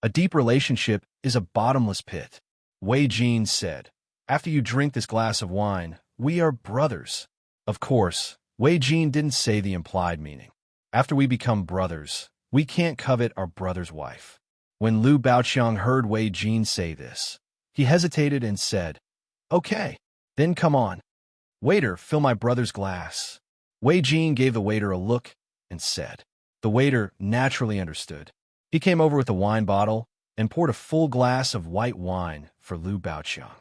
A deep relationship is a bottomless pit. Wei Jin said, "After you drink this glass of wine, we are brothers." Of course, Wei Jin didn't say the implied meaning. After we become brothers, we can't covet our brother's wife. When Liu Baoqiang heard Wei Jin say this, he hesitated and said, "Okay, then come on. Waiter, fill my brother's glass." Wei Jin gave the waiter a look and said. The waiter naturally understood. He came over with a wine bottle and poured a full glass of white wine for Liu Baoqiang.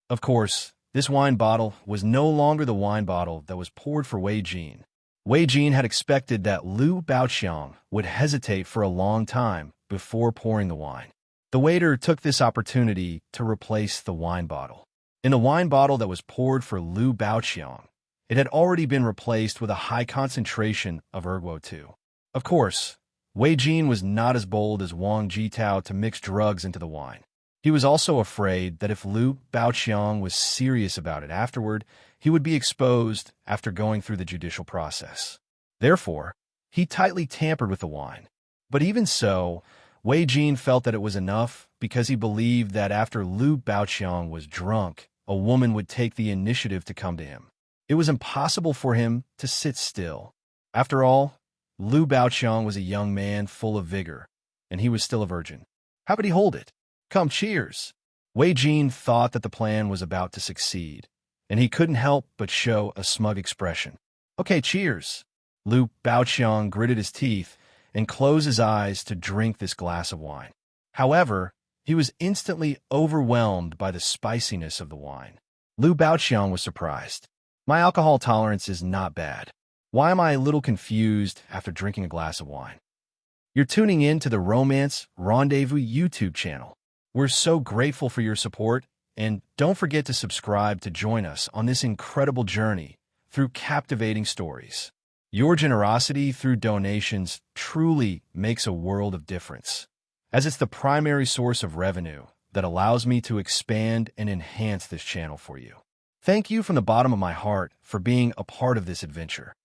Of course, this wine bottle was no longer the wine bottle that was poured for Wei Jin. Wei Jin had expected that Liu Baoqiang would hesitate for a long time before pouring the wine. The waiter took this opportunity to replace the wine bottle. In the wine bottle that was poured for Liu Baoqiang, it had already been replaced with a high concentration of ergo 2. Of course, Wei Jin was not as bold as Wang Jitao to mix drugs into the wine. He was also afraid that if Liu Baoqiang was serious about it afterward, he would be exposed after going through the judicial process. Therefore, he tightly tampered with the wine. But even so, Wei Jin felt that it was enough because he believed that after Liu Baoqiang was drunk, a woman would take the initiative to come to him. It was impossible for him to sit still. After all, Liu Baoqiang was a young man full of vigor, and he was still a virgin. How could he hold it? Come, cheers! Wei Jin thought that the plan was about to succeed, and he couldn't help but show a smug expression. Okay, cheers! Liu Baoqiang gritted his teeth and closed his eyes to drink this glass of wine. However, he was instantly overwhelmed by the spiciness of the wine. Liu Baoqiang was surprised. My alcohol tolerance is not bad. Why am I a little confused after drinking a glass of wine? You're tuning in to the Romance Rendezvous YouTube channel. We're so grateful for your support, and don't forget to subscribe to join us on this incredible journey through captivating stories. Your generosity through donations truly makes a world of difference, as it's the primary source of revenue that allows me to expand and enhance this channel for you. Thank you from the bottom of my heart for being a part of this adventure.